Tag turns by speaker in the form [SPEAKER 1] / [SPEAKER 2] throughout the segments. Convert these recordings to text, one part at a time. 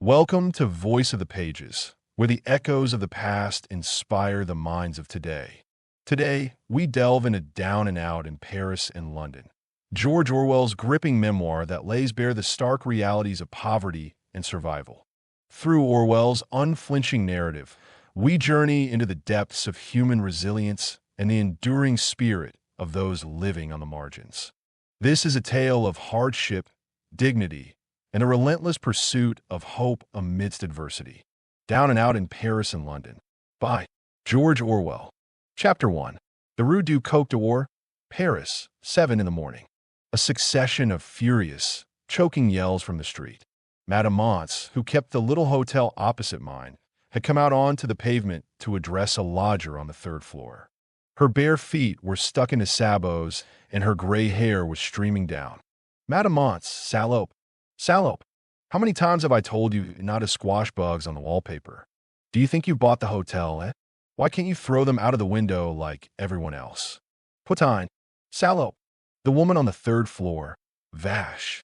[SPEAKER 1] Welcome to Voice of the Pages, where the echoes of the past inspire the minds of today. Today, we delve into Down and Out in Paris and London, George Orwell's gripping memoir that lays bare the stark realities of poverty and survival. Through Orwell's unflinching narrative, we journey into the depths of human resilience and the enduring spirit of those living on the margins. This is a tale of hardship, dignity, and a relentless pursuit of hope amidst adversity. Down and Out in Paris and London, by George Orwell. Chapter 1. The Rue du Coq d'Or, Paris, 7 in the morning. A succession of furious, choking yells from the street. Madame Mance, who kept the little hotel opposite mine, had come out onto the pavement to address a lodger on the third floor. Her bare feet were stuck into sabots, and her gray hair was streaming down. Madame Mance, salope. Salope, how many times have I told you not to squash bugs on the wallpaper? Do you think you bought the hotel, eh? Why can't you throw them out of the window like everyone else? Putain, salope. The woman on the third floor, vache.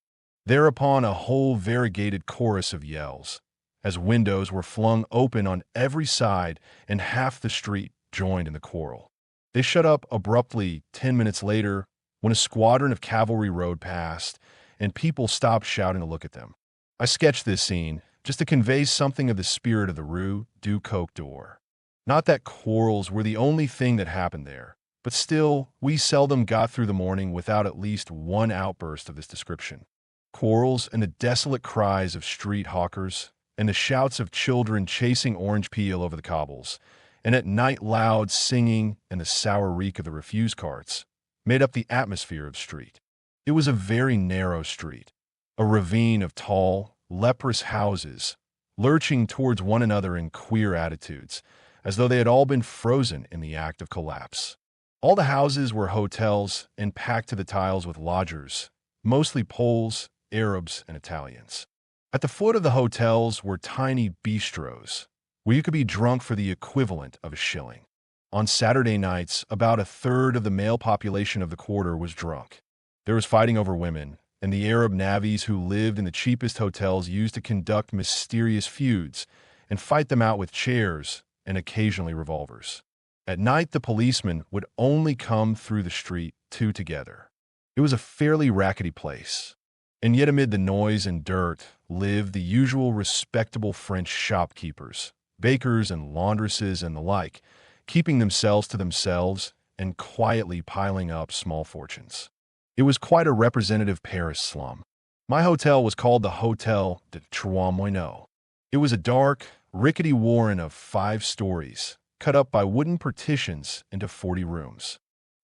[SPEAKER 1] Thereupon a whole variegated chorus of yells, as windows were flung open on every side and half the street joined in the quarrel. They shut up abruptly 10 minutes later when a squadron of cavalry rode past, and people stopped shouting to look at them. I sketched this scene just to convey something of the spirit of the Rue du Coq d'Or. Not that quarrels were the only thing that happened there, but still, we seldom got through the morning without at least one outburst of this description. Quarrels and the desolate cries of street hawkers, and the shouts of children chasing orange peel over the cobbles, and at night loud singing and the sour reek of the refuse carts, made up the atmosphere of the street. It was a very narrow street, a ravine of tall, leprous houses, lurching towards one another in queer attitudes, as though they had all been frozen in the act of collapse. All the houses were hotels and packed to the tiles with lodgers, mostly Poles, Arabs, and Italians. At the foot of the hotels were tiny bistros, where you could be drunk for the equivalent of a shilling. On Saturday nights, about a third of the male population of the quarter was drunk. There was fighting over women, and the Arab navvies who lived in the cheapest hotels used to conduct mysterious feuds and fight them out with chairs and occasionally revolvers. At night, the policemen would only come through the street two together. It was a fairly rackety place, and yet amid the noise and dirt lived the usual respectable French shopkeepers, bakers and laundresses and the like, keeping themselves to themselves and quietly piling up small fortunes. It was quite a representative Paris slum. My hotel was called the Hotel de Trois Moineaux. It was a dark, rickety warren of 5 stories, cut up by wooden partitions into 40 rooms.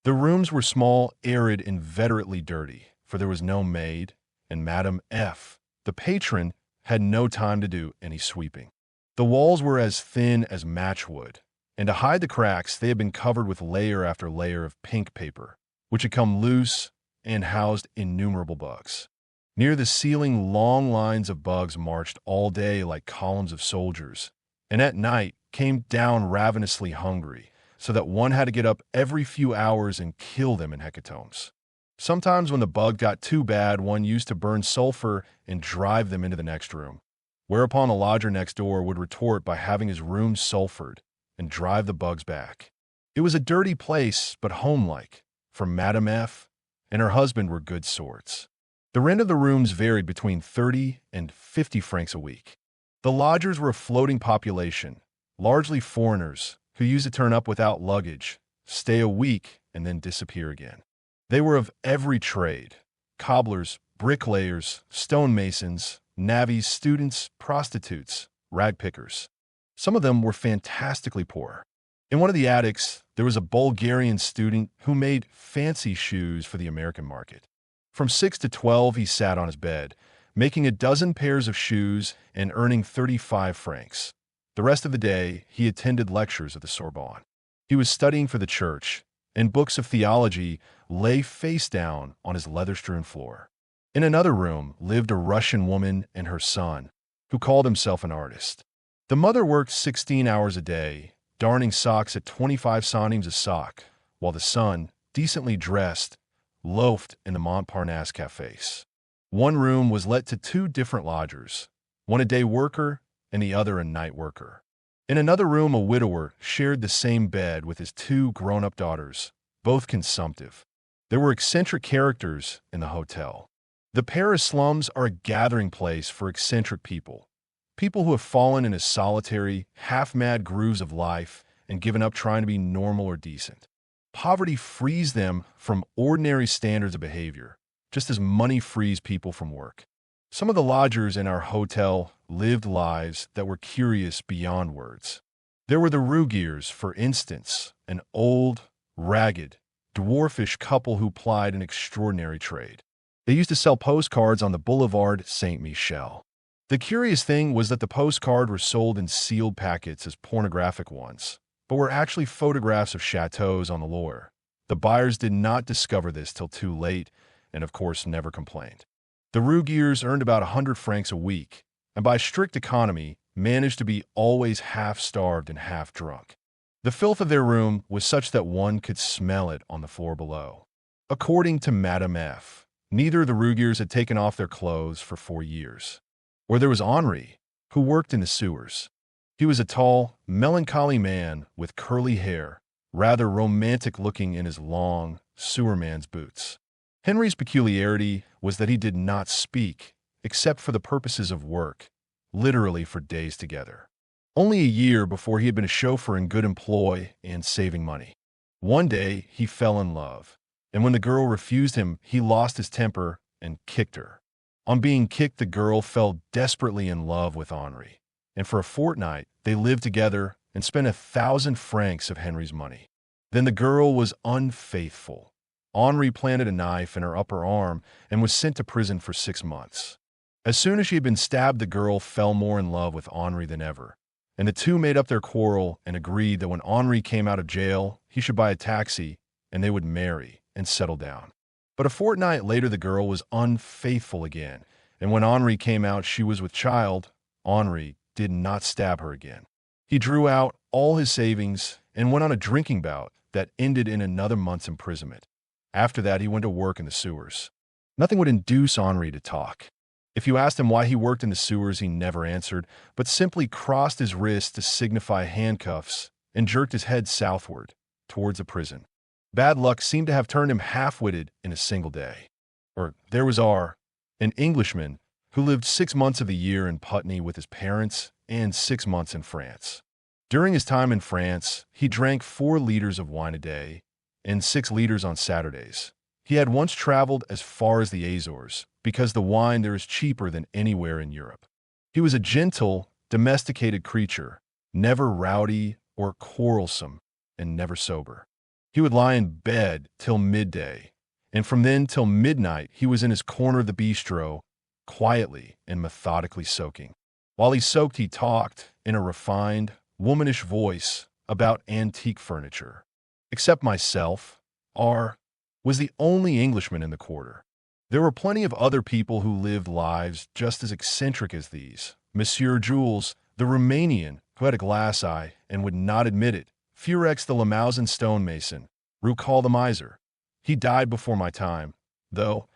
[SPEAKER 1] The rooms were small, arid, and veterately dirty, for there was no maid, and Madame F., the patron, had no time to do any sweeping. The walls were as thin as matchwood, and to hide the cracks, they had been covered with layer after layer of pink paper, which had come loose and housed innumerable bugs. Near the ceiling, long lines of bugs marched all day like columns of soldiers, and at night came down ravenously hungry, so that one had to get up every few hours and kill them in hecatombs. Sometimes when the bug got too bad, one used to burn sulfur and drive them into the next room, whereupon the lodger next door would retort by having his room sulfured and drive the bugs back. It was a dirty place, but homelike, for Madame F. and her husband were good sorts. The rent of the rooms varied between 30 and 50 francs a week. The lodgers were a floating population, largely foreigners, who used to turn up without luggage, stay a week, and then disappear again. They were of every trade: cobblers, bricklayers, stonemasons, navvies, students, prostitutes, rag pickers. Some of them were fantastically poor. In one of the attics, there was a Bulgarian student who made fancy shoes for the American market. From 6 to 12, he sat on his bed, making a dozen pairs of shoes and earning 35 francs. The rest of the day, he attended lectures at the Sorbonne. He was studying for the church, and books of theology lay face down on his leather-strewn floor. In another room lived a Russian woman and her son, who called himself an artist. The mother worked 16 hours a day, darning socks at 25 centimes a sock, while the son, decently dressed, loafed in the Montparnasse cafes. One room was let to 2 different lodgers, one a day worker and the other a night worker. In another room, a widower shared the same bed with his two grown-up daughters, both consumptive. There were eccentric characters in the hotel. The Paris slums are a gathering place for eccentric people, people who have fallen into solitary, half-mad grooves of life and given up trying to be normal or decent. Poverty frees them from ordinary standards of behavior, just as money frees people from work. Some of the lodgers in our hotel lived lives that were curious beyond words. There were the Rugiers, for instance, an old, ragged, dwarfish couple who plied an extraordinary trade. They used to sell postcards on the Boulevard Saint-Michel. The curious thing was that the postcards were sold in sealed packets as pornographic ones, but were actually photographs of chateaus on the Loire. The buyers did not discover this till too late, and of course never complained. The Rugiers earned about 100 francs a week, and by strict economy, managed to be always half-starved and half-drunk. The filth of their room was such that one could smell it on the floor below. According to Madame F., neither of the Rugiers had taken off their clothes for 4 years. Or there was Henri, who worked in the sewers. He was a tall, melancholy man with curly hair, rather romantic-looking in his long, sewerman's boots. Henry's peculiarity was that he did not speak, except for the purposes of work, literally for days together. Only a year before he had been a chauffeur in good employ and saving money. One day, he fell in love, and when the girl refused him, he lost his temper and kicked her. On being kicked, the girl fell desperately in love with Henri, and for a fortnight, they lived together and spent 1,000 francs of Henry's money. Then the girl was unfaithful. Henri planted a knife in her upper arm and was sent to prison for 6 months. As soon as she had been stabbed, the girl fell more in love with Henri than ever, and the two made up their quarrel and agreed that when Henri came out of jail, he should buy a taxi and they would marry and settle down. But a fortnight later, the girl was unfaithful again, and when Henri came out, she was with child. Henri did not stab her again. He drew out all his savings and went on a drinking bout that ended in another month's imprisonment. After that, he went to work in the sewers. Nothing would induce Henri to talk. If you asked him why he worked in the sewers, he never answered, but simply crossed his wrists to signify handcuffs and jerked his head southward, towards the prison. Bad luck seemed to have turned him half-witted in a single day. Or there was an Englishman, who lived 6 months of the year in Putney with his parents and 6 months in France. During his time in France, he drank 4 liters of wine a day and 6 liters on Saturdays. He had once traveled as far as the Azores, because the wine there is cheaper than anywhere in Europe. He was a gentle, domesticated creature, never rowdy or quarrelsome, and never sober. He would lie in bed till midday, and from then till midnight he was in his corner of the bistro, quietly and methodically soaking. While he soaked, he talked, in a refined, womanish voice, about antique furniture. Except myself, R. was the only Englishman in the quarter. There were plenty of other people who lived lives just as eccentric as these. Monsieur Jules, the Romanian, who had a glass eye and would not admit it, Furex the Limousin stonemason, Roucault the miser. He died before my time, though.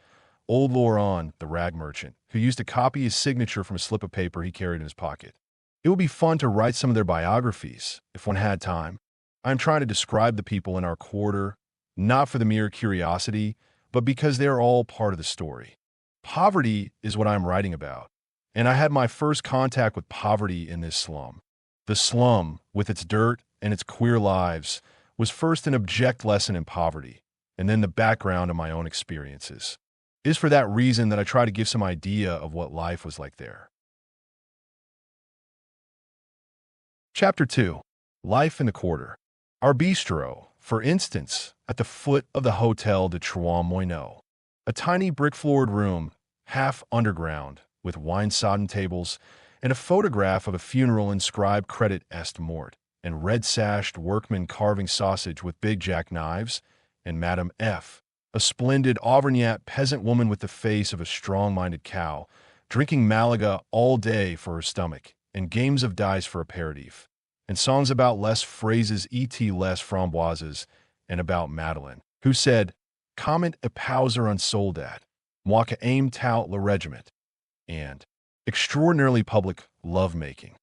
[SPEAKER 1] Old Laurent, the rag merchant, who used to copy his signature from a slip of paper he carried in his pocket. It would be fun to write some of their biographies, if one had time. I am trying to describe the people in our quarter, not for the mere curiosity, but because they are all part of the story. Poverty is what I am writing about, and I had my first contact with poverty in this slum. The slum, with its dirt and its queer lives, was first an object lesson in poverty, and then the background of my own experiences. It is for that reason that I try to give some idea of what life was like there. Chapter 2. Life in the Quarter. Our bistro, for instance, at the foot of the Hotel de Trois-Moineaux, a tiny brick-floored room, half underground, with wine-sodden tables, and a photograph of a funeral inscribed Credit est mort, and red-sashed workmen carving sausage with big jackknives, and Madame F., a splendid Auvergnat peasant woman with the face of a strong-minded cow, drinking Malaga all day for her stomach, and games of dice for aperitif, and songs about les phrases et les framboises, and about Madeleine, who said, "Comment épouser un soldat, moi que aime tout le regiment," and extraordinarily public lovemaking.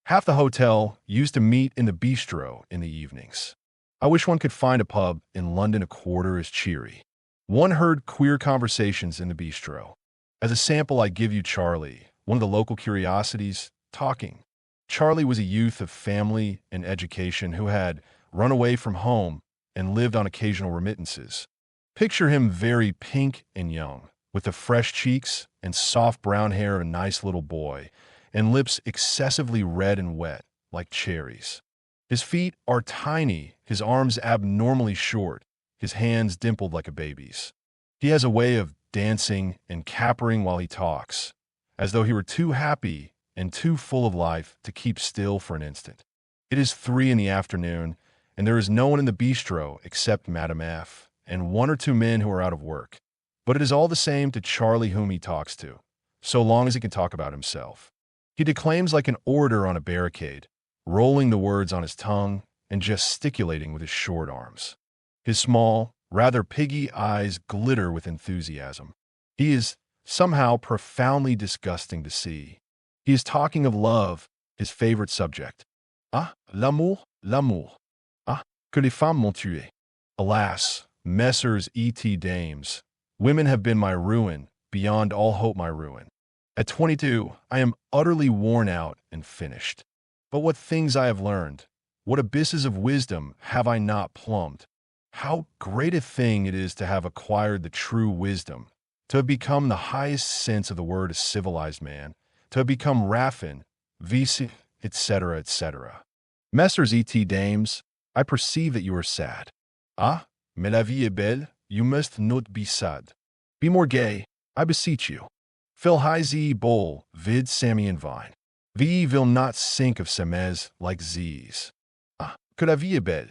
[SPEAKER 1] Half the hotel used to meet in the bistro in the evenings. I wish one could find a pub in London a quarter as cheery. One heard queer conversations in the bistro. As a sample, I give you Charlie, one of the local curiosities, talking. Charlie was a youth of family and education who had run away from home and lived on occasional remittances. Picture him very pink and young, with the fresh cheeks and soft brown hair of a nice little boy, and lips excessively red and wet, like cherries. His feet are tiny, his arms abnormally short, his hands dimpled like a baby's. He has a way of dancing and capering while he talks, as though he were too happy and too full of life to keep still for an instant. It is 3 in the afternoon, and there is no one in the bistro except Madame F. and 1 or 2 men who are out of work. But it is all the same to Charlie whom he talks to, so long as he can talk about himself. He declaims like an orator on a barricade, rolling the words on his tongue and gesticulating with his short arms. His small, rather piggy eyes glitter with enthusiasm. He is somehow profoundly disgusting to see. He is talking of love, his favorite subject. Ah, l'amour, l'amour. Ah, que les femmes m'ont tué. Alas, Messrs. E.T. Dames, women have been my ruin, beyond all hope my ruin. At 22, I am utterly worn out and finished. But what things I have learned, what abysses of wisdom have I not plumbed. How great a thing it is to have acquired the true wisdom, to have become the highest sense of the word a civilized man, to have become raffined, vici, etc., etc. Messrs. E.T. Dames, I perceive that you are sad. Ah, mais la vie est belle, you must not be sad. Be more gay, I beseech you. Fill high ze bowl, vid Samian vine. Vie will not sink of semes like z's. Ah, que la vie est belle.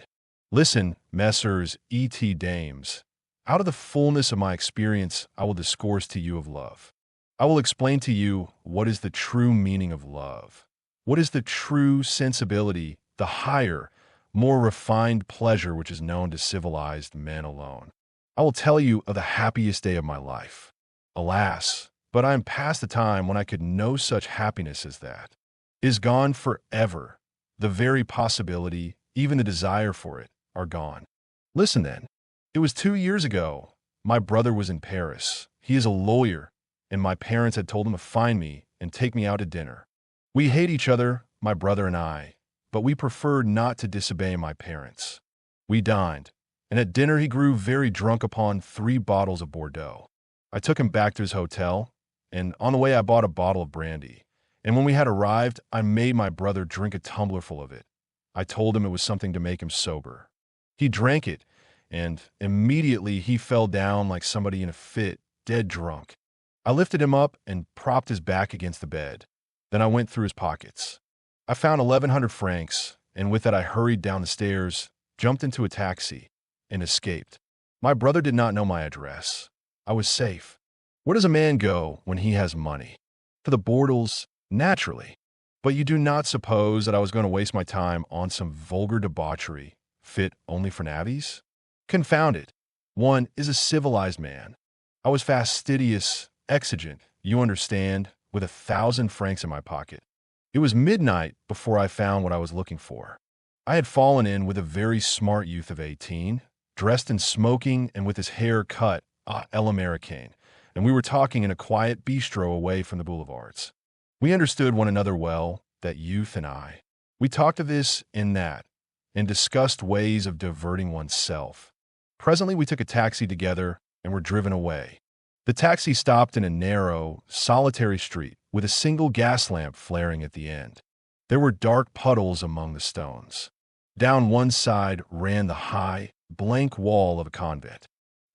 [SPEAKER 1] Listen, Messrs. E.T. Dames. Out of the fullness of my experience, I will discourse to you of love. I will explain to you what is the true meaning of love. What is the true sensibility, the higher, more refined pleasure which is known to civilized men alone. I will tell you of the happiest day of my life. Alas, but I am past the time when I could know such happiness as that. It is gone forever. The very possibility, even the desire for it, are gone. Listen then. It was 2 years ago. My brother was in Paris. He is a lawyer, and my parents had told him to find me and take me out to dinner. We hate each other, my brother and I, but we preferred not to disobey my parents. We dined, and at dinner he grew very drunk upon 3 bottles of Bordeaux. I took him back to his hotel, and on the way I bought a bottle of brandy, and when we had arrived, I made my brother drink a tumblerful of it. I told him it was something to make him sober. He drank it, and immediately he fell down like somebody in a fit, dead drunk. I lifted him up and propped his back against the bed. Then I went through his pockets. I found 1,100 francs, and with that I hurried down the stairs, jumped into a taxi, and escaped. My brother did not know my address. I was safe. Where does a man go when he has money? To the Bordels, naturally. But you do not suppose that I was going to waste my time on some vulgar debauchery, fit only for navvies? Confound it. One is a civilized man. I was fastidious, exigent, you understand, with 1,000 francs in my pocket. It was midnight before I found what I was looking for. I had fallen in with a very smart youth of 18, dressed in smoking and with his hair cut à l'américaine, and we were talking in a quiet bistro away from the boulevards. We understood one another well, that youth and I. We talked of this and that, and discussed ways of diverting oneself. Presently we took a taxi together and were driven away. The taxi stopped in a narrow, solitary street with a single gas lamp flaring at the end. There were dark puddles among the stones. Down one side ran the high, blank wall of a convent.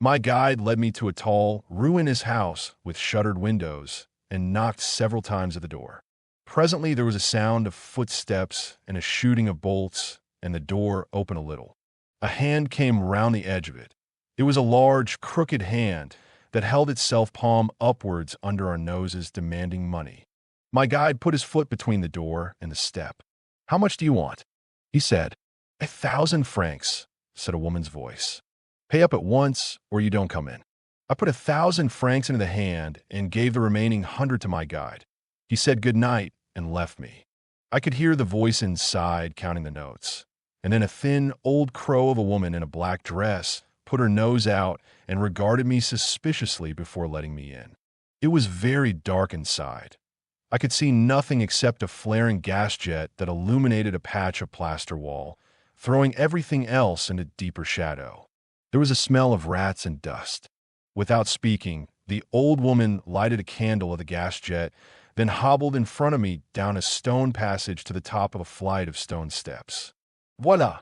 [SPEAKER 1] My guide led me to a tall, ruinous house with shuttered windows and knocked several times at the door. Presently there was a sound of footsteps and a shooting of bolts, and the door opened a little. A hand came round the edge of it. It was a large, crooked hand that held itself palm upwards under our noses, demanding money. My guide put his foot between the door and the step. "How much do you want?" he said. 1,000 francs, said a woman's voice. "Pay up at once, or you don't come in." I put 1,000 francs into the hand and gave the remaining 100 to my guide. He He said good night and left me. I could hear the voice inside counting the notes. And then a thin, old crow of a woman in a black dress put her nose out and regarded me suspiciously before letting me in. It was very dark inside. I could see nothing except a flaring gas jet that illuminated a patch of plaster wall, throwing everything else into deeper shadow. There was a smell of rats and dust. Without speaking, the old woman lighted a candle of the gas jet, then hobbled in front of me down a stone passage to the top of a flight of stone steps. Voila!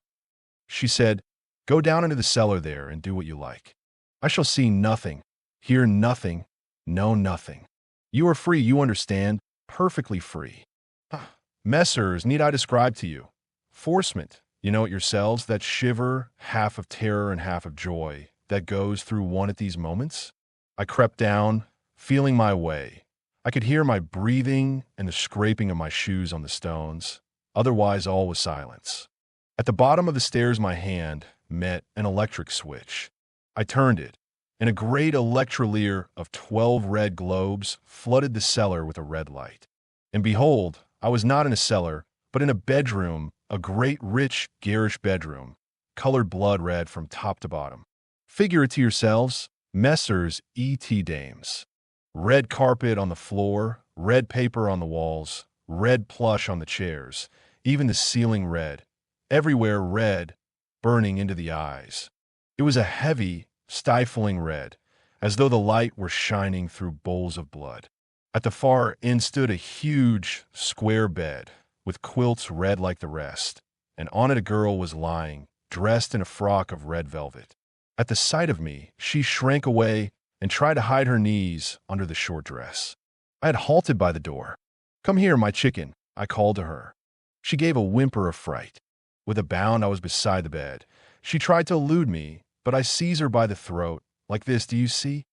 [SPEAKER 1] She said, go down into the cellar there and do what you like. I shall see nothing, hear nothing, know nothing. You are free, you understand, perfectly free. Messrs, need I describe to you? Forcement, you know it yourselves, that shiver, half of terror and half of joy, that goes through one at these moments? I crept down, feeling my way. I could hear my breathing and the scraping of my shoes on the stones. Otherwise, all was silence. At the bottom of the stairs, my hand met an electric switch. I turned it, and a great electrolier of 12 red globes flooded the cellar with a red light. And behold, I was not in a cellar, but in a bedroom, a great, rich, garish bedroom, colored blood red from top to bottom. Figure it to yourselves, Messrs. E.T. Dames. Red carpet on the floor, red paper on the walls, red plush on the chairs, even the ceiling red. Everywhere red, burning into the eyes. It was a heavy, stifling red, as though the light were shining through bowls of blood. At the far end stood a huge, square bed, with quilts red like the rest, and on it a girl was lying, dressed in a frock of red velvet. At the sight of me, she shrank away and tried to hide her knees under the short dress. I had halted by the door. Come here, my chicken, I called to her. She gave a whimper of fright. With a bound, I was beside the bed. She tried to elude me, but I seized her by the throat, like this, do you see?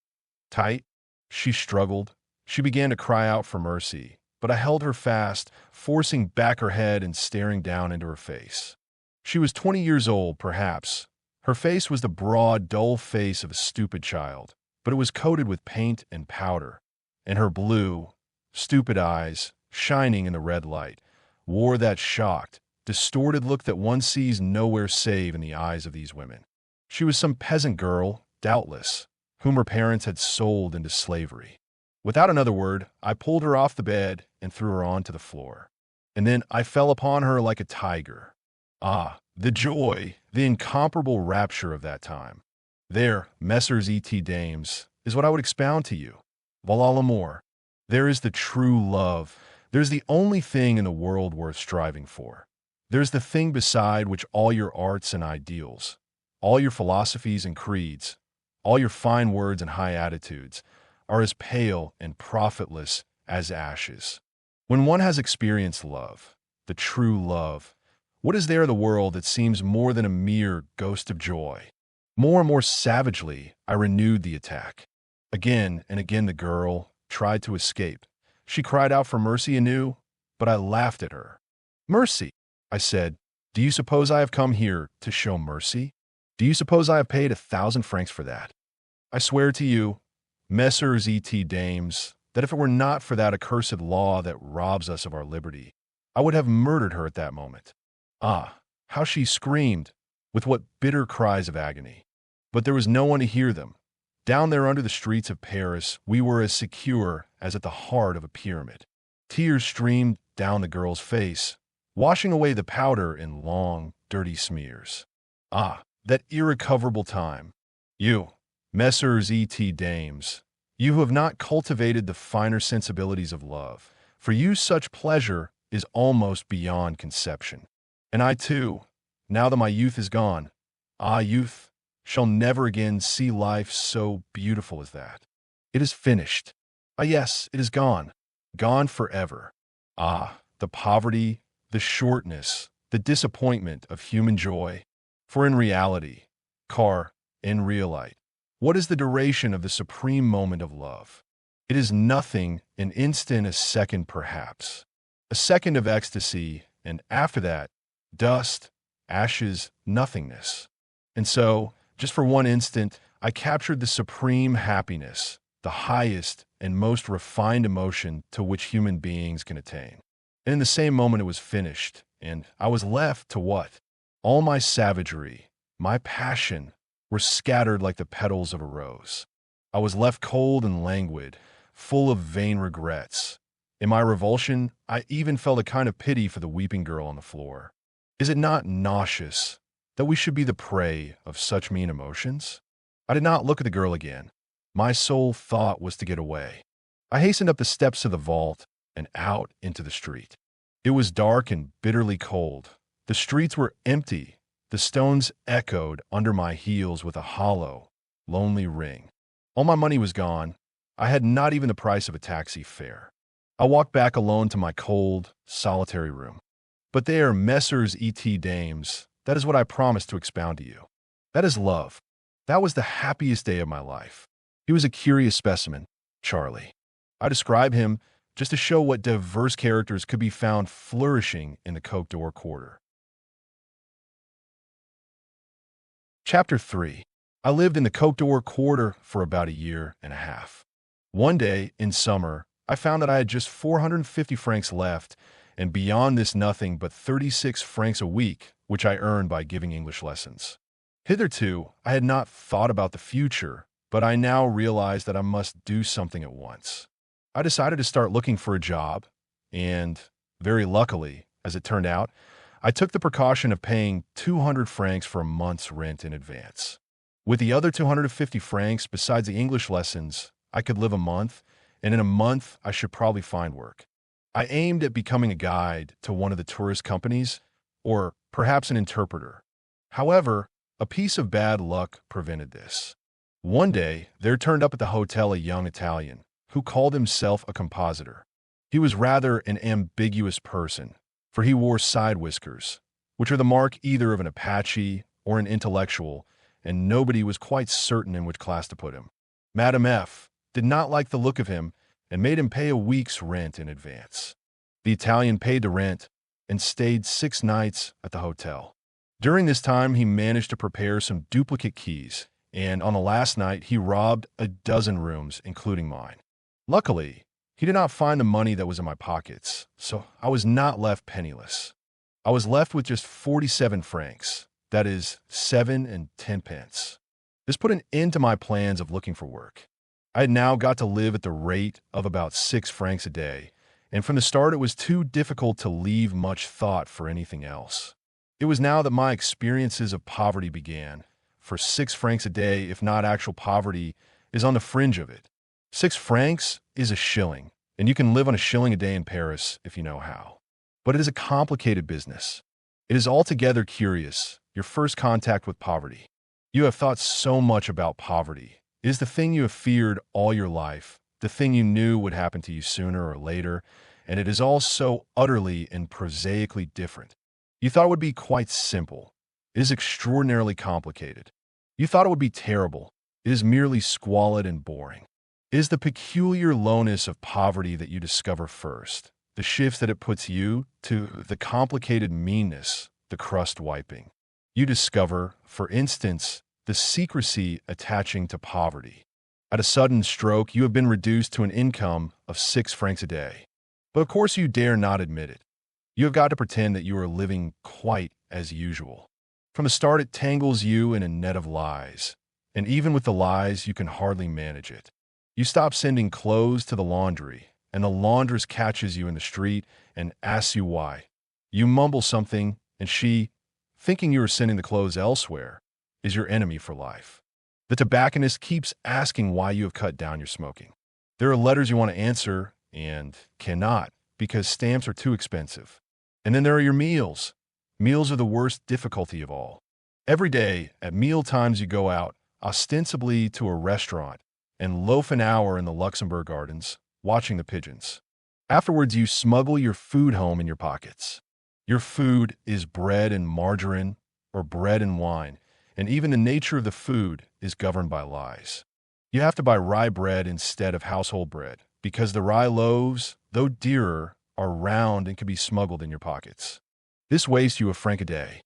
[SPEAKER 1] Tight. She struggled. She began to cry out for mercy, but I held her fast, forcing back her head and staring down into her face. She was 20 years old, perhaps. Her face was the broad, dull face of a stupid child, but it was coated with paint and powder, and her blue, stupid eyes, shining in the red light, wore that shocked, distorted look that one sees nowhere save in the eyes of these women. She was some peasant girl, doubtless, whom her parents had sold into slavery. Without another word, I pulled her off the bed and threw her onto the floor. And then I fell upon her like a tiger. Ah, the joy, the incomparable rapture of that time. There, Messrs. E.T. Dames, is what I would expound to you. Voilà l'amour. There is the true love. There's the only thing in the world worth striving for. There's the thing beside which all your arts and ideals, all your philosophies and creeds, all your fine words and high attitudes, are as pale and profitless as ashes. When one has experienced love, the true love, what is there in the world that seems more than a mere ghost of joy? More and more savagely, I renewed the attack. Again and again the girl tried to escape. She cried out for mercy anew, but I laughed at her. Mercy, I said, do you suppose I have come here to show mercy? Do you suppose I have paid 1,000 francs for that? I swear to you, Messrs. E.T. Dames, that if it were not for that accursed law that robs us of our liberty, I would have murdered her at that moment. Ah, how she screamed, with what bitter cries of agony. But there was no one to hear them. Down there under the streets of Paris, we were as secure as at the heart of a pyramid. Tears streamed down the girl's face, washing away the powder in long, dirty smears. Ah, that irrecoverable time. You, Messrs. E.T. Dames, you who have not cultivated the finer sensibilities of love, for you such pleasure is almost beyond conception. And I too, now that my youth is gone, youth, shall never again see life so beautiful as that. It is finished. Yes, it is gone. Gone forever. The poverty, the shortness, the disappointment of human joy. For in reality, in realite, what is the duration of the supreme moment of love? It is nothing, an instant, a second perhaps. A second of ecstasy, and after that, dust, ashes, nothingness. And so, just for one instant, I captured the supreme happiness, the highest and most refined emotion to which human beings can attain. And in the same moment it was finished, and I was left to what? All my savagery, my passion, were scattered like the petals of a rose. I was left cold and languid, full of vain regrets. In my revulsion, I even felt a kind of pity for the weeping girl on the floor. Is it not nauseous that we should be the prey of such mean emotions? I did not look at the girl again. My sole thought was to get away. I hastened up the steps of the vault and out into the street. It was dark and bitterly cold. The streets were empty. The stones echoed under my heels with a hollow, lonely ring. All my money was gone. I had not even the price of a taxi fare. I walked back alone to my cold, solitary room. But there, Messrs. E.T. Dames, that is what I promised to expound to you. That is love. That was the happiest day of my life. He was a curious specimen, Charlie. I describe him just to show what diverse characters could be found flourishing in the Coq d'Or quarter. Chapter 3. I lived in the Coq d'Or quarter for about a year and a half. One day, in summer, I found that I had just 450 francs left, and beyond this nothing but 36 francs a week, which I earned by giving English lessons. Hitherto, I had not thought about the future, but I now realized that I must do something at once. I decided to start looking for a job, and, very luckily, as it turned out, I took the precaution of paying 200 francs for a month's rent in advance. With the other 250 francs, besides the English lessons, I could live a month, and in a month I should probably find work. I aimed at becoming a guide to one of the tourist companies, or perhaps an interpreter. However, a piece of bad luck prevented this. One day, there turned up at the hotel a young Italian who called himself a compositor. He was rather an ambiguous person, for he wore side whiskers, which are the mark either of an Apache or an intellectual, and nobody was quite certain in which class to put him. Madame F. did not like the look of him and made him pay a week's rent in advance. The Italian paid the rent and stayed 6 nights at the hotel. During this time, he managed to prepare some duplicate keys, and on the last night, he robbed a dozen rooms, including mine. Luckily, he did not find the money that was in my pockets, so I was not left penniless. I was left with just 47 francs, that is, 7 and 10 pence. This put an end to my plans of looking for work. I had now got to live at the rate of about 6 francs a day, and from the start it was too difficult to leave much thought for anything else. It was now that my experiences of poverty began, for 6 francs a day, if not actual poverty, is on the fringe of it. 6 francs is a shilling, and you can live on a shilling a day in Paris if you know how. But it is a complicated business. It is altogether curious, your first contact with poverty. You have thought so much about poverty. It is the thing you have feared all your life, the thing you knew would happen to you sooner or later, and it is all so utterly and prosaically different. You thought it would be quite simple. It is extraordinarily complicated. You thought it would be terrible. It is merely squalid and boring. It is the peculiar lowness of poverty that you discover first, the shifts that it puts you to, the complicated meanness, the crust wiping. You discover, for instance, the secrecy attaching to poverty. At a sudden stroke, you have been reduced to an income of 6 francs a day. But of course you dare not admit it. You have got to pretend that you are living quite as usual. From the start, it tangles you in a net of lies, and even with the lies, you can hardly manage it. You stop sending clothes to the laundry, and the laundress catches you in the street and asks you why. You mumble something, and she, thinking you are sending the clothes elsewhere, is your enemy for life. The tobacconist keeps asking why you have cut down your smoking. There are letters you want to answer and cannot because stamps are too expensive. And then there are your meals. Meals are the worst difficulty of all. Every day, at meal times, you go out, ostensibly to a restaurant, and loaf an hour in the Luxembourg Gardens, watching the pigeons. Afterwards, you smuggle your food home in your pockets. Your food is bread and margarine or bread and wine, and even the nature of the food is governed by lies. You have to buy rye bread instead of household bread, because the rye loaves, though dearer, are round and can be smuggled in your pockets. This wastes you a franc a day.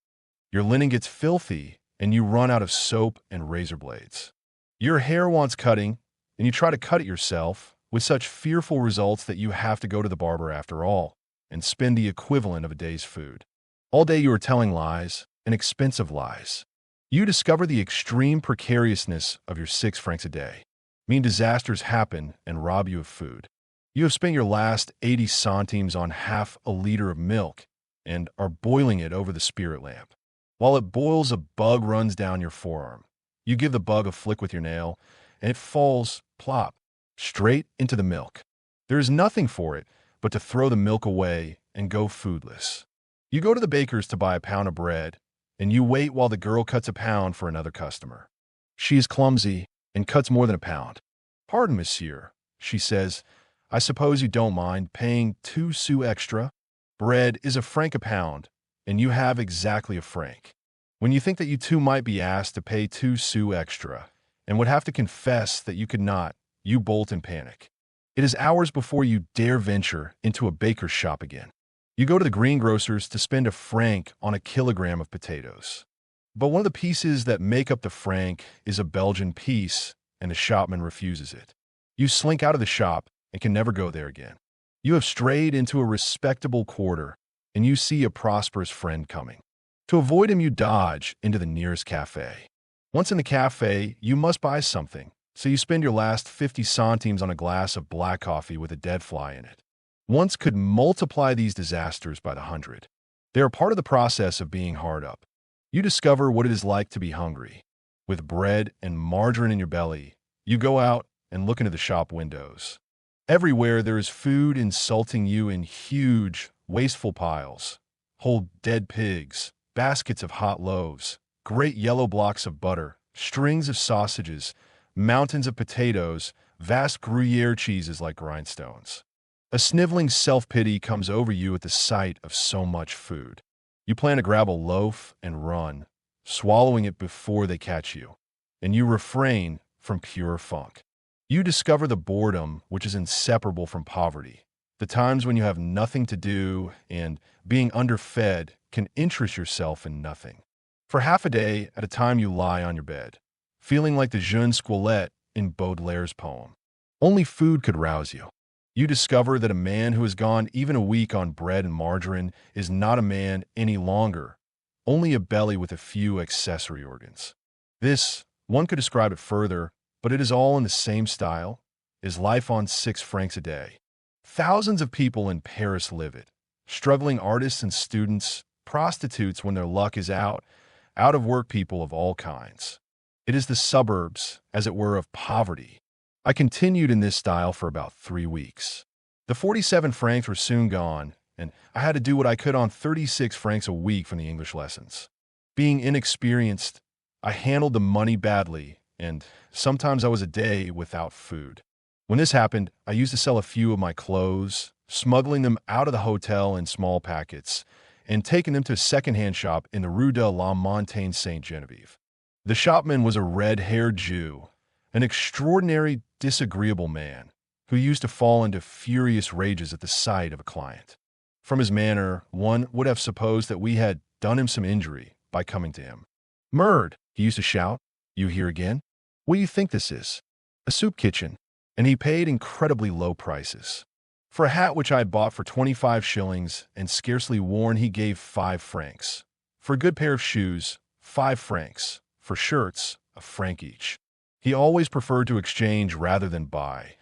[SPEAKER 1] Your linen gets filthy, and you run out of soap and razor blades. Your hair wants cutting, and you try to cut it yourself, with such fearful results that you have to go to the barber after all and spend the equivalent of a day's food. All day you are telling lies, and expensive lies. You discover the extreme precariousness of your 6 francs a day. Disasters happen and rob you of food. You have spent your last 80 centimes on half a liter of milk and are boiling it over the spirit lamp. While it boils, a bug runs down your forearm. You give the bug a flick with your nail, and it falls, plop, straight into the milk. There is nothing for it but to throw the milk away and go foodless. You go to the baker's to buy a pound of bread, and you wait while the girl cuts a pound for another customer. She is clumsy and cuts more than a pound. "Pardon, monsieur," she says, "I suppose you don't mind paying 2 sous extra? Bread is a franc a pound, and you have exactly a franc." When you think that you too might be asked to pay 2 sous extra and would have to confess that you could not, you bolt in panic. It is hours before you dare venture into a baker's shop again. You go to the greengrocer's to spend a franc on a kilogram of potatoes. But one of the pieces that make up the franc is a Belgian piece, and the shopman refuses it. You slink out of the shop and can never go there again. You have strayed into a respectable quarter, and you see a prosperous friend coming. To avoid him, you dodge into the nearest cafe. Once in the cafe, you must buy something, so you spend your last 50 centimes on a glass of black coffee with a dead fly in it. Once could multiply these disasters by the 100. They are part of the process of being hard up. You discover what it is like to be hungry. With bread and margarine in your belly, you go out and look into the shop windows. Everywhere there is food insulting you in huge, wasteful piles. Whole dead pigs, baskets of hot loaves, great yellow blocks of butter, strings of sausages, mountains of potatoes, vast Gruyere cheeses like grindstones. A sniveling self-pity comes over you at the sight of so much food. You plan to grab a loaf and run, swallowing it before they catch you, and you refrain from pure funk. You discover the boredom which is inseparable from poverty, the times when you have nothing to do and, being underfed, can interest yourself in nothing. For half a day at a time you lie on your bed, feeling like the jeune squelette in Baudelaire's poem. Only food could rouse you. You discover that a man who has gone even a week on bread and margarine is not a man any longer, only a belly with a few accessory organs. This, one could describe it further, but it is all in the same style, is life on 6 francs a day. Thousands of people in Paris live it, struggling artists and students, prostitutes when their luck is out of work people of all kinds. It is the suburbs, as it were, of poverty. I continued in this style for about 3 weeks. The 47 francs were soon gone, and I had to do what I could on 36 francs a week from the English lessons. Being inexperienced, I handled the money badly, and sometimes I was a day without food. When this happened, I used to sell a few of my clothes, smuggling them out of the hotel in small packets, and taking them to a second-hand shop in the Rue de la Montagne Sainte-Geneviève. The shopman was a red-haired Jew, an extraordinary, disagreeable man who used to fall into furious rages at the sight of a client. From his manner, one would have supposed that we had done him some injury by coming to him. "Murd," he used to shout. "You here again? What do you think this is? A soup kitchen." And he paid incredibly low prices. For a hat which I had bought for 25 shillings and scarcely worn, he gave 5 francs. For a good pair of shoes, 5 francs. For shirts, a franc each. He always preferred to exchange rather than buy,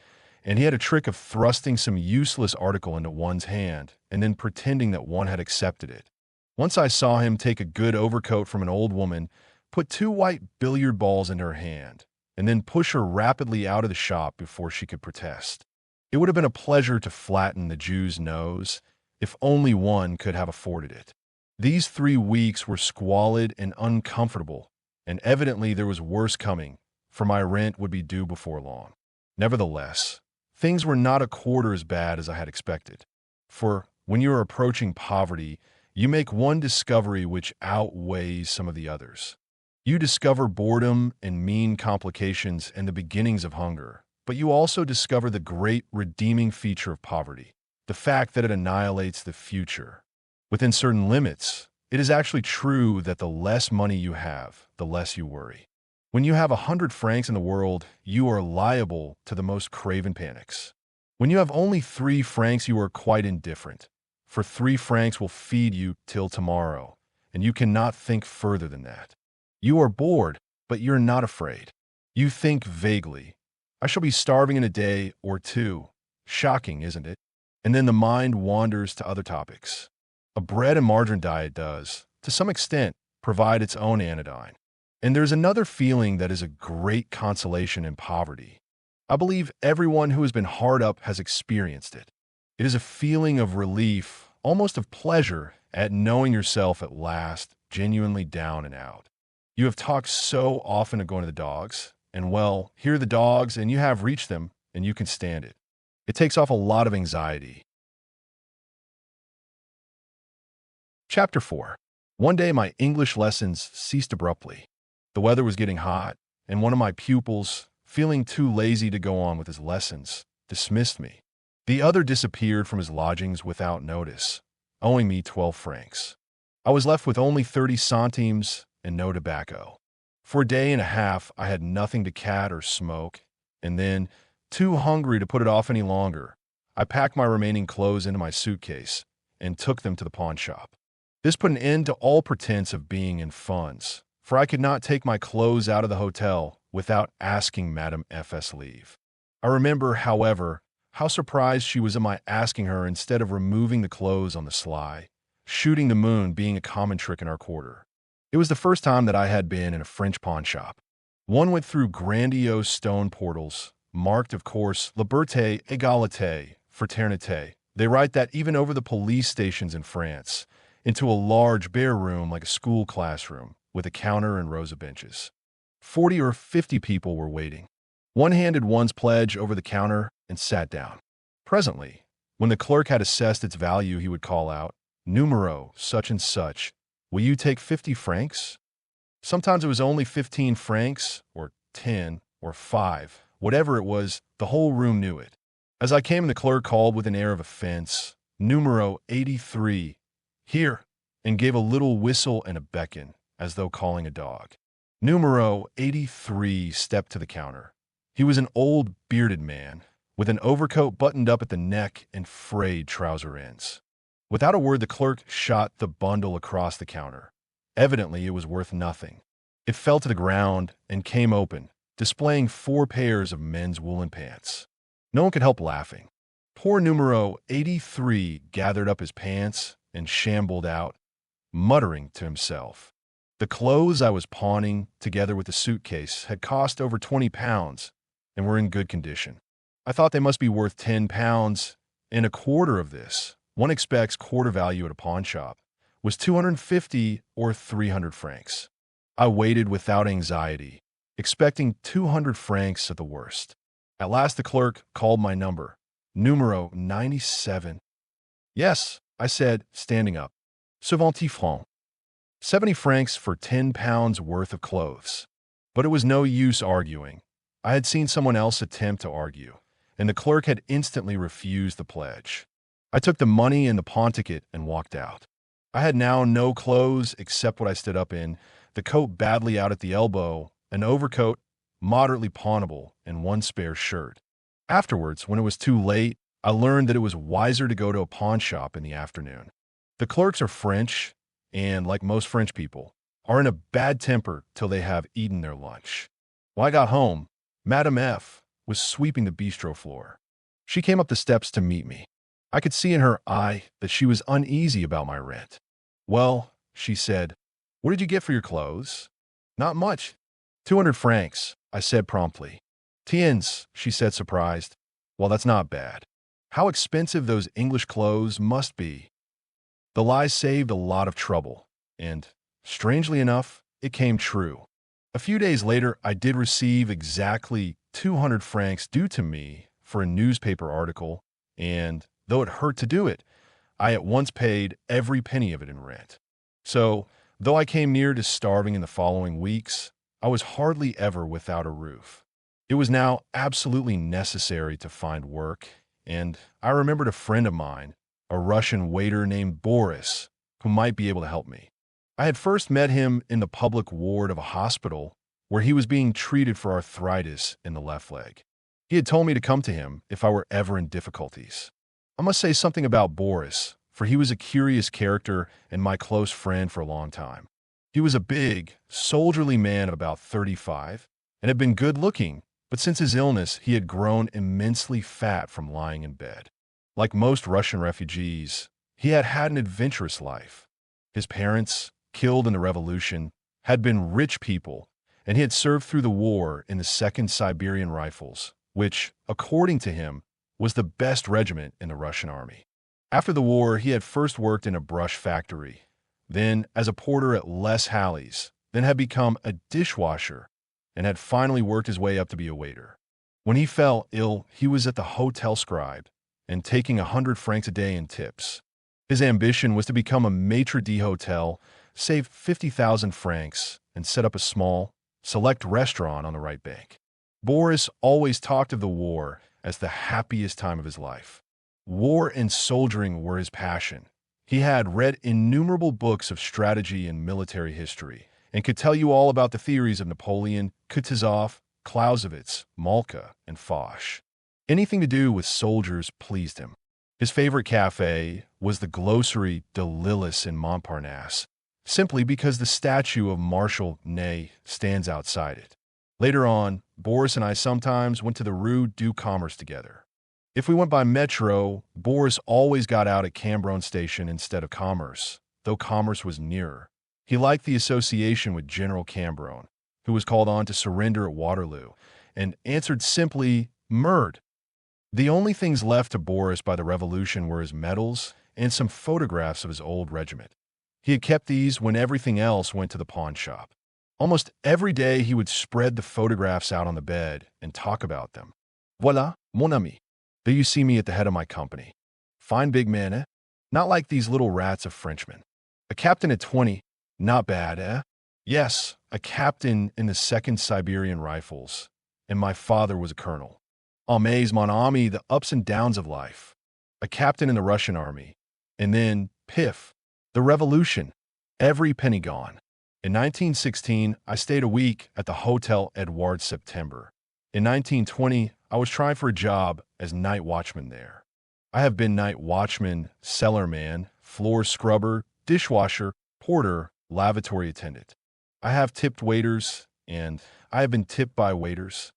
[SPEAKER 1] and he had a trick of thrusting some useless article into one's hand and then pretending that one had accepted it. Once I saw him take a good overcoat from an old woman, put 2 white billiard balls in her hand, and then push her rapidly out of the shop before she could protest. It would have been a pleasure to flatten the Jew's nose, if only one could have afforded it. These 3 weeks were squalid and uncomfortable, and evidently there was worse coming, for my rent would be due before long. Nevertheless, things were not a quarter as bad as I had expected. For when you are approaching poverty, you make one discovery which outweighs some of the others. You discover boredom and mean complications and the beginnings of hunger, but you also discover the great redeeming feature of poverty, the fact that it annihilates the future. Within certain limits, it is actually true that the less money you have, the less you worry. When you have 100 francs in the world, you are liable to the most craven panics. When you have only 3 francs, you are quite indifferent. For 3 francs will feed you till tomorrow, and you cannot think further than that. You are bored, but you're not afraid. You think vaguely, I shall be starving in a day or two. Shocking, isn't it? And then the mind wanders to other topics. A bread and margarine diet does, to some extent, provide its own anodyne. And there's another feeling that is a great consolation in poverty. I believe everyone who has been hard up has experienced it. It is a feeling of relief, almost of pleasure, at knowing yourself at last genuinely down and out. You have talked so often of going to the dogs, and well, here are the dogs, and you have reached them, and you can stand it. It takes off a lot of anxiety. Chapter 4. One day my English lessons ceased abruptly. The weather was getting hot, and one of my pupils, feeling too lazy to go on with his lessons, dismissed me. The other disappeared from his lodgings without notice, owing me 12 francs. I was left with only 30 centimes and no tobacco. For a day and a half, I had nothing to cat or smoke, and then, too hungry to put it off any longer, I packed my remaining clothes into my suitcase and took them to the pawn shop. This put an end to all pretense of being in funds, for I could not take my clothes out of the hotel without asking Madame F.'s leave. I remember, however, how surprised she was at my asking her instead of removing the clothes on the sly, shooting the moon being a common trick in our quarter. It was the first time that I had been in a French pawn shop. One went through grandiose stone portals, marked, of course, Liberté, Égalité, Fraternité. They write that even over the police stations in France, into a large bare room like a school classroom, with a counter and rows of benches. 40 or 50 people were waiting. One handed one's pledge over the counter and sat down. Presently, when the clerk had assessed its value, he would call out, "Numero such and such, will you take 50 francs?" Sometimes it was only 15 francs, or 10, or 5. Whatever it was, the whole room knew it. As I came, the clerk called with an air of offense, "Numero 83, here," and gave a little whistle and a beckon, as though calling a dog. Numero 83 stepped to the counter. He was an old, bearded man, with an overcoat buttoned up at the neck and frayed trouser ends. Without a word, the clerk shot the bundle across the counter. Evidently, it was worth nothing. It fell to the ground and came open, displaying 4 pairs of men's woolen pants. No one could help laughing. Poor Numero 83 gathered up his pants and shambled out, muttering to himself. The clothes I was pawning, together with the suitcase, had cost over 20 pounds and were in good condition. I thought they must be worth 10 pounds, and a quarter of this, one expects quarter value at a pawn shop, was 250 or 300 francs. I waited without anxiety, expecting 200 francs at the worst. At last the clerk called my number, Numero 97. "Yes," I said, standing up. "70 francs." 70 francs for 10 pounds worth of clothes. But it was no use arguing. I had seen someone else attempt to argue, and the clerk had instantly refused the pledge. I took the money and the pawn ticket and walked out. I had now no clothes except what I stood up in, the coat badly out at the elbow, an overcoat, moderately pawnable, and one spare shirt. Afterwards, when it was too late, I learned that it was wiser to go to a pawn shop in the afternoon. The clerks are French, and, like most French people, are in a bad temper till they have eaten their lunch. When I got home, Madame F. was sweeping the bistro floor. She came up the steps to meet me. I could see in her eye that she was uneasy about my rent. "Well," she said, "what did you get for your clothes?" "Not much. 200 francs, I said promptly. "Tiens," she said, surprised. "Well, that's not bad. How expensive those English clothes must be." The lie saved a lot of trouble, and, strangely enough, it came true. A few days later, I did receive exactly 200 francs due to me for a newspaper article, and, though it hurt to do it, I at once paid every penny of it in rent. So, though I came near to starving in the following weeks, I was hardly ever without a roof. It was now absolutely necessary to find work, and I remembered a friend of mine, a Russian waiter named Boris, who might be able to help me. I had first met him in the public ward of a hospital where he was being treated for arthritis in the left leg. He had told me to come to him if I were ever in difficulties. I must say something about Boris, for he was a curious character and my close friend for a long time. He was a big, soldierly man of about 35 and had been good-looking, but since his illness, he had grown immensely fat from lying in bed. Like most Russian refugees, he had had an adventurous life. His parents, killed in the revolution, had been rich people, and he had served through the war in the 2nd Siberian Rifles, which, according to him, was the best regiment in the Russian army. After the war, he had first worked in a brush factory, then as a porter at Les Halle's, then had become a dishwasher, and had finally worked his way up to be a waiter. When he fell ill, he was at the hotel scribe and taking 100 francs a day in tips. His ambition was to become a maitre d'hotel, save 50,000 francs, and set up a small, select restaurant on the right bank. Boris always talked of the war as the happiest time of his life. War and soldiering were his passion. He had read innumerable books of strategy and military history, and could tell you all about the theories of Napoleon, Kutuzov, Clausewitz, Malka, and Foch. Anything to do with soldiers pleased him. His favorite cafe was the Glossary de Lillis in Montparnasse, simply because the statue of Marshal Ney stands outside it. Later on, Boris and I sometimes went to the Rue du Commerce together. If we went by metro, Boris always got out at Cambronne Station instead of Commerce, though Commerce was nearer. He liked the association with General Cambronne, who was called on to surrender at Waterloo, and answered simply, "Murd." The only things left to Boris by the revolution were his medals and some photographs of his old regiment. He had kept these when everything else went to the pawn shop. Almost every day he would spread the photographs out on the bed and talk about them. "Voilà, mon ami. There you see me at the head of my company. Fine big man, eh? Not like these little rats of Frenchmen. A captain at 20, not bad, eh? Yes, a captain in the 2nd Siberian Rifles, and my father was a colonel. Mais mon ami, the ups and downs of life. A captain in the Russian army, and then, piff, the revolution. Every penny gone. In 1916, I stayed a week at the Hotel Edouard September. In 1920, I was trying for a job as night watchman there. I have been night watchman, cellarman, floor scrubber, dishwasher, porter, lavatory attendant. I have tipped waiters, and I have been tipped by waiters.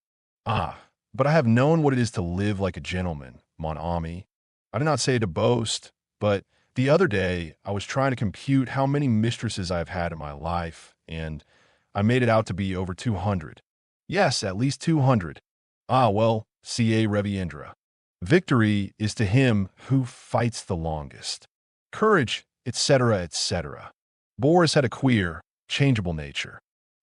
[SPEAKER 1] But I have known what it is to live like a gentleman, mon ami. I do not say it to boast, but the other day I was trying to compute how many mistresses I have had in my life, and I made it out to be over 200. Yes, at least 200. Well, C.A. Reviendra. Victory is to him who fights the longest. Courage, etc., etc. Boris had a queer, changeable nature.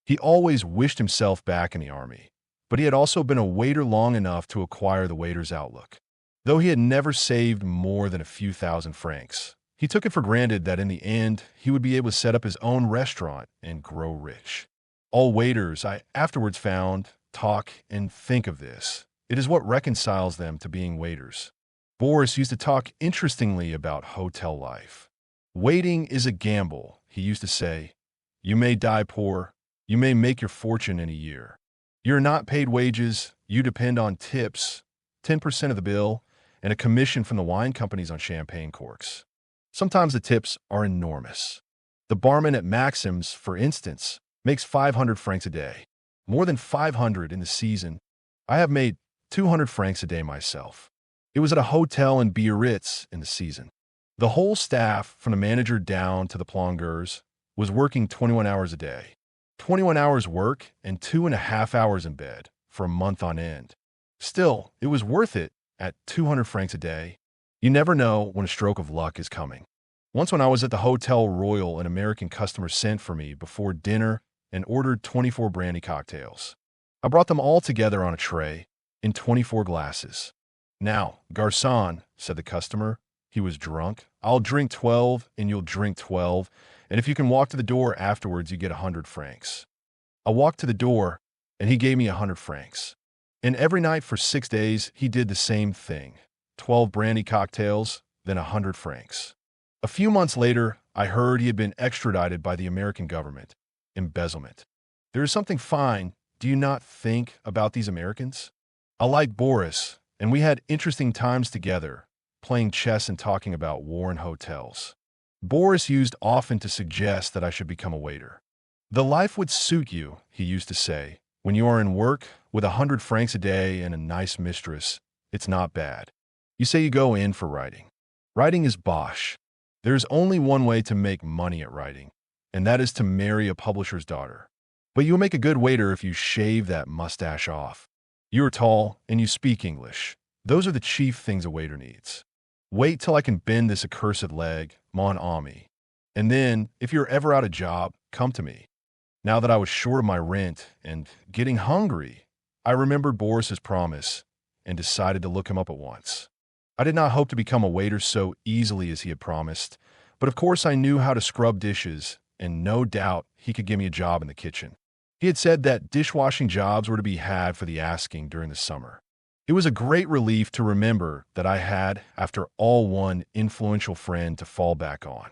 [SPEAKER 1] He always wished himself back in the army, but he had also been a waiter long enough to acquire the waiter's outlook. Though he had never saved more than a few thousand francs, he took it for granted that in the end he would be able to set up his own restaurant and grow rich. All waiters, I afterwards found, talk and think of this. It is what reconciles them to being waiters. Boris used to talk interestingly about hotel life. Waiting is a gamble, he used to say. You may die poor. You may make your fortune in a year. You're not paid wages. You depend on tips, 10% of the bill, and a commission from the wine companies on champagne corks. Sometimes the tips are enormous. The barman at Maxim's, for instance, makes 500 francs a day. More than 500 in the season. I have made 200 francs a day myself. It was at a hotel in Biarritz in the season. The whole staff, from the manager down to the plongeurs, was working 21 hours a day. 21 hours work and 2.5 hours in bed for a month on end. Still, it was worth it at 200 francs a day. You never know when a stroke of luck is coming. Once when I was at the Hotel Royal, an American customer sent for me before dinner and ordered 24 brandy cocktails. I brought them all together on a tray in 24 glasses. Now, garçon, said the customer, he was drunk, I'll drink 12 and you'll drink 12, and if you can walk to the door afterwards, you get 100 francs. I walked to the door and he gave me 100 francs. And every night for 6 days, he did the same thing. 12 brandy cocktails, then 100 francs. A few months later, I heard he had been extradited by the American government. Embezzlement. There is something fine, do you not think about these Americans? I like Boris, and we had interesting times together, playing chess and talking about war and hotels. Boris used often to suggest that I should become a waiter. The life would suit you, he used to say. When you are in work, with 100 francs a day and a nice mistress, it's not bad. You say you go in for writing. Writing is bosh. There's only one way to make money at writing, and that is to marry a publisher's daughter. But you'll make a good waiter if you shave that mustache off. You are tall, and you speak English. Those are the chief things a waiter needs. Wait till I can bend this accursed leg, mon ami. And then, if you're ever out of job, come to me. Now that I was short of my rent and getting hungry, I remembered Boris's promise and decided to look him up at once. I did not hope to become a waiter so easily as he had promised, but of course I knew how to scrub dishes, and no doubt he could give me a job in the kitchen. He had said that dishwashing jobs were to be had for the asking during the summer. It was a great relief to remember that I had, after all, one influential friend to fall back on.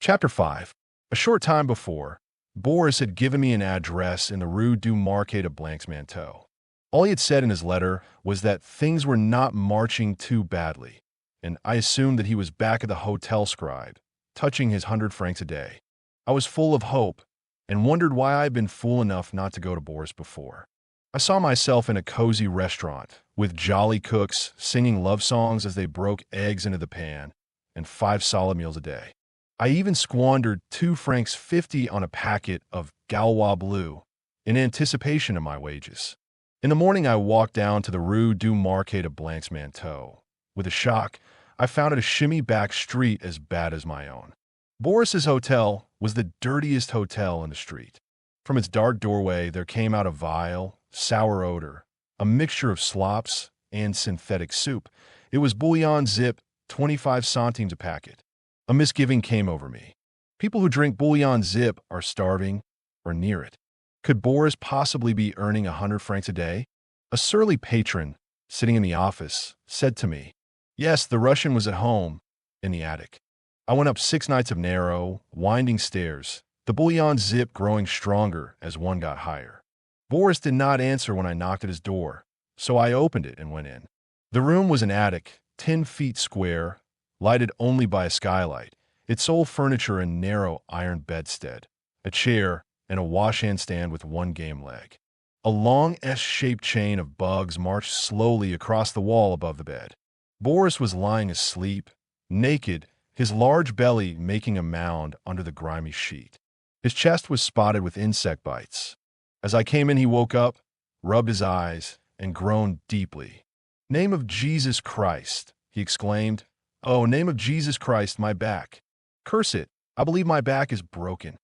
[SPEAKER 1] Chapter 5. A short time before, Boris had given me an address in the Rue du Marquis de Blancs-Manteau. All he had said in his letter was that things were not marching too badly, and I assumed that he was back at the hotel scribe, touching his 100 francs a day. I was full of hope and wondered why I had been fool enough not to go to Boris before. I saw myself in a cozy restaurant with jolly cooks singing love songs as they broke eggs into the pan, and 5 solid meals a day. I even squandered 2 francs 50 on a packet of Gaulois Bleu in anticipation of my wages. In the morning, I walked down to the Rue du Marquis de Blancs-Manteau. With a shock, I found it a shimmy-back street as bad as my own. Boris's hotel was the dirtiest hotel in the street. From its dark doorway, there came out a vile, sour odor, a mixture of slops and synthetic soup. It was bouillon zip, 25 centimes a packet. A misgiving came over me. People who drink bouillon zip are starving or near it. Could Boris possibly be earning 100 francs a day? A surly patron, sitting in the office, said to me, yes, the Russian was at home, in the attic. I went up 6 nights of narrow, winding stairs, the bouillon zip growing stronger as one got higher. Boris did not answer when I knocked at his door, so I opened it and went in. The room was an attic, 10 feet square, lighted only by a skylight, its sole furniture a narrow iron bedstead, a chair, and a washhand stand with 1 game leg. A long S-shaped chain of bugs marched slowly across the wall above the bed. Boris was lying asleep, naked, his large belly making a mound under the grimy sheet. His chest was spotted with insect bites. As I came in, he woke up, rubbed his eyes, and groaned deeply. "Name of Jesus Christ," he exclaimed. "Oh, name of Jesus Christ, my back. Curse it, I believe my back is broken."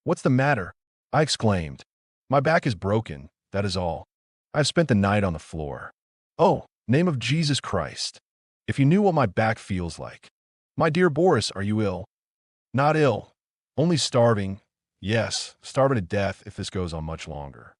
[SPEAKER 1] "What's the matter?" I exclaimed. "My back is broken, that is all. I have spent the night on the floor." "Oh, name of Jesus Christ. If you knew what my back feels like." "My dear Boris, are you ill?" "Not ill. Only starving. Yes, starving to death if this goes on much longer.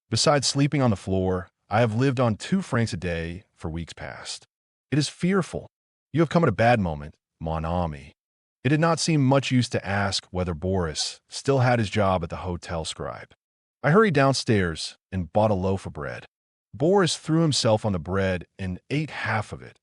[SPEAKER 1] Besides sleeping on the floor, I have lived on 2 francs a day for weeks past. It is fearful. You have come at a bad moment, mon ami." It did not seem much use to ask whether Boris still had his job at the hotel scribe. I hurried downstairs and bought a loaf of bread. Boris threw himself on the bread and ate half of it,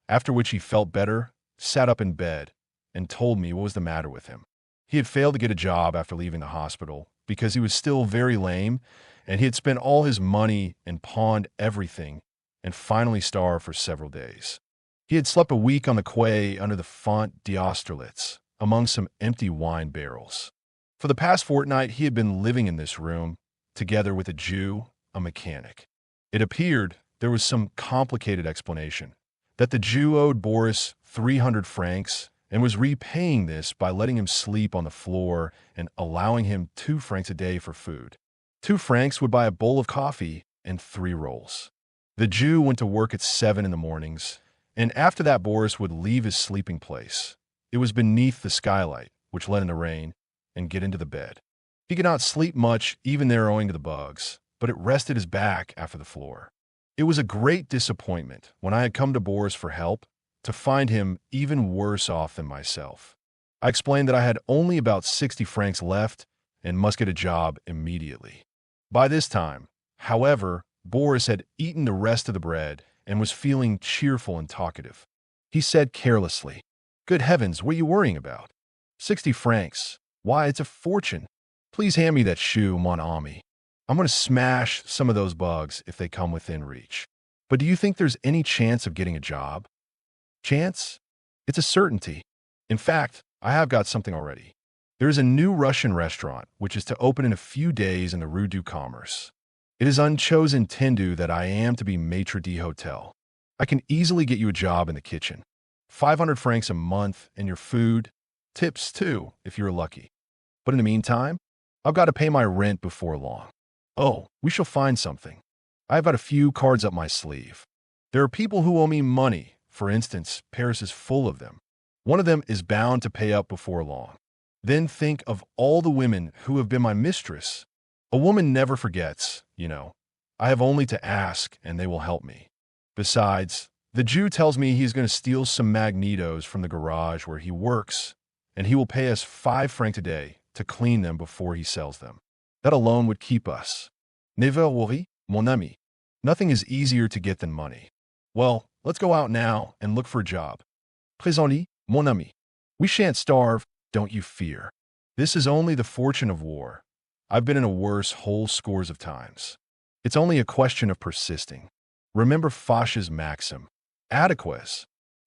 [SPEAKER 1] after which he felt better, sat up in bed, and told me what was the matter with him. He had failed to get a job after leaving the hospital because he was still very lame, and he had spent all his money and pawned everything, and finally starved for several days. He had slept a week on the quay under the Font d'Austerlitz, among some empty wine barrels. For the past fortnight, he had been living in this room, together with a Jew, a mechanic. It appeared there was some complicated explanation, that the Jew owed Boris 300 francs and was repaying this by letting him sleep on the floor and allowing him 2 francs a day for food. 2 francs would buy a bowl of coffee and 3 rolls. The Jew went to work at 7 in the mornings, and after that Boris would leave his sleeping place. It was beneath the skylight, which let in the rain, and get into the bed. He could not sleep much even there owing to the bugs, but it rested his back after the floor. It was a great disappointment when I had come to Boris for help to find him even worse off than myself. I explained that I had only about 60 francs left and must get a job immediately. By this time, however, Boris had eaten the rest of the bread and was feeling cheerful and talkative. He said carelessly, "Good heavens, what are you worrying about? 60 francs. Why, it's a fortune. Please hand me that shoe, mon ami. I'm going to smash some of those bugs if they come within reach. But do you think there's any chance of getting a job?" Chance? It's a certainty. In fact, I have got something already. There is a new Russian restaurant which is to open in a few days in the Rue du Commerce. It is unchosen tendu that I am to be maitre d'hotel. I can easily get you a job in the kitchen. 500 francs a month and your food. Tips, too, if you're lucky. But in the meantime, I've got to pay my rent before long. Oh, we shall find something. I've got a few cards up my sleeve. There are people who owe me money. For instance, Paris is full of them. One of them is bound to pay up before long. Then think of all the women who have been my mistress. A woman never forgets, you know. I have only to ask, and they will help me. Besides, the Jew tells me he's going to steal some magnetos from the garage where he works, and he will pay us 5 francs a day to clean them before he sells them. That alone would keep us. Ne worry, mon ami. Nothing is easier to get than money. Well, let's go out now and look for a job. Présently, mon ami. We shan't starve, don't you fear. This is only the fortune of war. I've been in a worse whole scores of times. It's only a question of persisting. Remember Foch's maxim. Adeques.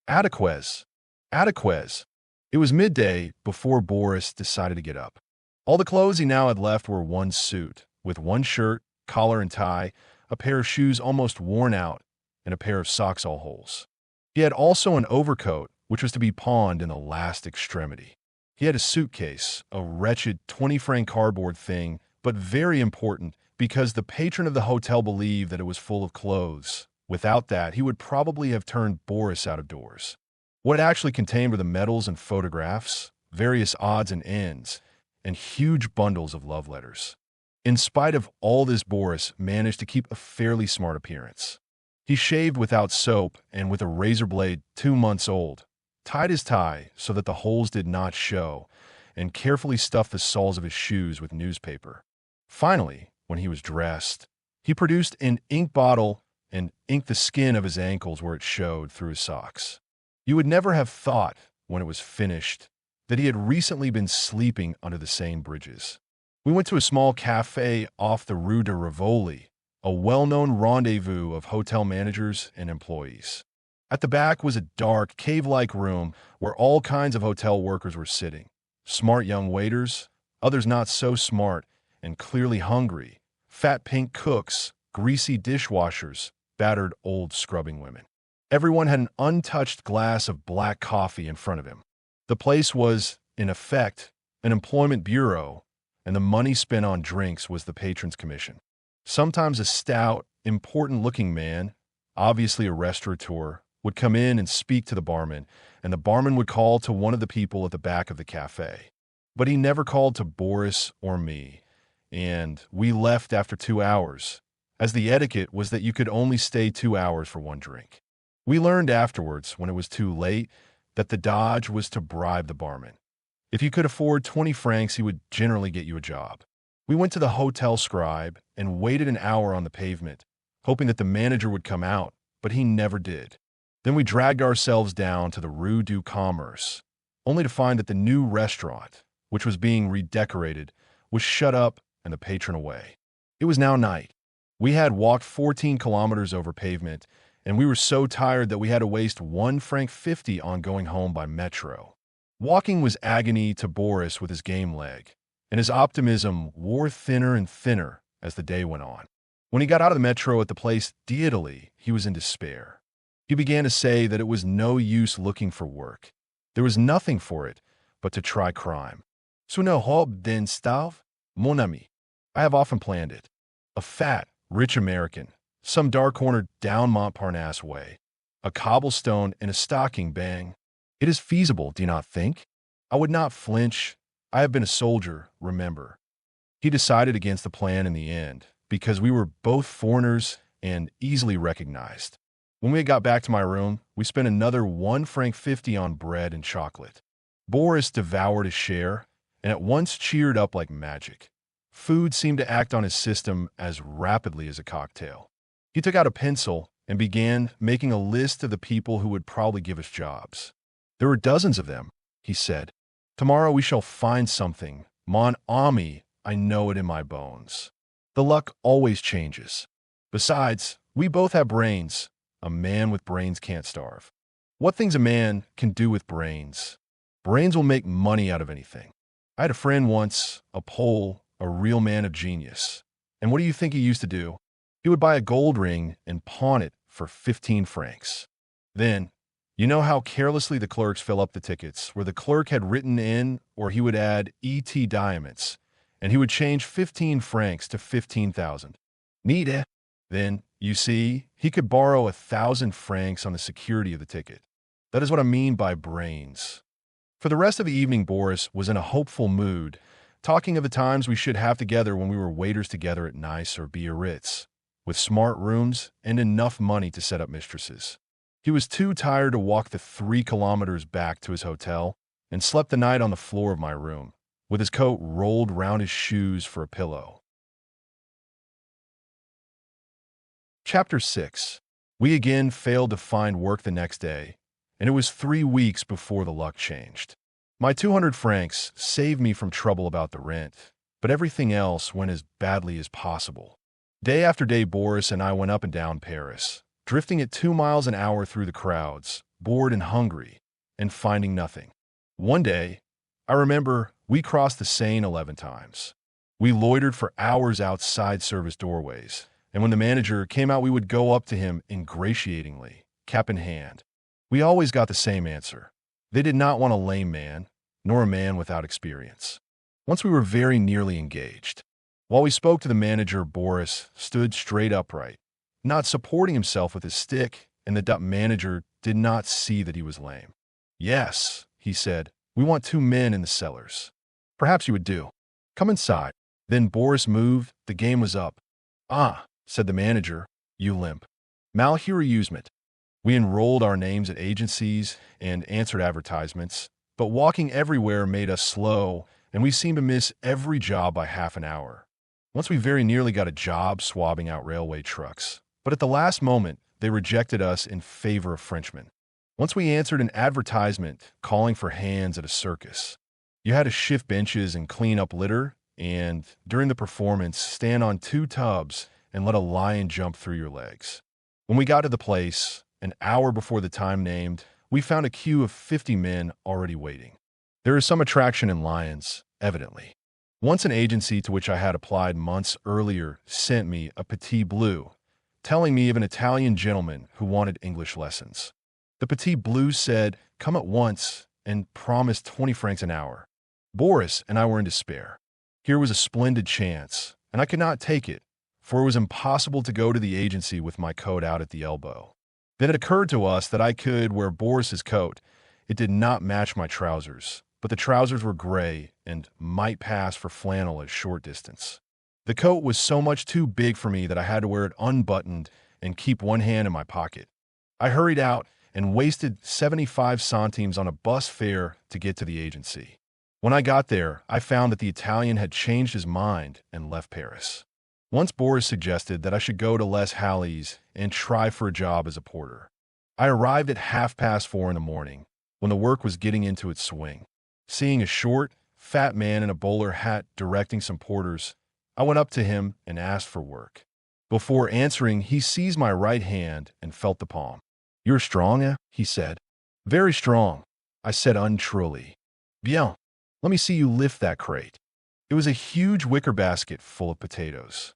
[SPEAKER 1] Adeques. Adeques. It was midday before Boris decided to get up. All the clothes he now had left were one suit, with one shirt, collar and tie, a pair of shoes almost worn out, and a pair of socks all holes. He had also an overcoat, which was to be pawned in the last extremity. He had a suitcase, a wretched 20-franc cardboard thing, but very important because the patron of the hotel believed that it was full of clothes. Without that, he would probably have turned Boris out of doors. What it actually contained were the medals and photographs, various odds and ends, and huge bundles of love letters. In spite of all this, Boris managed to keep a fairly smart appearance. He shaved without soap and with a razor blade 2 months old, tied his tie so that the holes did not show, and carefully stuffed the soles of his shoes with newspaper. Finally, when he was dressed, he produced an ink bottle and inked the skin of his ankles where it showed through his socks. You would never have thought, when it was finished, that he had recently been sleeping under the Seine bridges. We went to a small cafe off the Rue de Rivoli, a well-known rendezvous of hotel managers and employees. At the back was a dark, cave-like room where all kinds of hotel workers were sitting. Smart young waiters, others not so smart and clearly hungry, fat pink cooks, greasy dishwashers, battered old scrubbing women. Everyone had an untouched glass of black coffee in front of him. The place was, in effect, an employment bureau, and the money spent on drinks was the patron's commission. Sometimes a stout, important-looking man, obviously a restaurateur, would come in and speak to the barman, and the barman would call to one of the people at the back of the cafe. But he never called to Boris or me, and we left after 2 hours, as the etiquette was that you could only stay 2 hours for one drink. We learned afterwards, when it was too late, that the dodge was to bribe the barman. If you could afford 20 francs, he would generally get you a job. We went to the hotel scribe and waited an hour on the pavement, hoping that the manager would come out, but he never did. Then we dragged ourselves down to the Rue du Commerce, only to find that the new restaurant, which was being redecorated, was shut up and the patron away. It was now night. We had walked 14 kilometers over pavement, and we were so tired that we had to waste 1 franc 50 on going home by metro. Walking was agony to Boris with his game leg, and his optimism wore thinner and thinner as the day went on. When he got out of the metro at the place d'Italie, he was in despair. He began to say that it was no use looking for work. There was nothing for it but to try crime. "Ce ne robe d'un stave, mon ami." I have often planned it. A fat, rich American, some dark-cornered down Montparnasse way, a cobblestone and a stocking bang. It is feasible, do you not think? I would not flinch. I have been a soldier, remember. He decided against the plan in the end, because we were both foreigners and easily recognized. When we got back to my room, we spent another 1 franc 50 on bread and chocolate. Boris devoured his share, and at once cheered up like magic. Food seemed to act on his system as rapidly as a cocktail. He took out a pencil and began making a list of the people who would probably give us jobs. There were dozens of them, he said. Tomorrow we shall find something. Mon ami, I know it in my bones. The luck always changes. Besides, we both have brains. A man with brains can't starve. What things a man can do with brains? Brains will make money out of anything. I had a friend once, a Pole, a real man of genius. And what do you think he used to do? He would buy a gold ring and pawn it for 15 francs. Then, you know how carelessly the clerks fill up the tickets, where the clerk had written in, or he would add ET diamonds, and he would change 15 francs to 15,000. Need it? Then, you see, he could borrow 1,000 francs on the security of the ticket. That is what I mean by brains. For the rest of the evening, Boris was in a hopeful mood, talking of the times we should have together when we were waiters together at Nice or Biarritz, with smart rooms and enough money to set up mistresses. He was too tired to walk the 3 kilometers back to his hotel and slept the night on the floor of my room, with his coat rolled round his shoes for a pillow. Chapter 6. We again failed to find work the next day, and it was 3 weeks before the luck changed. My 200 francs saved me from trouble about the rent, but everything else went as badly as possible. Day after day, Boris and I went up and down Paris, drifting at 2 miles an hour through the crowds, bored and hungry, and finding nothing. One day, I remember, we crossed the Seine 11 times. We loitered for hours outside service doorways, and when the manager came out, we would go up to him ingratiatingly, cap in hand. We always got the same answer. They did not want a lame man, nor a man without experience. Once we were very nearly engaged. While we spoke to the manager, Boris stood straight upright, not supporting himself with his stick, and the manager did not see that he was lame. Yes, he said, we want 2 men in the cellars. Perhaps you would do. Come inside. Then Boris moved. The game was up. Ah, said the manager, you limp. Malheureusement. We enrolled our names at agencies and answered advertisements, but walking everywhere made us slow, and we seemed to miss every job by half an hour. Once we very nearly got a job swabbing out railway trucks, but at the last moment, they rejected us in favor of Frenchmen. Once we answered an advertisement calling for hands at a circus. You had to shift benches and clean up litter, and, during the performance, stand on 2 tubs and let a lion jump through your legs. When we got to the place, an hour before the time named, we found a queue of 50 men already waiting. There is some attraction in lions, evidently. Once an agency to which I had applied months earlier sent me a petit bleu, telling me of an Italian gentleman who wanted English lessons. The petit bleu said, come at once, and promised 20 francs an hour. Boris and I were in despair. Here was a splendid chance, and I could not take it, for it was impossible to go to the agency with my coat out at the elbow. Then it occurred to us that I could wear Boris's coat. It did not match my trousers, but the trousers were gray and might pass for flannel at a short distance. The coat was so much too big for me that I had to wear it unbuttoned and keep one hand in my pocket. I hurried out and wasted 75 centimes on a bus fare to get to the agency. When I got there, I found that the Italian had changed his mind and left Paris. Once Boris suggested that I should go to Les Halles and try for a job as a porter. I arrived at 4:30 in the morning, when the work was getting into its swing. Seeing a short, fat man in a bowler hat directing some porters, I went up to him and asked for work. Before answering, he seized my right hand and felt the palm. You're strong, eh? He said. Very strong, I said untruly. Bien, let me see you lift that crate. It was a huge wicker basket full of potatoes.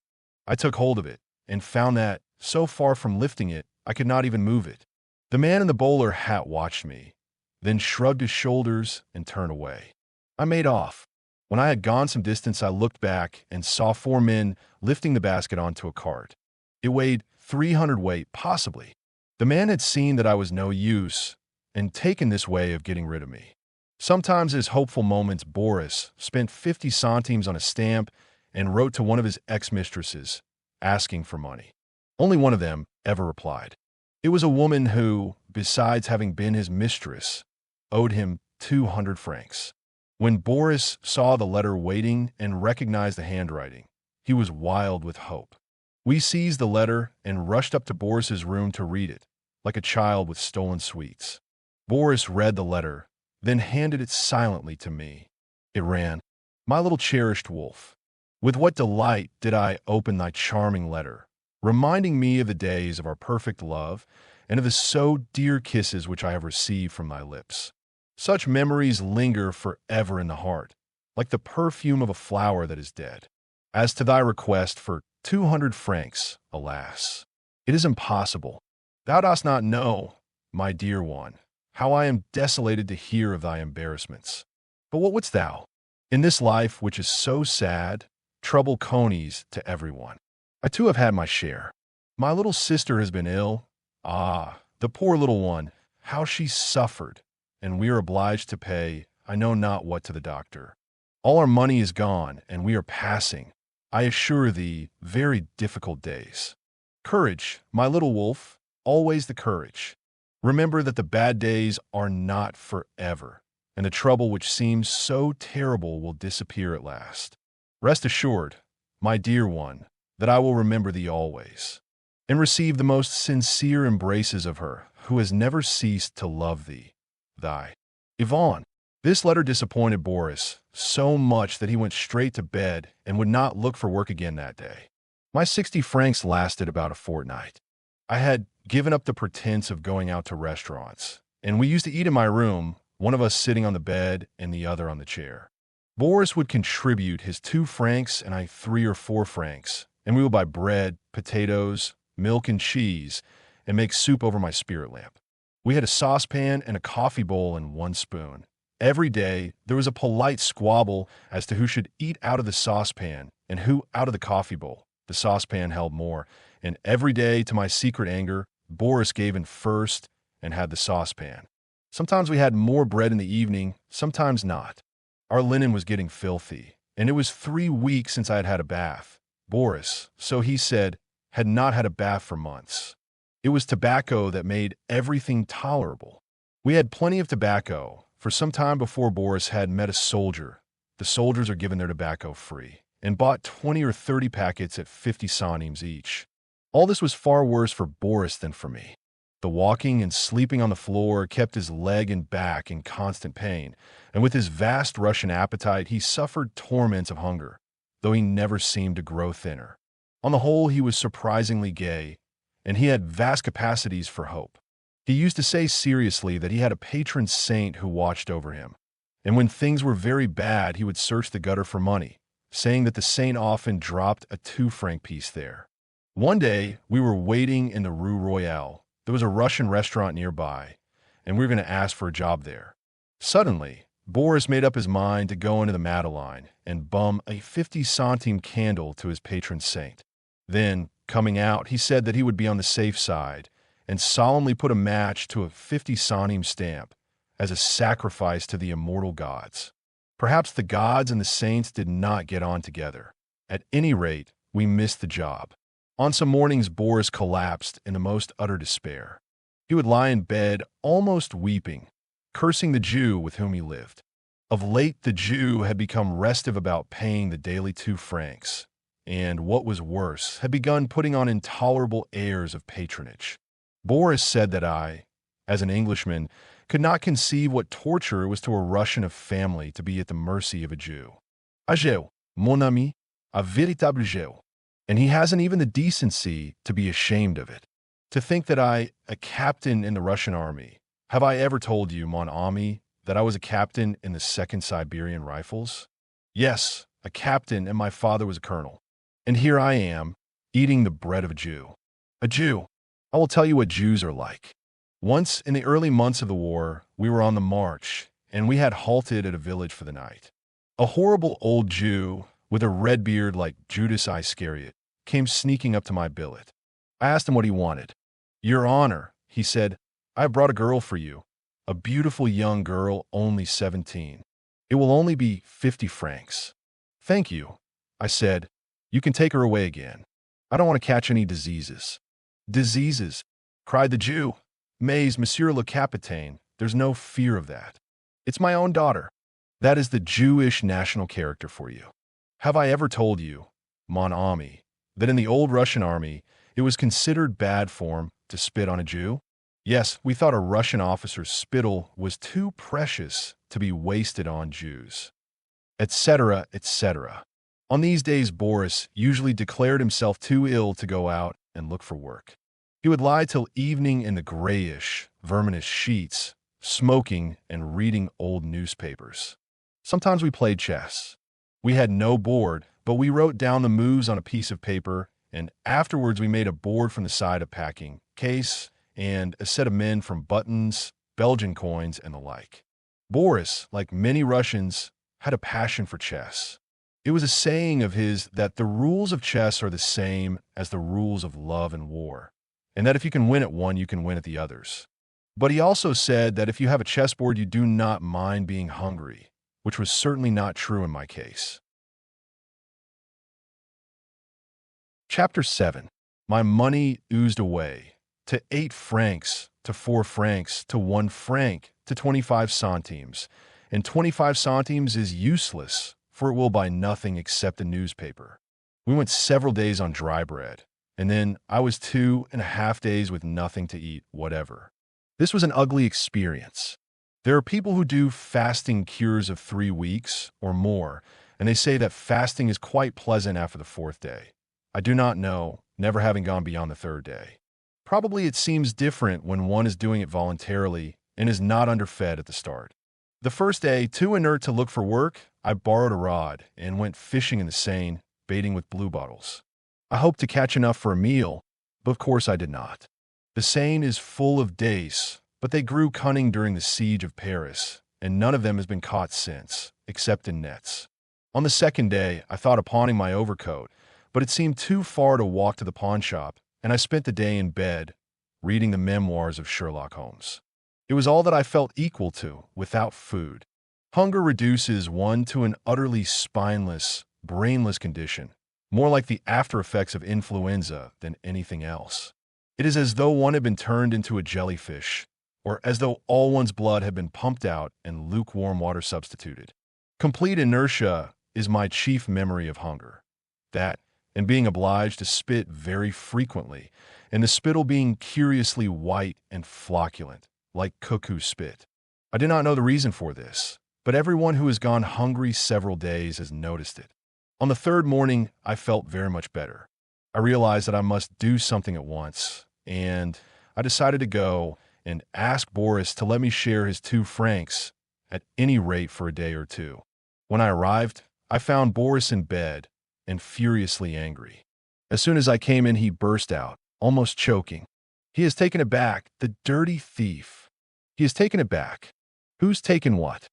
[SPEAKER 1] I took hold of it and found that, so far from lifting it, I could not even move it. The man in the bowler hat watched me, then shrugged his shoulders and turned away. I made off. When I had gone some distance, I looked back and saw 4 men lifting the basket onto a cart. It weighed 300 weight, possibly. The man had seen that I was no use and taken this way of getting rid of me. Sometimes, in his hopeful moments, Boris spent 50 centimes on a stamp and wrote to one of his ex-mistresses, asking for money. Only one of them ever replied. It was a woman who, besides having been his mistress, owed him 200 francs. When Boris saw the letter waiting and recognized the handwriting, he was wild with hope. We seized the letter and rushed up to Boris's room to read it, like a child with stolen sweets. Boris read the letter, then handed it silently to me. It ran, "My little cherished wolf, with what delight did I open thy charming letter, reminding me of the days of our perfect love and of the so dear kisses which I have received from thy lips. Such memories linger forever in the heart, like the perfume of a flower that is dead. As to thy request for 200 francs, alas, it is impossible. Thou dost not know, my dear one, how I am desolated to hear of thy embarrassments. But what wouldst thou? In this life which is so sad, trouble conies to everyone. I too have had my share. My little sister has been ill. Ah, the poor little one, how she suffered, and we are obliged to pay I know not what to the doctor. All our money is gone, and we are passing, I assure thee, very difficult days. Courage, my little wolf, always the courage. Remember that the bad days are not forever, and the trouble which seems so terrible will disappear at last. Rest assured, my dear one, that I will remember thee always, and receive the most sincere embraces of her, who has never ceased to love thee. Thy Yvonne." This letter disappointed Boris so much that he went straight to bed and would not look for work again that day. My 60 francs lasted about a fortnight. I had given up the pretense of going out to restaurants, and we used to eat in my room, one of us sitting on the bed and the other on the chair. Boris would contribute his 2 francs and I 3 or 4 francs, and we would buy bread, potatoes, milk, and cheese, and make soup over my spirit lamp. We had a saucepan and a coffee bowl and 1 spoon. Every day, there was a polite squabble as to who should eat out of the saucepan and who out of the coffee bowl. The saucepan held more, and every day, to my secret anger, Boris gave in first and had the saucepan. Sometimes we had more bread in the evening, sometimes not. Our linen was getting filthy, and it was 3 weeks since I had had a bath. Boris, so he said, had not had a bath for months. It was tobacco that made everything tolerable. We had plenty of tobacco, for some time before Boris had met a soldier. The soldiers are given their tobacco free, and bought 20 or 30 packets at 50 centimes each. All this was far worse for Boris than for me. The walking and sleeping on the floor kept his leg and back in constant pain, and with his vast Russian appetite he suffered torments of hunger, though he never seemed to grow thinner. On the whole, he was surprisingly gay, and he had vast capacities for hope. He used to say seriously that he had a patron saint who watched over him, and when things were very bad he would search the gutter for money, saying that the saint often dropped a 2-franc piece there. One day, we were waiting in the Rue Royale. There was a Russian restaurant nearby, and we were going to ask for a job there. Suddenly, Boris made up his mind to go into the Madeleine and bum a 50-centime candle to his patron saint. Then, coming out, he said that he would be on the safe side and solemnly put a match to a 50-centime stamp as a sacrifice to the immortal gods. Perhaps the gods and the saints did not get on together. At any rate, we missed the job. On some mornings, Boris collapsed in the most utter despair. He would lie in bed almost weeping, cursing the Jew with whom he lived. Of late, the Jew had become restive about paying the daily 2 francs, and, what was worse, had begun putting on intolerable airs of patronage. Boris said that I, as an Englishman, could not conceive what torture it was to a Russian of family to be at the mercy of a Jew. "Un Jew, mon ami, a véritable Jew. And he hasn't even the decency to be ashamed of it. To think that I, a captain in the Russian army, have I ever told you, mon ami, that I was a captain in the 2nd Siberian Rifles? Yes, a captain, and my father was a colonel. And here I am, eating the bread of a Jew. A Jew! I will tell you what Jews are like. Once, in the early months of the war, we were on the march, and we had halted at a village for the night. A horrible old Jew, with a red beard like Judas Iscariot, came sneaking up to my billet. I asked him what he wanted. "Your Honor," he said, "I have brought a girl for you, a beautiful young girl, only 17. It will only be 50 francs. "Thank you," I said. "You can take her away again. I don't want to catch any diseases." "Diseases?" cried the Jew. "Mais, Monsieur le Capitaine, there's no fear of that. It's my own daughter." That is the Jewish national character for you. Have I ever told you, mon ami, that in the old Russian army, it was considered bad form to spit on a Jew? Yes, we thought a Russian officer's spittle was too precious to be wasted on Jews, etc., etc. On these days, Boris usually declared himself too ill to go out and look for work. He would lie till evening in the grayish, verminous sheets, smoking and reading old newspapers. Sometimes we played chess. We had no board, but we wrote down the moves on a piece of paper, and afterwards we made a board from the side of packing case and a set of men from buttons, Belgian coins, and the like. Boris, like many Russians, had a passion for chess. It was a saying of his that the rules of chess are the same as the rules of love and war, and that if you can win at one, you can win at the others. But he also said that if you have a chessboard, you do not mind being hungry, which was certainly not true in my case. Chapter 7. My money oozed away, to 8 francs, to 4 francs, to 1 franc, to 25 centimes, and 25 centimes is useless, for it will buy nothing except a newspaper. We went several days on dry bread, and then I was 2.5 days with nothing to eat, whatever. This was an ugly experience. There are people who do fasting cures of 3 weeks or more, and they say that fasting is quite pleasant after the 4th day. I do not know, never having gone beyond the 3rd day. Probably it seems different when one is doing it voluntarily and is not underfed at the start. The first day, too inert to look for work, I borrowed a rod and went fishing in the Seine, baiting with bluebottles. I hoped to catch enough for a meal, but of course I did not. The Seine is full of dace, but they grew cunning during the siege of Paris, and none of them has been caught since, except in nets. On the 2nd day, I thought of pawning my overcoat, but it seemed too far to walk to the pawn shop, and I spent the day in bed, reading the memoirs of Sherlock Holmes. It was all that I felt equal to, without food. Hunger reduces one to an utterly spineless, brainless condition, more like the after-effects of influenza than anything else. It is as though one had been turned into a jellyfish, or as though all one's blood had been pumped out and lukewarm water substituted. Complete inertia is my chief memory of hunger. That, and being obliged to spit very frequently, and the spittle being curiously white and flocculent, like cuckoo spit. I do not know the reason for this, but everyone who has gone hungry several days has noticed it. On the 3rd morning, I felt very much better. I realized that I must do something at once, and I decided to go and ask Boris to let me share his 2 francs at any rate for a day or two. When I arrived, I found Boris in bed and furiously angry. As soon as I came in, he burst out, almost choking. He has taken it back, the dirty thief. He has taken it back. Who's taken what?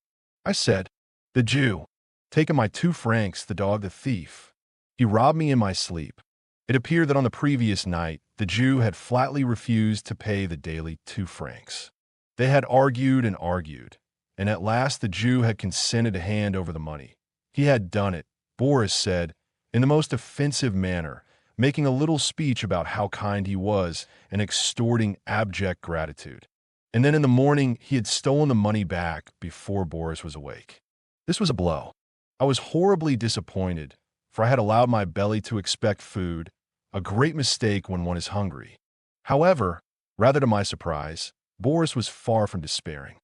[SPEAKER 1] I said, the Jew. Taken my 2 francs, the dog, the thief. He robbed me in my sleep. It appeared that on the previous night, the Jew had flatly refused to pay the daily 2 francs. They had argued, and at last the Jew had consented to hand over the money. He had done it, Boris said, in the most offensive manner, making a little speech about how kind he was and extorting abject gratitude. And then in the morning, he had stolen the money back before Boris was awake. This was a blow. I was horribly disappointed, for I had allowed my belly to expect food, a great mistake when one is hungry. However, rather to my surprise, Boris was far from despairing.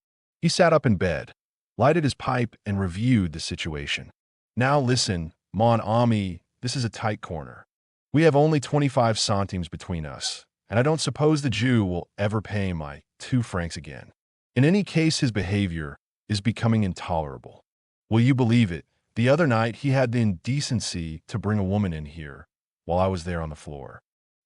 [SPEAKER 1] He sat up in bed, lighted his pipe, and reviewed the situation. Now listen, mon ami, this is a tight corner. We have only 25 centimes between us, and I don't suppose the Jew will ever pay my 2 francs again. In any case, his behavior is becoming intolerable. Will you believe it? The other night, he had the indecency to bring a woman in here while I was there on the floor.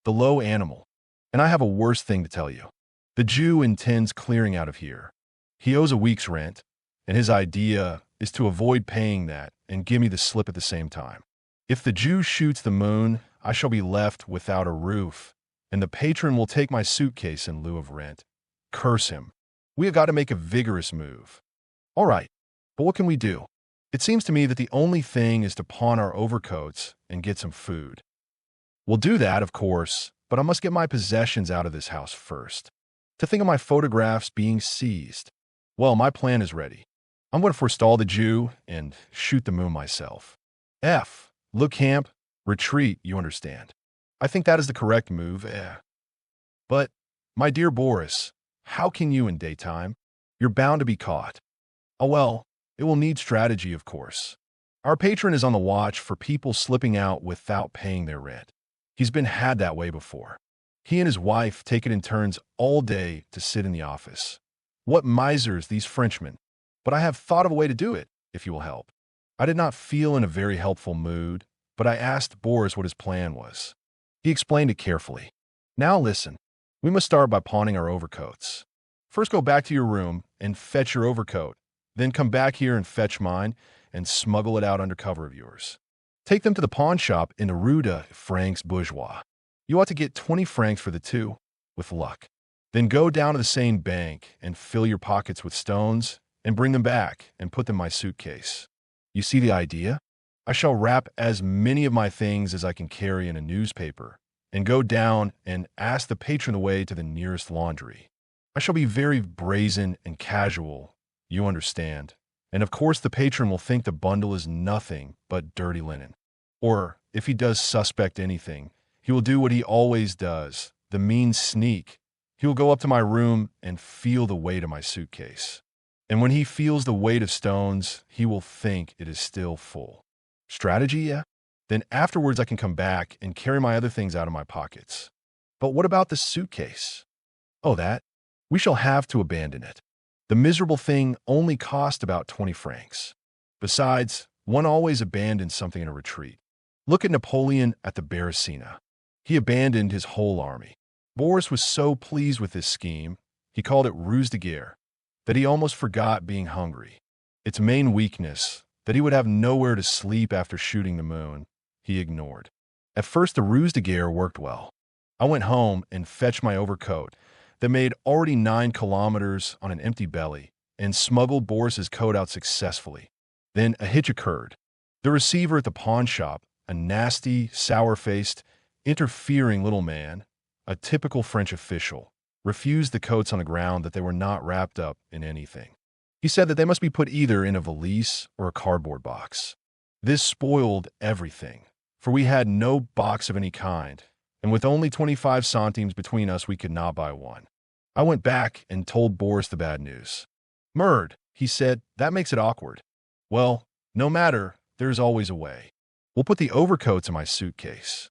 [SPEAKER 1] The low animal. And I have a worse thing to tell you. The Jew intends clearing out of here. He owes a week's rent, and his idea is to avoid paying that and give me the slip at the same time. If the Jew shoots the moon, I shall be left without a roof, and the patron will take my suitcase in lieu of rent. Curse him. We have got to make a vigorous move. All right, but what can we do? It seems to me that the only thing is to pawn our overcoats and get some food. We'll do that, of course, but I must get my possessions out of this house first. To think of my photographs being seized. Well, my plan is ready. I'm going to forestall the Jew and shoot the moon myself. F. Look camp. Retreat, you understand. I think that is the correct move. But, my dear Boris, how can you in daytime? You're bound to be caught. Oh well, it will need strategy, of course. Our patron is on the watch for people slipping out without paying their rent. He's been had that way before. He and his wife take it in turns all day to sit in the office. What misers, these Frenchmen. But I have thought of a way to do it, if you will help. I did not feel in a very helpful mood, but I asked Boris what his plan was. He explained it carefully. Now listen, we must start by pawning our overcoats. First go back to your room and fetch your overcoat, then come back here and fetch mine and smuggle it out under cover of yours. Take them to the pawn shop in the Rue de Francs Bourgeois. You ought to get 20 francs for the two, with luck. Then go down to the Seine bank and fill your pockets with stones and bring them back and put them in my suitcase. You see the idea? I shall wrap as many of my things as I can carry in a newspaper and go down and ask the patron the way to the nearest laundry. I shall be very brazen and casual, you understand. And of course the patron will think the bundle is nothing but dirty linen. Or, if he does suspect anything, he will do what he always does, the mean sneak. He will go up to my room and feel the weight of my suitcase. And when he feels the weight of stones, he will think it is still full. Strategy, yeah? Then afterwards I can come back and carry my other things out of my pockets. But what about the suitcase? Oh, that? We shall have to abandon it. The miserable thing only cost about 20 francs. Besides, one always abandons something in a retreat. Look at Napoleon at the Beresina. He abandoned his whole army. Boris was so pleased with this scheme, he called it ruse de guerre, that he almost forgot being hungry. Its main weakness, that he would have nowhere to sleep after shooting the moon, he ignored. At first the ruse de guerre worked well. I went home and fetched my overcoat that made already 9 kilometers on an empty belly and smuggled Boris's coat out successfully. Then a hitch occurred. The receiver at the pawn shop, a nasty, sour-faced, interfering little man, a typical French official, refused the coats on the ground that they were not wrapped up in anything. He said that they must be put either in a valise or a cardboard box. This spoiled everything, for we had no box of any kind, and with only 25 centimes between us we could not buy one. I went back and told Boris the bad news. Murd, he said, that makes it awkward. Well, no matter, there's always a way. We'll put the overcoats in my suitcase.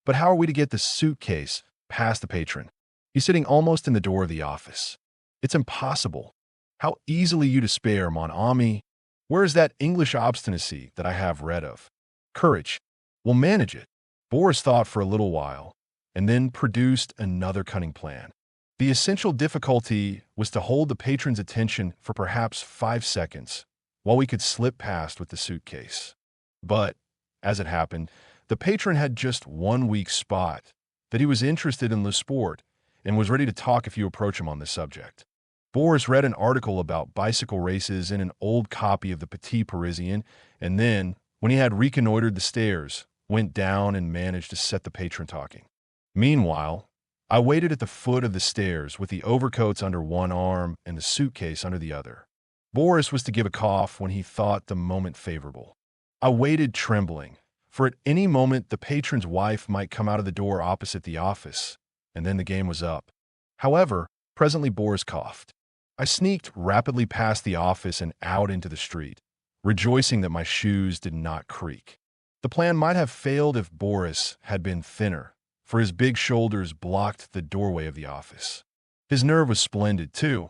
[SPEAKER 1] But how are we to get the suitcase past the patron? He's sitting almost in the door of the office. It's impossible. How easily you despair, mon ami. Where is that English obstinacy that I have read of? Courage. We'll manage it. Boris thought for a little while, and then produced another cunning plan. The essential difficulty was to hold the patron's attention for perhaps 5 seconds, while we could slip past with the suitcase. But, as it happened, the patron had just one weak spot, that he was interested in le sport, and was ready to talk if you approach him on this subject. Boris read an article about bicycle races in an old copy of the Petit Parisien, and then, when he had reconnoitered the stairs, went down and managed to set the patron talking. Meanwhile, I waited at the foot of the stairs with the overcoats under one arm and the suitcase under the other. Boris was to give a cough when he thought the moment favorable. I waited trembling, for at any moment the patron's wife might come out of the door opposite the office, and then the game was up. However, presently Boris coughed. I sneaked rapidly past the office and out into the street, rejoicing that my shoes did not creak. The plan might have failed if Boris had been thinner, for his big shoulders blocked the doorway of the office. His nerve was splendid, too.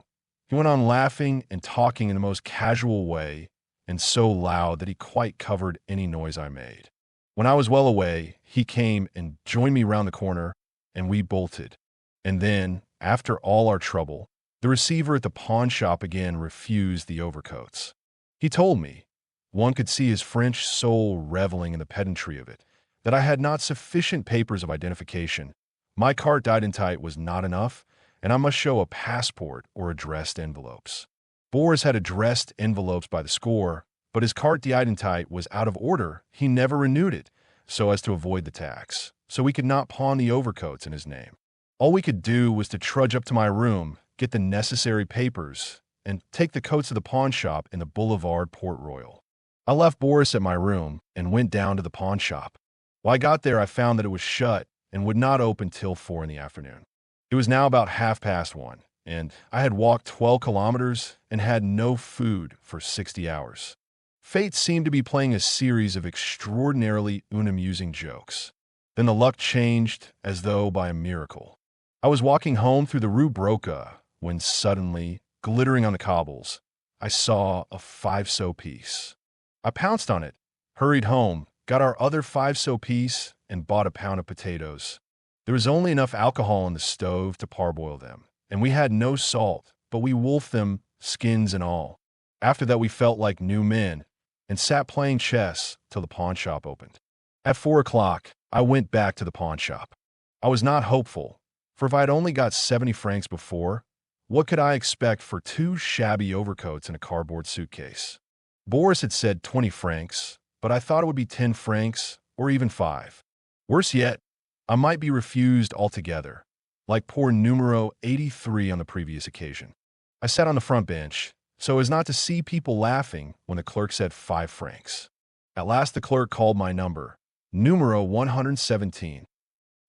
[SPEAKER 1] He went on laughing and talking in the most casual way, and so loud that he quite covered any noise I made. When I was well away, he came and joined me round the corner, and we bolted. And then, after all our trouble, the receiver at the pawn shop again refused the overcoats. He told me, one could see his French soul reveling in the pedantry of it, that I had not sufficient papers of identification. My carte d'identité was not enough, and I must show a passport or addressed envelopes. Boris had addressed envelopes by the score, but his carte d'identité was out of order. He never renewed it, so as to avoid the tax, so we could not pawn the overcoats in his name. All we could do was to trudge up to my room, get the necessary papers, and take the coats to the pawn shop in the Boulevard Port Royal. I left Boris at my room and went down to the pawn shop. When I got there, I found that it was shut and would not open till 4 in the afternoon. It was now about 1:30, and I had walked 12 kilometers and had no food for 60 hours. Fate seemed to be playing a series of extraordinarily unamusing jokes. Then the luck changed as though by a miracle. I was walking home through the Rue Broca when suddenly, glittering on the cobbles, I saw a 5-sou piece. I pounced on it, hurried home, got our other 5-sou piece, and bought a pound of potatoes. There was only enough alcohol in the stove to parboil them, and we had no salt, but we wolfed them, skins and all. After that we felt like new men, and sat playing chess till the pawn shop opened. At 4 o'clock, I went back to the pawn shop. I was not hopeful, for if I had only got 70 francs before, what could I expect for 2 shabby overcoats and a cardboard suitcase? Boris had said 20 francs, but I thought it would be 10 francs or even 5. Worse yet, I might be refused altogether, like poor numero 83 on the previous occasion. I sat on the front bench, so as not to see people laughing when the clerk said 5 francs. At last the clerk called my number, numero 117.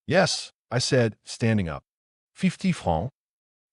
[SPEAKER 1] Yes, I said, standing up. 50 francs?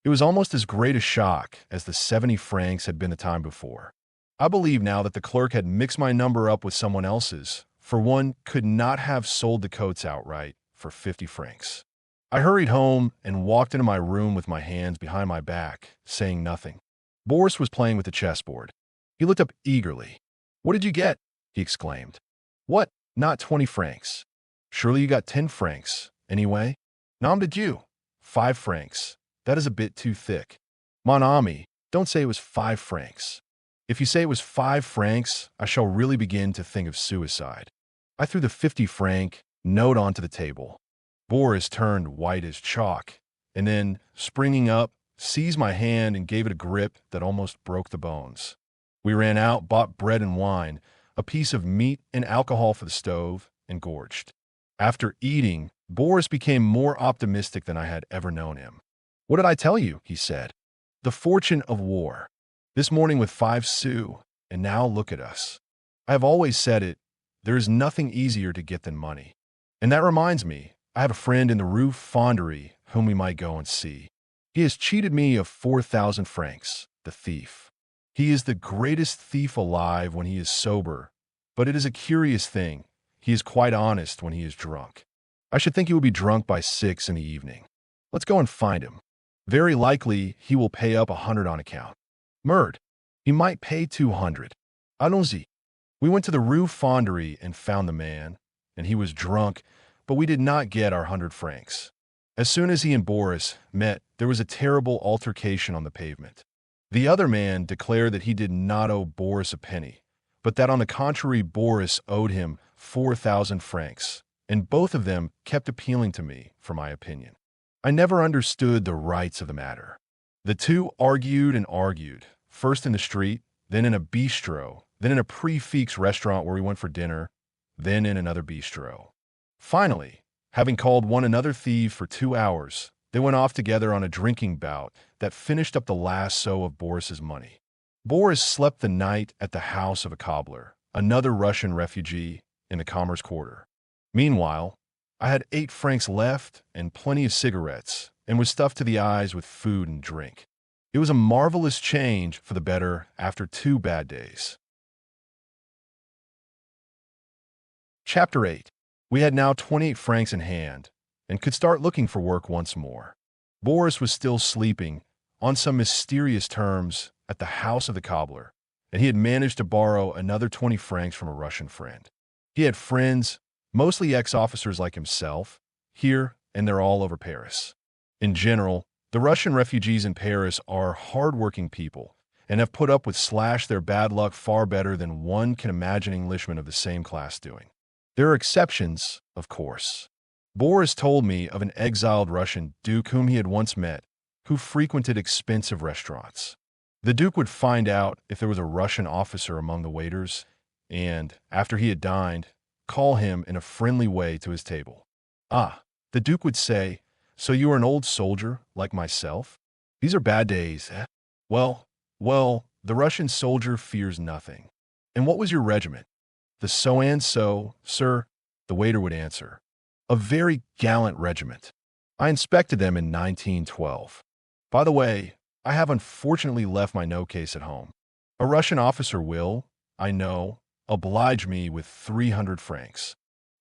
[SPEAKER 1] It was almost as great a shock as the 70 francs had been the time before. I believe now that the clerk had mixed my number up with someone else's, for one could not have sold the coats outright for 50 francs. I hurried home and walked into my room with my hands behind my back, saying nothing. Boris was playing with the chessboard. He looked up eagerly. "What did you get?" he exclaimed. "What? Not 20 francs. Surely you got 10 francs. Anyway? Nom de Dieu. 5 francs. That is a bit too thick. Mon ami, don't say it was 5 francs. If you say it was 5 francs, I shall really begin to think of suicide." I threw the 50-franc note onto the table. Boris turned white as chalk, and then, springing up, seized my hand and gave it a grip that almost broke the bones. We ran out, bought bread and wine, a piece of meat and alcohol for the stove, and gorged. After eating, Boris became more optimistic than I had ever known him. "What did I tell you?" he said. "The fortune of war. This morning with 5 sous, and now look at us. I have always said it, there is nothing easier to get than money. And that reminds me, I have a friend in the Rue Fonderie whom we might go and see. He has cheated me of 4,000 francs, the thief. He is the greatest thief alive when he is sober, but it is a curious thing, he is quite honest when he is drunk. I should think he will be drunk by 6 in the evening. Let's go and find him. Very likely he will pay up 100 on account. Murd, he might pay 200. Allons-y." We went to the Rue Fonderie and found the man, and he was drunk, but we did not get our 100 francs. As soon as he and Boris met, there was a terrible altercation on the pavement. The other man declared that he did not owe Boris a penny, but that on the contrary Boris owed him 4,000 francs, and both of them kept appealing to me for my opinion. I never understood the rights of the matter. The two argued and argued, first in the street, then in a bistro, then in a prix-fixe restaurant where we went for dinner, then in another bistro. Finally, having called one another thieves for 2 hours, they went off together on a drinking bout that finished up the last sou of Boris's money. Boris slept the night at the house of a cobbler, another Russian refugee, in the Commerce Quarter. Meanwhile, I had 8 francs left and plenty of cigarettes, and was stuffed to the eyes with food and drink. It was a marvelous change for the better after 2 bad days. Chapter 8. We had now 28 francs in hand, and could start looking for work once more. Boris was still sleeping, on some mysterious terms, at the house of the cobbler, and he had managed to borrow another 20 francs from a Russian friend. He had friends, mostly ex-officers like himself, here and they're all over Paris. In general, the Russian refugees in Paris are hard-working people, and have put up with their bad luck far better than one can imagine Englishmen of the same class doing. There are exceptions, of course. Boris told me of an exiled Russian duke whom he had once met, who frequented expensive restaurants. The duke would find out if there was a Russian officer among the waiters, and, after he had dined, call him in a friendly way to his table. "Ah," the duke would say, "so you are an old soldier, like myself? These are bad days, eh? Well, Well, the Russian soldier fears nothing. And what was your regiment? The so-and-so, sir, the waiter would answer. A very gallant regiment. I inspected them in 1912. By the way, I have unfortunately left my note case at home. A Russian officer will, I know, oblige me with 300 francs.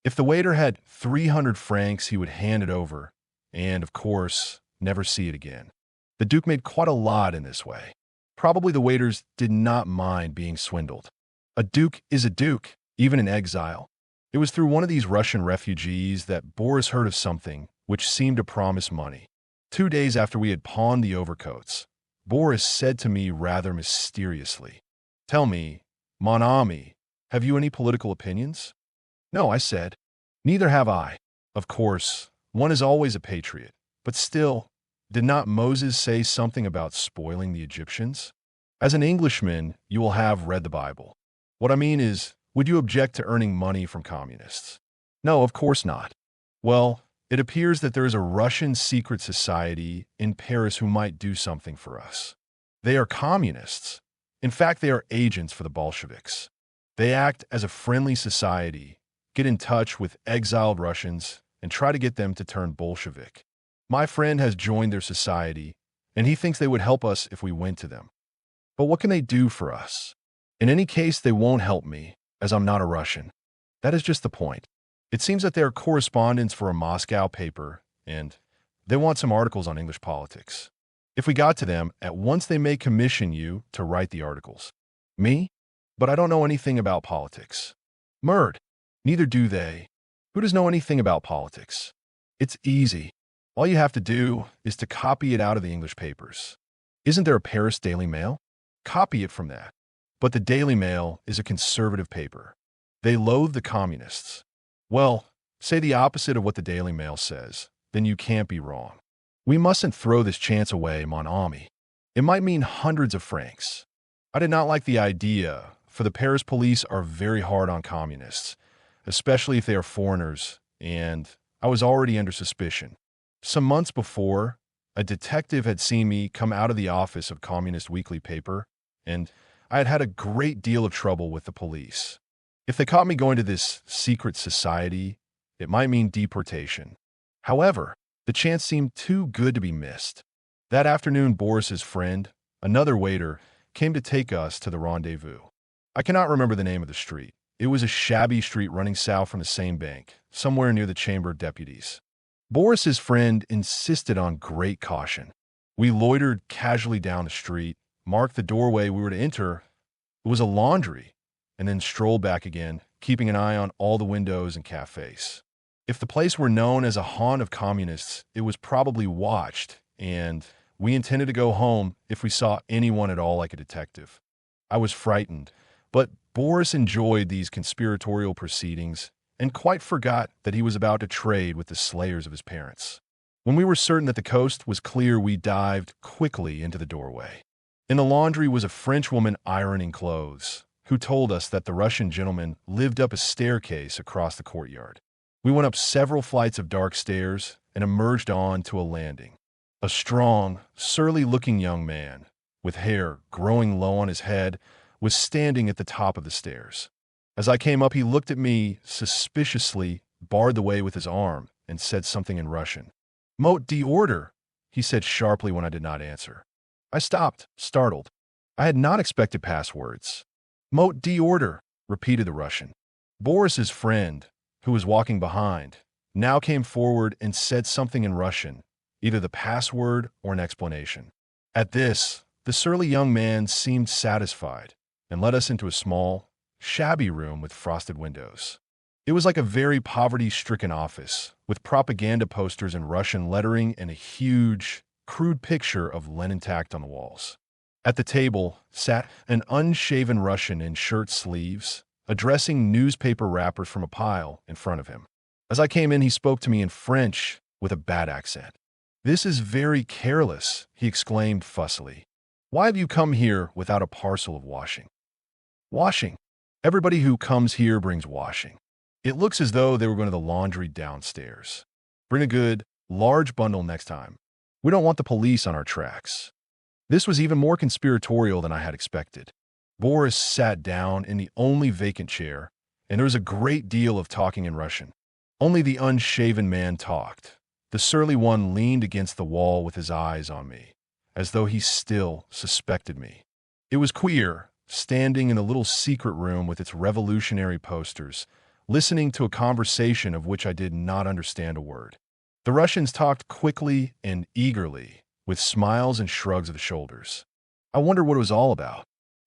[SPEAKER 1] If the waiter had 300 francs, he would hand it over, and, of course, never see it again. The Duke made quite a lot in this way. Probably the waiters did not mind being swindled. A duke is a duke, even in exile. It was through one of these Russian refugees that Boris heard of something which seemed to promise money. 2 days after we had pawned the overcoats, Boris said to me rather mysteriously, "Tell me, mon ami, have you any political opinions?" "No," I said. "Neither have I." Of course, one is always a patriot, but still, did not Moses say something about spoiling the Egyptians? As an Englishman, you will have read the Bible. What I mean is, would you object to earning money from communists? No, of course not. Well, it appears that there is a Russian secret society in Paris who might do something for us. They are communists. In fact, they are agents for the Bolsheviks. They act as a friendly society, get in touch with exiled Russians, and try to get them to turn Bolshevik. My friend has joined their society, and he thinks they would help us if we went to them. But what can they do for us? In any case, they won't help me, as I'm not a Russian. That is just the point. It seems that they are correspondents for a Moscow paper, and they want some articles on English politics. If we got to them, at once they may commission you to write the articles. Me? But I don't know anything about politics. Murd. Neither do they. Who does know anything about politics? It's easy. All you have to do is to copy it out of the English papers. Isn't there a Paris Daily Mail? Copy it from that. But the Daily Mail is a conservative paper. They loathe the communists. Well, say the opposite of what the Daily Mail says, then you can't be wrong. We mustn't throw this chance away, mon ami. It might mean hundreds of francs. I did not like the idea, for the Paris police are very hard on communists, especially if they are foreigners, and I was already under suspicion. Some months before, a detective had seen me come out of the office of Communist Weekly paper, and I had had a great deal of trouble with the police. If they caught me going to this secret society, it might mean deportation. However, the chance seemed too good to be missed. That afternoon, Boris's friend, another waiter, came to take us to the rendezvous. I cannot remember the name of the street. It was a shabby street running south from the same bank, somewhere near the Chamber of Deputies. Boris's friend insisted on great caution. We loitered casually down the street, marked the doorway we were to enter. It was a laundry, and then strolled back again, keeping an eye on all the windows and cafes. If the place were known as a haunt of communists, it was probably watched, and we intended to go home if we saw anyone at all like a detective. I was frightened, but Boris enjoyed these conspiratorial proceedings and quite forgot that he was about to trade with the slayers of his parents. When we were certain that the coast was clear, we dived quickly into the doorway. In the laundry was a French woman ironing clothes, who told us that the Russian gentleman lived up a staircase across the courtyard. We went up several flights of dark stairs and emerged on to a landing. A strong, surly-looking young man, with hair growing low on his head, was standing at the top of the stairs. As I came up, he looked at me suspiciously, barred the way with his arm, and said something in Russian. "Mot d'ordre," he said sharply when I did not answer. I stopped, startled. I had not expected past words. "Mot d'ordre," repeated the Russian. Boris's friend, who was walking behind, now came forward and said something in Russian, either the password or an explanation. At this, the surly young man seemed satisfied and led us into a small, shabby room with frosted windows. It was like a very poverty-stricken office, with propaganda posters in Russian lettering and a huge, crude picture of Lenin tacked on the walls. At the table sat an unshaven Russian in shirt sleeves, addressing newspaper wrappers from a pile in front of him. As I came in, he spoke to me in French with a bad accent. "This is very careless," he exclaimed fussily. "Why have you come here without a parcel of washing?" "Washing? Everybody who comes here brings washing." It looks as though they were going to the laundry downstairs. "Bring a good, large bundle next time. We don't want the police on our tracks." This was even more conspiratorial than I had expected. Boris sat down in the only vacant chair, and there was a great deal of talking in Russian. Only the unshaven man talked. The surly one leaned against the wall with his eyes on me, as though he still suspected me. It was queer, standing in the little secret room with its revolutionary posters, listening to a conversation of which I did not understand a word. The Russians talked quickly and eagerly, with smiles and shrugs of the shoulders. I wondered what it was all about.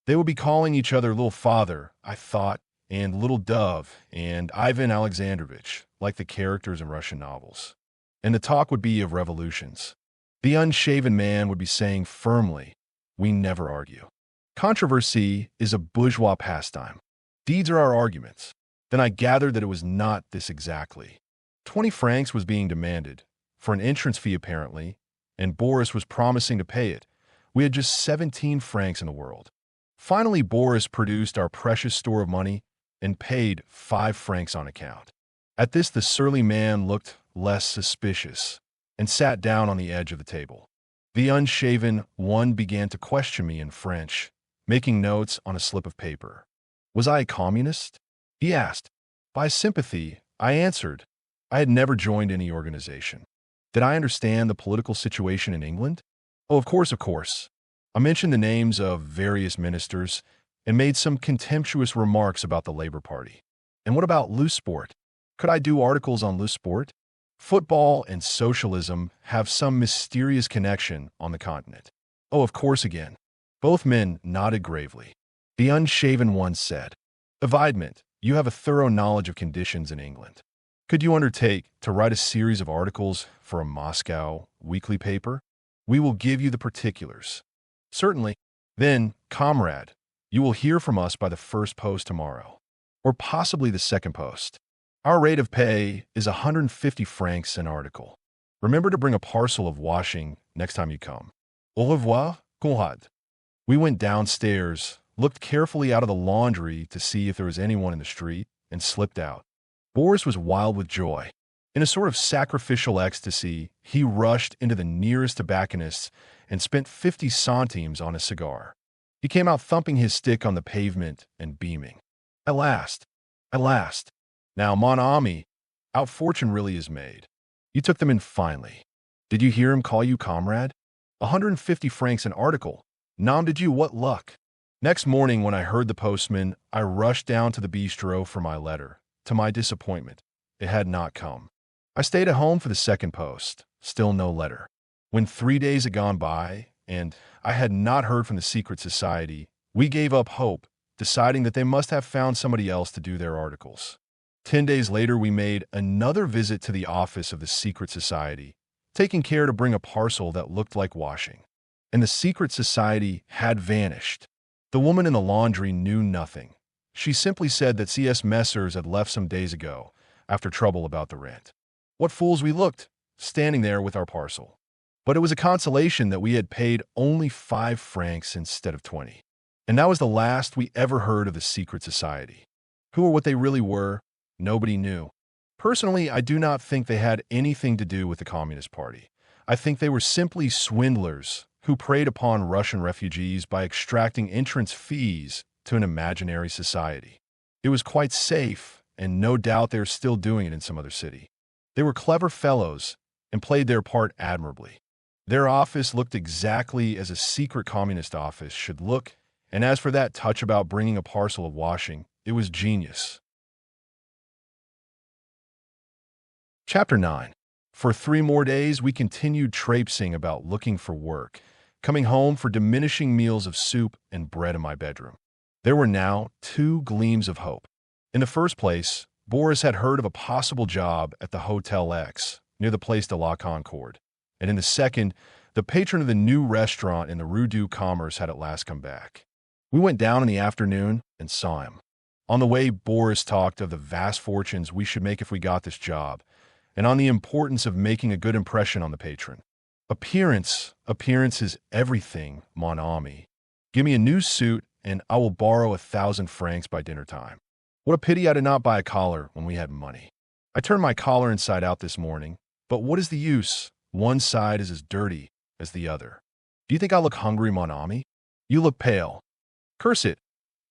[SPEAKER 1] They would be calling each other Little Father, I thought, and Little Dove, and Ivan Alexandrovich, like the characters in Russian novels. And the talk would be of revolutions. The unshaven man would be saying firmly, "We never argue. Controversy is a bourgeois pastime. Deeds are our arguments." Then I gathered that it was not this exactly. 20 francs was being demanded, for an entrance fee apparently, and Boris was promising to pay it. We had just 17 francs in the world. Finally, Boris produced our precious store of money and paid 5 francs on account. At this, the surly man looked less suspicious and sat down on the edge of the table. The unshaven one began to question me in French, making notes on a slip of paper. Was I a communist? He asked. By sympathy, I answered. I had never joined any organization. Did I understand the political situation in England? Oh, of course. I mentioned the names of various ministers and made some contemptuous remarks about the Labour Party. And what about loose sport? Could I do articles on loose sport? Football and socialism have some mysterious connection on the continent. Oh, of course again. Both men nodded gravely. The unshaven one said, Evidement, you have a thorough knowledge of conditions in England. Could you undertake to write a series of articles for a Moscow weekly paper? We will give you the particulars. Certainly. Then, comrade, you will hear from us by the first post tomorrow, or possibly the second post. Our rate of pay is 150 francs an article. Remember to bring a parcel of washing next time you come. Au revoir, Conrad. We went downstairs, looked carefully out of the laundry to see if there was anyone in the street, and slipped out. Boris was wild with joy. In a sort of sacrificial ecstasy, he rushed into the nearest tobacconist's and spent 50 centimes on a cigar. He came out thumping his stick on the pavement and beaming. At last. Now, mon ami, our fortune really is made. You took them in finely. Did you hear him call you comrade? 150 francs an article. Nom de Dieu, what luck. Next morning, when I heard the postman, I rushed down to the bistro for my letter. To my disappointment, it had not come. I stayed at home for the second post. Still no letter. When 3 days had gone by, and I had not heard from the secret society, we gave up hope, deciding that they must have found somebody else to do their articles. 10 days later, we made another visit to the office of the secret society, taking care to bring a parcel that looked like washing. And the secret society had vanished. The woman in the laundry knew nothing. She simply said that C.S. Messers had left some days ago, after trouble about the rent. What fools we looked, standing there with our parcel. But it was a consolation that we had paid only 5 francs instead of 20. And that was the last we ever heard of the secret society. Who or what they really were, nobody knew. Personally, I do not think they had anything to do with the Communist Party. I think they were simply swindlers who preyed upon Russian refugees by extracting entrance fees to an imaginary society. It was quite safe, and no doubt they are still doing it in some other city. They were clever fellows and played their part admirably. Their office looked exactly as a secret communist office should look, and as for that touch about bringing a parcel of washing, it was genius. Chapter 9. For 3 more days, we continued traipsing about looking for work, coming home for diminishing meals of soup and bread in my bedroom. There were now 2 gleams of hope. In the first place, Boris had heard of a possible job at the Hotel X, near the Place de la Concorde. And in the second, the patron of the new restaurant in the Rue du Commerce had at last come back. We went down in the afternoon and saw him. On the way, Boris talked of the vast fortunes we should make if we got this job, and on the importance of making a good impression on the patron. Appearance is everything, mon ami. Give me a new suit, and I will borrow 1,000 francs by dinner time. What a pity I did not buy a collar when we had money. I turned my collar inside out this morning, but what is the use? One side is as dirty as the other. Do you think I look hungry, mon ami? You look pale. Curse it.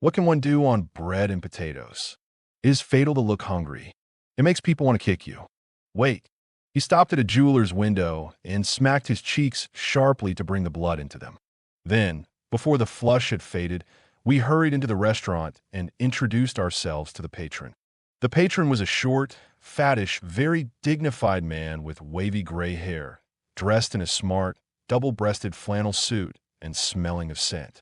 [SPEAKER 1] What can one do on bread and potatoes? It is fatal to look hungry. It makes people want to kick you. Wait. He stopped at a jeweler's window and smacked his cheeks sharply to bring the blood into them. Then, before the flush had faded, we hurried into the restaurant and introduced ourselves to the patron. The patron was a short, fattish, very dignified man with wavy gray hair, dressed in a smart, double-breasted flannel suit and smelling of scent.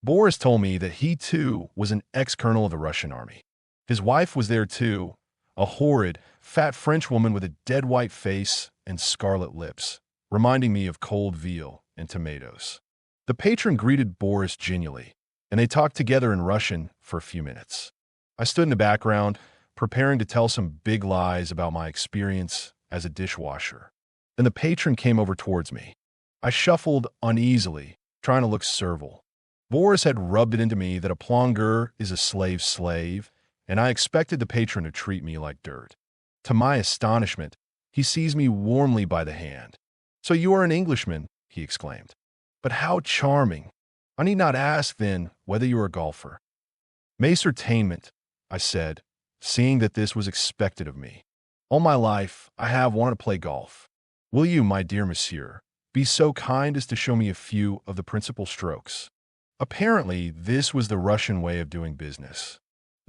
[SPEAKER 1] Boris told me that he, too, was an ex-colonel of the Russian army. His wife was there, too, a horrid, fat French woman with a dead-white face and scarlet lips, reminding me of cold veal and tomatoes. The patron greeted Boris genially, and they talked together in Russian for a few minutes. I stood in the background, preparing to tell some big lies about my experience as a dishwasher. Then the patron came over towards me. I shuffled uneasily, trying to look servile. Boris had rubbed it into me that a plongeur is a slave's slave, and I expected the patron to treat me like dirt. To my astonishment, he seized me warmly by the hand. "So you are an Englishman," he exclaimed. "But how charming! I need not ask, then, whether you are a golfer." "Mais certainement," I said, seeing that this was expected of me. "All my life, I have wanted to play golf. Will you, my dear monsieur, be so kind as to show me a few of the principal strokes?" Apparently, this was the Russian way of doing business.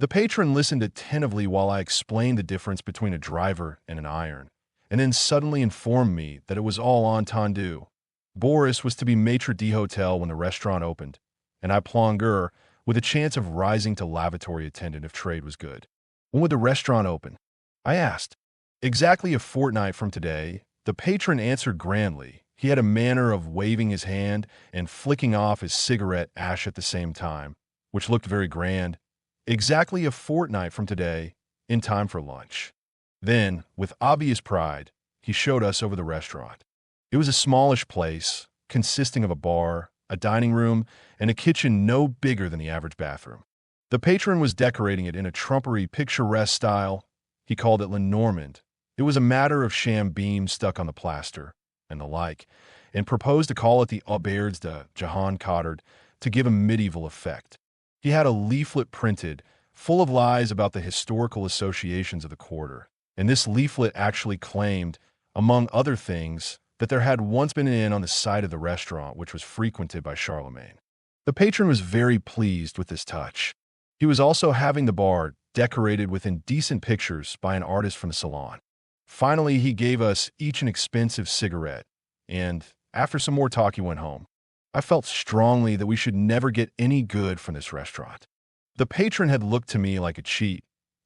[SPEAKER 1] The patron listened attentively while I explained the difference between a driver and an iron, and then suddenly informed me that it was all entendu. Boris was to be maitre d'hotel when the restaurant opened, and I plongeur, with a chance of rising to lavatory attendant if trade was good. "When would the restaurant open?" I asked. "Exactly a fortnight from today," the patron answered grandly. He had a manner of waving his hand and flicking off his cigarette ash at the same time, which looked very grand. "Exactly a fortnight from today, in time for lunch." Then, with obvious pride, he showed us over the restaurant. It was a smallish place, consisting of a bar, a dining room, and a kitchen no bigger than the average bathroom. The patron was decorating it in a trumpery, picturesque style. He called it Lenormand. It was a matter of sham beams stuck on the plaster, and the like, and proposed to call it the Auberge de Jehan Cotard to give a medieval effect. He had a leaflet printed, full of lies about the historical associations of the quarter, and this leaflet actually claimed, among other things, that there had once been an inn on the site of the restaurant which was frequented by Charlemagne. The patron was very pleased with this touch. He was also having the bar decorated with indecent pictures by an artist from the salon. Finally, he gave us each an expensive cigarette, and, after some more talk, he went home. I felt strongly that we should never get any good from this restaurant. The patron had looked to me like a cheat,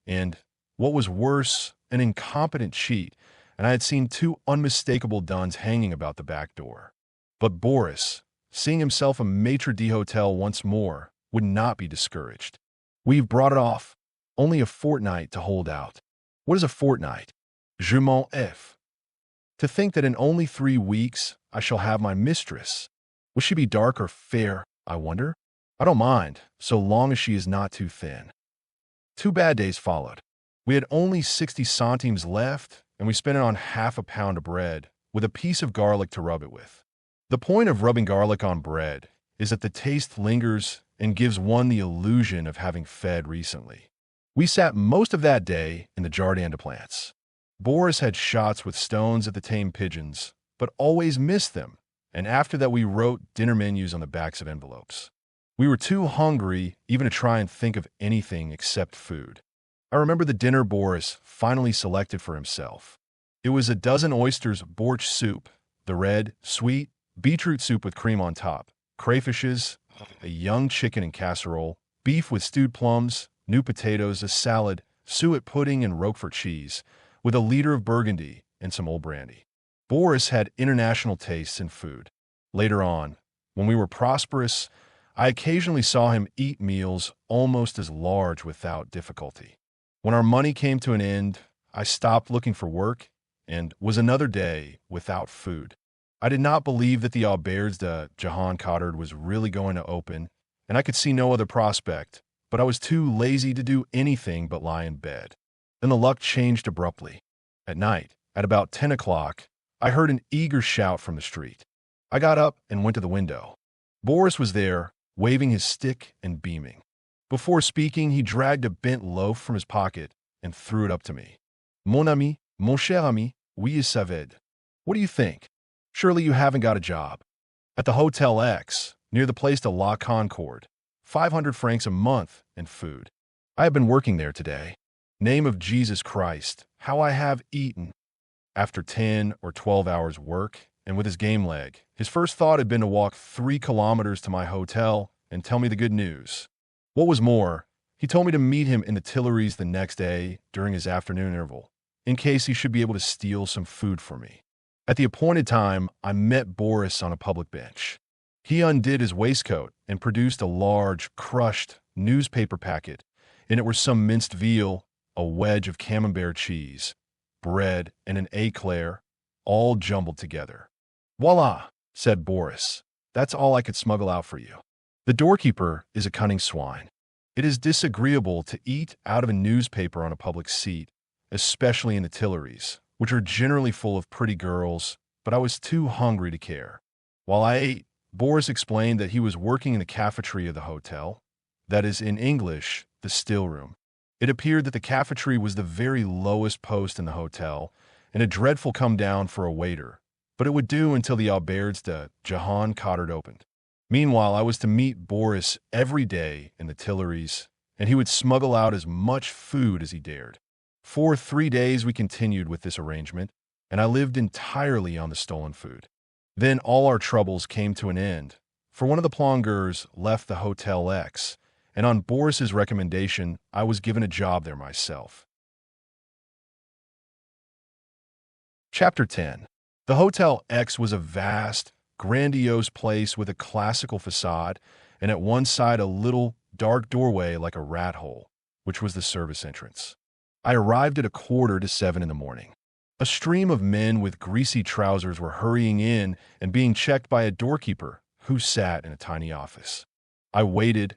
[SPEAKER 1] and, what was worse, an incompetent cheat, and I had seen two unmistakable duns hanging about the back door. But Boris, seeing himself a maitre d'hotel once more, would not be discouraged. "We've brought it off. Only a fortnight to hold out." "What is a fortnight?" "Je m'en f. To think that in only 3 weeks I shall have my mistress. Will she be dark or fair, I wonder? I don't mind, so long as she is not too thin." 2 bad days followed. We had only 60 centimes left, and we spent it on half a pound of bread, with a piece of garlic to rub it with. The point of rubbing garlic on bread is that the taste lingers and gives one the illusion of having fed recently. We sat most of that day in the Jardin des Plantes. Boris had shots with stones at the tame pigeons, but always missed them, and after that we wrote dinner menus on the backs of envelopes. We were too hungry even to try and think of anything except food. I remember the dinner Boris finally selected for himself. It was a dozen oysters borsch soup, the red, sweet, beetroot soup with cream on top, crayfishes, a young chicken in casserole, beef with stewed plums, new potatoes, a salad, suet pudding, and Roquefort cheese, with a liter of Burgundy and some old brandy. Boris had international tastes in food. Later on, when we were prosperous, I occasionally saw him eat meals almost as large without difficulty. When our money came to an end, I stopped looking for work and was another day without food. I did not believe that the Auberge de Jehan Cotard was really going to open, and I could see no other prospect, but I was too lazy to do anything but lie in bed. Then the luck changed abruptly. At night, at about 10 o'clock, I heard an eager shout from the street. I got up and went to the window. Boris was there, waving his stick and beaming. Before speaking, he dragged a bent loaf from his pocket and threw it up to me. Mon ami, mon cher ami, oui, saved. What do you think? Surely you haven't got a job. At the Hotel X, near the place de la Concorde, 500 francs a month and food. I have been working there today. Name of Jesus Christ, how I have eaten. After 10 or 12 hours work, and with his game leg, his first thought had been to walk 3 kilometers to my hotel and tell me the good news. What was more, he told me to meet him in the Tuileries the next day during his afternoon interval, in case he should be able to steal some food for me. At the appointed time, I met Boris on a public bench. He undid his waistcoat and produced a large, crushed newspaper packet. In it were some minced veal, a wedge of camembert cheese, bread, and an éclair, all jumbled together. Voila, said Boris. That's all I could smuggle out for you. The doorkeeper is a cunning swine. It is disagreeable to eat out of a newspaper on a public seat, especially in the Tuileries, which are generally full of pretty girls, but I was too hungry to care. While I ate, Boris explained that he was working in the cafeteria of the hotel, that is, in English, the still room. It appeared that the cafeteria was the very lowest post in the hotel, and a dreadful come down for a waiter, but it would do until the auberge de Jehan Cottard opened. Meanwhile, I was to meet Boris every day in the Tuileries, and he would smuggle out as much food as he dared. For 3 days we continued with this arrangement, and I lived entirely on the stolen food. Then all our troubles came to an end, for one of the plongeurs left the Hotel X, and on Boris's recommendation, I was given a job there myself. Chapter 10. The Hotel X was a vast, grandiose place with a classical facade, and at one side a little, dark doorway like a rat hole, which was the service entrance. I arrived at 6:45 in the morning. A stream of men with greasy trousers were hurrying in and being checked by a doorkeeper who sat in a tiny office. I waited,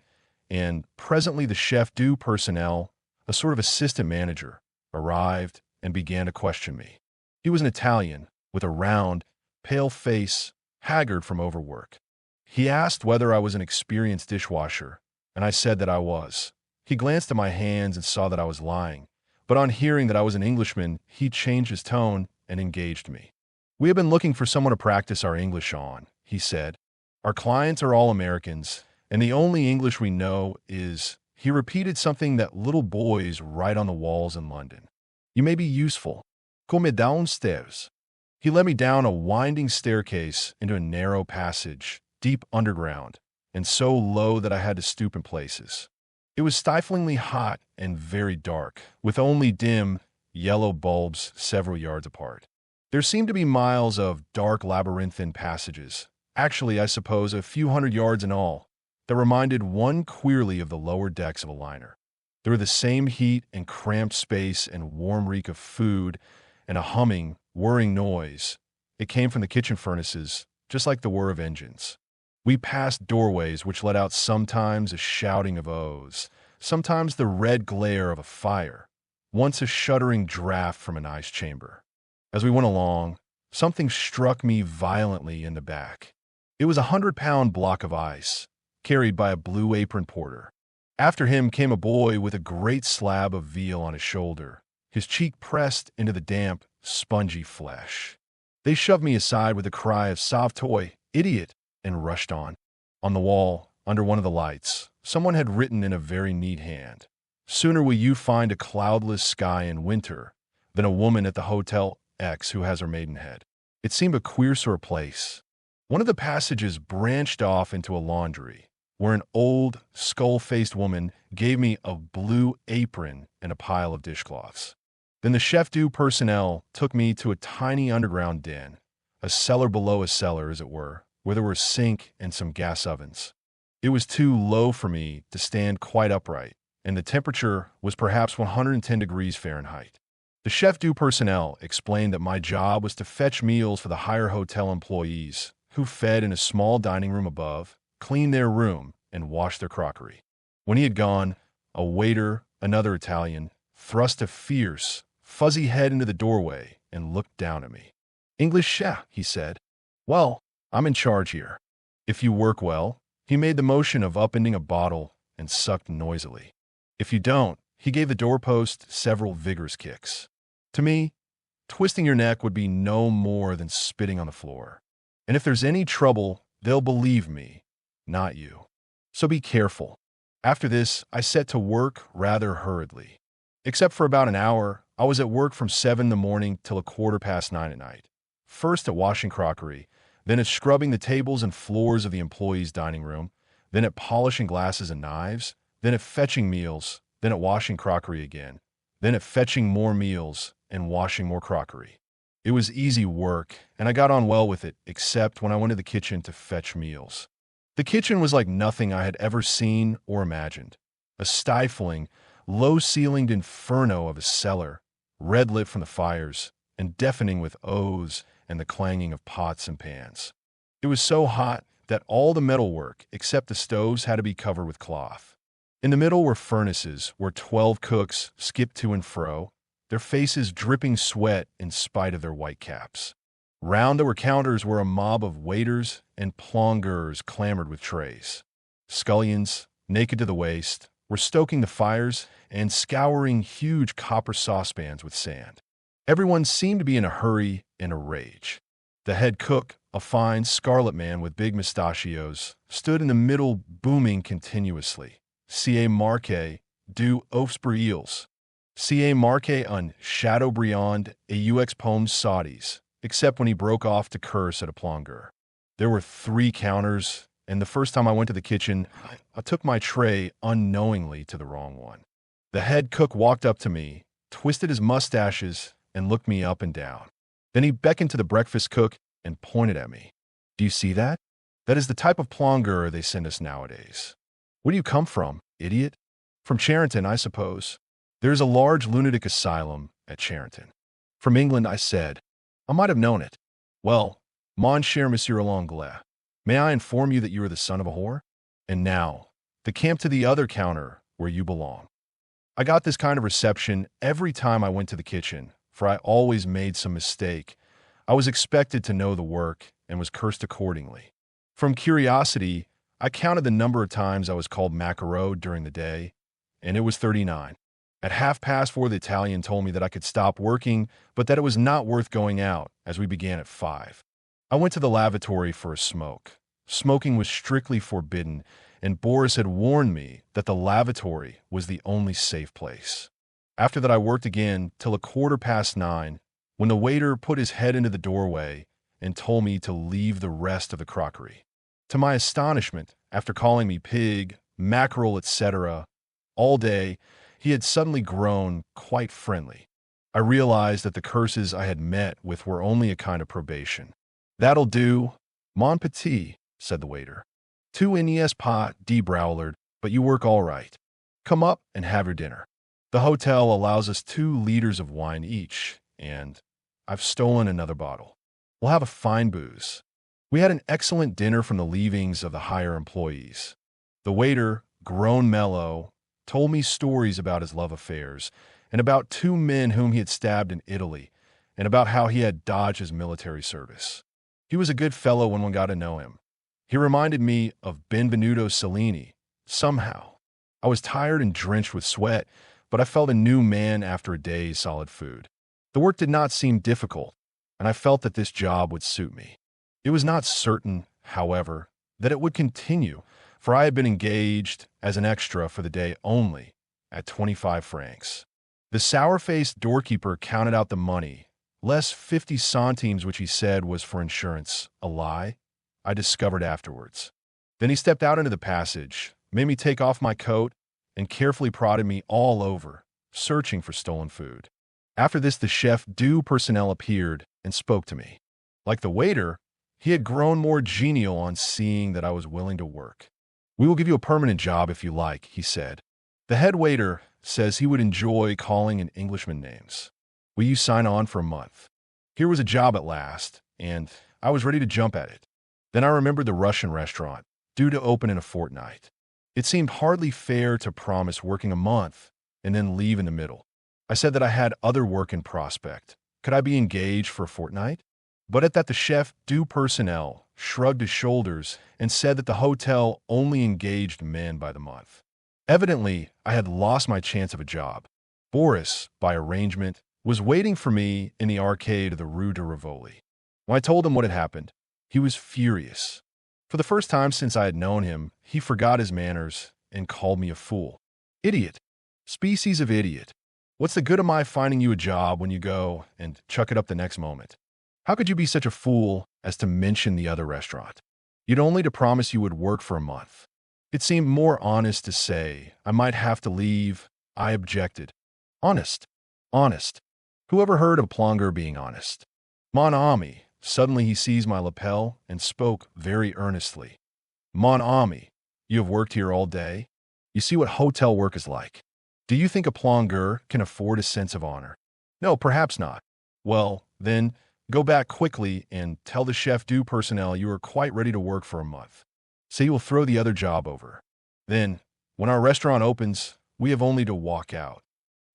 [SPEAKER 1] and presently the chef du personnel, a sort of assistant manager, arrived and began to question me. He was an Italian, with a round, pale face, haggard from overwork. He asked whether I was an experienced dishwasher, and I said that I was. He glanced at my hands and saw that I was lying, but on hearing that I was an Englishman, he changed his tone and engaged me. We have been looking for someone to practice our English on, he said. Our clients are all Americans, and the only English we know is, he repeated something that little boys write on the walls in London. You may be useful. Come downstairs. He led me down a winding staircase into a narrow passage, deep underground, and so low that I had to stoop in places. It was stiflingly hot and very dark, with only dim, yellow bulbs several yards apart. There seemed to be miles of dark labyrinthine passages, actually, I suppose, a few hundred yards in all, that reminded one queerly of the lower decks of a liner. There were the same heat and cramped space and warm reek of food and a humming, whirring noise. It came from the kitchen furnaces, just like the whir of engines. We passed doorways which let out sometimes a shouting of oaths, sometimes the red glare of a fire, once a shuddering draught from an ice chamber. As we went along, something struck me violently in the back. It was 100-pound block of ice, carried by a blue-aproned porter. After him came a boy with a great slab of veal on his shoulder, his cheek pressed into the damp, spongy flesh. They shoved me aside with a cry of "Sauve-toi, idiot!" and rushed on. On the wall, under one of the lights, someone had written in a very neat hand, "Sooner will you find a cloudless sky in winter than a woman at the Hotel X who has her maidenhead." It seemed a queer sort of place. One of the passages branched off into a laundry, where an old, skull-faced woman gave me a blue apron and a pile of dishcloths. Then the chef du personnel took me to a tiny underground den, a cellar below a cellar, as it were, where there were a sink and some gas ovens. It was too low for me to stand quite upright, and the temperature was perhaps 110 degrees Fahrenheit. The chef du personnel explained that my job was to fetch meals for the higher hotel employees, who fed in a small dining room above, cleaned their room, and washed their crockery. When he had gone, a waiter, another Italian, thrust a fierce, fuzzy head into the doorway and looked down at me. "English chef," he said. "Well, I'm in charge here. If you work well, he made the motion of upending a bottle and sucked noisily. If you don't, he gave the doorpost several vigorous kicks. To me, twisting your neck would be no more than spitting on the floor. And if there's any trouble, they'll believe me, not you. So be careful. After this, I set to work rather hurriedly. Except for about an hour, I was at work from 7 in the morning till 9:15 at night. First at washing crockery, then at scrubbing the tables and floors of the employees' dining room, then at polishing glasses and knives, then at fetching meals, then at washing crockery again, then at fetching more meals and washing more crockery. It was easy work, and I got on well with it, except when I went to the kitchen to fetch meals. The kitchen was like nothing I had ever seen or imagined. A stifling, low-ceilinged inferno of a cellar, red-lit from the fires, and deafening with oaths and the clanging of pots and pans. It was so hot that all the metalwork, except the stoves, had to be covered with cloth. In the middle were furnaces where 12 cooks skipped to and fro, their faces dripping sweat in spite of their white caps. Round there were counters where a mob of waiters and plongeurs clamored with trays. Scullions, naked to the waist, were stoking the fires and scouring huge copper saucepans with sand. Everyone seemed to be in a hurry and a rage. The head cook, a fine scarlet man with big mustachios, stood in the middle booming continuously. C.A. marqué du Ofsbriels. C.A. marqué un Chateaubriand et ux pomes saudis, except when he broke off to curse at a plongeur. There were 3 counters, and the first time I went to the kitchen, I took my tray unknowingly to the wrong one. The head cook walked up to me, twisted his mustaches, and looked me up and down. Then he beckoned to the breakfast cook and pointed at me. Do you see that? That is the type of plongeur they send us nowadays. Where do you come from, idiot? From Charenton, I suppose. There is a large lunatic asylum at Charenton. From England, I said. I might have known it. Well, mon cher Monsieur L'Anglais, may I inform you that you are the son of a whore? And now, the camp to the other counter where you belong. I got this kind of reception every time I went to the kitchen, for I always made some mistake. I was expected to know the work and was cursed accordingly. From curiosity, I counted the number of times I was called maquereau during the day, and it was 39. At 4:30, the Italian told me that I could stop working, but that it was not worth going out, as we began at 5. I went to the lavatory for a smoke. Smoking was strictly forbidden, and Boris had warned me that the lavatory was the only safe place. After that, I worked again till 9:15, when the waiter put his head into the doorway and told me to leave the rest of the crockery. To my astonishment, after calling me pig, mackerel, etc., all day, he had suddenly grown quite friendly. I realized that the curses I had met with were only a kind of probation. That'll do, mon petit, said the waiter. 2 n'est pas dit Browlard, but you work all right. Come up and have your dinner. The hotel allows us 2 liters of wine each, and I've stolen another bottle. We'll have a fine booze. We had an excellent dinner from the leavings of the higher employees. The waiter, grown mellow, told me stories about his love affairs, and about 2 men whom he had stabbed in Italy, and about how he had dodged his military service. He was a good fellow when one got to know him. He reminded me of Benvenuto Cellini, somehow. I was tired and drenched with sweat, but I felt a new man after a day's solid food. The work did not seem difficult, and I felt that this job would suit me. It was not certain, however, that it would continue, for I had been engaged as an extra for the day only, at 25 francs. The sour-faced doorkeeper counted out the money, less 50 centimes which he said was for insurance, a lie, I discovered afterwards. Then he stepped out into the passage, made me take off my coat, and carefully prodded me all over, searching for stolen food. After this, the chef du personnel appeared and spoke to me. Like the waiter, he had grown more genial on seeing that I was willing to work. We will give you a permanent job if you like, he said. The head waiter says he would enjoy calling in Englishman names. Will you sign on for a month? Here was a job at last, and I was ready to jump at it. Then I remembered the Russian restaurant, due to open in a fortnight. It seemed hardly fair to promise working a month and then leave in the middle. I said that I had other work in prospect. Could I be engaged for a fortnight? But at that the chef du personnel shrugged his shoulders, and said that the hotel only engaged men by the month. Evidently, I had lost my chance of a job. Boris, by arrangement, was waiting for me in the arcade of the Rue de Rivoli. When I told him what had happened, he was furious. For the first time since I had known him, he forgot his manners and called me a fool. Idiot. Species of idiot. What's the good of my finding you a job when you go and chuck it up the next moment? How could you be such a fool as to mention the other restaurant? You'd only to promise you would work for a month. It seemed more honest to say I might have to leave. I objected. Honest. Honest. Who ever heard of a plonger being honest? Mon ami. Suddenly he seized my lapel and spoke very earnestly. Mon ami, you have worked here all day? You see what hotel work is like. Do you think a plonger can afford a sense of honor? No, perhaps not. Well, then, go back quickly and tell the chef du personnel you are quite ready to work for a month. Say you will throw the other job over. Then, when our restaurant opens, we have only to walk out.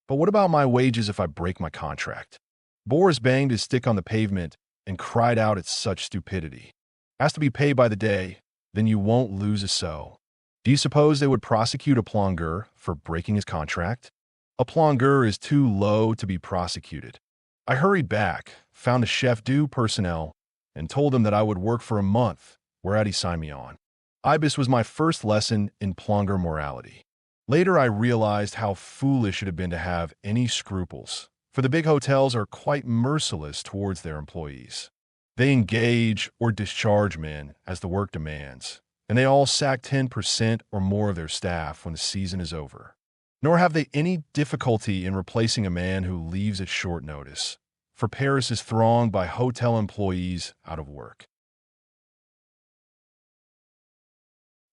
[SPEAKER 1] But what about my wages if I break my contract? Boris banged his stick on the pavement and cried out at such stupidity. Has to be paid by the day, then you won't lose a sou. Do you suppose they would prosecute a plonger for breaking his contract? A plonger is too low to be prosecuted. I hurried back, found the chef du personnel, and told him that I would work for a month, whereat he signed me on. Ibis was my first lesson in plonger morality. Later I realized how foolish it had been to have any scruples, for the big hotels are quite merciless towards their employees. They engage or discharge men as the work demands, and they all sack 10% or more of their staff when the season is over. Nor have they any difficulty in replacing a man who leaves at short notice, for Paris is thronged by hotel employees out of work.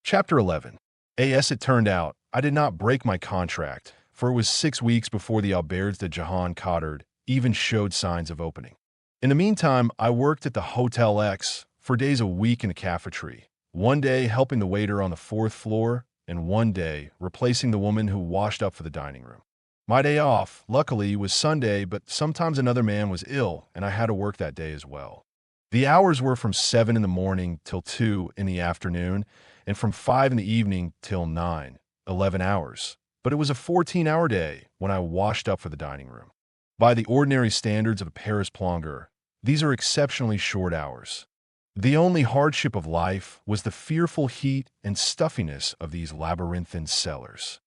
[SPEAKER 1] Chapter 11. As it turned out, I did not break my contract, for it was 6 weeks before the Auberge de Jehan Cotard even showed signs of opening. In the meantime, I worked at the Hotel X for days a week in the cafeteria, one day helping the waiter on the 4th floor, and one day replacing the woman who washed up for the dining room. My day off, luckily, was Sunday, but sometimes another man was ill, and I had to work that day as well. The hours were from 7 in the morning till 2 in the afternoon, and from 5 in the evening till 9, 11 hours. But it was a 14-hour day when I washed up for the dining room. By the ordinary standards of a Paris plonger, these are exceptionally short hours. The only hardship of life was the fearful heat and stuffiness of these labyrinthine cellars.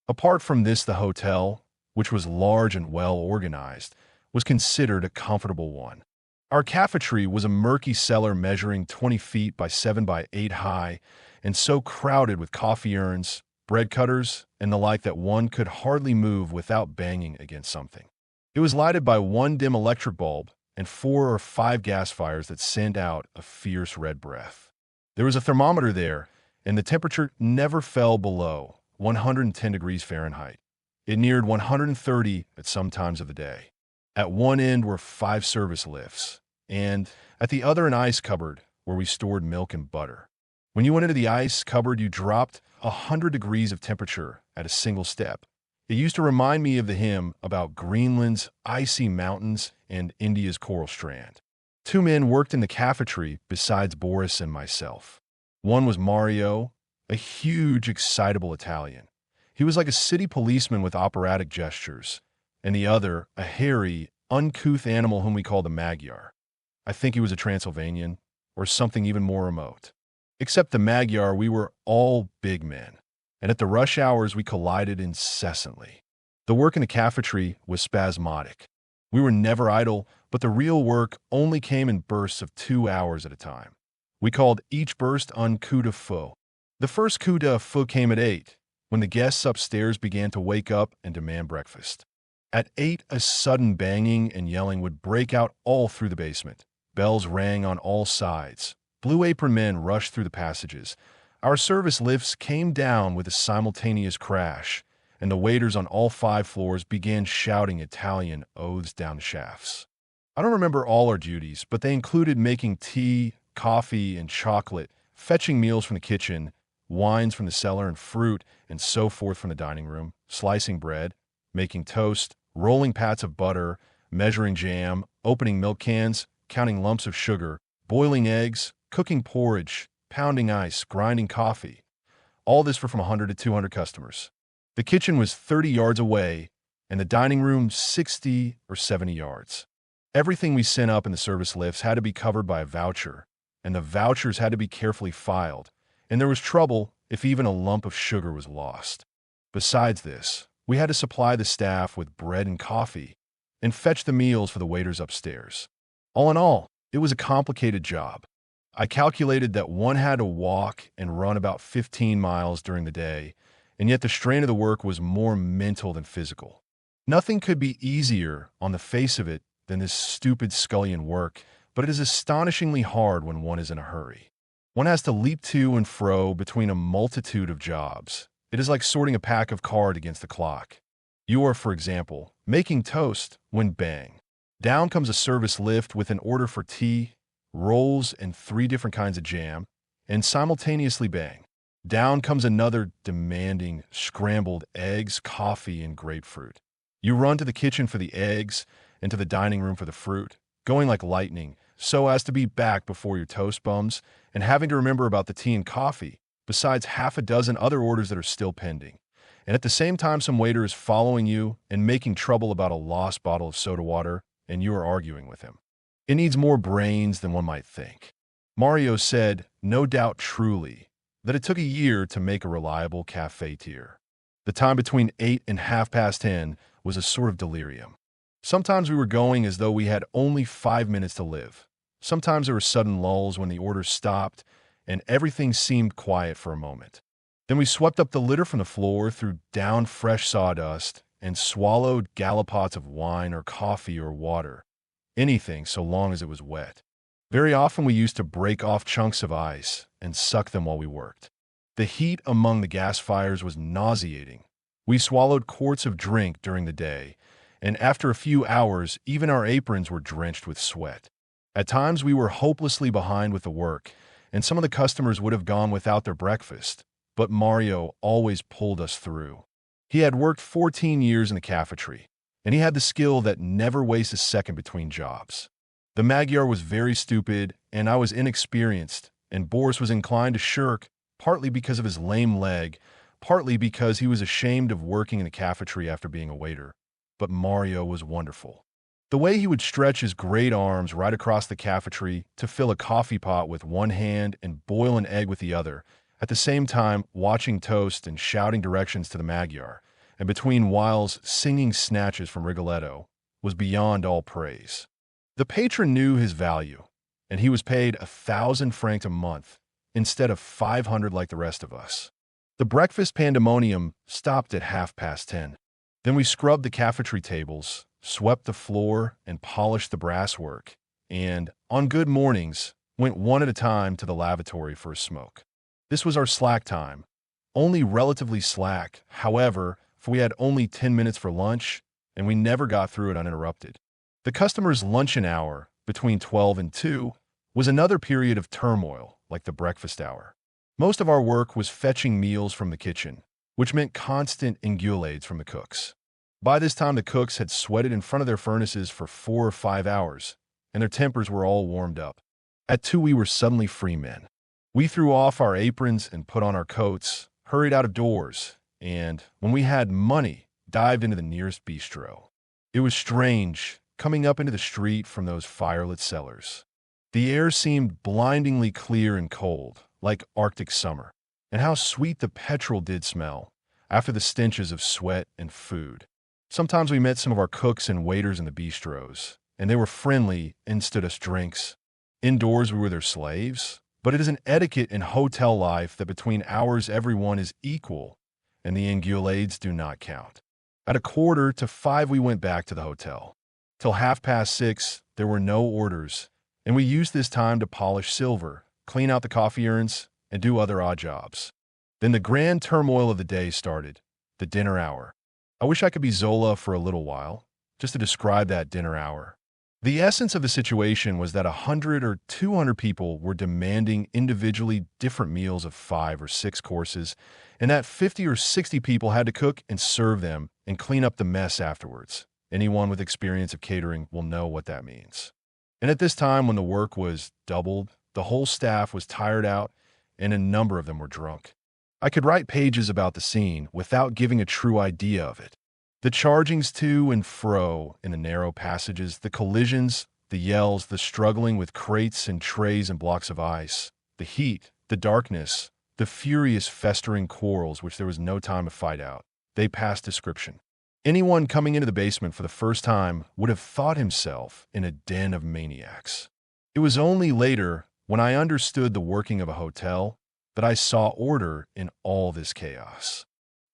[SPEAKER 1] Apart from this, the hotel, which was large and well organized, was considered a comfortable one. Our cafeteria was a murky cellar measuring 20 feet by 7 by 8 high, and so crowded with coffee urns, bread cutters, and the like that one could hardly move without banging against something. It was lighted by one dim electric bulb and 4 or 5 gas fires that sent out a fierce red breath. There was a thermometer there, and the temperature never fell below 110 degrees Fahrenheit. It neared 130 at some times of the day. At one end were 5 service lifts, and at the other an ice cupboard where we stored milk and butter. When you went into the ice cupboard, you dropped 100 degrees of temperature at a single step. It used to remind me of the hymn about Greenland's icy mountains and India's coral strand. 2 men worked in the cafeteria besides Boris and myself. One was Mario, a huge, excitable Italian. He was like a city policeman with operatic gestures, and the other, a hairy, uncouth animal whom we called the Magyar. I think he was a Transylvanian, or something even more remote. Except the Magyar, we were all big men, and at the rush hours we collided incessantly. The work in the cafeteria was spasmodic. We were never idle, but the real work only came in bursts of 2 hours at a time. We called each burst un coup de feu. The first coup de feu came at 8, when the guests upstairs began to wake up and demand breakfast. At 8, a sudden banging and yelling would break out all through the basement. Bells rang on all sides. Blue apron men rushed through the passages. Our service lifts came down with a simultaneous crash, and the waiters on all 5 floors began shouting Italian oaths down the shafts. I don't remember all our duties, but they included making tea, coffee, and chocolate, fetching meals from the kitchen, wines from the cellar, and fruit, and so forth from the dining room, slicing bread, making toast, rolling pats of butter, measuring jam, opening milk cans, counting lumps of sugar, boiling eggs, cooking porridge, pounding ice, grinding coffee. All this for from 100 to 200 customers. The kitchen was 30 yards away, and the dining room 60 or 70 yards. Everything we sent up in the service lifts had to be covered by a voucher, and the vouchers had to be carefully filed, and there was trouble if even a lump of sugar was lost. Besides this, we had to supply the staff with bread and coffee and fetch the meals for the waiters upstairs. All in all, it was a complicated job. I calculated that one had to walk and run about 15 miles during the day, and yet the strain of the work was more mental than physical. Nothing could be easier on the face of it than this stupid scullion work, but it is astonishingly hard when one is in a hurry. One has to leap to and fro between a multitude of jobs. It is like sorting a pack of cards against the clock. You are, for example, making toast when bang, down comes a service lift with an order for tea, rolls, and 3 different kinds of jam, and simultaneously bang, down comes another demanding scrambled eggs, coffee, and grapefruit. You run to the kitchen for the eggs and to the dining room for the fruit, going like lightning so as to be back before your toast bums and having to remember about the tea and coffee, besides half a dozen other orders that are still pending. And at the same time, some waiter is following you and making trouble about a lost bottle of soda water, and you are arguing with him. It needs more brains than one might think. Mario said, no doubt truly, that it took a year to make a reliable cafetiere. The time between 8 and 10:30 was a sort of delirium. Sometimes we were going as though we had only 5 minutes to live. Sometimes there were sudden lulls when the orders stopped and everything seemed quiet for a moment. Then we swept up the litter from the floor, threw down fresh sawdust, and swallowed gallipots of wine or coffee or water. Anything so long as it was wet. Very often we used to break off chunks of ice and suck them while we worked. The heat among the gas fires was nauseating. We swallowed quarts of drink during the day, and after a few hours, even our aprons were drenched with sweat. At times we were hopelessly behind with the work, and some of the customers would have gone without their breakfast, but Mario always pulled us through. He had worked 14 years in the cafeteria, and he had the skill that never wastes a second between jobs. The Magyar was very stupid, and I was inexperienced, and Boris was inclined to shirk, partly because of his lame leg, partly because he was ashamed of working in the cafeteria after being a waiter. But Mario was wonderful. The way he would stretch his great arms right across the cafeteria to fill a coffee pot with one hand and boil an egg with the other, at the same time watching toast and shouting directions to the Magyar, and between whiles singing snatches from Rigoletto, was beyond all praise. The patron knew his value, and he was paid 1,000 francs a month instead of 500 like the rest of us. The breakfast pandemonium stopped at 10:30. Then we scrubbed the cafeteria tables, swept the floor, and polished the brasswork, and, on good mornings, went one at a time to the lavatory for a smoke. This was our slack time. Only relatively slack, however, for we had only 10 minutes for lunch, and we never got through it uninterrupted. The customer's luncheon hour, between 12 and 2, was another period of turmoil, like the breakfast hour. Most of our work was fetching meals from the kitchen, which meant constant engueulades from the cooks. By this time, the cooks had sweated in front of their furnaces for 4 or 5 hours, and their tempers were all warmed up. At 2, we were suddenly free men. We threw off our aprons and put on our coats, hurried out of doors, and, when we had money, dived into the nearest bistro. It was strange, coming up into the street from those firelit cellars. The air seemed blindingly clear and cold, like Arctic summer, and how sweet the petrol did smell, after the stenches of sweat and food. Sometimes we met some of our cooks and waiters in the bistros, and they were friendly and stood us drinks. Indoors we were their slaves, but it is an etiquette in hotel life that between hours everyone is equal, and the engueulades do not count. At 4:45 we went back to the hotel. Till 6:30 there were no orders, and we used this time to polish silver, clean out the coffee urns, and do other odd jobs. Then the grand turmoil of the day started, the dinner hour. I wish I could be Zola for a little while, just to describe that dinner hour. The essence of the situation was that 100 or 200 people were demanding individually different meals of 5 or 6 courses, and that 50 or 60 people had to cook and serve them and clean up the mess afterwards. Anyone with experience of catering will know what that means. And at this time, when the work was doubled The whole staff was tired out, and a number of them were drunk. I could write pages about the scene without giving a true idea of it. The chargings to and fro in the narrow passages, the collisions, the yells, the struggling with crates and trays and blocks of ice, the heat, the darkness, the furious festering quarrels which there was no time to fight out. They passed description. Anyone coming into the basement for the first time would have thought himself in a den of maniacs. It was only later, when I understood the working of a hotel, that I saw order in all this chaos.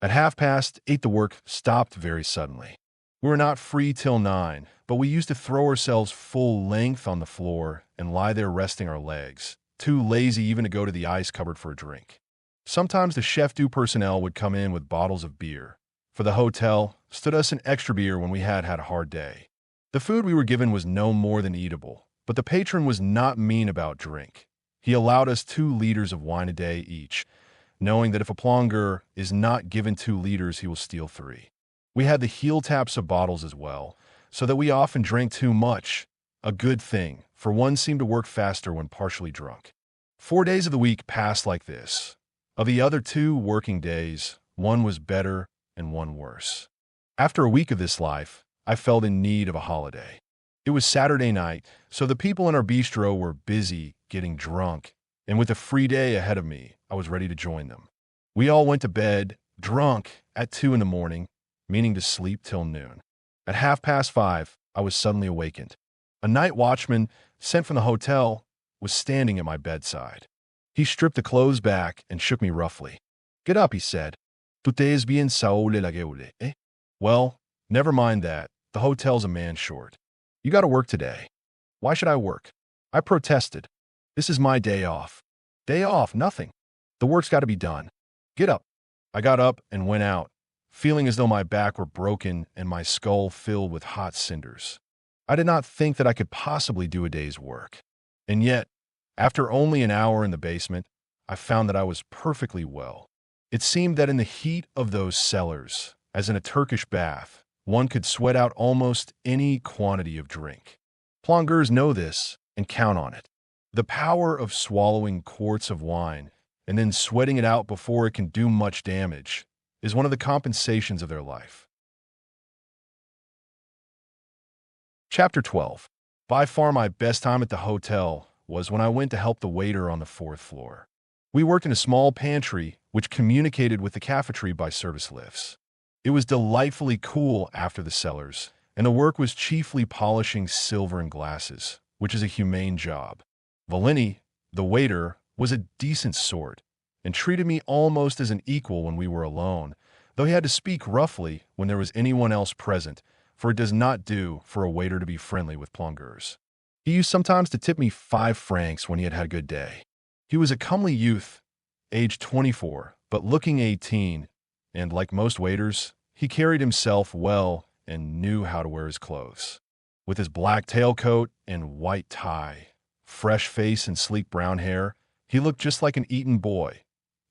[SPEAKER 1] At 8:30, the work stopped very suddenly. We were not free till 9, but we used to throw ourselves full length on the floor and lie there resting our legs, too lazy even to go to the ice cupboard for a drink. Sometimes the chef-du personnel would come in with bottles of beer. For the hotel stood us an extra beer when we had a hard day. The food we were given was no more than eatable, but the patron was not mean about drink. He allowed us 2 liters of wine a day each, knowing that if a plongeur is not given 2 liters, he will steal 3. We had the heel taps of bottles as well, so that we often drank too much, a good thing, for one seemed to work faster when partially drunk. 4 days of the week passed like this. Of the other 2 working days, one was better and one worse. After a week of this life, I felt in need of a holiday. It was Saturday night, so the people in our bistro were busy getting drunk, and with a free day ahead of me, I was ready to join them. We all went to bed, drunk, at 2 in the morning, meaning to sleep till noon. At 5:30, I was suddenly awakened. A night watchman, sent from the hotel, was standing at my bedside. He stripped the clothes back and shook me roughly. "Get up," he said. "Tu t'es bien saoulé la gueule, eh?" "Well, never mind that. The hotel's a man short. You got to work today." "Why should I work?" I protested. "This is my day off." "Day off? Nothing. The work's got to be done. Get up." I got up and went out, feeling as though my back were broken and my skull filled with hot cinders. I did not think that I could possibly do a day's work. And yet, after only an hour in the basement, I found that I was perfectly well. It seemed that in the heat of those cellars, as in a Turkish bath, one could sweat out almost any quantity of drink. Plongeurs know this and count on it. The power of swallowing quarts of wine and then sweating it out before it can do much damage is one of the compensations of their life. Chapter 12. By far my best time at the hotel was when I went to help the waiter on the 4th floor. We worked in a small pantry which communicated with the cafeteria by service lifts. It was delightfully cool after the cellars, and the work was chiefly polishing silver and glasses, which is a humane job. Valini, the waiter, was a decent sort, and treated me almost as an equal when we were alone, though he had to speak roughly when there was anyone else present, for it does not do for a waiter to be friendly with plongeurs. He used sometimes to tip me 5 francs when he had a good day. He was a comely youth, aged 24, but looking 18, and like most waiters, he carried himself well and knew how to wear his clothes. With his black tailcoat and white tie, fresh face and sleek brown hair, he looked just like an Eton boy.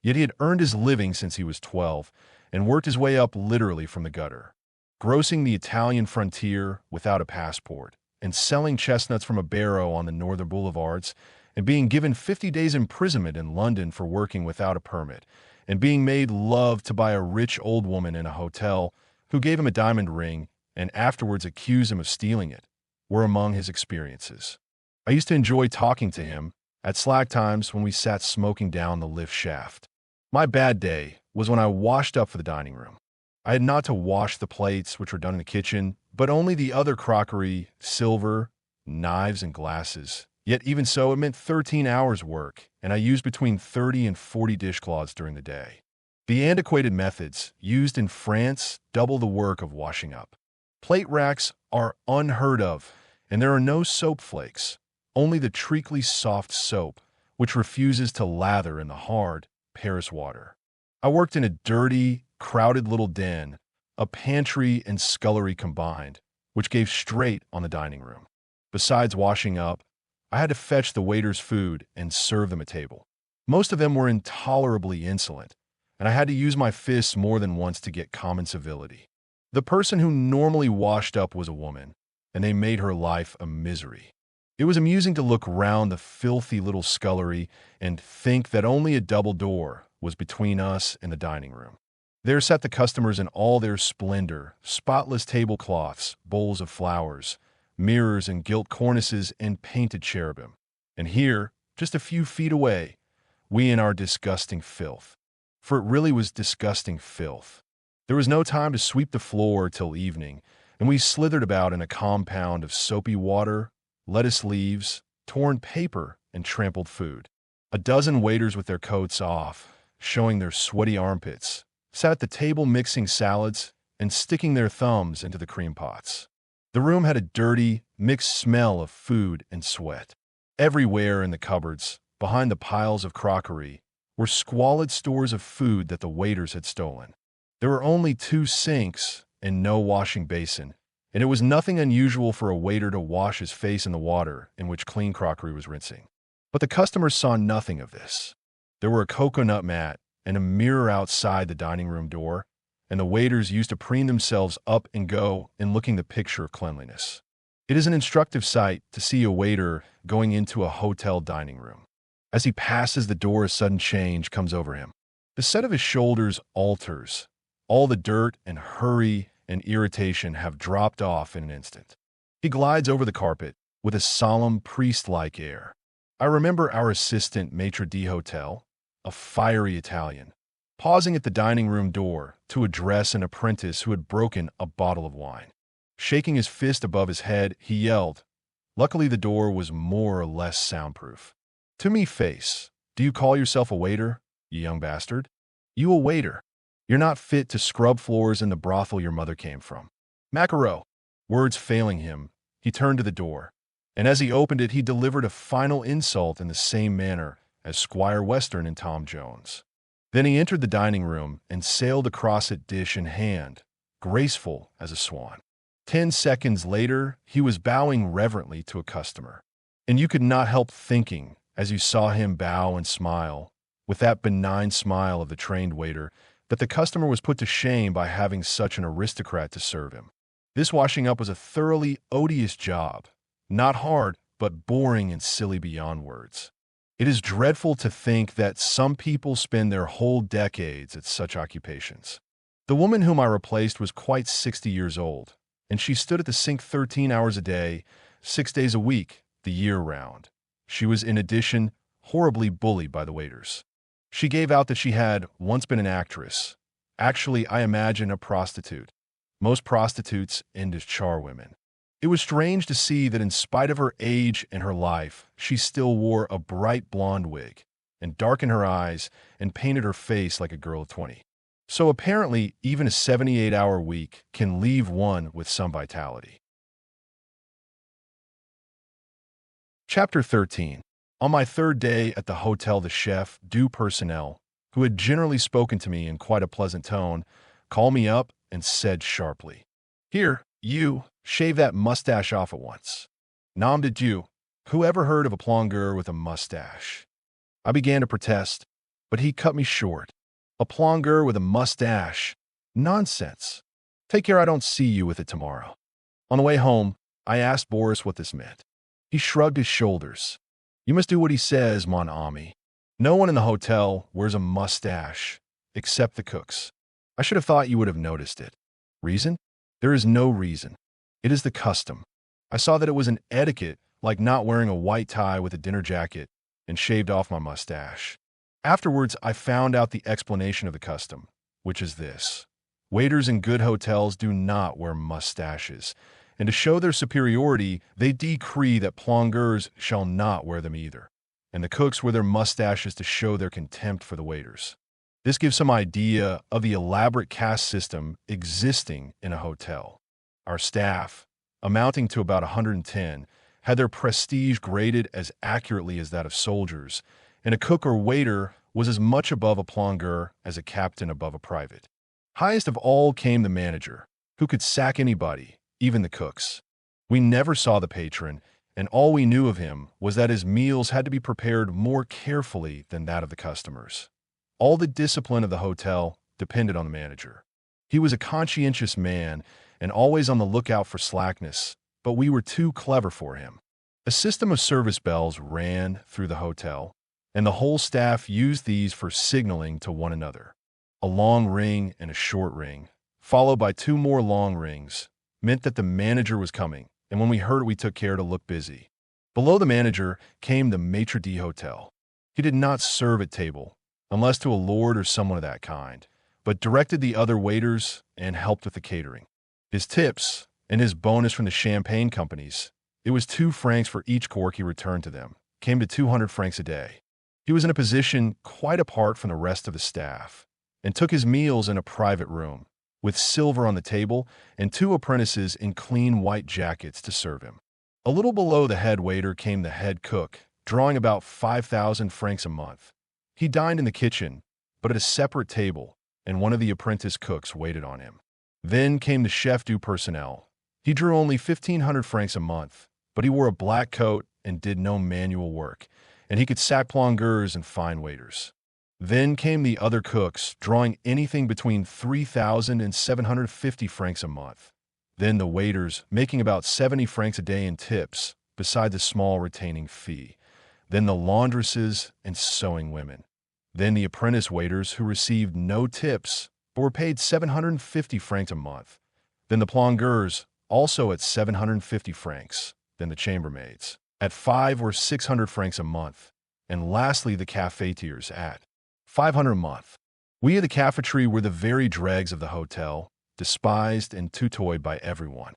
[SPEAKER 1] Yet he had earned his living since he was 12 and worked his way up literally from the gutter, grossing the Italian frontier without a passport and selling chestnuts from a barrow on the northern boulevards, and being given 50 days imprisonment in London for working without a permit, and being made love to by a rich old woman in a hotel who gave him a diamond ring and afterwards accused him of stealing it, were among his experiences. I used to enjoy talking to him at slack times when we sat smoking down the lift shaft. My bad day was when I washed up for the dining room. I had not to wash the plates, which were done in the kitchen, but only the other crockery, silver, knives, and glasses. Yet even so, it meant 13 hours' work, and I used between 30 and 40 dishcloths during the day. The antiquated methods used in France double the work of washing up. Plate racks are unheard of, and there are no soap flakes, only the treacly soft soap, which refuses to lather in the hard Paris water. I worked in a dirty, crowded little den, a pantry and scullery combined, which gave straight on the dining room. Besides washing up, I had to fetch the waiters' food and serve them at table. Most of them were intolerably insolent, and I had to use my fists more than once to get common civility. The person who normally washed up was a woman, and they made her life a misery. It was amusing to look round the filthy little scullery and think that only a double door was between us and the dining room. There sat the customers in all their splendor, spotless tablecloths, bowls of flowers, mirrors and gilt cornices and painted cherubim. And here, just a few feet away, we in our disgusting filth. For it really was disgusting filth. There was no time to sweep the floor till evening, and we slithered about in a compound of soapy water, lettuce leaves, torn paper, and trampled food. A dozen waiters with their coats off, showing their sweaty armpits, sat at the table mixing salads and sticking their thumbs into the cream pots. The room had a dirty, mixed smell of food and sweat. Everywhere in the cupboards, behind the piles of crockery, were squalid stores of food that the waiters had stolen. There were only 2 sinks and no washing basin, and it was nothing unusual for a waiter to wash his face in the water in which clean crockery was rinsing. But the customers saw nothing of this. There were a coconut mat and a mirror outside the dining room door, and the waiters used to preen themselves up and go in looking the picture of cleanliness. It is an instructive sight to see a waiter going into a hotel dining room. As he passes the door, a sudden change comes over him. The set of his shoulders alters. All the dirt and hurry and irritation have dropped off in an instant. He glides over the carpet with a solemn, priest-like air. I remember our assistant maitre d'hotel, a fiery Italian, pausing at the dining room door to address an apprentice who had broken a bottle of wine. Shaking his fist above his head, he yelled. Luckily, the door was more or less soundproof. To me face, do you call yourself a waiter, you young bastard? You a waiter? You're not fit to scrub floors in the brothel your mother came from. Macaro. Words failing him, he turned to the door, and as he opened it, he delivered a final insult in the same manner as Squire Western and Tom Jones. Then he entered the dining room and sailed across it, dish in hand, graceful as a swan. 10 seconds later, he was bowing reverently to a customer. And you could not help thinking, as you saw him bow and smile, with that benign smile of the trained waiter, that the customer was put to shame by having such an aristocrat to serve him. This washing up was a thoroughly odious job, not hard, but boring and silly beyond words. It is dreadful to think that some people spend their whole decades at such occupations. The woman whom I replaced was quite 60 years old, and she stood at the sink 13 hours a day, 6 days a week, the year round. She was, in addition, horribly bullied by the waiters. She gave out that she had once been an actress. Actually, I imagine a prostitute. Most prostitutes end as charwomen. It was strange to see that in spite of her age and her life, she still wore a bright blonde wig, and darkened her eyes, and painted her face like a girl of 20. So apparently, even a 78-hour week can leave one with some vitality. Chapter 13. On my 3rd day at the hotel, the chef du personnel, who had generally spoken to me in quite a pleasant tone, called me up and said sharply, "Here, you, shave that mustache off at once." Nom de Dieu, who ever heard of a plongeur with a mustache? I began to protest, but he cut me short. A plongeur with a mustache? Nonsense. Take care I don't see you with it tomorrow. On the way home, I asked Boris what this meant. He shrugged his shoulders. You must do what he says, mon ami. No one in the hotel wears a mustache, except the cooks. I should have thought you would have noticed it. Reason? There is no reason. It is the custom. I saw that it was an etiquette, like not wearing a white tie with a dinner jacket, and shaved off my mustache. Afterwards, I found out the explanation of the custom, which is this. Waiters in good hotels do not wear mustaches, and to show their superiority, they decree that plongeurs shall not wear them either, and the cooks wear their mustaches to show their contempt for the waiters. This gives some idea of the elaborate caste system existing in a hotel. Our staff, amounting to about 110, had their prestige graded as accurately as that of soldiers, and a cook or waiter was as much above a plongeur as a captain above a private. Highest of all came the manager, who could sack anybody, even the cooks. We never saw the patron, and all we knew of him was that his meals had to be prepared more carefully than that of the customers. All the discipline of the hotel depended on the manager. He was a conscientious man and always on the lookout for slackness, but we were too clever for him. A system of service bells ran through the hotel, and the whole staff used these for signaling to one another. A long ring and a short ring, followed by two more long rings, meant that the manager was coming, and when we heard it, we took care to look busy. Below the manager came the maitre d'hotel. He did not serve at table, unless to a lord or someone of that kind, but directed the other waiters and helped with the catering. His tips and his bonus from the champagne companies, it was 2 francs for each cork he returned to them, came to 200 francs a day. He was in a position quite apart from the rest of the staff, and took his meals in a private room, with silver on the table and 2 apprentices in clean white jackets to serve him. A little below the head waiter came the head cook, drawing about 5,000 francs a month. He dined in the kitchen, but at a separate table, and one of the apprentice cooks waited on him. Then came the chef du personnel. He drew only 1,500 francs a month, but he wore a black coat and did no manual work, and he could sack plongeurs and fine waiters. Then came the other cooks, drawing anything between 3,000 and 750 francs a month. Then the waiters, making about 70 francs a day in tips, beside the small retaining fee. Then the laundresses and sewing women. Then the apprentice waiters who received no tips, but were paid 750 francs a month. Then the plongeurs, also at 750 francs. Then the chambermaids, at 500 or 600 francs a month. And lastly the cafetiers at 500 a month. We of the cafeteria were the very dregs of the hotel, despised and tutoyed by everyone.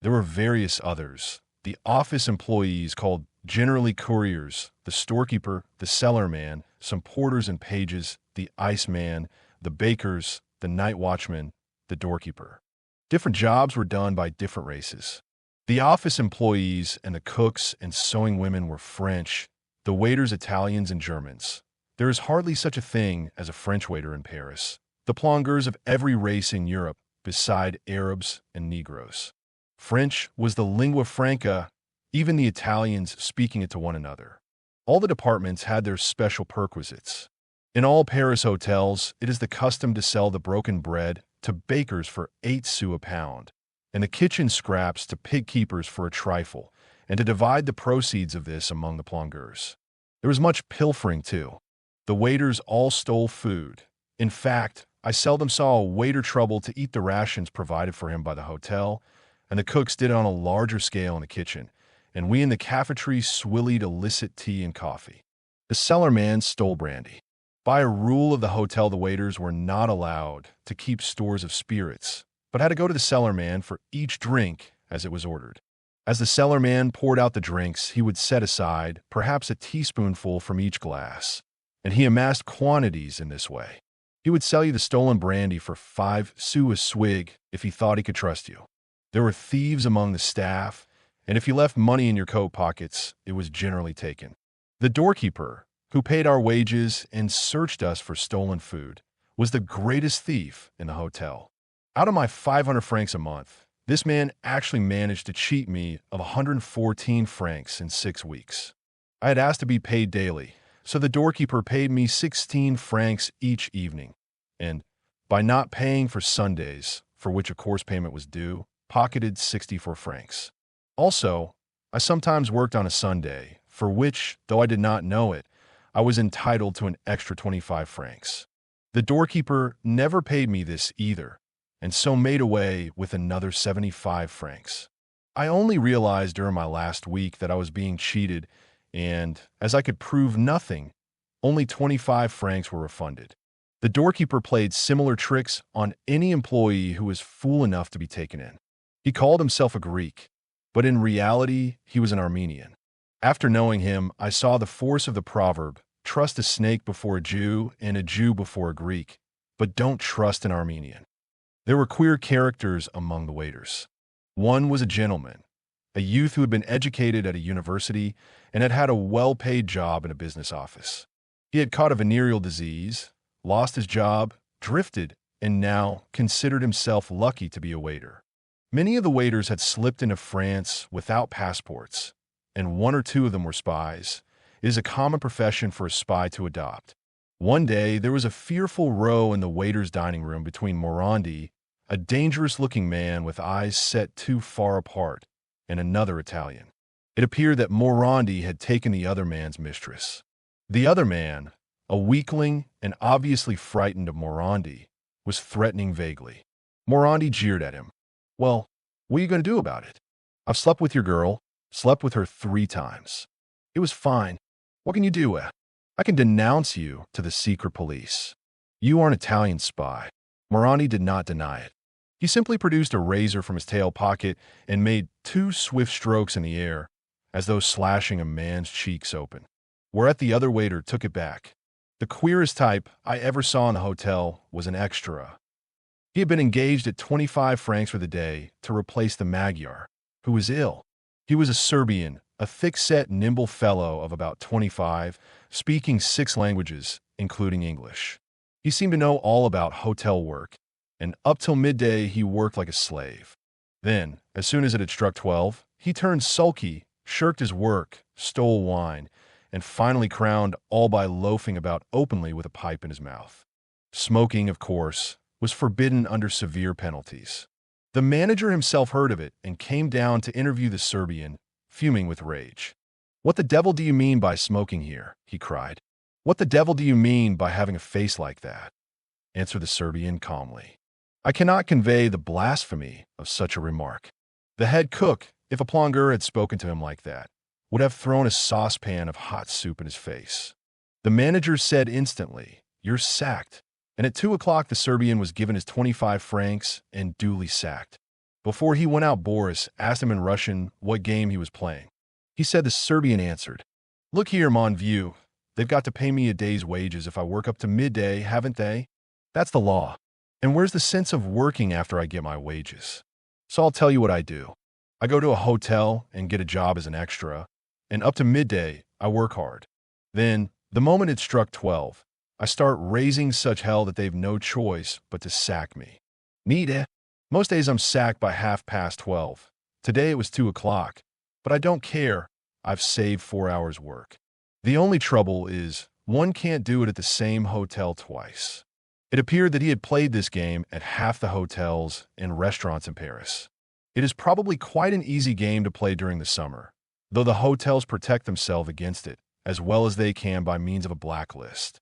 [SPEAKER 1] There were various others, the office employees called generally couriers, the storekeeper, the cellarman, some porters and pages, the iceman, the bakers, the night watchman, the doorkeeper. Different jobs were done by different races. The office employees and the cooks and sewing women were French, the waiters Italians and Germans. There is hardly such a thing as a French waiter in Paris. The plongeurs of every race in Europe, beside Arabs and Negroes. French was the lingua franca, even the Italians speaking it to one another. All the departments had their special perquisites. In all Paris hotels, it is the custom to sell the broken bread to bakers for 8 sous a pound, and the kitchen scraps to pig keepers for a trifle, and to divide the proceeds of this among the plongeurs. There was much pilfering, too. The waiters all stole food. In fact, I seldom saw a waiter trouble to eat the rations provided for him by the hotel, and the cooks did it on a larger scale in the kitchen, and we in the cafeteria swillied illicit tea and coffee. The cellarman stole brandy. By a rule of the hotel, the waiters were not allowed to keep stores of spirits, but had to go to the cellarman for each drink as it was ordered. As the cellarman poured out the drinks, he would set aside perhaps a teaspoonful from each glass, and he amassed quantities in this way. He would sell you the stolen brandy for 5 sous a swig if he thought he could trust you. There were thieves among the staff, and if you left money in your coat pockets, it was generally taken. The doorkeeper, who paid our wages and searched us for stolen food, was the greatest thief in the hotel. Out of my 500 francs a month, this man actually managed to cheat me of 114 francs in 6 weeks. I had asked to be paid daily, so the doorkeeper paid me 16 francs each evening, and, by not paying for Sundays, for which a course payment was due, pocketed 64 francs. Also, I sometimes worked on a Sunday, for which, though I did not know it, I was entitled to an extra 25 francs. The doorkeeper never paid me this either, and so made away with another 75 francs. I only realized during my last week that I was being cheated, and, as I could prove nothing, only 25 francs were refunded. The doorkeeper played similar tricks on any employee who was fool enough to be taken in. He called himself a Greek, but in reality, he was an Armenian. After knowing him, I saw the force of the proverb, trust a snake before a Jew and a Jew before a Greek, but don't trust an Armenian. There were queer characters among the waiters. One was a gentleman, a youth who had been educated at a university and had had a well-paid job in a business office. He had caught a venereal disease, lost his job, drifted, and now considered himself lucky to be a waiter. Many of the waiters had slipped into France without passports, and 1 or 2 of them were spies. It is a common profession for a spy to adopt. One day, there was a fearful row in the waiters' dining room between Morandi, a dangerous-looking man with eyes set too far apart, and another Italian. It appeared that Morandi had taken the other man's mistress. The other man, a weakling and obviously frightened of Morandi, was threatening vaguely. Morandi jeered at him. "Well, what are you going to do about it? I've slept with your girl, slept with her 3 times. It was fine. What can you do? I can denounce you to the secret police. You are an Italian spy." Morandi did not deny it. He simply produced a razor from his tail pocket and made 2 swift strokes in the air, as though slashing a man's cheeks open, whereat the other waiter took it back. The queerest type I ever saw in the hotel was an extra. He had been engaged at 25 francs for the day to replace the Magyar, who was ill. He was a Serbian, a thick-set, nimble fellow of about 25, speaking 6 languages, including English. He seemed to know all about hotel work, and up till midday he worked like a slave. Then, as soon as it had struck 12, he turned sulky, shirked his work, stole wine, and finally crowned all by loafing about openly with a pipe in his mouth. Smoking, of course, was forbidden under severe penalties. The manager himself heard of it and came down to interview the Serbian, fuming with rage. "What the devil do you mean by smoking here?" he cried. "What the devil do you mean by having a face like that?" Answered the Serbian calmly. "I cannot convey the blasphemy of such a remark. The head cook, if a plongeur had spoken to him like that, would have thrown a saucepan of hot soup in his face." The manager said instantly, "You're sacked." And at 2 o'clock the Serbian was given his 25 francs and duly sacked. Before he went out, Boris asked him in Russian what game he was playing. He said the Serbian answered, "Look here, mon vieux, they've got to pay me a day's wages if I work up to midday, haven't they? That's the law. And where's the sense of working after I get my wages? So I'll tell you what I do. I go to a hotel and get a job as an extra, and up to midday I work hard. Then, the moment it struck 12, I start raising such hell that they've no choice but to sack me. Neat, eh? Most days I'm sacked by 12:30. Today it was 2 o'clock, but I don't care. I've saved 4 hours' work. The only trouble is one can't do it at the same hotel twice." It appeared that he had played this game at half the hotels and restaurants in Paris. It is probably quite an easy game to play during the summer, though the hotels protect themselves against it as well as they can by means of a blacklist.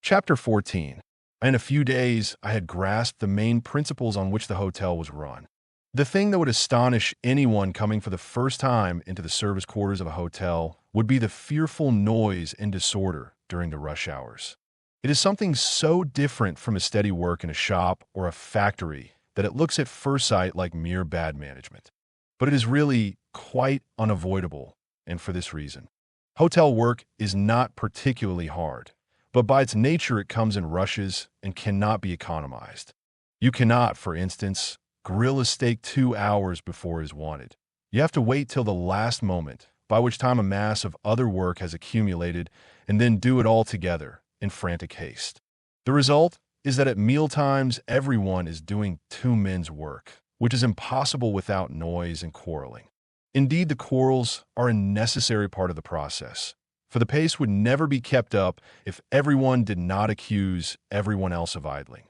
[SPEAKER 1] Chapter 14. In a few days, I had grasped the main principles on which the hotel was run. The thing that would astonish anyone coming for the first time into the service quarters of a hotel would be the fearful noise and disorder during the rush hours. It is something so different from a steady work in a shop or a factory that it looks at first sight like mere bad management. But it is really quite unavoidable, and for this reason. Hotel work is not particularly hard, but by its nature it comes in rushes and cannot be economized. You cannot, for instance, grill a steak 2 hours before it is wanted. You have to wait till the last moment, by which time a mass of other work has accumulated, and then do it all together in frantic haste. The result is that at mealtimes everyone is doing 2 men's work, which is impossible without noise and quarreling. Indeed, the quarrels are a necessary part of the process, for the pace would never be kept up if everyone did not accuse everyone else of idling.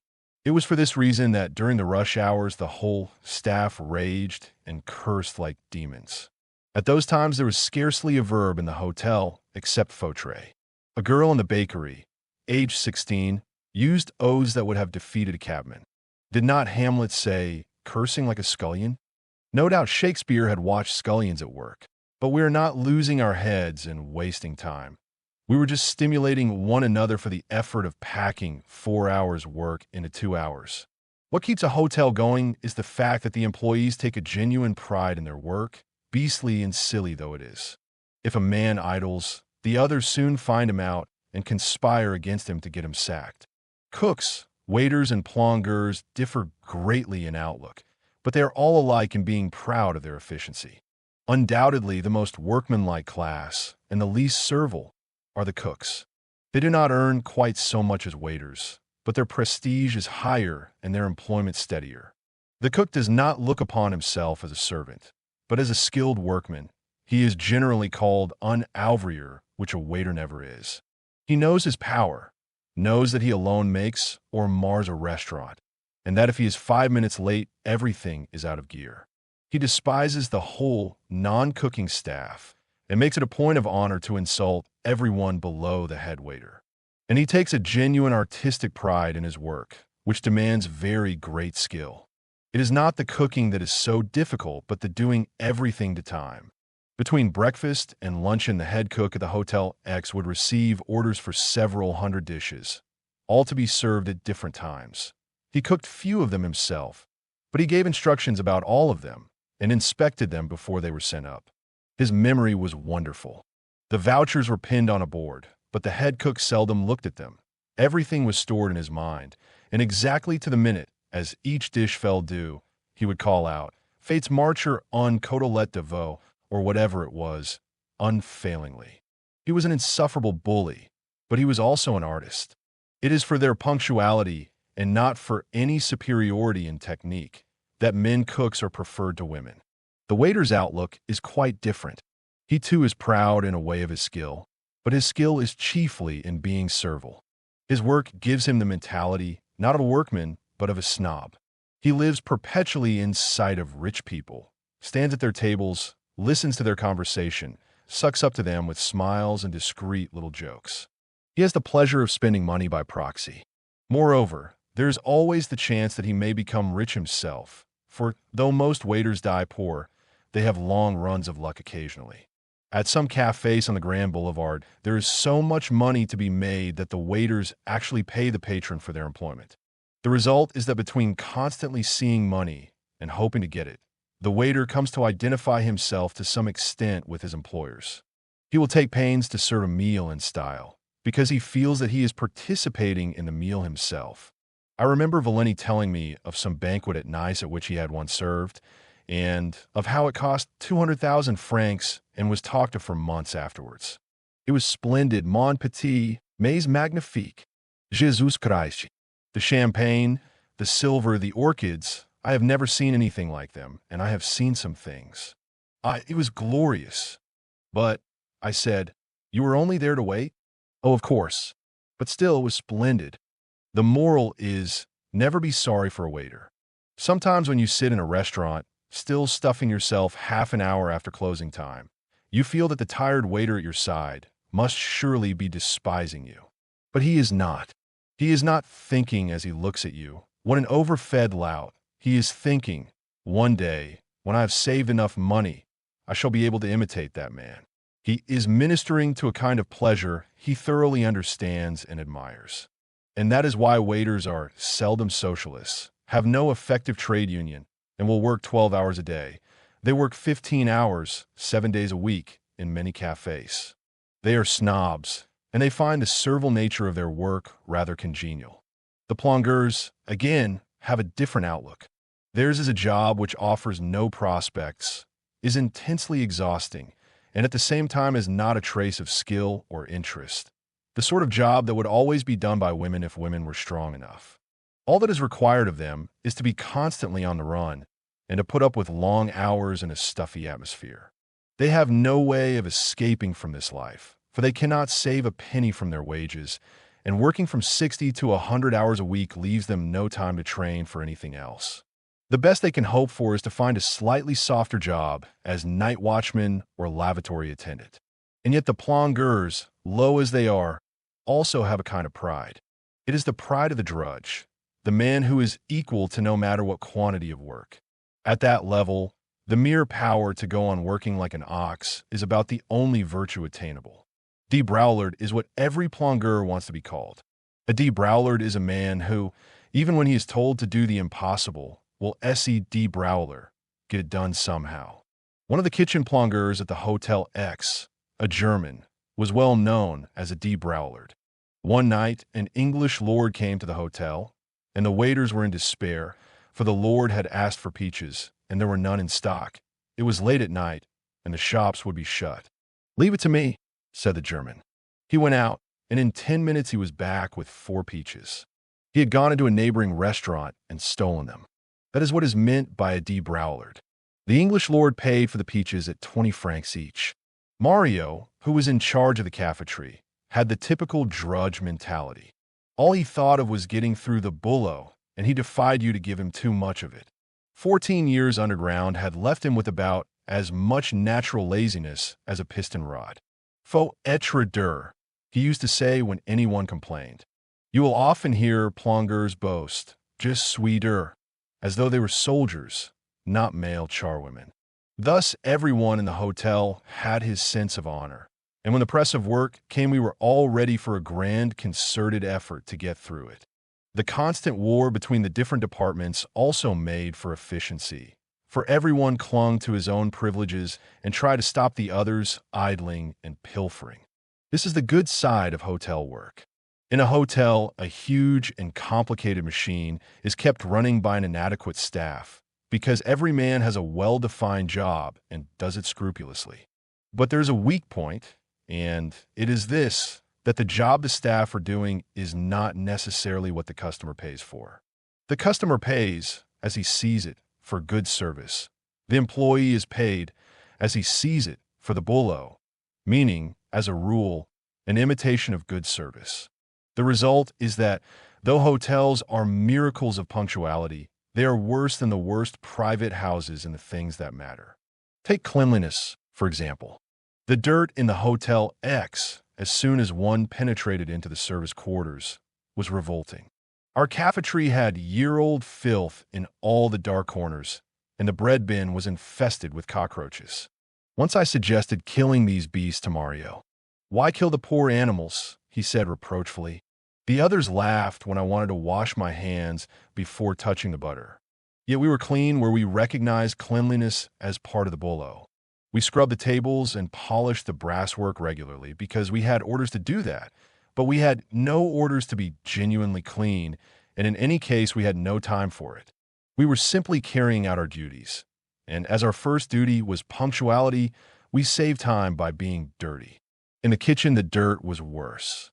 [SPEAKER 1] It was for this reason that during the rush hours the whole staff raged and cursed like demons. At those times there was scarcely a verb in the hotel except fautre. A girl in the bakery, aged 16, used oaths that would have defeated a cabman. Did not Hamlet say, "cursing like a scullion"? No doubt Shakespeare had watched scullions at work. But we are not losing our heads and wasting time. We were just stimulating one another for the effort of packing 4 hours' work into 2 hours. What keeps a hotel going is the fact that the employees take a genuine pride in their work, beastly and silly though it is. If a man idles, the others soon find him out and conspire against him to get him sacked. Cooks, waiters, and plongeurs differ greatly in outlook, but they are all alike in being proud of their efficiency. Undoubtedly, the most workmanlike class and the least servile are the cooks. They do not earn quite so much as waiters, but their prestige is higher and their employment steadier. The cook does not look upon himself as a servant, but as a skilled workman. He is generally called un ouvrier, which a waiter never is. He knows his power, knows that he alone makes or mars a restaurant, and that if he is 5 minutes late, everything is out of gear. He despises the whole non-cooking staff and makes it a point of honor to insult everyone below the head waiter. And he takes a genuine artistic pride in his work, which demands very great skill. It is not the cooking that is so difficult, but the doing everything to time. Between breakfast and luncheon, the head cook at the Hotel X would receive orders for several hundred dishes, all to be served at different times. He cooked few of them himself, but he gave instructions about all of them and inspected them before they were sent up. His memory was wonderful. The vouchers were pinned on a board, but the head cook seldom looked at them. Everything was stored in his mind, and exactly to the minute, as each dish fell due, he would call out, "Fate's marcher en côtelette de veau," or whatever it was, unfailingly. He was an insufferable bully, but he was also an artist. It is for their punctuality, and not for any superiority in technique, that men cooks are preferred to women. The waiter's outlook is quite different. He too is proud in a way of his skill, but his skill is chiefly in being servile. His work gives him the mentality, not of a workman, but of a snob. He lives perpetually in sight of rich people, stands at their tables, listens to their conversation, sucks up to them with smiles and discreet little jokes. He has the pleasure of spending money by proxy. Moreover, there is always the chance that he may become rich himself, for though most waiters die poor, they have long runs of luck occasionally. At some cafes on the Grand Boulevard, there is so much money to be made that the waiters actually pay the patron for their employment. The result is that between constantly seeing money and hoping to get it, the waiter comes to identify himself to some extent with his employers. He will take pains to serve a meal in style, because he feels that he is participating in the meal himself. I remember Valenti telling me of some banquet at Nice at which he had once served, and of how it cost 200,000 francs and was talked of for months afterwards. It was splendid, mon petit, mais magnifique. Jesus Christ. The champagne, the silver, the orchids, I have never seen anything like them, and I have seen some things. It was glorious. But, I said, you were only there to wait? Oh, of course. But still, it was splendid. The moral is, never be sorry for a waiter. Sometimes when you sit in a restaurant, still stuffing yourself half an hour after closing time, you feel that the tired waiter at your side must surely be despising you. But he is not. He is not thinking as he looks at you, what an overfed lout. He is thinking, one day, when I have saved enough money, I shall be able to imitate that man. He is ministering to a kind of pleasure he thoroughly understands and admires. And that is why waiters are seldom socialists, have no effective trade union, and will work 12 hours a day. They work 15 hours, 7 days a week, in many cafes. They are snobs, and they find the servile nature of their work rather congenial. The plongeurs, again, have a different outlook. Theirs is a job which offers no prospects, is intensely exhausting, and at the same time has not a trace of skill or interest. The sort of job that would always be done by women if women were strong enough. All that is required of them is to be constantly on the run and to put up with long hours in a stuffy atmosphere. They have no way of escaping from this life, for they cannot save a penny from their wages, and working from 60 to 100 hours a week leaves them no time to train for anything else. The best they can hope for is to find a slightly softer job as night watchman or lavatory attendant. And yet the plongeurs, low as they are, also have a kind of pride. It is the pride of the drudge, the man who is equal to no matter what quantity of work. At that level, the mere power to go on working like an ox is about the only virtue attainable. Debrouillard is what every plongeur wants to be called. A debrouillard is a man who, even when he is told to do the impossible, will essayer debrouiller, get it done somehow. One of the kitchen plongeurs at the Hotel X, a German, was well known as a debrouillard. One night, an English lord came to the hotel, and the waiters were in despair, for the lord had asked for peaches, and there were none in stock. It was late at night, and the shops would be shut. "Leave it to me," said the German. He went out, and in 10 minutes he was back with 4 peaches. He had gone into a neighboring restaurant and stolen them. That is what is meant by a debrouillard. The English lord paid for the peaches at 20 francs each. Mario, who was in charge of the cafeteria, had the typical drudge mentality. All he thought of was getting through the boulot, and he defied you to give him too much of it. 14 years underground had left him with about as much natural laziness as a piston rod. Faut être dur, he used to say when anyone complained. You will often hear plongeurs boast, just sweeter, as though they were soldiers, not male charwomen. Thus, everyone in the hotel had his sense of honor. And when the press of work came, we were all ready for a grand, concerted effort to get through it. The constant war between the different departments also made for efficiency, for everyone clung to his own privileges and tried to stop the others idling and pilfering. This is the good side of hotel work. In a hotel, a huge and complicated machine is kept running by an inadequate staff, because every man has a well-defined job and does it scrupulously. But there's a weak point, and it is this, that the job the staff are doing is not necessarily what the customer pays for. The customer pays, as he sees it, for good service. The employee is paid, as he sees it, for the boulot, meaning, as a rule, an imitation of good service. The result is that, though hotels are miracles of punctuality, they are worse than the worst private houses in the things that matter. Take cleanliness, for example. The dirt in the Hotel X, as soon as one penetrated into the service quarters, was revolting. Our cafeteria had year-old filth in all the dark corners, and the bread bin was infested with cockroaches. Once I suggested killing these beasts to Mario. "Why kill the poor animals?" he said reproachfully. The others laughed when I wanted to wash my hands before touching the butter. Yet we were clean where we recognized cleanliness as part of the boulot. We scrubbed the tables and polished the brasswork regularly because we had orders to do that, but we had no orders to be genuinely clean, and in any case we had no time for it. We were simply carrying out our duties, and as our first duty was punctuality, we saved time by being dirty. In the kitchen, the dirt was worse.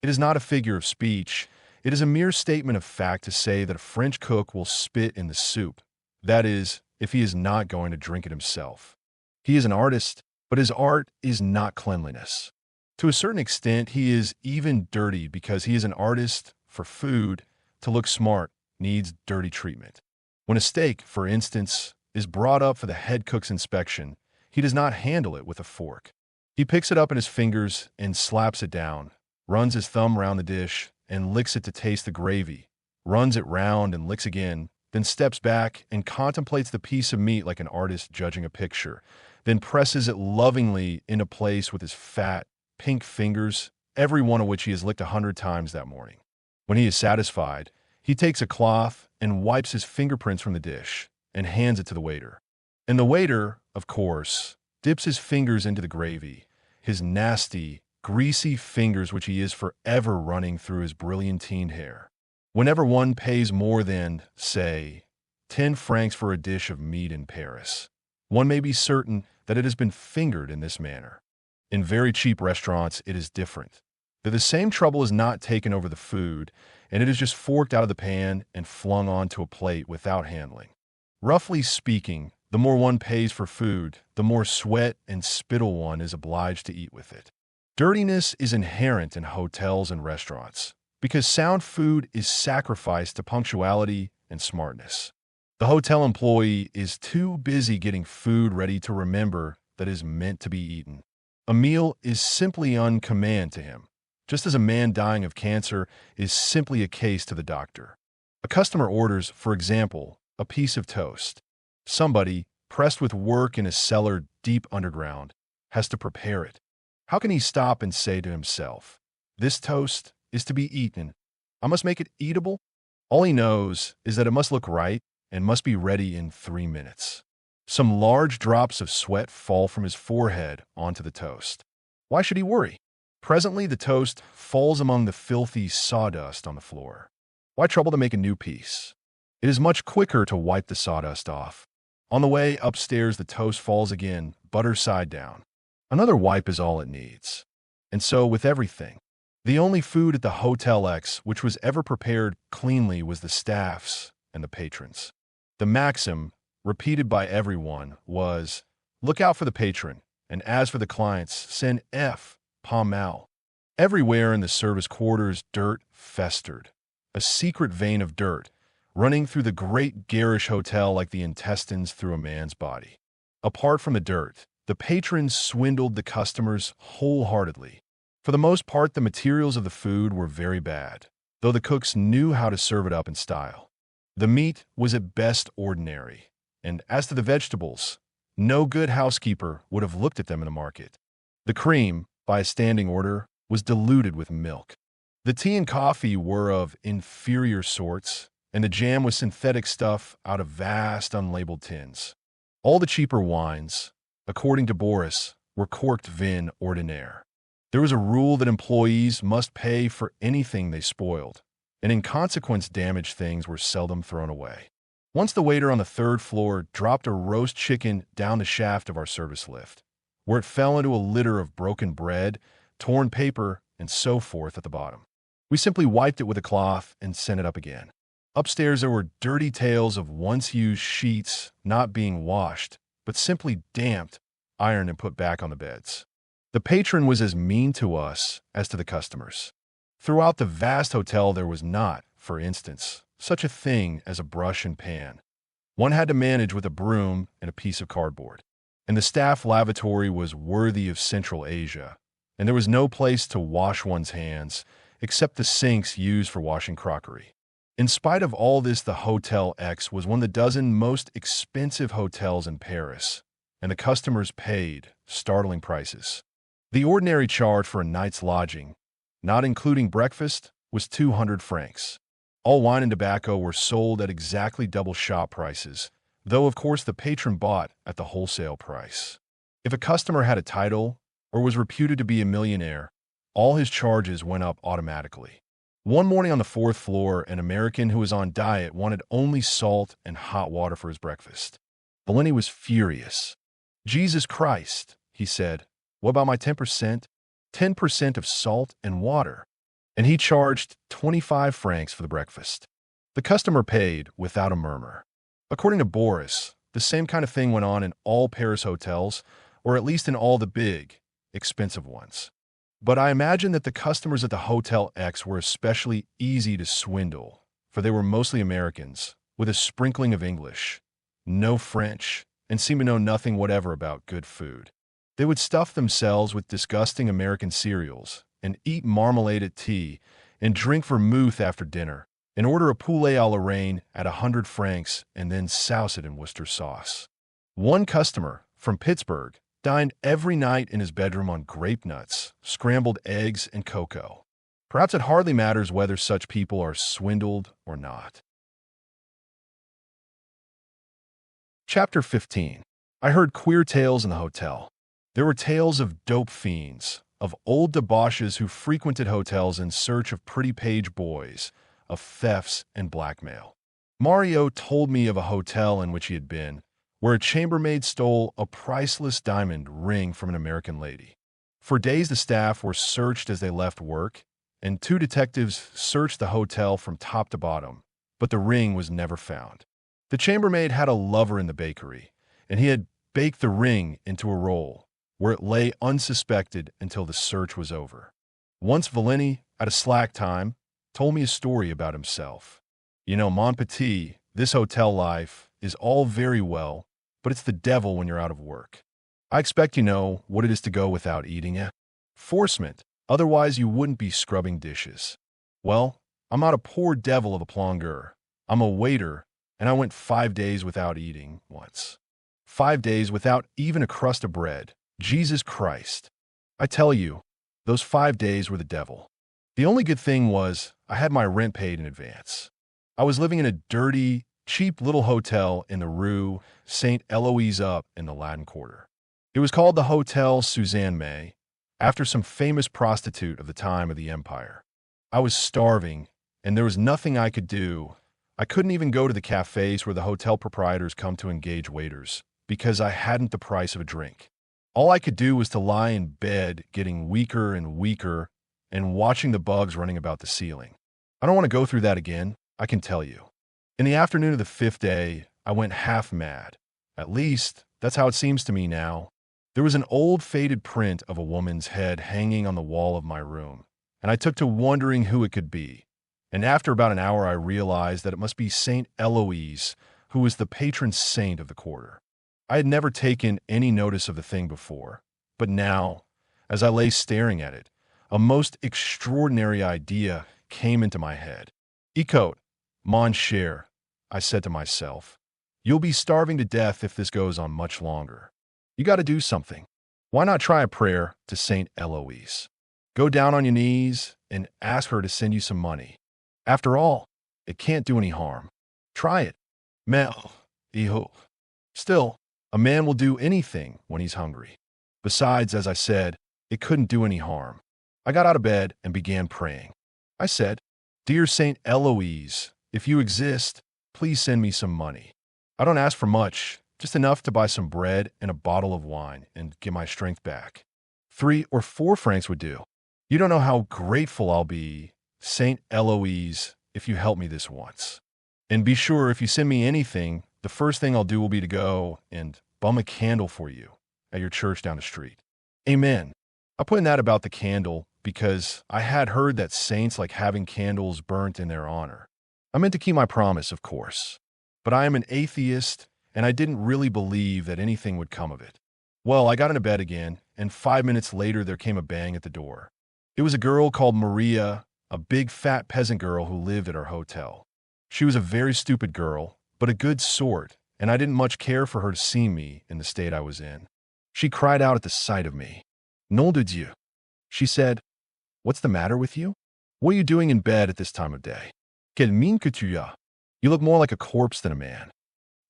[SPEAKER 1] It is not a figure of speech. It is a mere statement of fact to say that a French cook will spit in the soup. That is, if he is not going to drink it himself. He is an artist, but his art is not cleanliness. To a certain extent, he is even dirty because he is an artist for food. To look smart needs dirty treatment. When a steak, for instance, is brought up for the head cook's inspection, he does not handle it with a fork. He picks it up in his fingers and slaps it down, runs his thumb round the dish and licks it to taste the gravy, runs it round and licks again, then steps back and contemplates the piece of meat like an artist judging a picture, then presses it lovingly into place with his fat, pink fingers, every one of which he has licked 100 times that morning. When he is satisfied, he takes a cloth and wipes his fingerprints from the dish and hands it to the waiter. And the waiter, of course, dips his fingers into the gravy, his nasty, greasy fingers which he is forever running through his brilliantine hair. Whenever one pays more than, say, 10 francs for a dish of meat in Paris, one may be certain that it has been fingered in this manner. In very cheap restaurants, it is different. The same trouble is not taken over the food, and it is just forked out of the pan and flung onto a plate without handling. Roughly speaking, the more one pays for food, the more sweat and spittle one is obliged to eat with it. Dirtiness is inherent in hotels and restaurants, because sound food is sacrificed to punctuality and smartness. The hotel employee is too busy getting food ready to remember that it is meant to be eaten. A meal is simply on command to him, just as a man dying of cancer is simply a case to the doctor. A customer orders, for example, a piece of toast. Somebody, pressed with work in a cellar deep underground, has to prepare it. How can he stop and say to himself, "This toast is to be eaten. I must make it eatable"? All he knows is that it must look right and must be ready in 3 minutes. Some large drops of sweat fall from his forehead onto the toast. Why should he worry? Presently, the toast falls among the filthy sawdust on the floor. Why trouble to make a new piece? It is much quicker to wipe the sawdust off. On the way upstairs, the toast falls again, butter side down. Another wipe is all it needs. And so with everything. The only food at the Hotel X which was ever prepared cleanly was the staff's and the patrons. The maxim, repeated by everyone, was, "Look out for the patron, and as for the clients, send F. pas mal." Everywhere in the service quarters, dirt festered. A secret vein of dirt, running through the great garish hotel like the intestines through a man's body. Apart from the dirt, the patrons swindled the customers wholeheartedly. For the most part, the materials of the food were very bad, though the cooks knew how to serve it up in style. The meat was at best ordinary, and as to the vegetables, no good housekeeper would have looked at them in the market. The cream, by a standing order, was diluted with milk. The tea and coffee were of inferior sorts, and the jam was synthetic stuff out of vast unlabeled tins. All the cheaper wines, according to Boris, were corked vin ordinaire. There was a rule that employees must pay for anything they spoiled, and in consequence damaged things were seldom thrown away. Once the waiter on the third floor dropped a roast chicken down the shaft of our service lift, where it fell into a litter of broken bread, torn paper, and so forth at the bottom. We simply wiped it with a cloth and sent it up again. Upstairs there were dirty tales of once-used sheets not being washed, but simply damped, ironed, and put back on the beds. The patron was as mean to us as to the customers. Throughout the vast hotel there was not, for instance, such a thing as a brush and pan. One had to manage with a broom and a piece of cardboard. And the staff lavatory was worthy of Central Asia, and there was no place to wash one's hands except the sinks used for washing crockery. In spite of all this, the Hotel X was one of the dozen most expensive hotels in Paris, and the customers paid startling prices. The ordinary charge for a night's lodging, not including breakfast, was 200 francs. All wine and tobacco were sold at exactly double shop prices, though of course the patron bought at the wholesale price. If a customer had a title or was reputed to be a millionaire, all his charges went up automatically. One morning on the fourth floor, an American who was on diet wanted only salt and hot water for his breakfast. Bellini was furious. "Jesus Christ," he said, "what about my 10%? 10% of salt and water." And he charged 25 francs for the breakfast. The customer paid without a murmur. According to Boris, the same kind of thing went on in all Paris hotels, or at least in all the big, expensive ones. But I imagine that the customers at the Hotel X were especially easy to swindle, for they were mostly Americans, with a sprinkling of English, no French, and seemed to know nothing whatever about good food. They would stuff themselves with disgusting American cereals, and eat marmalade at tea, and drink vermouth after dinner, and order a poulet à la reine at 100 francs and then souse it in Worcester sauce. One customer, from Pittsburgh, dined every night in his bedroom on grape nuts, scrambled eggs, and cocoa. Perhaps it hardly matters whether such people are swindled or not. Chapter 15. I heard queer tales in the hotel. There were tales of dope fiends, of old debauches who frequented hotels in search of pretty page boys, of thefts and blackmail. Mario told me of a hotel in which he had been, where a chambermaid stole a priceless diamond ring from an American lady. For days the staff were searched as they left work, and 2 detectives searched the hotel from top to bottom, but the ring was never found. The chambermaid had a lover in the bakery, and he had baked the ring into a roll, where it lay unsuspected until the search was over. Once Bellini, at a slack time, told me a story about himself. "You know, mon petit, this hotel life is all very well, but it's the devil when you're out of work. I expect you know what it is to go without eating, eh? Forcement, otherwise you wouldn't be scrubbing dishes. Well, I'm not a poor devil of a plongeur. I'm a waiter, and I went 5 days without eating once. 5 days without even a crust of bread. Jesus Christ. I tell you, those 5 days were the devil. The only good thing was I had my rent paid in advance. I was living in a dirty, cheap little hotel in the Rue St. Eloise up in the Latin Quarter. It was called the Hotel Suzanne May, after some famous prostitute of the time of the Empire. I was starving, and there was nothing I could do. I couldn't even go to the cafes where the hotel proprietors come to engage waiters, because I hadn't the price of a drink. All I could do was to lie in bed, getting weaker and weaker, and watching the bugs running about the ceiling. I don't want to go through that again, I can tell you. In the afternoon of the 5th day, I went half mad. At least, that's how it seems to me now. There was an old faded print of a woman's head hanging on the wall of my room, and I took to wondering who it could be. And after about an hour, I realized that it must be Saint Eloise, who was the patron saint of the quarter. I had never taken any notice of the thing before, but now, as I lay staring at it, a most extraordinary idea came into my head. "Écoute, mon cher," I said to myself, "you'll be starving to death if this goes on much longer. You got to do something. Why not try a prayer to Saint Eloise? Go down on your knees and ask her to send you some money. After all, it can't do any harm. Try it. Mais, hijo. Still, a man will do anything when he's hungry. Besides, as I said, it couldn't do any harm." I got out of bed and began praying. I said, "Dear Saint Eloise, if you exist, please send me some money. I don't ask for much, just enough to buy some bread and a bottle of wine and get my strength back. 3 or 4 francs would do. You don't know how grateful I'll be, Saint Eloise, if you help me this once. And be sure, if you send me anything, the first thing I'll do will be to go and bum a candle for you at your church down the street. Amen." I put in that about the candle because I had heard that saints like having candles burnt in their honor. I meant to keep my promise, of course, but I am an atheist and I didn't really believe that anything would come of it. Well, I got into bed again, and 5 minutes later there came a bang at the door. It was a girl called Maria, a big fat peasant girl who lived at our hotel. She was a very stupid girl, but a good sort, and I didn't much care for her to see me in the state I was in. She cried out at the sight of me. "Nom de Dieu." She said, "What's the matter with you? What are you doing in bed at this time of day? Quelle mine que tu as. You look more like a corpse than a man."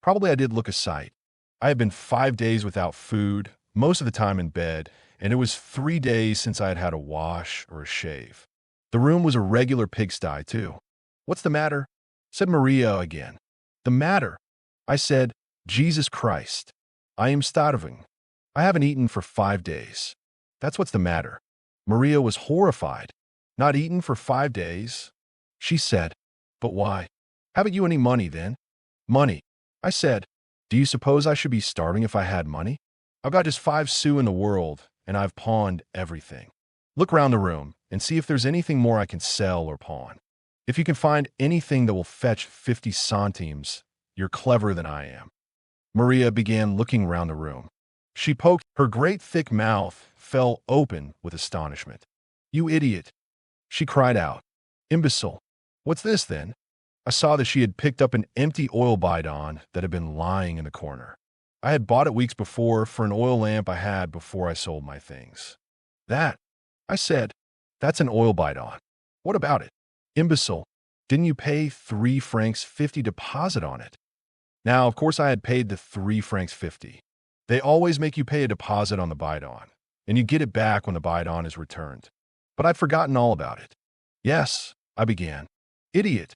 [SPEAKER 1] Probably I did look a sight. I had been 5 days without food, most of the time in bed, and it was 3 days since I had had a wash or a shave. The room was a regular pigsty, too. "What's the matter?" said Maria again. "The matter?" I said, "Jesus Christ. I am starving. I haven't eaten for 5 days. That's what's the matter." Maria was horrified. "Not eaten for 5 days?" She said, "But why? Haven't you any money then?" "Money?" I said, "Do you suppose I should be starving if I had money? I've got just 5 sous in the world, and I've pawned everything. Look round the room and see if there's anything more I can sell or pawn. If you can find anything that will fetch 50 centimes, you're cleverer than I am." Maria began looking round the room. She poked, her great thick mouth fell open with astonishment. "You idiot!" she cried out. "Imbecile! What's this, then?" I saw that she had picked up an empty oil bidon that had been lying in the corner. I had bought it weeks before for an oil lamp I had before I sold my things. "That," I said, "that's an oil bidon. What about it?" "Imbecile, didn't you pay 3 francs 50 deposit on it?" Now, of course, I had paid the 3 francs 50. They always make you pay a deposit on the bidon, and you get it back when the bidon is returned. But I'd forgotten all about it. "Yes," I began. "Idiot!"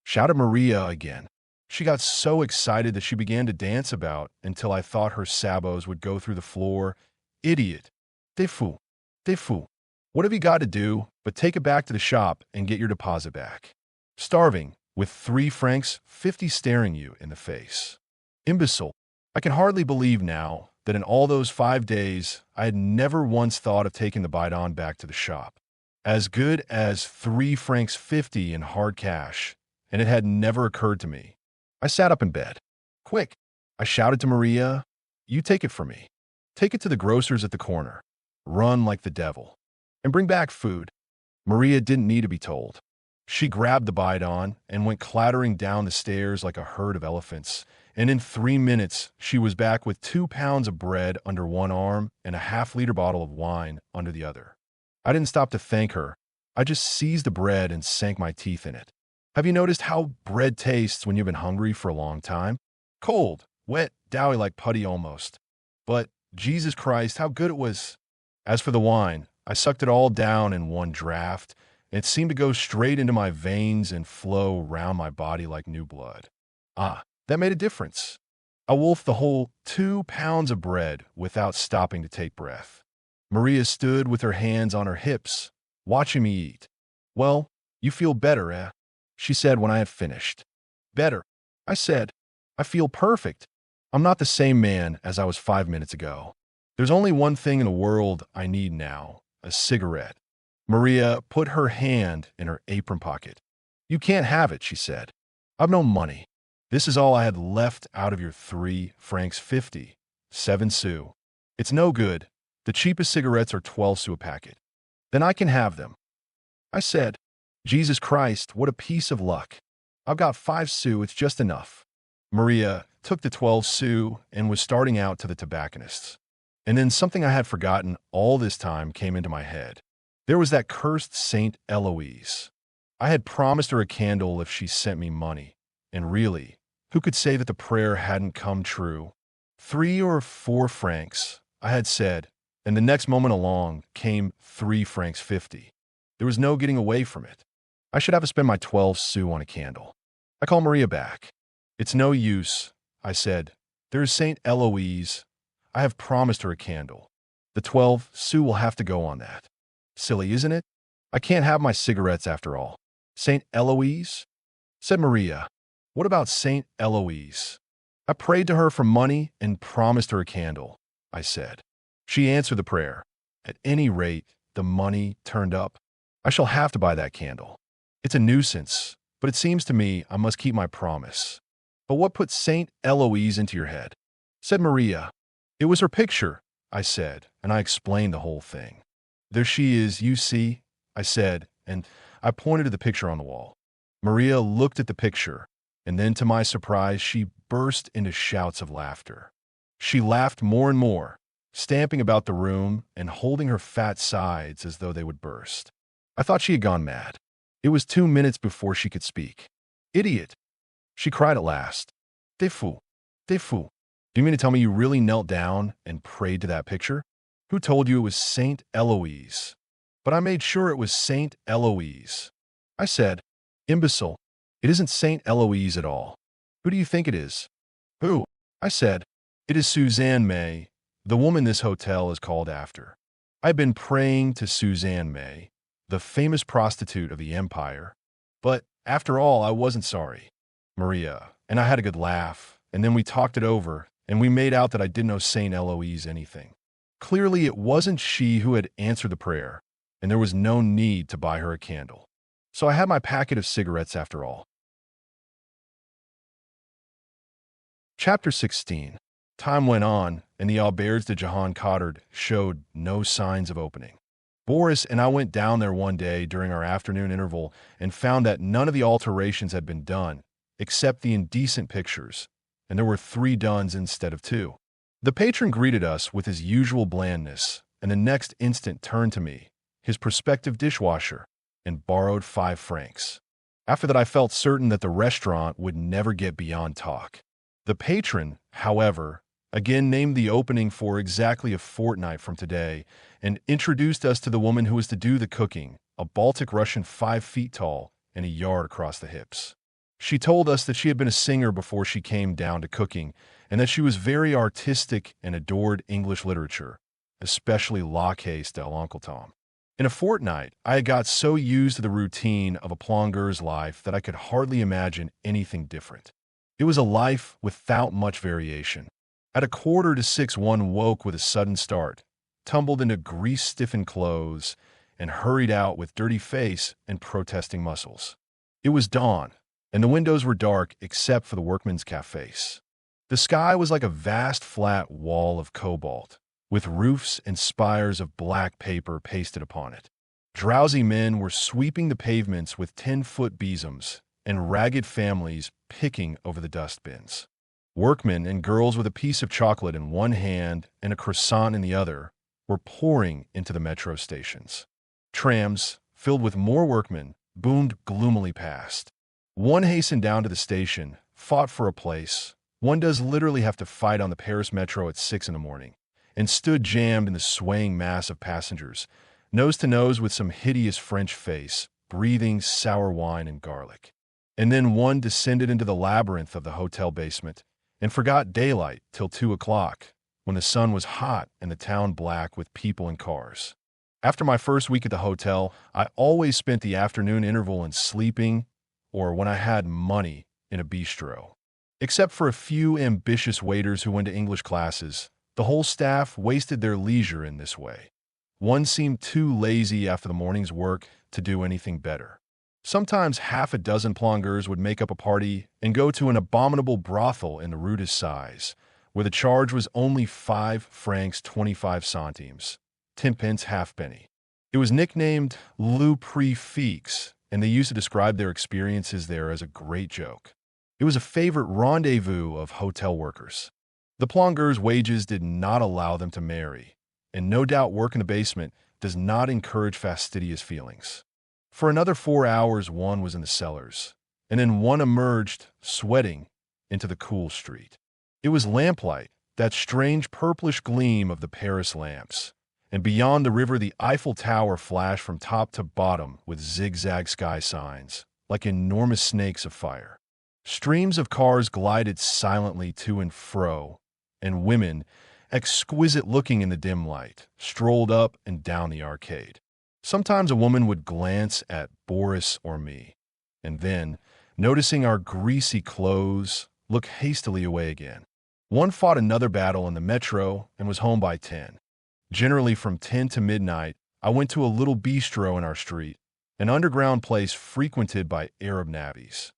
[SPEAKER 1] shouted Maria again. She got so excited that she began to dance about until I thought her sabots would go through the floor. "Idiot! T'es fou! T'es fou! What have you got to do but take it back to the shop and get your deposit back? Starving, with 3 francs 50 staring you in the face. Imbecile! I can hardly believe now that in all those 5 days I had never once thought of taking the bidon back to the shop. As good as 3 francs 50 in hard cash, and it had never occurred to me. I sat up in bed. "Quick!" I shouted to Maria. "You take it for me. Take it to the grocer's at the corner. Run like the devil. And bring back food." Maria didn't need to be told. She grabbed the bidon and went clattering down the stairs like a herd of elephants, and in 3 minutes she was back with 2 pounds of bread under one arm and a half-liter bottle of wine under the other. I didn't stop to thank her. I just seized the bread and sank my teeth in it. Have you noticed how bread tastes when you've been hungry for a long time? Cold, wet, doughy like putty almost. But, Jesus Christ, how good it was. As for the wine, I sucked it all down in one draught, and it seemed to go straight into my veins and flow round my body like new blood. Ah, that made a difference. I wolfed the whole 2 pounds of bread without stopping to take breath. Maria stood with her hands on her hips, watching me eat. "Well, you feel better, eh?" she said when I had finished. "Better," I said. "I feel perfect. I'm not the same man as I was 5 minutes ago. There's only one thing in the world I need now, a cigarette." Maria put her hand in her apron pocket. You can't have it, she said. I've no money. This is all I had left out of your 3 francs 50, 7 sous. It's no good. The cheapest cigarettes are 12 sous a packet. Then I can have them. I said, Jesus Christ, what a piece of luck. I've got 5 sous, it's just enough. Maria took the 12 sous and was starting out to the tobacconist's. And then something I had forgotten all this time came into my head. There was that cursed Saint Eloise. I had promised her a candle if she sent me money. And really, who could say that the prayer hadn't come true? 3 or 4 francs, I had said, and the next moment along came 3 francs 50. There was no getting away from it. I should have to spend my 12 sous on a candle. I called Maria back. It's no use, I said. There's Saint Eloise. I have promised her a candle. The 12 sous will have to go on that. Silly, isn't it? I can't have my cigarettes after all. Saint Eloise? Said Maria. What about Saint Eloise? I prayed to her for money and promised her a candle, I said. She answered the prayer. At any rate, the money turned up. I shall have to buy that candle. It's a nuisance, but it seems to me I must keep my promise. But what put Saint Eloise into your head? Said Maria. It was her picture, I said, and I explained the whole thing. There she is, you see, I said, and I pointed to the picture on the wall. Maria looked at the picture, and then to my surprise, she burst into shouts of laughter. She laughed more and more, stamping about the room and holding her fat sides as though they would burst. I thought she had gone mad. It was 2 minutes before she could speak. Idiot! She cried at last. T'es fou! T'es fou! Do you mean to tell me you really knelt down and prayed to that picture? Who told you it was Saint Eloise? But I made sure it was Saint Eloise. I said, Imbecile, it isn't Saint Eloise at all. Who do you think it is? Who? I said, it is Suzanne May, the woman this hotel is called after. I've been praying to Suzanne May, the famous prostitute of the empire. But after all, I wasn't sorry. Maria and I had a good laugh, and then we talked it over, and we made out that I didn't owe Saint Eloise anything. Clearly, it wasn't she who had answered the prayer, and there was no need to buy her a candle. So I had my packet of cigarettes after all. Chapter 16. Time went on, and the Auberge de Jehan Cotard showed no signs of opening. Boris and I went down there one day during our afternoon interval and found that none of the alterations had been done, except the indecent pictures, and there were 3 done instead of 2. The patron greeted us with his usual blandness, and the next instant turned to me, his prospective dishwasher, and borrowed 5 francs. After that, I felt certain that the restaurant would never get beyond talk. The patron, however, again named the opening for exactly a fortnight from today and introduced us to the woman who was to do the cooking, a Baltic Russian 5 feet tall and a yard across the hips. She told us that she had been a singer before she came down to cooking, and that she was very artistic and adored English literature, especially La Caisse de l'Oncle Tom. In a fortnight, I had got so used to the routine of a plongeur's life that I could hardly imagine anything different. It was a life without much variation. At 5:45, one woke with a sudden start, tumbled into grease-stiffened clothes, and hurried out with dirty face and protesting muscles. It was dawn, and the windows were dark except for the workmen's cafes. The sky was like a vast flat wall of cobalt, with roofs and spires of black paper pasted upon it. Drowsy men were sweeping the pavements with 10-foot besoms, and ragged families picking over the dustbins. Workmen and girls with a piece of chocolate in one hand and a croissant in the other were pouring into the metro stations. Trams, filled with more workmen, boomed gloomily past. One hastened down to the station, fought for a place. One does literally have to fight on the Paris metro at 6 in the morning, and stood jammed in the swaying mass of passengers, nose to nose with some hideous French face, breathing sour wine and garlic. And then one descended into the labyrinth of the hotel basement and forgot daylight till 2 o'clock, when the sun was hot and the town black with people and cars. After my first week at the hotel, I always spent the afternoon interval in sleeping, or when I had money, in a bistro. Except for a few ambitious waiters who went to English classes, the whole staff wasted their leisure in this way. One seemed too lazy after the morning's work to do anything better. Sometimes half a dozen plongeurs would make up a party and go to an abominable brothel in the Rue de Size, where the charge was only 5 francs 25 centimes, 10 pence halfpenny. It was nicknamed Le Prix Fixe, and they used to describe their experiences there as a great joke. It was a favorite rendezvous of hotel workers. The plongeurs' wages did not allow them to marry, and no doubt work in a basement does not encourage fastidious feelings. For another 4 hours, one was in the cellars, and then one emerged, sweating, into the cool street. It was lamplight, that strange purplish gleam of the Paris lamps, and beyond the river the Eiffel Tower flashed from top to bottom with zigzag sky signs, like enormous snakes of fire. Streams of cars glided silently to and fro, and women, exquisite-looking in the dim light, strolled up and down the arcade. Sometimes a woman would glance at Boris or me, and then, noticing our greasy clothes, look hastily away again. One fought another battle in the metro and was home by 10. Generally from 10 to midnight, I went to a little bistro in our street, an underground place frequented by Arab navvies.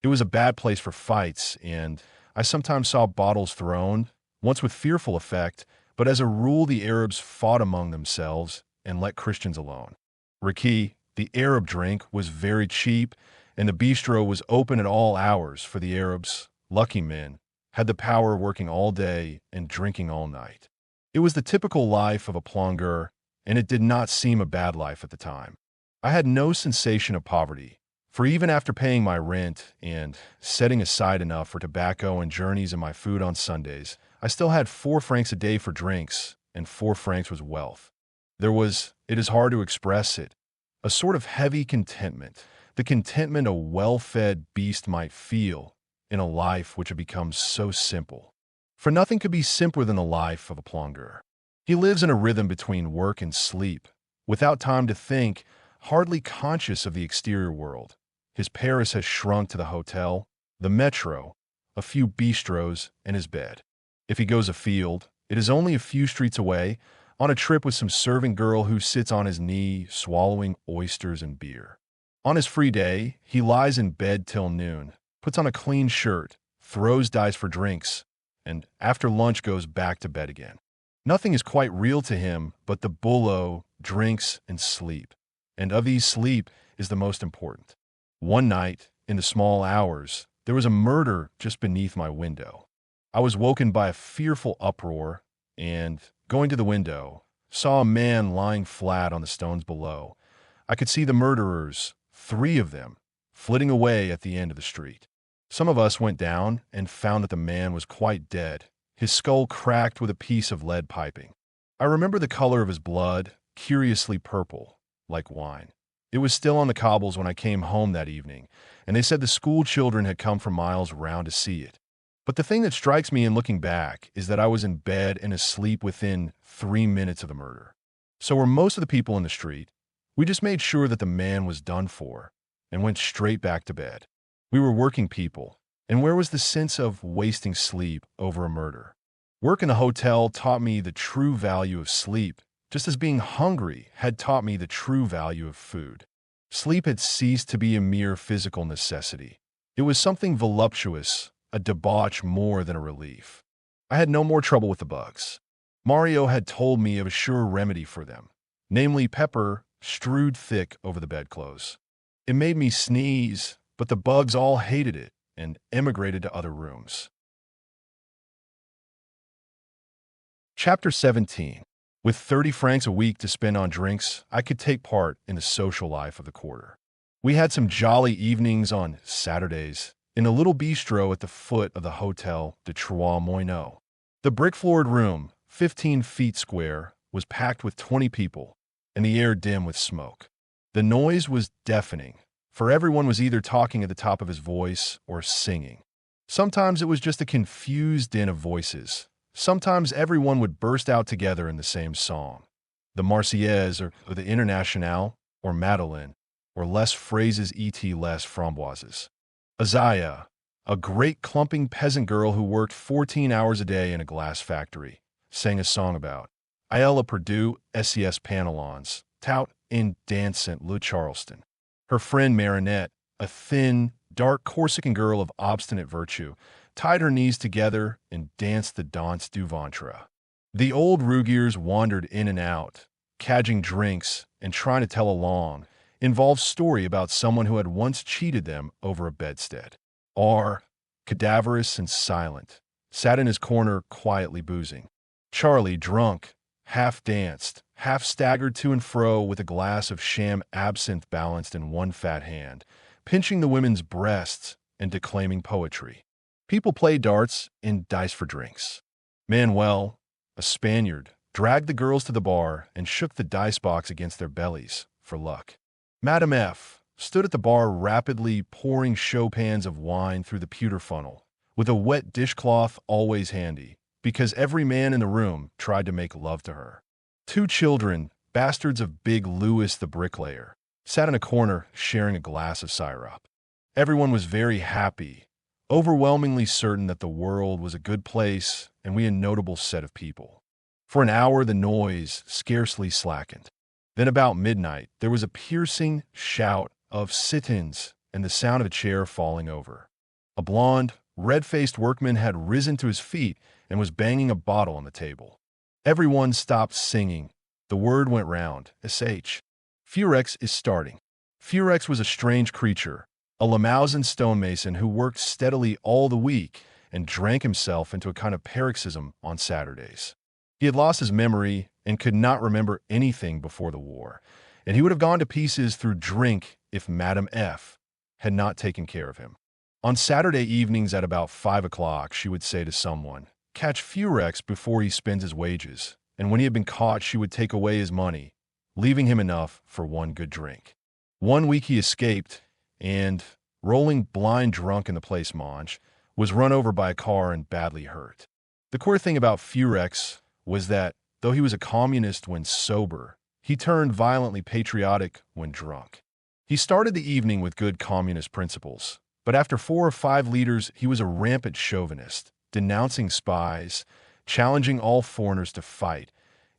[SPEAKER 1] It was a bad place for fights, and I sometimes saw bottles thrown, once with fearful effect, but as a rule the Arabs fought among themselves and let Christians alone. Raki, the Arab drink, was very cheap, and the bistro was open at all hours, for the Arabs, lucky men, had the power of working all day and drinking all night. It was the typical life of a plongeur, and it did not seem a bad life at the time. I had no sensation of poverty, for even after paying my rent and setting aside enough for tobacco and journeys and my food on Sundays, I still had 4 francs a day for drinks, and 4 francs was wealth. There was, it is hard to express it, a sort of heavy contentment, the contentment a well-fed beast might feel in a life which had become so simple. For nothing could be simpler than the life of a plongeur. He lives in a rhythm between work and sleep, without time to think, hardly conscious of the exterior world. His Paris has shrunk to the hotel, the metro, a few bistros, and his bed. If he goes afield, it is only a few streets away, on a trip with some servant girl who sits on his knee, swallowing oysters and beer. On his free day, he lies in bed till noon, puts on a clean shirt, throws dice for drinks, and after lunch goes back to bed again. Nothing is quite real to him but the boulot, drinks, and sleep. And of these, sleep is the most important. One night, in the small hours, there was a murder just beneath my window. I was woken by a fearful uproar, and, going to the window, saw a man lying flat on the stones below. I could see the murderers, 3 of them, flitting away at the end of the street. Some of us went down and found that the man was quite dead, his skull cracked with a piece of lead piping. I remember the color of his blood, curiously purple, like wine. It was still on the cobbles when I came home that evening, and they said the school children had come from miles round to see it. But the thing that strikes me in looking back is that I was in bed and asleep within 3 minutes of the murder. So were most of the people in the street. We just made sure that the man was done for and went straight back to bed. We were working people, and where was the sense of wasting sleep over a murder? Work in a hotel taught me the true value of sleep, just as being hungry had taught me the true value of food. Sleep had ceased to be a mere physical necessity. It was something voluptuous, a debauch more than a relief. I had no more trouble with the bugs. Mario had told me of a sure remedy for them, namely pepper strewed thick over the bedclothes. It made me sneeze, but the bugs all hated it and emigrated to other rooms. Chapter 17. With 30 francs a week to spend on drinks, I could take part in the social life of the quarter. We had some jolly evenings on Saturdays in a little bistro at the foot of the Hotel de Trois-Moineaux. The brick-floored room, 15 feet square, was packed with 20 people, and the air dim with smoke. The noise was deafening, for everyone was either talking at the top of his voice or singing. Sometimes it was just a confused din of voices. Sometimes everyone would burst out together in the same song. The Marseillaise or the Internationale or Madeleine, or Les phrases et les framboises. Azaya, a great clumping peasant girl who worked 14 hours a day in a glass factory, sang a song about Aile perdu, SES pantalons, tout in dansant le Charleston. Her friend Marinette, a thin, dark Corsican girl of obstinate virtue, tied her knees together and danced the danse du ventre. The old Rugiers wandered in and out, cadging drinks and trying to tell a long, involved story about someone who had once cheated them over a bedstead. R, cadaverous and silent, sat in his corner quietly boozing. Charlie, drunk, half danced, half staggered to and fro with a glass of sham absinthe balanced in one fat hand, pinching the women's breasts and declaiming poetry. People played darts and dice for drinks. Manuel, a Spaniard, dragged the girls to the bar and shook the dice box against their bellies for luck. Madame F stood at the bar rapidly pouring Chopins of wine through the pewter funnel, with a wet dishcloth always handy, because every man in the room tried to make love to her. Two children, bastards of Big Louis the bricklayer, sat in a corner sharing a glass of syrup. Everyone was very happy, overwhelmingly certain that the world was a good place and we a notable set of people. For an hour the noise scarcely slackened. Then about midnight there was a piercing shout of sit-ins and the sound of a chair falling over. A blond, red-faced workman had risen to his feet and was banging a bottle on the table. Everyone stopped singing. The word went round, sh. Furex is starting. Furex was a strange creature, a Limousin stonemason who worked steadily all the week and drank himself into a kind of paroxysm on Saturdays. He had lost his memory and could not remember anything before the war, and he would have gone to pieces through drink if Madame F had not taken care of him. On Saturday evenings at about 5 o'clock, she would say to someone, "Catch Furex before he spends his wages," and when he had been caught, she would take away his money, leaving him enough for one good drink. One week he escaped and, rolling blind drunk in the Place Manche, was run over by a car and badly hurt. The queer thing about Furex was that, though he was a communist when sober, he turned violently patriotic when drunk. He started the evening with good communist principles, but after 4 or 5 liters he was a rampant chauvinist, denouncing spies, challenging all foreigners to fight,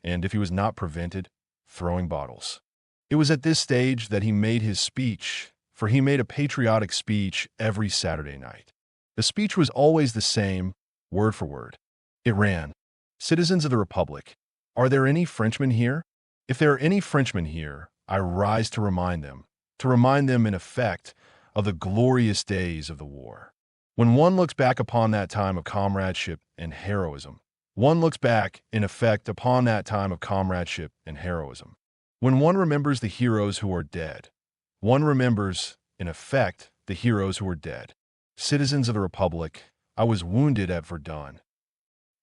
[SPEAKER 1] and, if he was not prevented, throwing bottles. It was at this stage that he made his speech, for he made a patriotic speech every Saturday night. The speech was always the same, word for word. It ran, "Citizens of the Republic, are there any Frenchmen here? If there are any Frenchmen here, I rise to remind them, in effect, of the glorious days of the war. When one looks back upon that time of comradeship and heroism, one looks back, in effect, upon that time of comradeship and heroism. When one remembers the heroes who are dead, one remembers, in effect, the heroes who are dead. Citizens of the Republic, I was wounded at Verdun."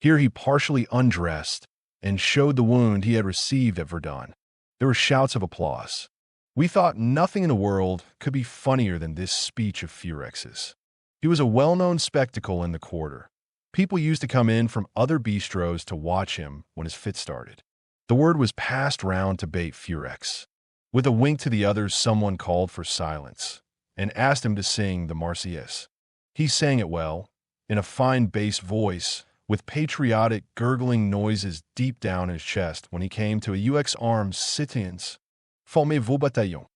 [SPEAKER 1] Here he partially undressed and showed the wound he had received at Verdun. There were shouts of applause. We thought nothing in the world could be funnier than this speech of Furex's. He was a well-known spectacle in the quarter. People used to come in from other bistros to watch him when his fit started. The word was passed round to bait Furex. With a wink to the others, someone called for silence and asked him to sing the Marseillaise. He sang it well, in a fine bass voice, with patriotic, gurgling noises deep down in his chest when he came to a UX Arms sit-ins. Formez vos bataillons.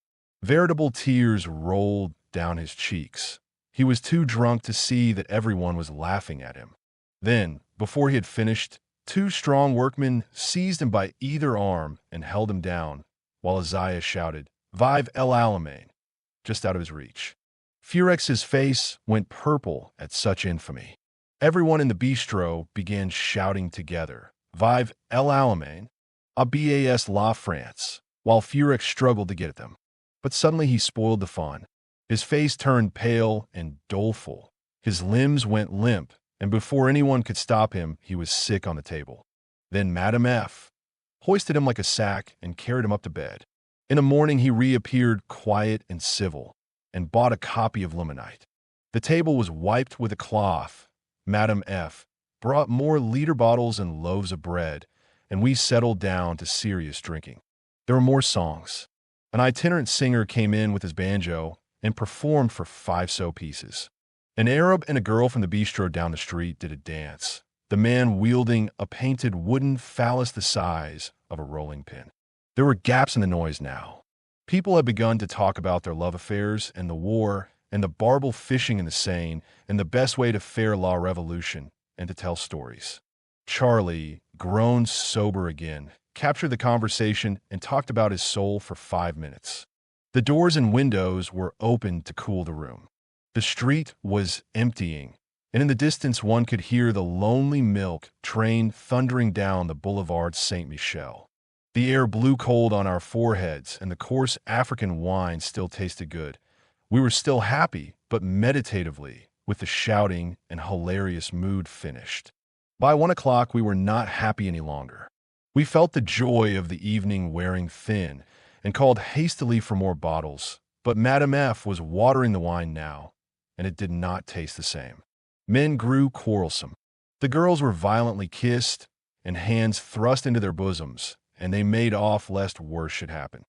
[SPEAKER 1] Veritable tears rolled down his cheeks. He was too drunk to see that everyone was laughing at him. Then, before he had finished, 2 strong workmen seized him by either arm and held him down, while Isaiah shouted, "Vive l'Allemagne," just out of his reach. Furex's face went purple at such infamy. Everyone in the bistro began shouting together, "Vive l'Allemagne, abas la France," while Furex struggled to get at them. But suddenly he spoiled the fun. His face turned pale and doleful. His limbs went limp, and before anyone could stop him, he was sick on the table. Then Madame F hoisted him like a sack and carried him up to bed. In the morning he reappeared quiet and civil, and bought a copy of Limonite. The table was wiped with a cloth. Madame F brought more liter bottles and loaves of bread, and we settled down to serious drinking. There were more songs. An itinerant singer came in with his banjo and performed for 5 so pieces. An Arab and a girl from the bistro down the street did a dance, the man wielding a painted wooden phallus the size of a rolling pin. There were gaps in the noise now. People had begun to talk about their love affairs and the war and the barbel fishing in the Seine and the best way to faire la revolution and to tell stories. Charlie, grown sober again, captured the conversation and talked about his soul for 5 minutes. The doors and windows were open to cool the room. The street was emptying, and in the distance one could hear the lonely milk train thundering down the boulevard Saint-Michel. The air blew cold on our foreheads, and the coarse African wine still tasted good. We were still happy, but meditatively, with the shouting and hilarious mood finished. By 1 o'clock, we were not happy any longer. We felt the joy of the evening wearing thin and called hastily for more bottles, but Madame F. was watering the wine now, and it did not taste the same. Men grew quarrelsome. The girls were violently kissed and hands thrust into their bosoms, and they made off lest worse should happen.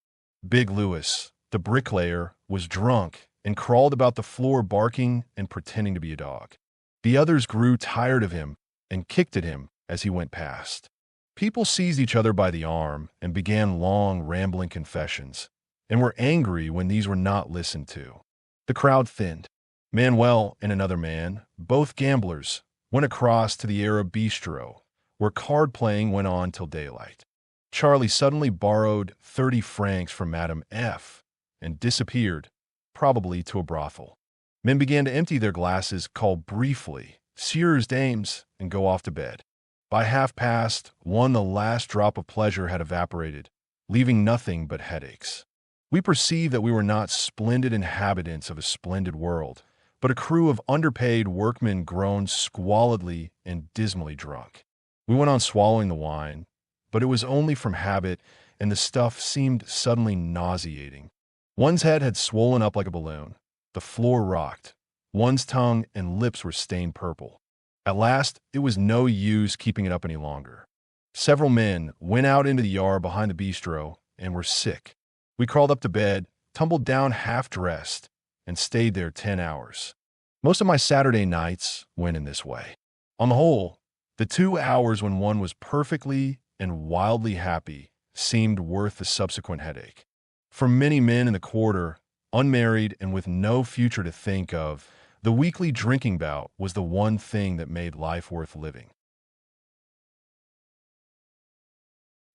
[SPEAKER 1] Big Louis, the bricklayer, was drunk and crawled about the floor barking and pretending to be a dog. The others grew tired of him and kicked at him as he went past. People seized each other by the arm and began long, rambling confessions, and were angry when these were not listened to. The crowd thinned. Manuel and another man, both gamblers, went across to the Arab bistro, where card-playing went on till daylight. Charlie suddenly borrowed 30 francs from Madame F. and disappeared, probably to a brothel. Men began to empty their glasses, call briefly, "Sieurs, dames," and go off to bed. By 1:30, the last drop of pleasure had evaporated, leaving nothing but headaches. We perceived that we were not splendid inhabitants of a splendid world, but a crew of underpaid workmen grown squalidly and dismally drunk. We went on swallowing the wine, but it was only from habit, and the stuff seemed suddenly nauseating. One's head had swollen up like a balloon. The floor rocked. One's tongue and lips were stained purple. At last, it was no use keeping it up any longer. Several men went out into the yard behind the bistro and were sick. We crawled up to bed, tumbled down half-dressed, and stayed there 10 hours. Most of my Saturday nights went in this way. On the whole, the 2 hours when one was perfectly and wildly happy seemed worth the subsequent headache. For many men in the quarter, unmarried and with no future to think of, the weekly drinking bout was the one thing that made life worth living.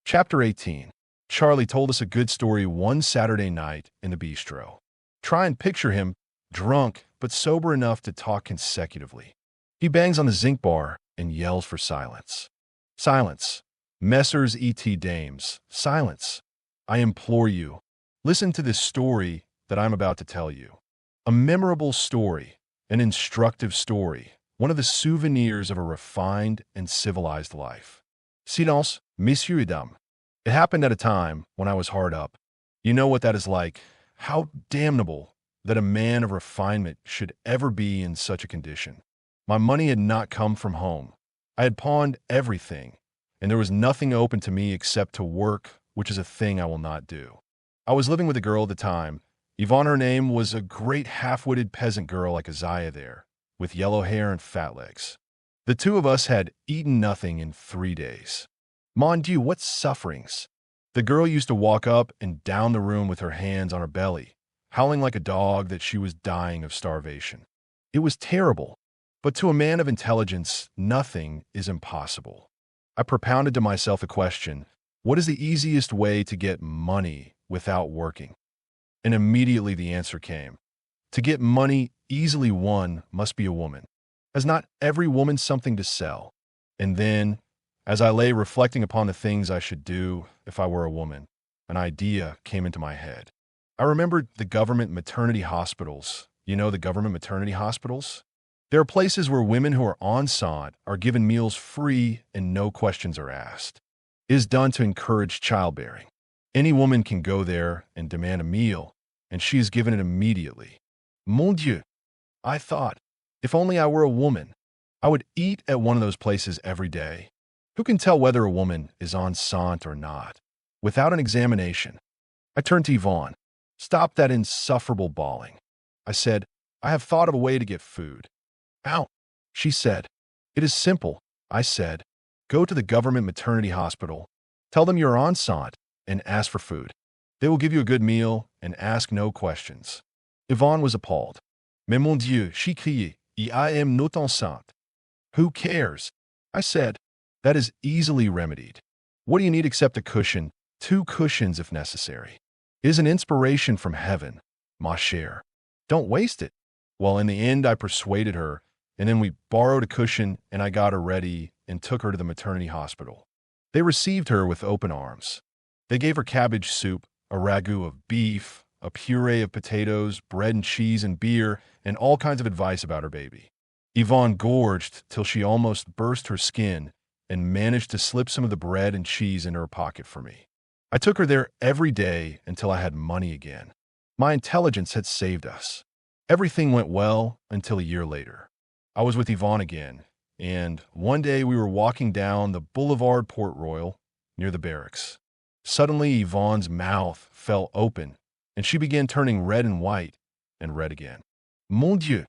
[SPEAKER 1] Chapter 18. Charlie told us a good story one Saturday night in the bistro. Try and picture him, drunk but sober enough to talk consecutively. He bangs on the zinc bar and yells for silence. Silence. Messrs. E.T. Dames, silence. I implore you, listen to this story that I'm about to tell you. A memorable story, an instructive story, one of the souvenirs of a refined and civilized life. Silence, messieurs et dames. It happened at a time when I was hard up. You know what that is like. How damnable that a man of refinement should ever be in such a condition. My money had not come from home. I had pawned everything, and there was nothing open to me except to work, which is a thing I will not do. I was living with a girl at the time. Yvonne, her name, was a great half-witted peasant girl like Isaiah there, with yellow hair and fat legs. The two of us had eaten nothing in 3 days. Mon Dieu, what sufferings! The girl used to walk up and down the room with her hands on her belly, howling like a dog that she was dying of starvation. It was terrible, but to a man of intelligence, nothing is impossible. I propounded to myself the question, what is the easiest way to get money without working? And immediately the answer came. To get money easily won must be a woman. Has not every woman something to sell? And then, as I lay reflecting upon the things I should do if I were a woman, an idea came into my head. I remembered the government maternity hospitals. You know the government maternity hospitals? There are places where women who are enceinte are given meals free and no questions are asked. It is done to encourage childbearing. Any woman can go there and demand a meal, and she is given it immediately. Mon Dieu, I thought, if only I were a woman, I would eat at one of those places every day. Who can tell whether a woman is enceinte or not? Without an examination. I turned to Yvonne. Stop that insufferable bawling. I said, I have thought of a way to get food. How? She said. It is simple, I said. Go to the government maternity hospital, tell them you're enceinte, and ask for food. They will give you a good meal and ask no questions. Yvonne was appalled. Mais mon Dieu, she cried, I am not enceinte. Who cares? I said. That is easily remedied. What do you need except a cushion? 2 cushions if necessary. It is an inspiration from heaven, ma chère. Don't waste it. Well, in the end, I persuaded her, and then we borrowed a cushion, and I got her ready and took her to the maternity hospital. They received her with open arms. They gave her cabbage soup, a ragout of beef, a puree of potatoes, bread and cheese and beer, and all kinds of advice about her baby. Yvonne gorged till she almost burst her skin and managed to slip some of the bread and cheese into her pocket for me. I took her there every day until I had money again. My intelligence had saved us. Everything went well until a year later. I was with Yvonne again, and one day we were walking down the Boulevard Port Royal near the barracks. Suddenly, Yvonne's mouth fell open, and she began turning red and white and red again. Mon Dieu,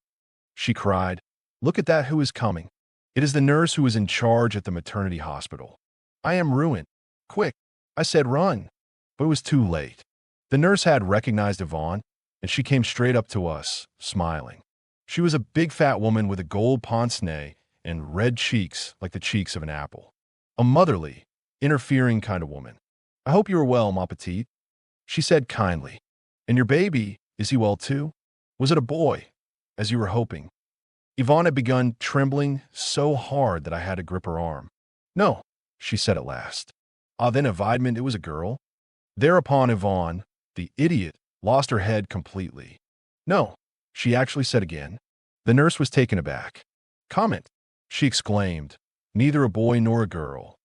[SPEAKER 1] she cried, look at that who is coming. It is the nurse who is in charge at the maternity hospital. I am ruined. Quick, I said run, but it was too late. The nurse had recognized Yvonne, and she came straight up to us, smiling. She was a big fat woman with a gold pince-nez and red cheeks like the cheeks of an apple. A motherly, interfering kind of woman. I hope you are well, ma petite, she said kindly. And your baby, is he well too? Was it a boy, as you were hoping? Yvonne had begun trembling so hard that I had to grip her arm. No, she said at last. Ah, then evidement it was a girl. Thereupon Yvonne, the idiot, lost her head completely. No, she actually said again. The nurse was taken aback. Comment, she exclaimed, neither a boy nor a girl.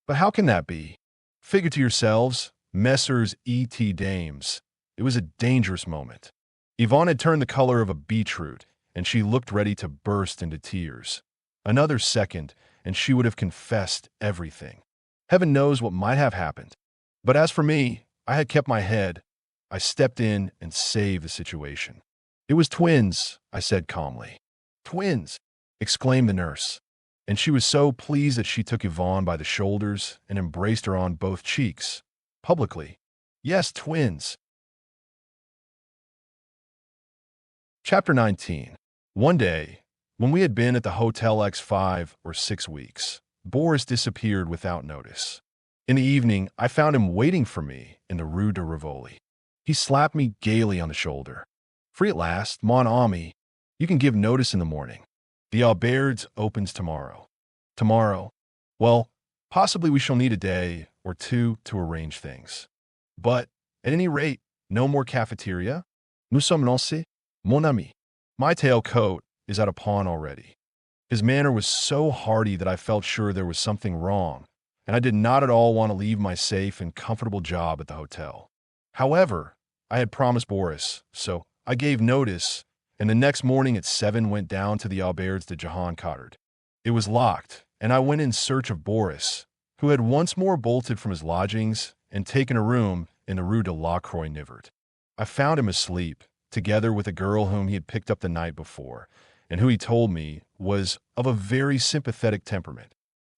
[SPEAKER 1] But how can that be? Figure to yourselves, Messrs. E.T. Dames. It was a dangerous moment. Yvonne had turned the color of a beetroot, and she looked ready to burst into tears. Another second, and she would have confessed everything. Heaven knows what might have happened. But as for me, I had kept my head. I stepped in and saved the situation. It was twins, I said calmly. Twins, exclaimed the nurse. And she was so pleased that she took Yvonne by the shoulders and embraced her on both cheeks, publicly. Yes, twins. Chapter 19. One day, when we had been at the Hotel X 5 or 6 weeks, Boris disappeared without notice. In the evening, I found him waiting for me in the Rue de Rivoli. He slapped me gaily on the shoulder. Free at last, mon ami. You can give notice in the morning. The Alberts opens tomorrow. Tomorrow? Well, possibly we shall need a day or two to arrange things. But, at any rate, no more cafeteria? Nous sommes lancés, mon ami. My tailcoat is at a pawn already. His manner was so hearty that I felt sure there was something wrong, and I did not at all want to leave my safe and comfortable job at the hotel. However, I had promised Boris, so I gave notice, and the next morning at 7 went down to the Alberts de Jehan Cotard. It was locked, and I went in search of Boris, who had once more bolted from his lodgings and taken a room in the Rue de la Croix-Nivert. I found him asleep, together with a girl whom he had picked up the night before, and who he told me was of a very sympathetic temperament.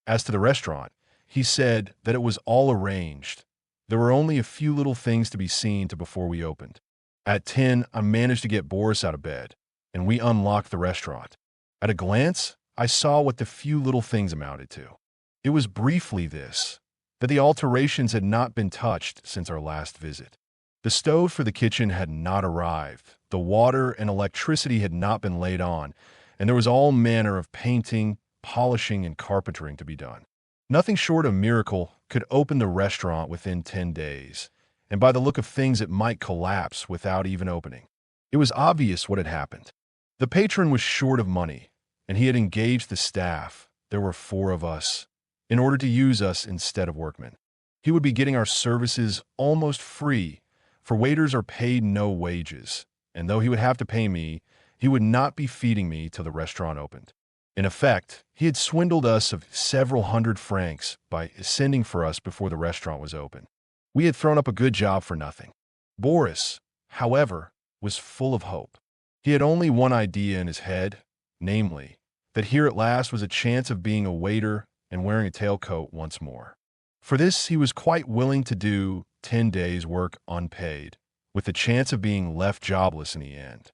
[SPEAKER 1] As to the restaurant, he said that it was all arranged. There were only a few little things to be seen to before we opened. At 10, I managed to get Boris out of bed, and we unlocked the restaurant. At a glance, I saw what the few little things amounted to. It was briefly this, that the alterations had not been touched since our last visit. The stove for the kitchen had not arrived, the water and electricity had not been laid on, and there was all manner of painting, polishing, and carpentering to be done. Nothing short of miracle could open the restaurant within 10 days, and by the look of things it might collapse without even opening. It was obvious what had happened. The patron was short of money, and he had engaged the staff, there were 4 of us, in order to use us instead of workmen. He would be getting our services almost free, for waiters are paid no wages, and though he would have to pay me, he would not be feeding me till the restaurant opened. In effect, he had swindled us of several hundred francs by sending for us before the restaurant was open. We had thrown up a good job for nothing. Boris, however, was full of hope. He had only one idea in his head, namely, that here at last was a chance of being a waiter and wearing a tailcoat once more. For this he was quite willing to do 10 days' work unpaid, with the chance of being left jobless in the end.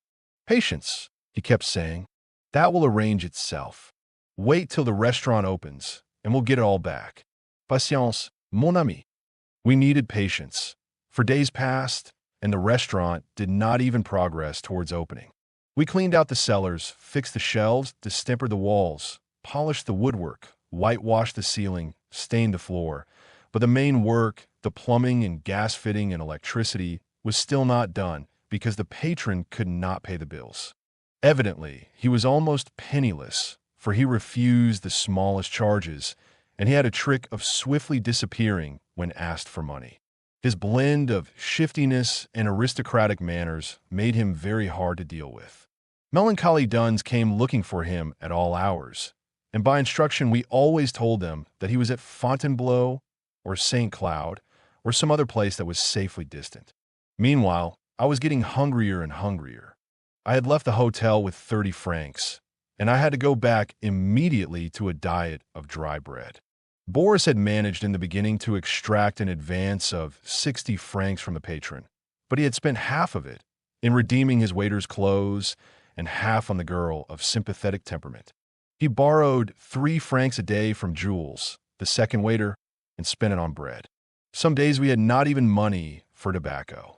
[SPEAKER 1] Patience, he kept saying. That will arrange itself. Wait till the restaurant opens, and we'll get it all back. Patience, mon ami. We needed patience. For days passed, and the restaurant did not even progress towards opening. We cleaned out the cellars, fixed the shelves, distempered the walls, polished the woodwork, whitewashed the ceiling, stained the floor. But the main work, the plumbing and gas fitting and electricity, was still not done because the patron could not pay the bills. Evidently, he was almost penniless, for he refused the smallest charges, and he had a trick of swiftly disappearing when asked for money. His blend of shiftiness and aristocratic manners made him very hard to deal with. Melancholy duns came looking for him at all hours, and by instruction we always told them that he was at Fontainebleau or St. Cloud or some other place that was safely distant. Meanwhile, I was getting hungrier and hungrier. I had left the hotel with 30 francs, and I had to go back immediately to a diet of dry bread. Boris had managed in the beginning to extract an advance of 60 francs from the patron, but he had spent half of it in redeeming his waiter's clothes and half on the girl of sympathetic temperament. He borrowed 3 francs a day from Jules, the second waiter, and spent it on bread. Some days we had not even money for tobacco.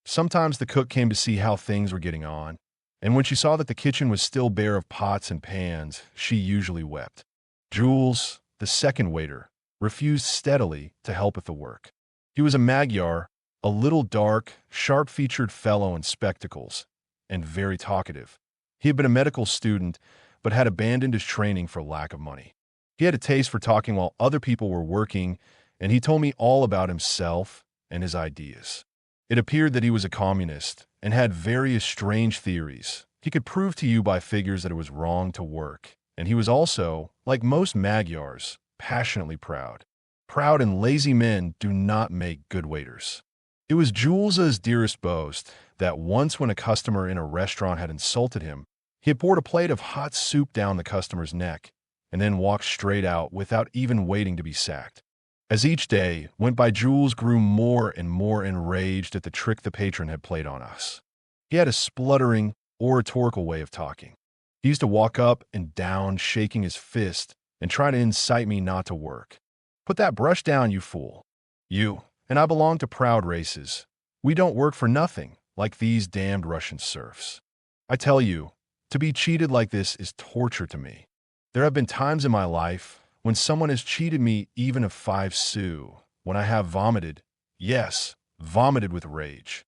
[SPEAKER 1] Sometimes the cook came to see how things were getting on, and when she saw that the kitchen was still bare of pots and pans, she usually wept. Jules, the second waiter, refused steadily to help with the work. He was a Magyar, a little dark, sharp-featured fellow in spectacles, and very talkative. He had been a medical student, but had abandoned his training for lack of money. He had a taste for talking while other people were working, and he told me all about himself and his ideas. It appeared that he was a communist and had various strange theories. He could prove to you by figures that it was wrong to work, and he was also, like most Magyars, passionately proud. Proud and lazy men do not make good waiters. It was Jules's dearest boast that once when a customer in a restaurant had insulted him, he had poured a plate of hot soup down the customer's neck and then walked straight out without even waiting to be sacked. As each day went by, Jules grew more and more enraged at the trick the patron had played on us. He had a spluttering, oratorical way of talking. He used to walk up and down, shaking his fist, and try to incite me not to work. Put that brush down, you fool. You and I belong to proud races. We don't work for nothing, like these damned Russian serfs. I tell you, to be cheated like this is torture to me. There have been times in my life when someone has cheated me even of 5 sous, when I have vomited, yes, vomited with rage.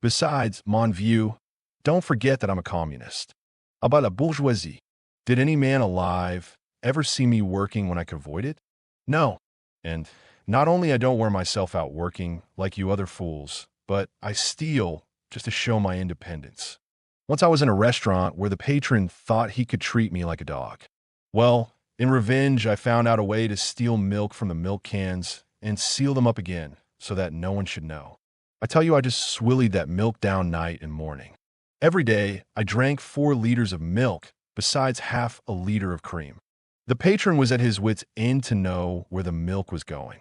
[SPEAKER 1] Besides, mon vieux, don't forget that I'm a communist. About la bourgeoisie. Did any man alive ever see me working when I could avoid it? No. And not only I don't wear myself out working like you other fools, but I steal just to show my independence. Once I was in a restaurant where the patron thought he could treat me like a dog. Well, in revenge, I found out a way to steal milk from the milk cans and seal them up again so that no one should know. I tell you, I just swillied that milk down night and morning. Every day, I drank 4 liters of milk, besides half a liter of cream. The patron was at his wit's end to know where the milk was going.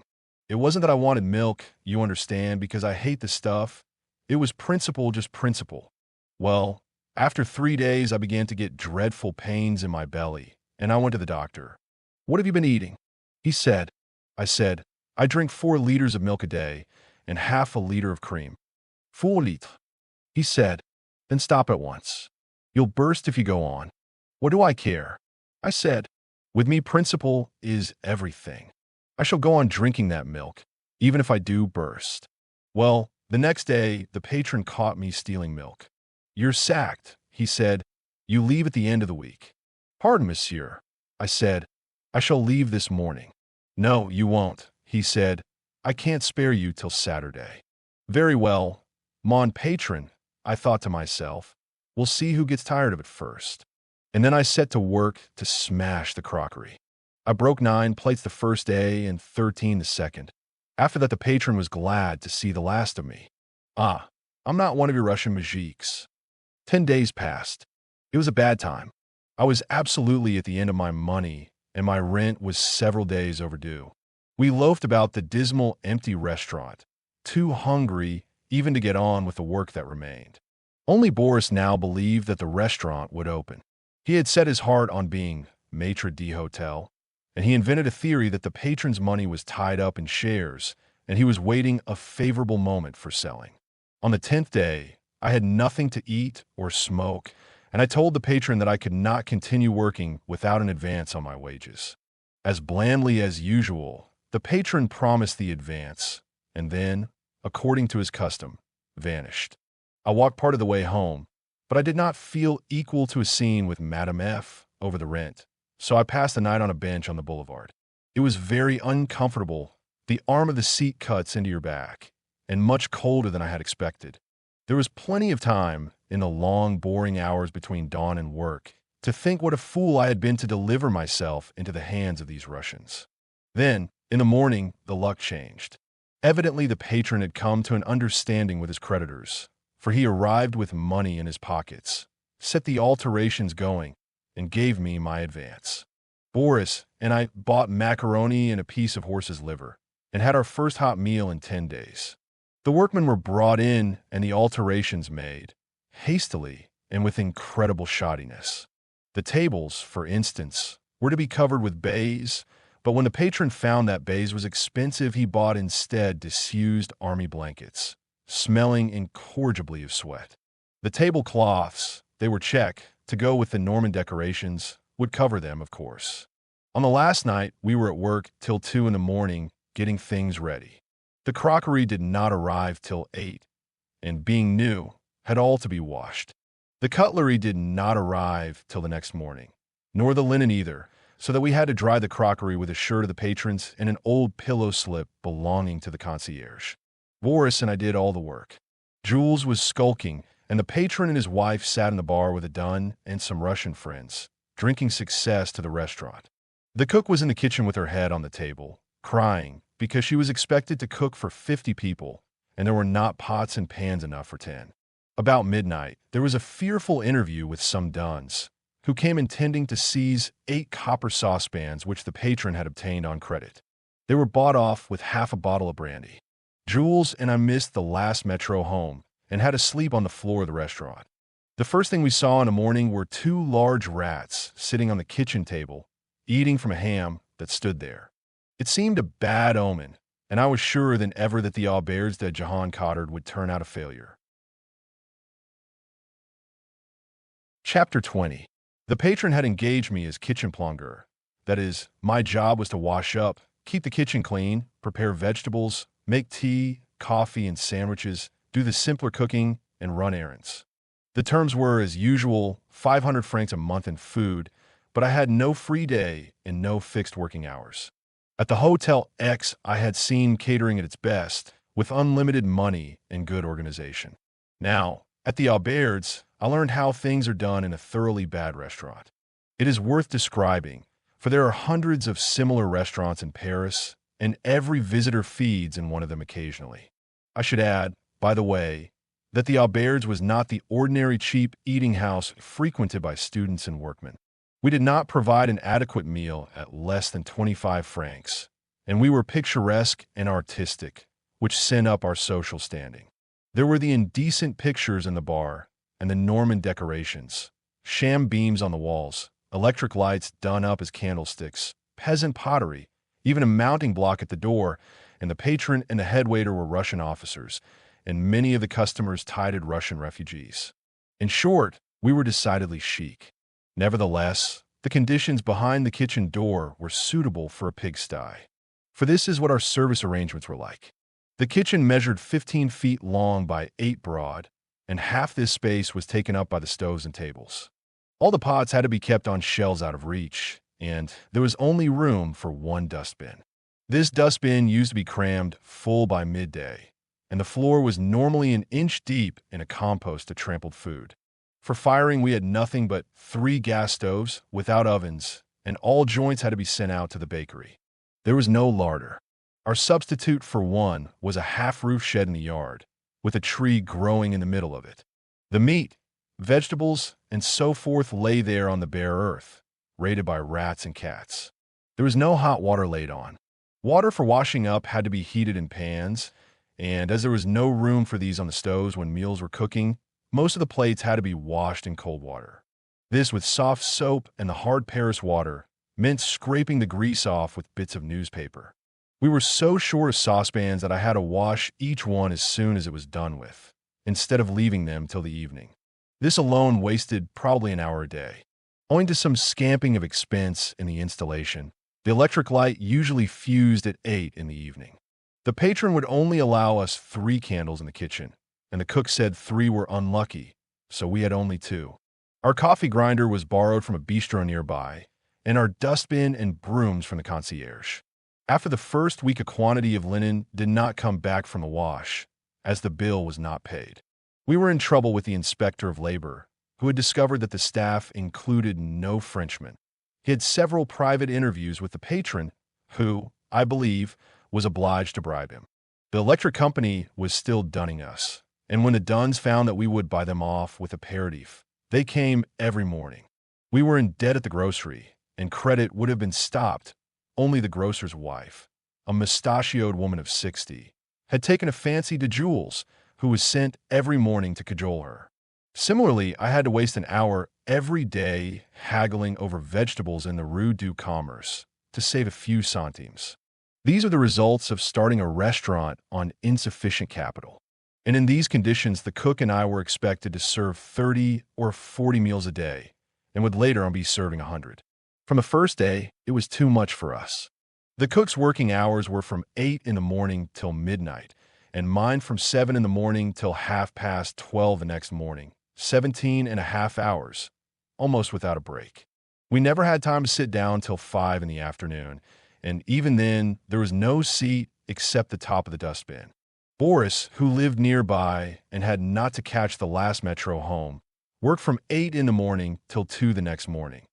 [SPEAKER 1] It wasn't that I wanted milk, you understand, because I hate the stuff. It was principle, just principle. Well, after 3 days, I began to get dreadful pains in my belly, and I went to the doctor. What have you been eating? He said. I said, I drink 4 liters of milk a day and half a liter of cream. 4 litres. He said, then stop at once. You'll burst if you go on. What do I care? I said, with me principle is everything. I shall go on drinking that milk, even if I do burst. Well, the next day, the patron caught me stealing milk. You're sacked, he said. You leave at the end of the week. Pardon, monsieur. I said, I shall leave this morning. No, you won't, he said. I can't spare you till Saturday. Very well, mon patron, I thought to myself. We'll see who gets tired of it first. And then I set to work to smash the crockery. I broke 9 plates the first day and 13 the second. After that, the patron was glad to see the last of me. Ah, I'm not one of your Russian mujiks. 10 days passed. It was a bad time. I was absolutely at the end of my money, and my rent was several days overdue. We loafed about the dismal, empty restaurant, too hungry even to get on with the work that remained. Only Boris now believed that the restaurant would open. He had set his heart on being maître d'hôtel, and he invented a theory that the patron's money was tied up in shares, and he was waiting a favorable moment for selling. On the 10th day, I had nothing to eat or smoke, and I told the patron that I could not continue working without an advance on my wages. As blandly as usual, the patron promised the advance, and then, according to his custom, vanished. I walked part of the way home, but I did not feel equal to a scene with Madame F. over the rent, so I passed the night on a bench on the boulevard. It was very uncomfortable. The arm of the seat cuts into your back, and much colder than I had expected. There was plenty of time, in the long, boring hours between dawn and work, to think what a fool I had been to deliver myself into the hands of these Russians. Then, in the morning, the luck changed. Evidently, the patron had come to an understanding with his creditors, for he arrived with money in his pockets, set the alterations going, and gave me my advance. Boris and I bought macaroni and a piece of horse's liver, and had our first hot meal in 10 days. The workmen were brought in and the alterations made, hastily and with incredible shoddiness. The tables, for instance, were to be covered with baize, but when the patron found that baize was expensive, he bought instead disused army blankets, smelling incorrigibly of sweat. The tablecloths, they were check, to go with the Norman decorations, would cover them, of course. On the last night, we were at work till 2 in the morning, getting things ready. The crockery did not arrive till 8, and being new, had all to be washed. The cutlery did not arrive till the next morning, nor the linen either, so that we had to dry the crockery with a shirt of the patron's and an old pillow slip belonging to the concierge. Boris and I did all the work. Jules was skulking, and the patron and his wife sat in the bar with a Dun and some Russian friends, drinking success to the restaurant. The cook was in the kitchen with her head on the table, crying, because she was expected to cook for 50 people, and there were not pots and pans enough for 10. About midnight, there was a fearful interview with some Duns, who came intending to seize 8 copper saucepans which the patron had obtained on credit. They were bought off with half a bottle of brandy. Jules and I missed the last metro home, and had to sleep on the floor of the restaurant. The first thing we saw in the morning were 2 large rats sitting on the kitchen table, eating from a ham that stood there. It seemed a bad omen, and I was surer than ever that the auberge de Jehan Cottard would turn out a failure. Chapter 20. The patron had engaged me as kitchen plongeur. That is, my job was to wash up, keep the kitchen clean, prepare vegetables, make tea, coffee, and sandwiches, do the simpler cooking, and run errands. The terms were, as usual, 500 francs a month in food, but I had no free day and no fixed working hours. At the Hotel X, I had seen catering at its best, with unlimited money and good organization. Now, at the auberge, I learned how things are done in a thoroughly bad restaurant. It is worth describing, for there are hundreds of similar restaurants in Paris, and every visitor feeds in one of them occasionally. I should add, by the way, that the auberge was not the ordinary cheap eating house frequented by students and workmen. We did not provide an adequate meal at less than 25 francs, and we were picturesque and artistic, which sent up our social standing. There were the indecent pictures in the bar and the Norman decorations, sham beams on the walls, electric lights done up as candlesticks, peasant pottery, even a mounting block at the door, and the patron and the head waiter were Russian officers, and many of the customers tided Russian refugees. In short, we were decidedly chic. Nevertheless, the conditions behind the kitchen door were suitable for a pigsty. For this is what our service arrangements were like. The kitchen measured 15 feet long by 8 broad, and half this space was taken up by the stoves and tables. All the pots had to be kept on shelves out of reach, and there was only room for 1 dustbin. This dustbin used to be crammed full by midday, and the floor was normally an inch deep in a compost of trampled food. For firing, we had nothing but 3 gas stoves without ovens, and all joints had to be sent out to the bakery. There was no larder. Our substitute for one was a half-roof shed in the yard, with a tree growing in the middle of it. The meat, vegetables, and so forth lay there on the bare earth, raided by rats and cats. There was no hot water laid on. Water for washing up had to be heated in pans, And as there was no room for these on the stoves when meals were cooking, most of the plates had to be washed in cold water. This, with soft soap and the hard Paris water, meant scraping the grease off with bits of newspaper. We were so short of saucepans that I had to wash each one as soon as it was done with, instead of leaving them till the evening. This alone wasted probably an hour a day. Owing to some scamping of expense in the installation, the electric light usually fused at 8 in the evening. The patron would only allow us 3 candles in the kitchen, and the cook said 3 were unlucky, so we had only 2. Our coffee grinder was borrowed from a bistro nearby, and our dustbin and brooms from the concierge. After the first week, a quantity of linen did not come back from the wash, as the bill was not paid. We were in trouble with the inspector of labor, who had discovered that the staff included no Frenchmen. He had several private interviews with the patron, who, I believe, was obliged to bribe him. The electric company was still dunning us, and when the duns found that we would buy them off with aperitif, they came every morning. We were in debt at the grocery, and credit would have been stopped. Only the grocer's wife, a mustachioed woman of 60, had taken a fancy to Jules, who was sent every morning to cajole her. Similarly, I had to waste an hour every day haggling over vegetables in the Rue du Commerce to save a few centimes. These are the results of starting a restaurant on insufficient capital. And in these conditions, the cook and I were expected to serve 30 or 40 meals a day, and would later on be serving 100. From the first day, it was too much for us. The cook's working hours were from 8 in the morning till midnight, and mine from 7 in the morning till 12:30 the next morning, 17 and a half hours, almost without a break. We never had time to sit down till 5 in the afternoon, and even then, there was no seat except the top of the dustbin. Boris, who lived nearby and had not to catch the last metro home, worked from 8 in the morning till 2 the next morning,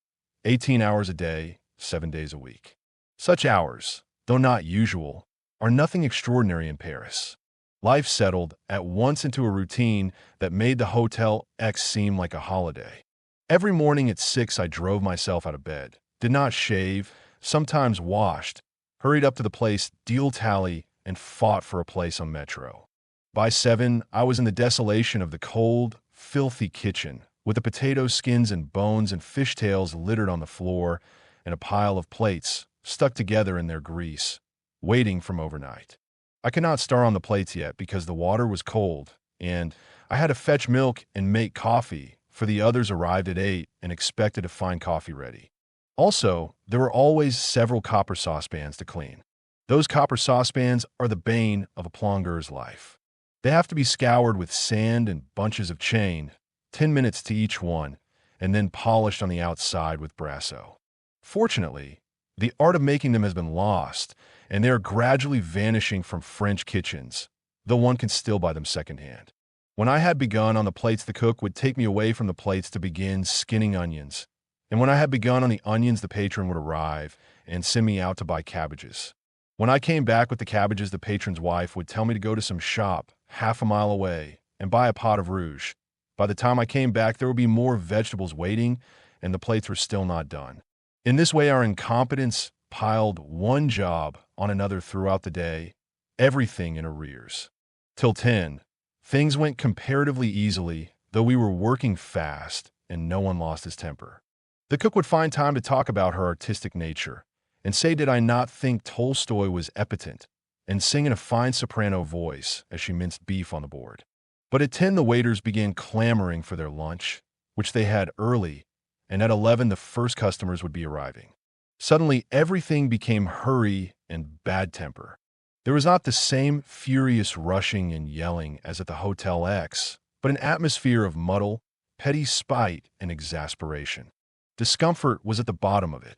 [SPEAKER 1] 18 hours a day, 7 days a week. Such hours, though not usual, are nothing extraordinary in Paris. Life settled at once into a routine that made the Hotel X seem like a holiday. Every morning at 6 I drove myself out of bed, did not shave, sometimes washed, hurried up to the place deal tally, and fought for a place on metro. By 7, I was in the desolation of the cold, filthy kitchen, with the potato skins and bones and fishtails littered on the floor, and a pile of plates, stuck together in their grease, waiting from overnight. I could not stir on the plates yet because the water was cold, and I had to fetch milk and make coffee, for the others arrived at 8 and expected to find coffee ready. Also, there were always several copper saucepans to clean. Those copper saucepans are the bane of a plongeur's life. They have to be scoured with sand and bunches of chain, 10 minutes to each one, and then polished on the outside with brasso. Fortunately, the art of making them has been lost, and they are gradually vanishing from French kitchens, though one can still buy them secondhand. When I had begun on the plates, the cook would take me away from the plates to begin skinning onions, and when I had begun on the onions, the patron would arrive and send me out to buy cabbages. When I came back with the cabbages, the patron's wife would tell me to go to some shop half a mile away and buy a pot of rouge. By the time I came back, there would be more vegetables waiting, and the plates were still not done. In this way, our incompetence piled one job on another throughout the day, everything in arrears. Till 10, things went comparatively easily, though we were working fast, and no one lost his temper. The cook would find time to talk about her artistic nature, and say did I not think Tolstoy was epitant, and sing in a fine soprano voice as she minced beef on the board. But at 10 the waiters began clamoring for their lunch, which they had early, and at 11 the first customers would be arriving. Suddenly everything became hurry and bad temper. There was not the same furious rushing and yelling as at the Hotel X, but an atmosphere of muddle, petty spite, and exasperation. Discomfort was at the bottom of it.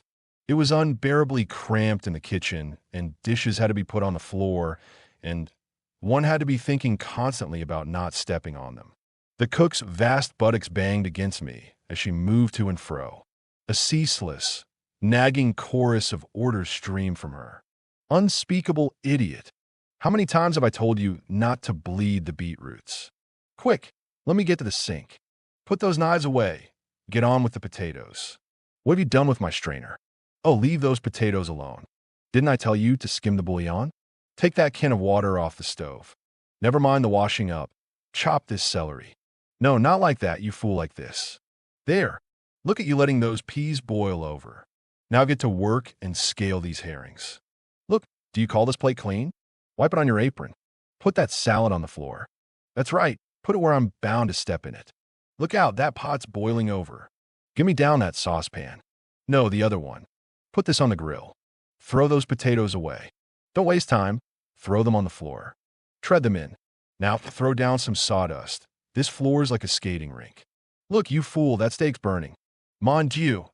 [SPEAKER 1] It was unbearably cramped in the kitchen, and dishes had to be put on the floor, and one had to be thinking constantly about not stepping on them. The cook's vast buttocks banged against me as she moved to and fro. A ceaseless, nagging chorus of orders streamed from her. Unspeakable idiot! How many times have I told you not to bleed the beetroots? Quick, let me get to the sink. Put those knives away. Get on with the potatoes. What have you done with my strainer? Oh, leave those potatoes alone. Didn't I tell you to skim the bouillon? Take that can of water off the stove. Never mind the washing up. Chop this celery. No, not like that, you fool, like this. There. Look at you letting those peas boil over. Now get to work and scale these herrings. Look, do you call this plate clean? Wipe it on your apron. Put that salad on the floor. That's right, put it where I'm bound to step in it. Look out, that pot's boiling over. Give me down that saucepan. No, the other one. Put this on the grill. Throw those potatoes away. Don't waste time. Throw them on the floor. Tread them in. Now throw down some sawdust. This floor's like a skating rink. Look, you fool, that steak's burning. Mon Dieu.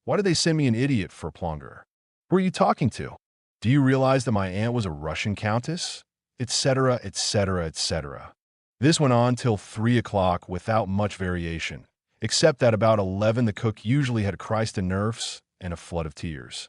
[SPEAKER 1] Why did they send me an idiot for plunger? Who are you talking to? Do you realize that my aunt was a Russian countess? Etc., etc., etc. This went on till 3 o'clock without much variation, except that about 11 the cook usually had Christ in nerfs and a flood of tears.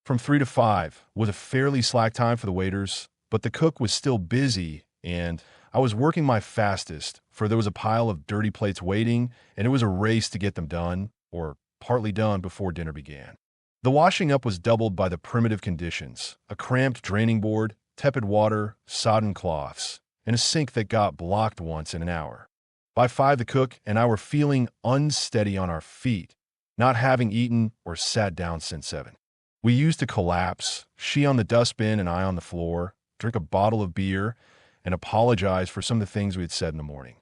[SPEAKER 1] From 3 to 5 was a fairly slack time for the waiters, but the cook was still busy, and I was working my fastest, for there was a pile of dirty plates waiting, and it was a race to get them done, or partly done, before dinner began. The washing up was doubled by the primitive conditions: a cramped draining board, tepid water, sodden cloths, and a sink that got blocked once in an hour. By 5, the cook and I were feeling unsteady on our feet, not having eaten or sat down since 7. We used to collapse, she on the dustbin and I on the floor, drink a bottle of beer, and apologize for some of the things we had said in the morning.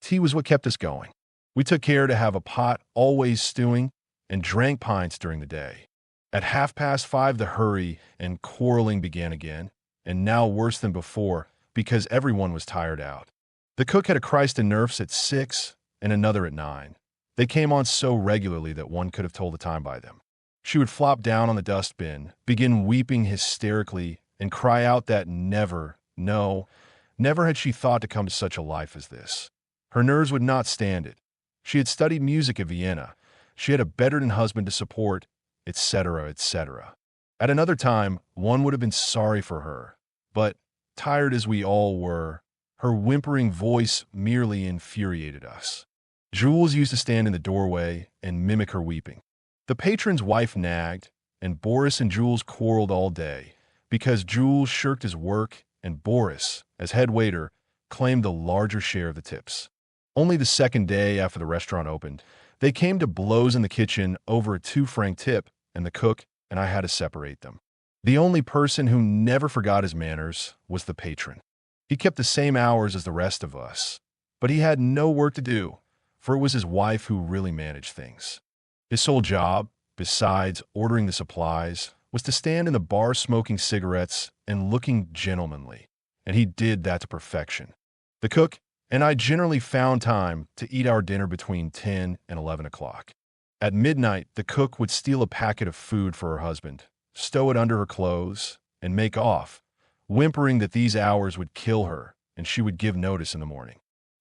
[SPEAKER 1] Tea was what kept us going. We took care to have a pot always stewing and drank pints during the day. At 5:30, the hurry and quarreling began again, and now worse than before, because everyone was tired out. The cook had a Christ in nerfs at 6 and another at 9. They came on so regularly that one could have told the time by them. She would flop down on the dustbin, begin weeping hysterically, and cry out that never had she thought to come to such a life as this. Her nerves would not stand it. She had studied music at Vienna. She had a bedridden husband to support, etc., etc. At another time, one would have been sorry for her, but, tired as we all were, her whimpering voice merely infuriated us. Jules used to stand in the doorway and mimic her weeping. The patron's wife nagged, and Boris and Jules quarreled all day, because Jules shirked his work and Boris, as head waiter, claimed the larger share of the tips. Only the second day after the restaurant opened, they came to blows in the kitchen over a 2-franc tip, and the cook and I had to separate them. The only person who never forgot his manners was the patron. He kept the same hours as the rest of us, but he had no work to do, for it was his wife who really managed things. His sole job, besides ordering the supplies, was to stand in the bar smoking cigarettes and looking gentlemanly, and he did that to perfection. The cook and I generally found time to eat our dinner between 10 and 11 o'clock. At midnight, the cook would steal a packet of food for her husband, stow it under her clothes, and make off, whimpering that these hours would kill her and she would give notice in the morning.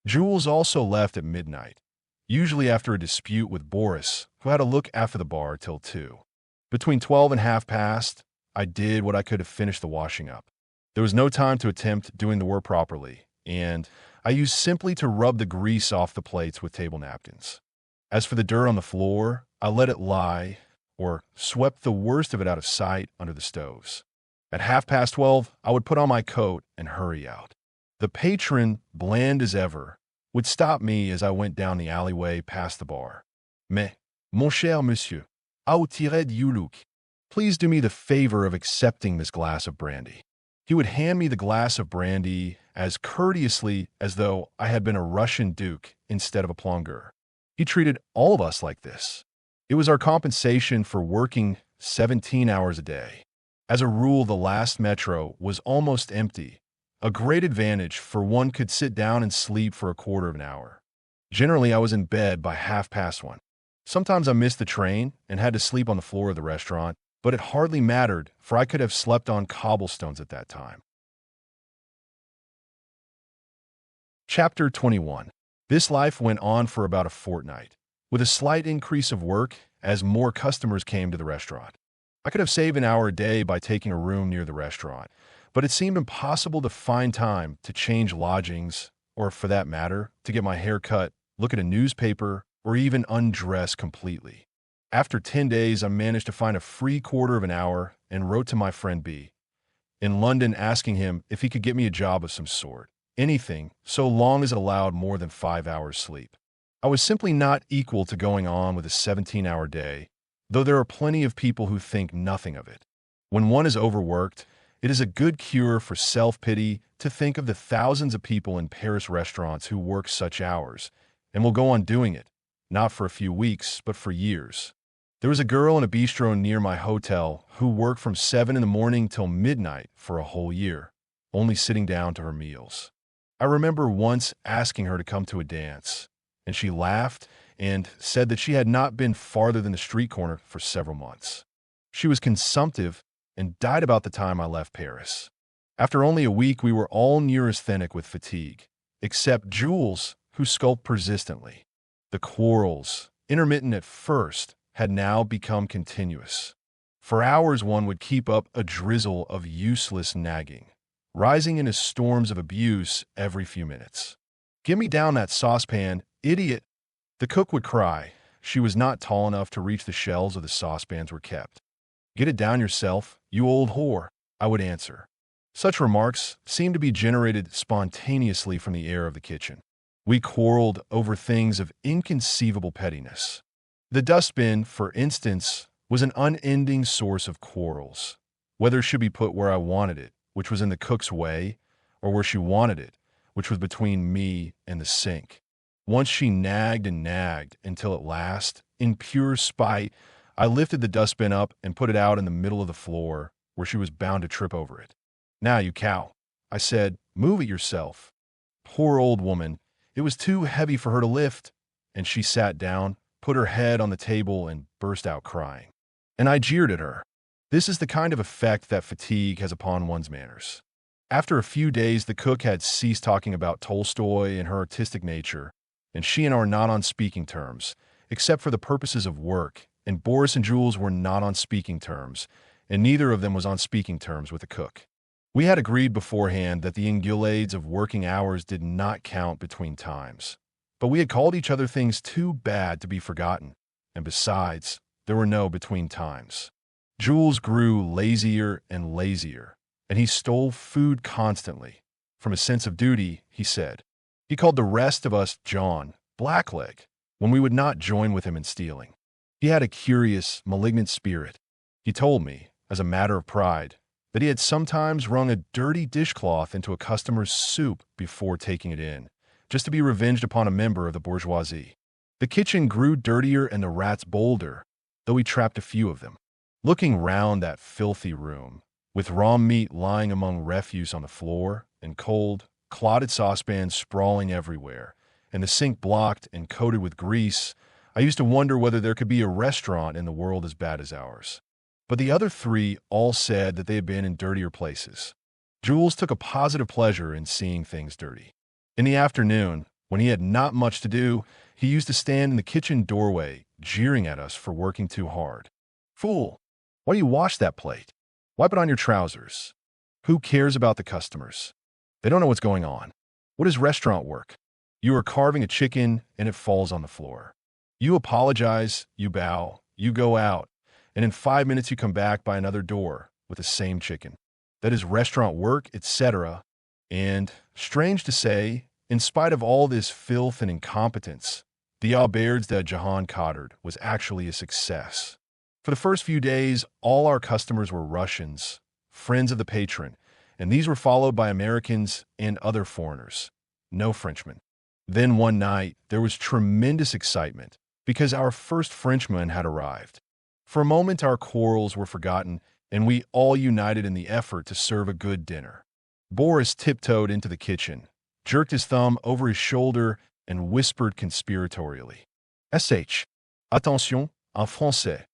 [SPEAKER 1] Jules also left at midnight, usually after a dispute with Boris, who had to look after the bar till 2. Between 12 and 5:30, I did what I could to finish the washing up. There was no time to attempt doing the work properly, and I used simply to rub the grease off the plates with table napkins. As for the dirt on the floor, I let it lie, or swept the worst of it out of sight under the stoves. At 12:30, I would put on my coat and hurry out. The patron, bland as ever, would stop me as I went down the alleyway past the bar. Mais, mon cher monsieur, how tiré you look. Please do me the favor of accepting this glass of brandy. He would hand me the glass of brandy as courteously as though I had been a Russian duke instead of a plongeur. He treated all of us like this. It was our compensation for working 17 hours a day. As a rule, the last metro was almost empty, a great advantage, for one could sit down and sleep for a quarter of an hour. Generally, I was in bed by 1:30. Sometimes I missed the train and had to sleep on the floor of the restaurant, but it hardly mattered, for I could have slept on cobblestones at that time. Chapter 21. This life went on for about a fortnight, with a slight increase of work as more customers came to the restaurant. I could have saved an hour a day by taking a room near the restaurant, but it seemed impossible to find time to change lodgings, or for that matter, to get my hair cut, look at a newspaper, or even undress completely. After 10 days, I managed to find a free quarter of an hour and wrote to my friend B in London asking him if he could get me a job of some sort. Anything, so long as it allowed more than 5 hours sleep. I was simply not equal to going on with a 17-hour day, though there are plenty of people who think nothing of it. When one is overworked, it is a good cure for self-pity to think of the thousands of people in Paris restaurants who work such hours, and will go on doing it, not for a few weeks, but for years. There was a girl in a bistro near my hotel who worked from 7 in the morning till midnight for a whole year, only sitting down to her meals. I remember once asking her to come to a dance, and she laughed and said that she had not been farther than the street corner for several months. She was consumptive and died about the time I left Paris. After only a week, we were all neurasthenic with fatigue, except Jules, who skulked persistently. The quarrels, intermittent at first, had now become continuous. For hours one would keep up a drizzle of useless nagging, rising into storms of abuse every few minutes. "Give me down that saucepan, idiot!" The cook would cry. She was not tall enough to reach the shelves where the saucepans were kept. "Get it down yourself, you old whore," I would answer. Such remarks seemed to be generated spontaneously from the air of the kitchen. We quarreled over things of inconceivable pettiness. The dustbin, for instance, was an unending source of quarrels. Whether it should be put where I wanted it, which was in the cook's way, or where she wanted it, which was between me and the sink. Once she nagged and nagged until at last, in pure spite, I lifted the dustbin up and put it out in the middle of the floor where she was bound to trip over it. "Now, you cow," I said, "move it yourself." Poor old woman, it was too heavy for her to lift, and she sat down, put her head on the table, and burst out crying. And I jeered at her. This is the kind of effect that fatigue has upon one's manners. After a few days, the cook had ceased talking about Tolstoy and her artistic nature, and she and I were not on speaking terms, except for the purposes of work, and Boris and Jules were not on speaking terms, and neither of them was on speaking terms with the cook. We had agreed beforehand that the engueulades of working hours did not count between times, but we had called each other things too bad to be forgotten, and besides, there were no between times. Jules grew lazier and lazier, and he stole food constantly. From a sense of duty, he said. He called the rest of us John, Blackleg, when we would not join with him in stealing. He had a curious, malignant spirit. He told me, as a matter of pride, that he had sometimes wrung a dirty dishcloth into a customer's soup before taking it in, just to be revenged upon a member of the bourgeoisie. The kitchen grew dirtier and the rats bolder, though he trapped a few of them. Looking round that filthy room, with raw meat lying among refuse on the floor, and cold, clotted saucepans sprawling everywhere, and the sink blocked and coated with grease, I used to wonder whether there could be a restaurant in the world as bad as ours. But the other three all said that they had been in dirtier places. Jules took a positive pleasure in seeing things dirty. In the afternoon, when he had not much to do, he used to stand in the kitchen doorway, jeering at us for working too hard. "Fool! Why do you wash that plate? Wipe it on your trousers. Who cares about the customers? They don't know what's going on. What is restaurant work? You are carving a chicken and it falls on the floor. You apologize, you bow, you go out, and in 5 minutes you come back by another door with the same chicken. That is restaurant work, etc." And, strange to say, in spite of all this filth and incompetence, the Auberge de Jehan Cotard was actually a success. For the first few days, all our customers were Russians, friends of the patron, and these were followed by Americans and other foreigners, no Frenchmen. Then one night, there was tremendous excitement because our first Frenchman had arrived. For a moment, our quarrels were forgotten, and we all united in the effort to serve a good dinner. Boris tiptoed into the kitchen, jerked his thumb over his shoulder, and whispered conspiratorially, "Sh, attention, en français."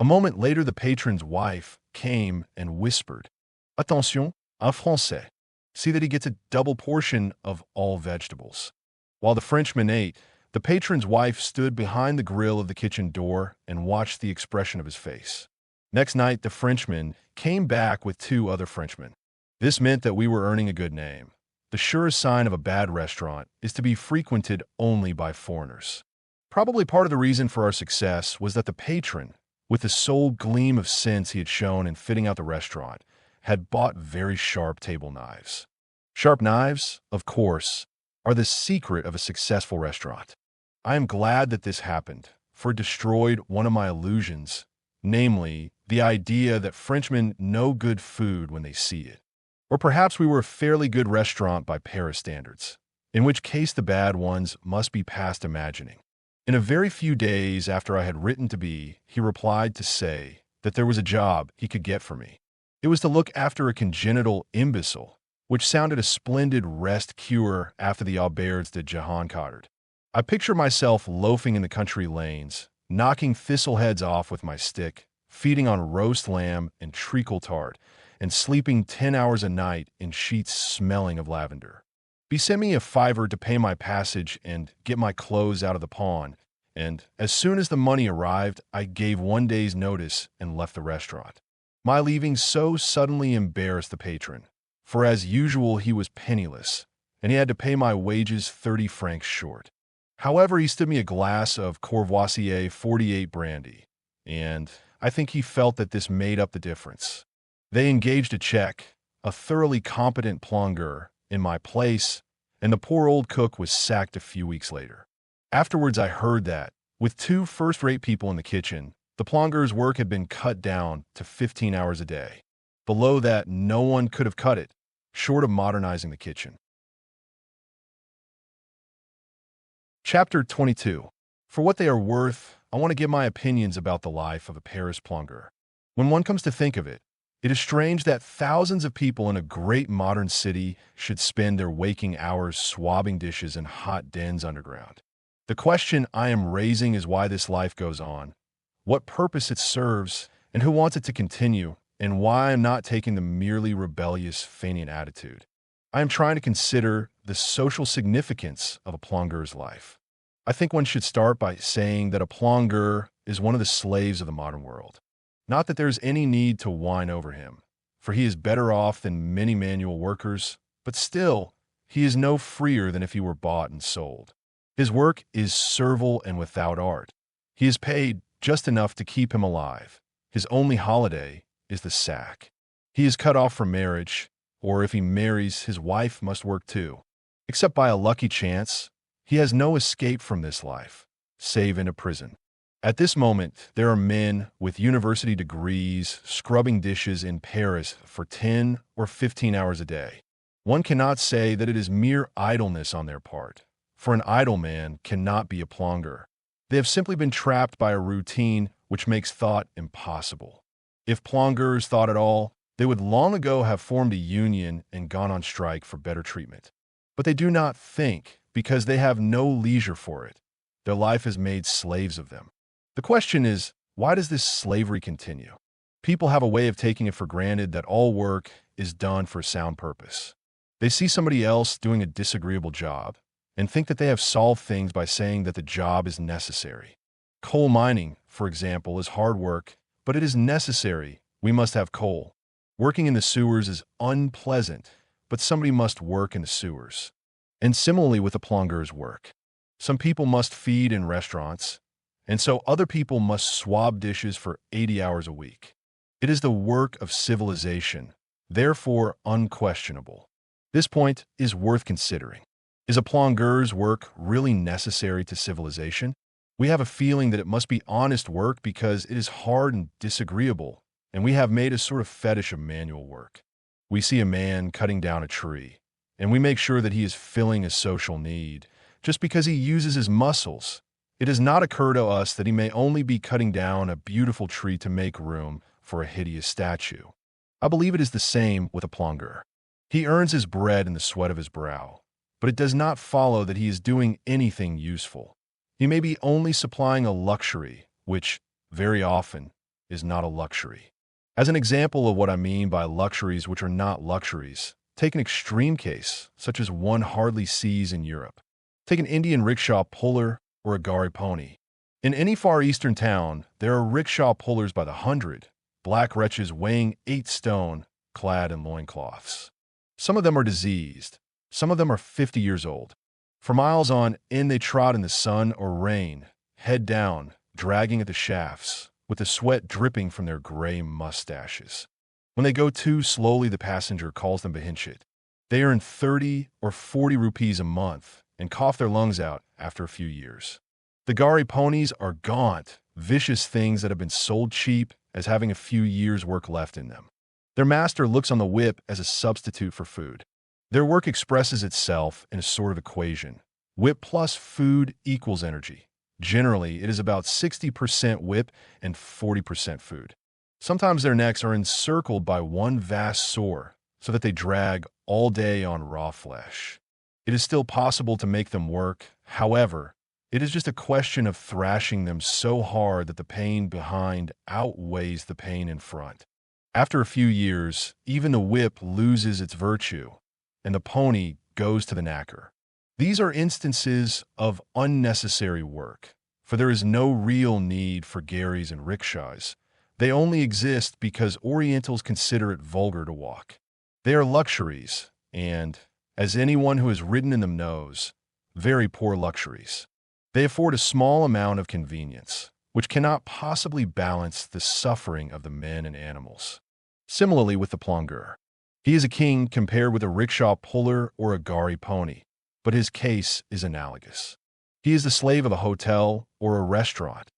[SPEAKER 1] A moment later, the patron's wife came and whispered, "Attention, en français." See that he gets a double portion of all vegetables. While the Frenchman ate, the patron's wife stood behind the grill of the kitchen door and watched the expression of his face. Next night, the Frenchman came back with 2 other Frenchmen. This meant that we were earning a good name. The surest sign of a bad restaurant is to be frequented only by foreigners. Probably part of the reason for our success was that the patron, with the sole gleam of sense he had shown in fitting out the restaurant, had bought very sharp table knives. Sharp knives, of course, are the secret of a successful restaurant. I am glad that this happened, for it destroyed one of my illusions, namely, the idea that Frenchmen know good food when they see it. Or perhaps we were a fairly good restaurant by Paris standards, in which case the bad ones must be past imagining. In a very few days after I had written to B, he replied to say that there was a job he could get for me. It was to look after a congenital imbecile, which sounded a splendid rest cure after the auberges de Jehan Cottard. I picture myself loafing in the country lanes, knocking thistleheads off with my stick, feeding on roast lamb and treacle tart, and sleeping 10 hours a night in sheets smelling of lavender. B sent me a $5 to pay my passage and get my clothes out of the pawn, and as soon as the money arrived, I gave 1 day's notice and left the restaurant. My leaving so suddenly embarrassed the patron, for as usual he was penniless, and he had to pay my wages 30 francs short. However, he stood me a glass of Courvoisier 48 brandy, and I think he felt that this made up the difference. They engaged a Czech, a thoroughly competent plongeur, in my place, and the poor old cook was sacked a few weeks later. Afterwards I heard that, with 2 first-rate people in the kitchen, the plongeur's work had been cut down to 15 hours a day. Below that, no one could have cut it, short of modernizing the kitchen. Chapter 22. For what they are worth, I want to give my opinions about the life of a Paris plongeur. When one comes to think of it, it is strange that thousands of people in a great modern city should spend their waking hours swabbing dishes in hot dens underground. The question I am raising is why this life goes on, what purpose it serves, and who wants it to continue, and why I am not taking the merely rebellious, feignant attitude. I am trying to consider the social significance of a plongeur's life. I think one should start by saying that a plongeur is one of the slaves of the modern world. Not that there is any need to whine over him, for he is better off than many manual workers, but still, he is no freer than if he were bought and sold. His work is servile and without art. He is paid just enough to keep him alive. His only holiday is the sack. He is cut off from marriage, or if he marries, his wife must work too. Except by a lucky chance, he has no escape from this life, save into prison. At this moment, there are men with university degrees scrubbing dishes in Paris for 10 or 15 hours a day. One cannot say that it is mere idleness on their part, for an idle man cannot be a plongeur. They have simply been trapped by a routine which makes thought impossible. If plongeurs thought at all, they would long ago have formed a union and gone on strike for better treatment. But they do not think because they have no leisure for it. Their life has made slaves of them. The question is, why does this slavery continue? People have a way of taking it for granted that all work is done for a sound purpose. They see somebody else doing a disagreeable job and think that they have solved things by saying that the job is necessary. Coal mining, for example, is hard work, but it is necessary. We must have coal. Working in the sewers is unpleasant, but somebody must work in the sewers. And similarly with the plongeur's work. Some people must feed in restaurants, and so other people must swab dishes for 80 hours a week. It is the work of civilization, therefore unquestionable. This point is worth considering. Is a plongeur's work really necessary to civilization? We have a feeling that it must be honest work because it is hard and disagreeable, and we have made a sort of fetish of manual work. We see a man cutting down a tree, and we make sure that he is filling a social need just because he uses his muscles. It does not occur to us that he may only be cutting down a beautiful tree to make room for a hideous statue. I believe it is the same with a plongeur. He earns his bread in the sweat of his brow, but it does not follow that he is doing anything useful. He may be only supplying a luxury, which, very often, is not a luxury. As an example of what I mean by luxuries which are not luxuries, take an extreme case, such as one hardly sees in Europe. Take an Indian rickshaw puller or a gari pony. In any Far Eastern town, there are rickshaw pullers by the hundred, black wretches weighing 8 stone, clad in loincloths. Some of them are diseased. Some of them are 50 years old. For miles on end they trot in the sun or rain, head down, dragging at the shafts, with the sweat dripping from their gray mustaches. When they go too slowly, the passenger calls them behinchet. They earn 30 or 40 rupees a month and cough their lungs out after a few years. The gari ponies are gaunt, vicious things that have been sold cheap as having a few years' work left in them. Their master looks on the whip as a substitute for food. Their work expresses itself in a sort of equation. Whip plus food equals energy. Generally, it is about 60% whip and 40% food. Sometimes their necks are encircled by one vast sore, so that they drag all day on raw flesh. It is still possible to make them work. However, it is just a question of thrashing them so hard that the pain behind outweighs the pain in front. After a few years, even the whip loses its virtue, and the pony goes to the knacker. These are instances of unnecessary work, for there is no real need for garis and rickshaws. They only exist because Orientals consider it vulgar to walk. They are luxuries, and, as anyone who has ridden in them knows, very poor luxuries. They afford a small amount of convenience, which cannot possibly balance the suffering of the men and animals. Similarly with the plongerer. He is a king compared with a rickshaw puller or a gari pony, but his case is analogous. He is the slave of a hotel or a restaurant,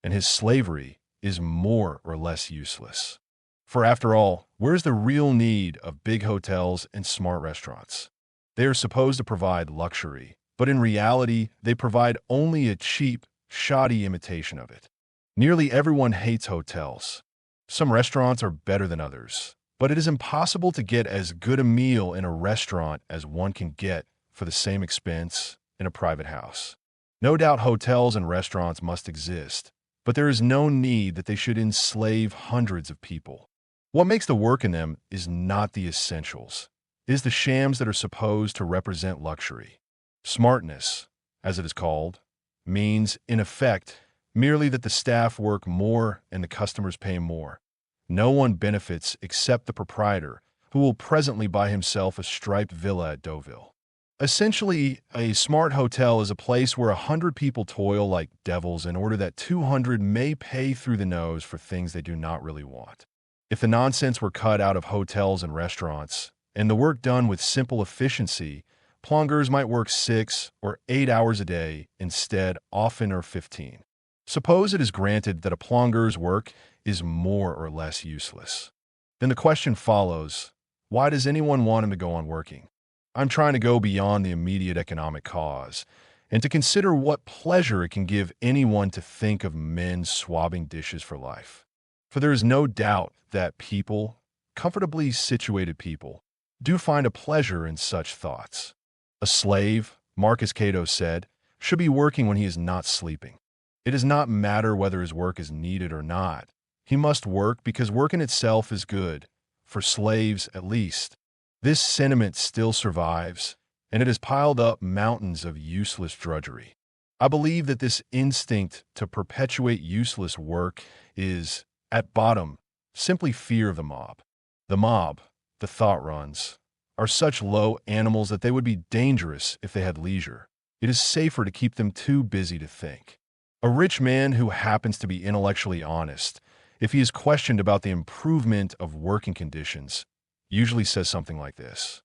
[SPEAKER 1] and his slavery is more or less useless. For after all, where's the real need of big hotels and smart restaurants? They are supposed to provide luxury, but in reality, they provide only a cheap, shoddy imitation of it. Nearly everyone hates hotels. Some restaurants are better than others, but it is impossible to get as good a meal in a restaurant as one can get for the same expense in a private house. No doubt hotels and restaurants must exist, but there is no need that they should enslave hundreds of people. What makes the work in them is not the essentials. It is the shams that are supposed to represent luxury. Smartness, as it is called, means, in effect, merely that the staff work more and the customers pay more. No one benefits except the proprietor, who will presently buy himself a striped villa at Deauville. Essentially, a smart hotel is a place where 100 people toil like devils in order that 200 may pay through the nose for things they do not really want. If the nonsense were cut out of hotels and restaurants, and the work done with simple efficiency, plongers might work 6 or 8 hours a day instead, often or 15. Suppose it is granted that a plonger's work is more or less useless. Then the question follows, why does anyone want him to go on working? I'm trying to go beyond the immediate economic cause and to consider what pleasure it can give anyone to think of men swabbing dishes for life. For there is no doubt that people, comfortably situated people, do find a pleasure in such thoughts. A slave, Marcus Cato said, should be working when he is not sleeping. It does not matter whether his work is needed or not. He must work because work in itself is good, for slaves at least. This sentiment still survives, and it has piled up mountains of useless drudgery. I believe that this instinct to perpetuate useless work is, at bottom, simply fear of the mob. The mob, the thought runs, are such low animals that they would be dangerous if they had leisure. It is safer to keep them too busy to think. A rich man who happens to be intellectually honest, if he is questioned about the improvement of working conditions, usually says something like this: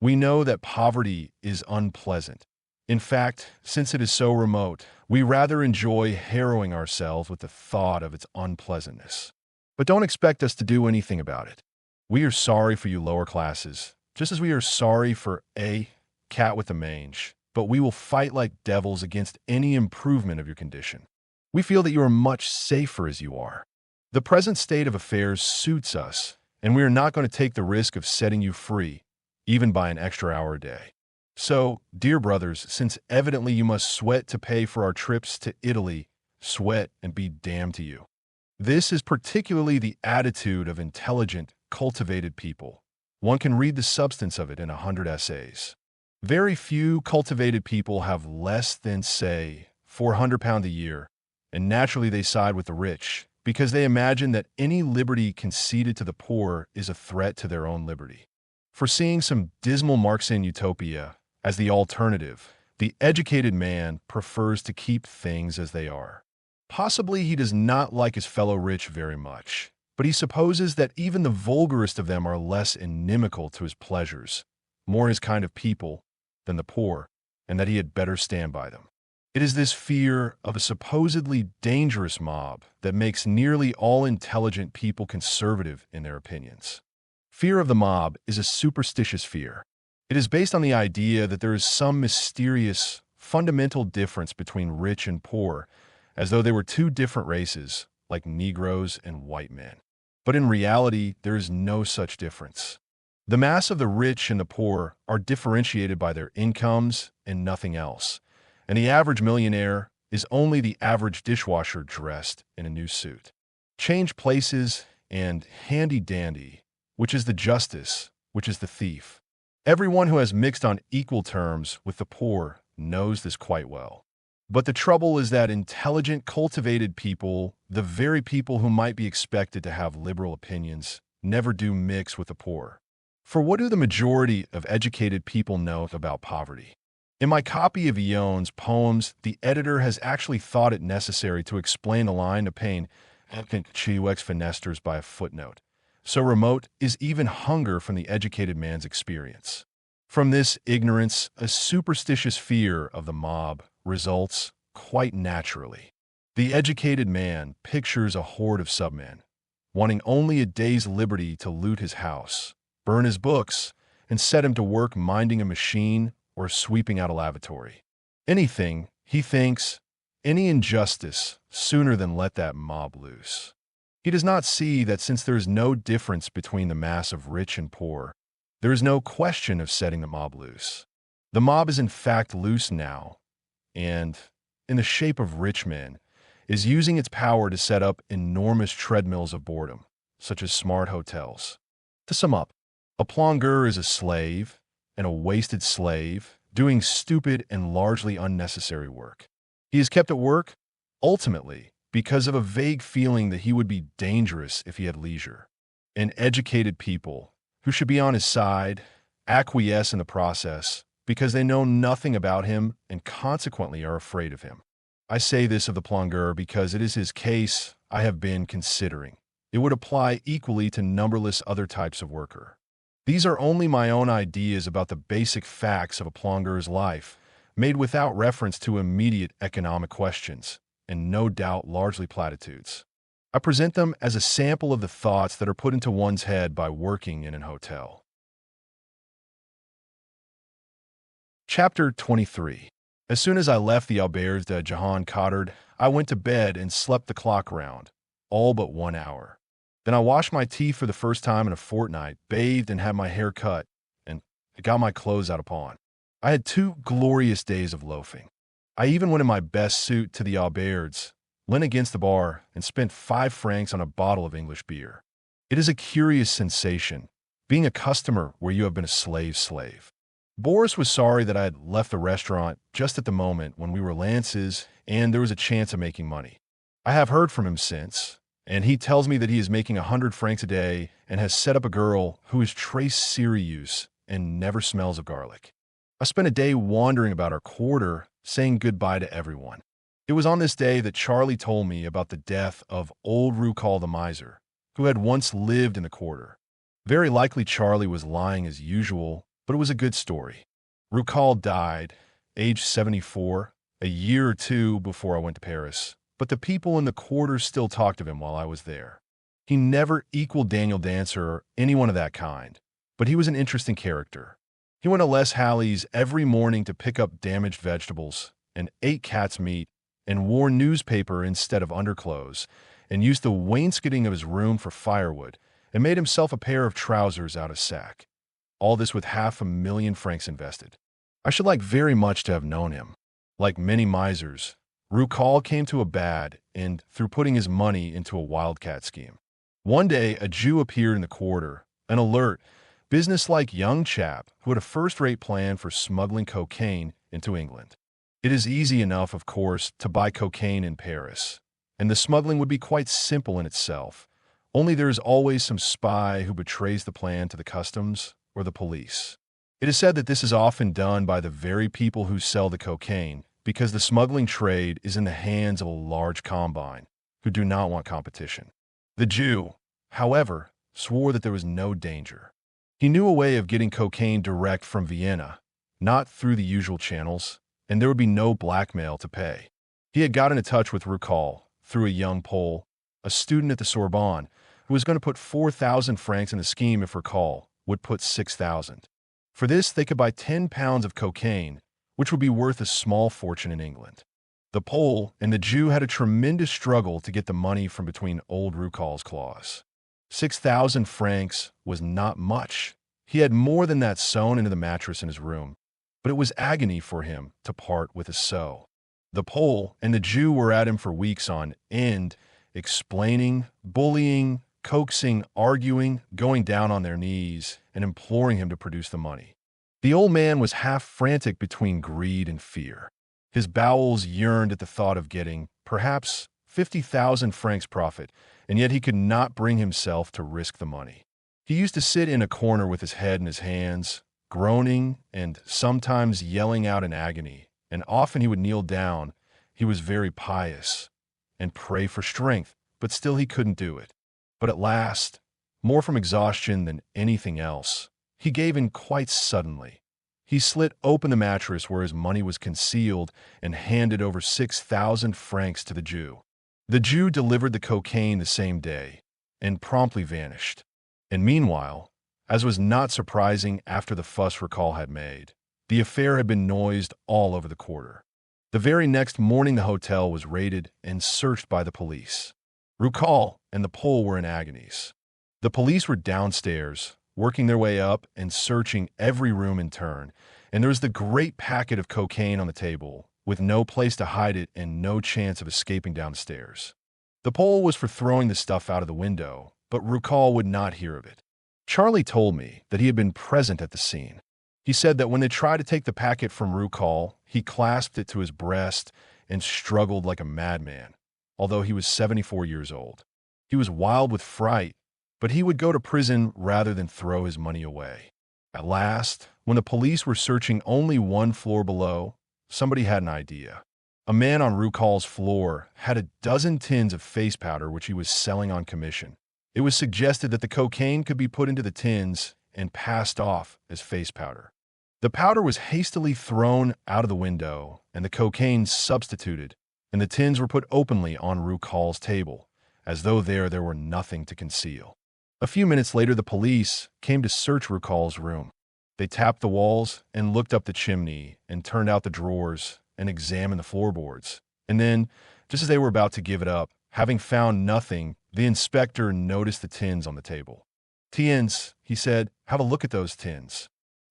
[SPEAKER 1] "We know that poverty is unpleasant. In fact, since it is so remote, we rather enjoy harrowing ourselves with the thought of its unpleasantness. But don't expect us to do anything about it. We are sorry for you lower classes, just as we are sorry for a cat with the mange, but we will fight like devils against any improvement of your condition. We feel that you are much safer as you are. The present state of affairs suits us, and we are not going to take the risk of setting you free, even by an extra hour a day. So, dear brothers, since evidently you must sweat to pay for our trips to Italy, sweat and be damned to you." This is particularly the attitude of intelligent, cultivated people. One can read the substance of it in 100 essays. Very few cultivated people have less than, say, £400 a year, and naturally they side with the rich, because they imagine that any liberty conceded to the poor is a threat to their own liberty. Foreseeing some dismal Marxian utopia as the alternative, the educated man prefers to keep things as they are. Possibly he does not like his fellow rich very much, but he supposes that even the vulgarest of them are less inimical to his pleasures, more his kind of people than the poor, and that he had better stand by them. It is this fear of a supposedly dangerous mob that makes nearly all intelligent people conservative in their opinions. Fear of the mob is a superstitious fear. It is based on the idea that there is some mysterious, fundamental difference between rich and poor, as though they were two different races, like Negroes and white men. But in reality, there is no such difference. The mass of the rich and the poor are differentiated by their incomes and nothing else, and the average millionaire is only the average dishwasher dressed in a new suit. Change places and handy-dandy, which is the justice, which is the thief. Everyone who has mixed on equal terms with the poor knows this quite well. But the trouble is that intelligent, cultivated people, the very people who might be expected to have liberal opinions, never do mix with the poor. For what do the majority of educated people know about poverty? In my copy of Ion's poems, the editor has actually thought it necessary to explain the line of pain chiux fenesters by a footnote. So remote is even hunger from the educated man's experience. From this ignorance, a superstitious fear of the mob results quite naturally. The educated man pictures a horde of submen, wanting only a day's liberty to loot his house, burn his books, and set him to work minding a machine or sweeping out a lavatory. Anything, he thinks, any injustice, sooner than let that mob loose. He does not see that since there is no difference between the mass of rich and poor, there is no question of setting the mob loose. The mob is in fact loose now, and, in the shape of rich men, is using its power to set up enormous treadmills of boredom, such as smart hotels. To sum up, a plongeur is a slave, and a wasted slave, doing stupid and largely unnecessary work. He is kept at work, ultimately, because of a vague feeling that he would be dangerous if he had leisure. And educated people, who should be on his side, acquiesce in the process because they know nothing about him and consequently are afraid of him. I say this of the plongeur because it is his case I have been considering. It would apply equally to numberless other types of worker. These are only my own ideas about the basic facts of a plongeur's life, made without reference to immediate economic questions, and no doubt largely platitudes. I present them as a sample of the thoughts that are put into one's head by working in an hotel. Chapter 23. As soon as I left the Auberge de Jehan Cotard, I went to bed and slept the clock round, all but 1 hour. Then I washed my teeth for the first time in a fortnight, bathed and had my hair cut, and got my clothes out of pawn. I had 2 glorious days of loafing. I even went in my best suit to the Auberge, leaned against the bar, and spent 5 francs on a bottle of English beer. It is a curious sensation, being a customer where you have been a slave. Boris was sorry that I had left the restaurant just at the moment when we were lances and there was a chance of making money. I have heard from him since, and he tells me that he is making 100 francs a day and has set up a girl who is très sérieuse and never smells of garlic. I spent a day wandering about our quarter, saying goodbye to everyone. It was on this day that Charlie told me about the death of old Rucal the miser, who had once lived in the quarter. Very likely Charlie was lying as usual, but it was a good story. Rucal died, aged 74, a year or 2 before I went to Paris, but the people in the quarter still talked of him while I was there. He never equaled Daniel Dancer or anyone of that kind, but he was an interesting character. He went to Les Halle's every morning to pick up damaged vegetables, and ate cat's meat, and wore newspaper instead of underclothes, and used the wainscoting of his room for firewood, and made himself a pair of trousers out of sack. All this with 500,000 francs invested. I should like very much to have known him. Like many misers, Rucal came to a bad end through putting his money into a wildcat scheme. One day, a Jew appeared in the quarter, an alert, businesslike young chap who had a first-rate plan for smuggling cocaine into England. It is easy enough, of course, to buy cocaine in Paris, and the smuggling would be quite simple in itself, only there is always some spy who betrays the plan to the customs or the police. It is said that this is often done by the very people who sell the cocaine, because the smuggling trade is in the hands of a large combine, who do not want competition. The Jew, however, swore that there was no danger. He knew a way of getting cocaine direct from Vienna, not through the usual channels, and there would be no blackmail to pay. He had gotten in touch with Rucol through a young Pole, a student at the Sorbonne, who was going to put 4,000 francs in the scheme if Rucol would put 6,000. For this, they could buy 10 pounds of cocaine, which would be worth a small fortune in England. The Pole and the Jew had a tremendous struggle to get the money from between old Rucol's claws. 6,000 francs was not much. He had more than that sewn into the mattress in his room, but it was agony for him to part with his soul. The Pole and the Jew were at him for weeks on end, explaining, bullying, coaxing, arguing, going down on their knees, and imploring him to produce the money. The old man was half frantic between greed and fear. His bowels yearned at the thought of getting, perhaps, 50,000 francs profit, and yet he could not bring himself to risk the money. He used to sit in a corner with his head in his hands, groaning and sometimes yelling out in agony, and often he would kneel down. He was very pious and pray for strength, but still he couldn't do it. But at last, more from exhaustion than anything else, he gave in quite suddenly. He slit open the mattress where his money was concealed and handed over 6,000 francs to the Jew. The Jew delivered the cocaine the same day and promptly vanished. And meanwhile, as was not surprising after the fuss Rucol had made, the affair had been noised all over the quarter. The very next morning the hotel was raided and searched by the police. Rucol and the Pole were in agonies. The police were downstairs, working their way up and searching every room in turn, and there was the great packet of cocaine on the table, with no place to hide it and no chance of escaping down the stairs. The Pole was for throwing the stuff out of the window, but Rucol would not hear of it. Charlie told me that he had been present at the scene. He said that when they tried to take the packet from Rucol, he clasped it to his breast and struggled like a madman, although he was 74 years old. He was wild with fright, but he would go to prison rather than throw his money away. At last, when the police were searching only one floor below, somebody had an idea. A man on Rucol's floor had a dozen tins of face powder which he was selling on commission. It was suggested that the cocaine could be put into the tins and passed off as face powder. The powder was hastily thrown out of the window and the cocaine substituted, and the tins were put openly on Rucol's table, as though there were nothing to conceal. A few minutes later, the police came to search Rucol's room. They tapped the walls and looked up the chimney and turned out the drawers and examined the floorboards. And then, just as they were about to give it up, having found nothing, the inspector noticed the tins on the table. "Tins," he said, "have a look at those tins."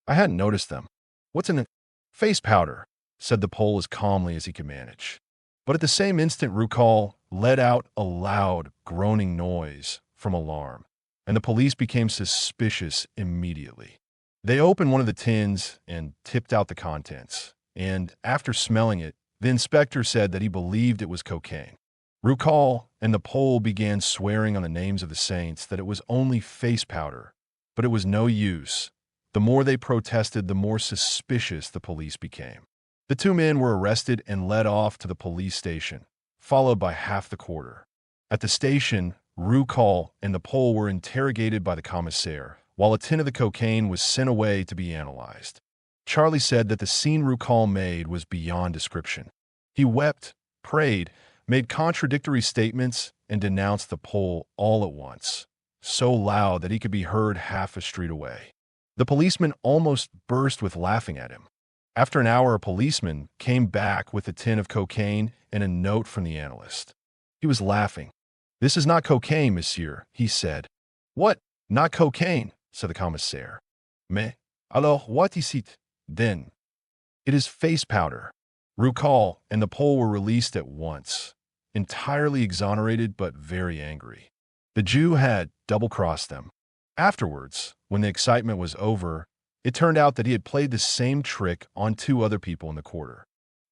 [SPEAKER 1] "I hadn't noticed them." "What's in it?" "Face powder," said the Pole as calmly as he could manage. But at the same instant, Rucol let out a loud, groaning noise from alarm, and the police became suspicious immediately. They opened one of the tins and tipped out the contents, and after smelling it, the inspector said that he believed it was cocaine. Rucol and the Pole began swearing on the names of the saints that it was only face powder, but it was no use. The more they protested, the more suspicious the police became. The two men were arrested and led off to the police station, followed by half the quarter. At the station, Rucol and the Pole were interrogated by the commissaire, while a tin of the cocaine was sent away to be analyzed. Charlie said that the scene Rucol made was beyond description. He wept, prayed, made contradictory statements, and denounced the Pole all at once, so loud that he could be heard half a street away. The policeman almost burst with laughing at him. After an hour, a policeman came back with a tin of cocaine and a note from the analyst. He was laughing. "This is not cocaine, monsieur," he said. "What? Not cocaine?" said the commissaire. "Mais, alors what is it, then?" "It is face powder." Rucol and the Pole were released at once, entirely exonerated but very angry. The Jew had double-crossed them. Afterwards, when the excitement was over, it turned out that he had played the same trick on two other people in the quarter.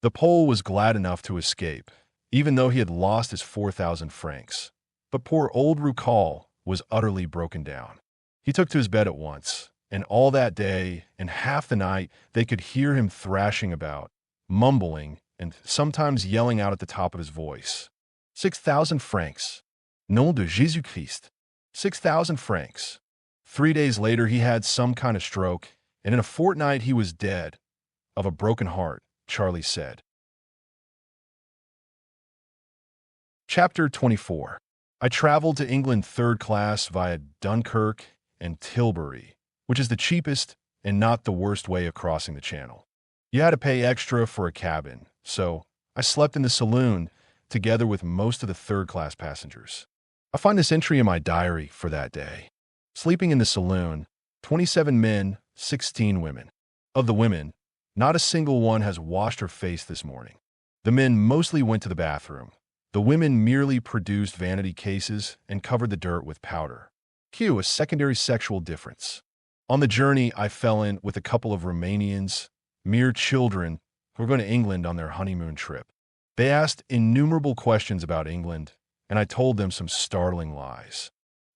[SPEAKER 1] The Pole was glad enough to escape, even though he had lost his 4,000 francs. But poor old Rucol was utterly broken down. He took to his bed at once, and all that day and half the night they could hear him thrashing about, mumbling, and sometimes yelling out at the top of his voice. 6,000 francs. Nom de Jésus-Christ. 6,000 francs. 3 days later, he had some kind of stroke, and in a fortnight he was dead. Of a broken heart, Charlie said. Chapter 24. I traveled to England third class via Dunkirk and Tilbury, which is the cheapest and not the worst way of crossing the Channel. You had to pay extra for a cabin, so I slept in the saloon together with most of the third-class passengers. I find this entry in my diary for that day. Sleeping in the saloon, 27 men, 16 women. Of the women, not a single one has washed her face this morning. The men mostly went to the bathroom. The women merely produced vanity cases and covered the dirt with powder. Cue a secondary sexual difference. On the journey, I fell in with a couple of Romanians, mere children, who were going to England on their honeymoon trip. They asked innumerable questions about England, and I told them some startling lies.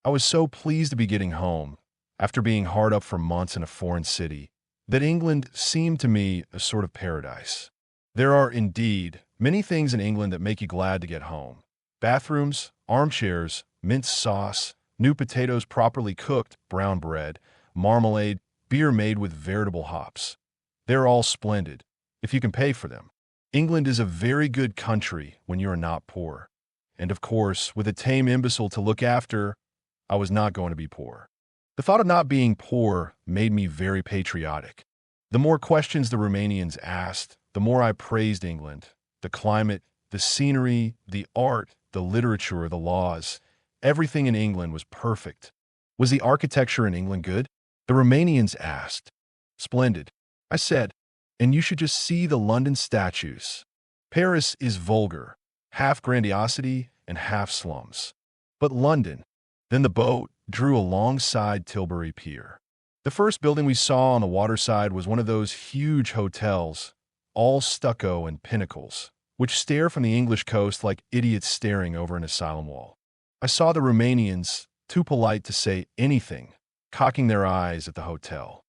[SPEAKER 1] I was so pleased to be getting home, after being hard up for months in a foreign city, that England seemed to me a sort of paradise. There are, indeed, many things in England that make you glad to get home. Bathrooms, armchairs, minced sauce, new potatoes properly cooked, brown bread, marmalade, beer made with veritable hops. They're all splendid, if you can pay for them. England is a very good country when you are not poor. And of course, with a tame imbecile to look after, I was not going to be poor. The thought of not being poor made me very patriotic. The more questions the Romanians asked, the more I praised England. The climate, the scenery, the art, the literature, the laws. Everything in England was perfect. Was the architecture in England good? The Romanians asked. Splendid, I said, and you should just see the London statues. Paris is vulgar, half grandiosity and half slums. But London. Then the boat drew alongside Tilbury Pier. The first building we saw on the waterside was one of those huge hotels, all stucco and pinnacles, which stare from the English coast like idiots staring over an asylum wall. I saw the Romanians, too polite to say anything, cocking their eyes at the hotel.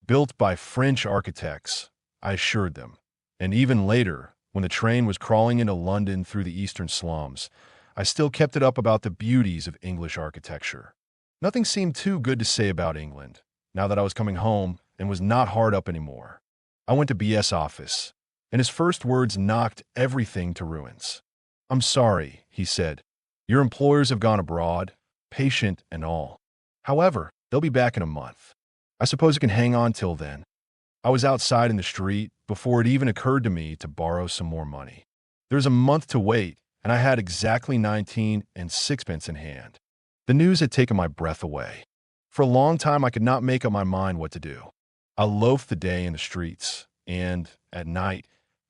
[SPEAKER 1] Built by French architects, I assured them. And even later, when the train was crawling into London through the eastern slums, I still kept it up about the beauties of English architecture. Nothing seemed too good to say about England, now that I was coming home and was not hard up anymore. I went to BS office, and his first words knocked everything to ruins. I'm sorry, he said. Your employers have gone abroad, patient and all. However, they'll be back in a month. I suppose you can hang on till then. I was outside in the street before it even occurred to me to borrow some more money. There's a month to wait, and I had exactly 19 and sixpence in hand. The news had taken my breath away. For a long time, I could not make up my mind what to do. I loafed the day in the streets, and, at night,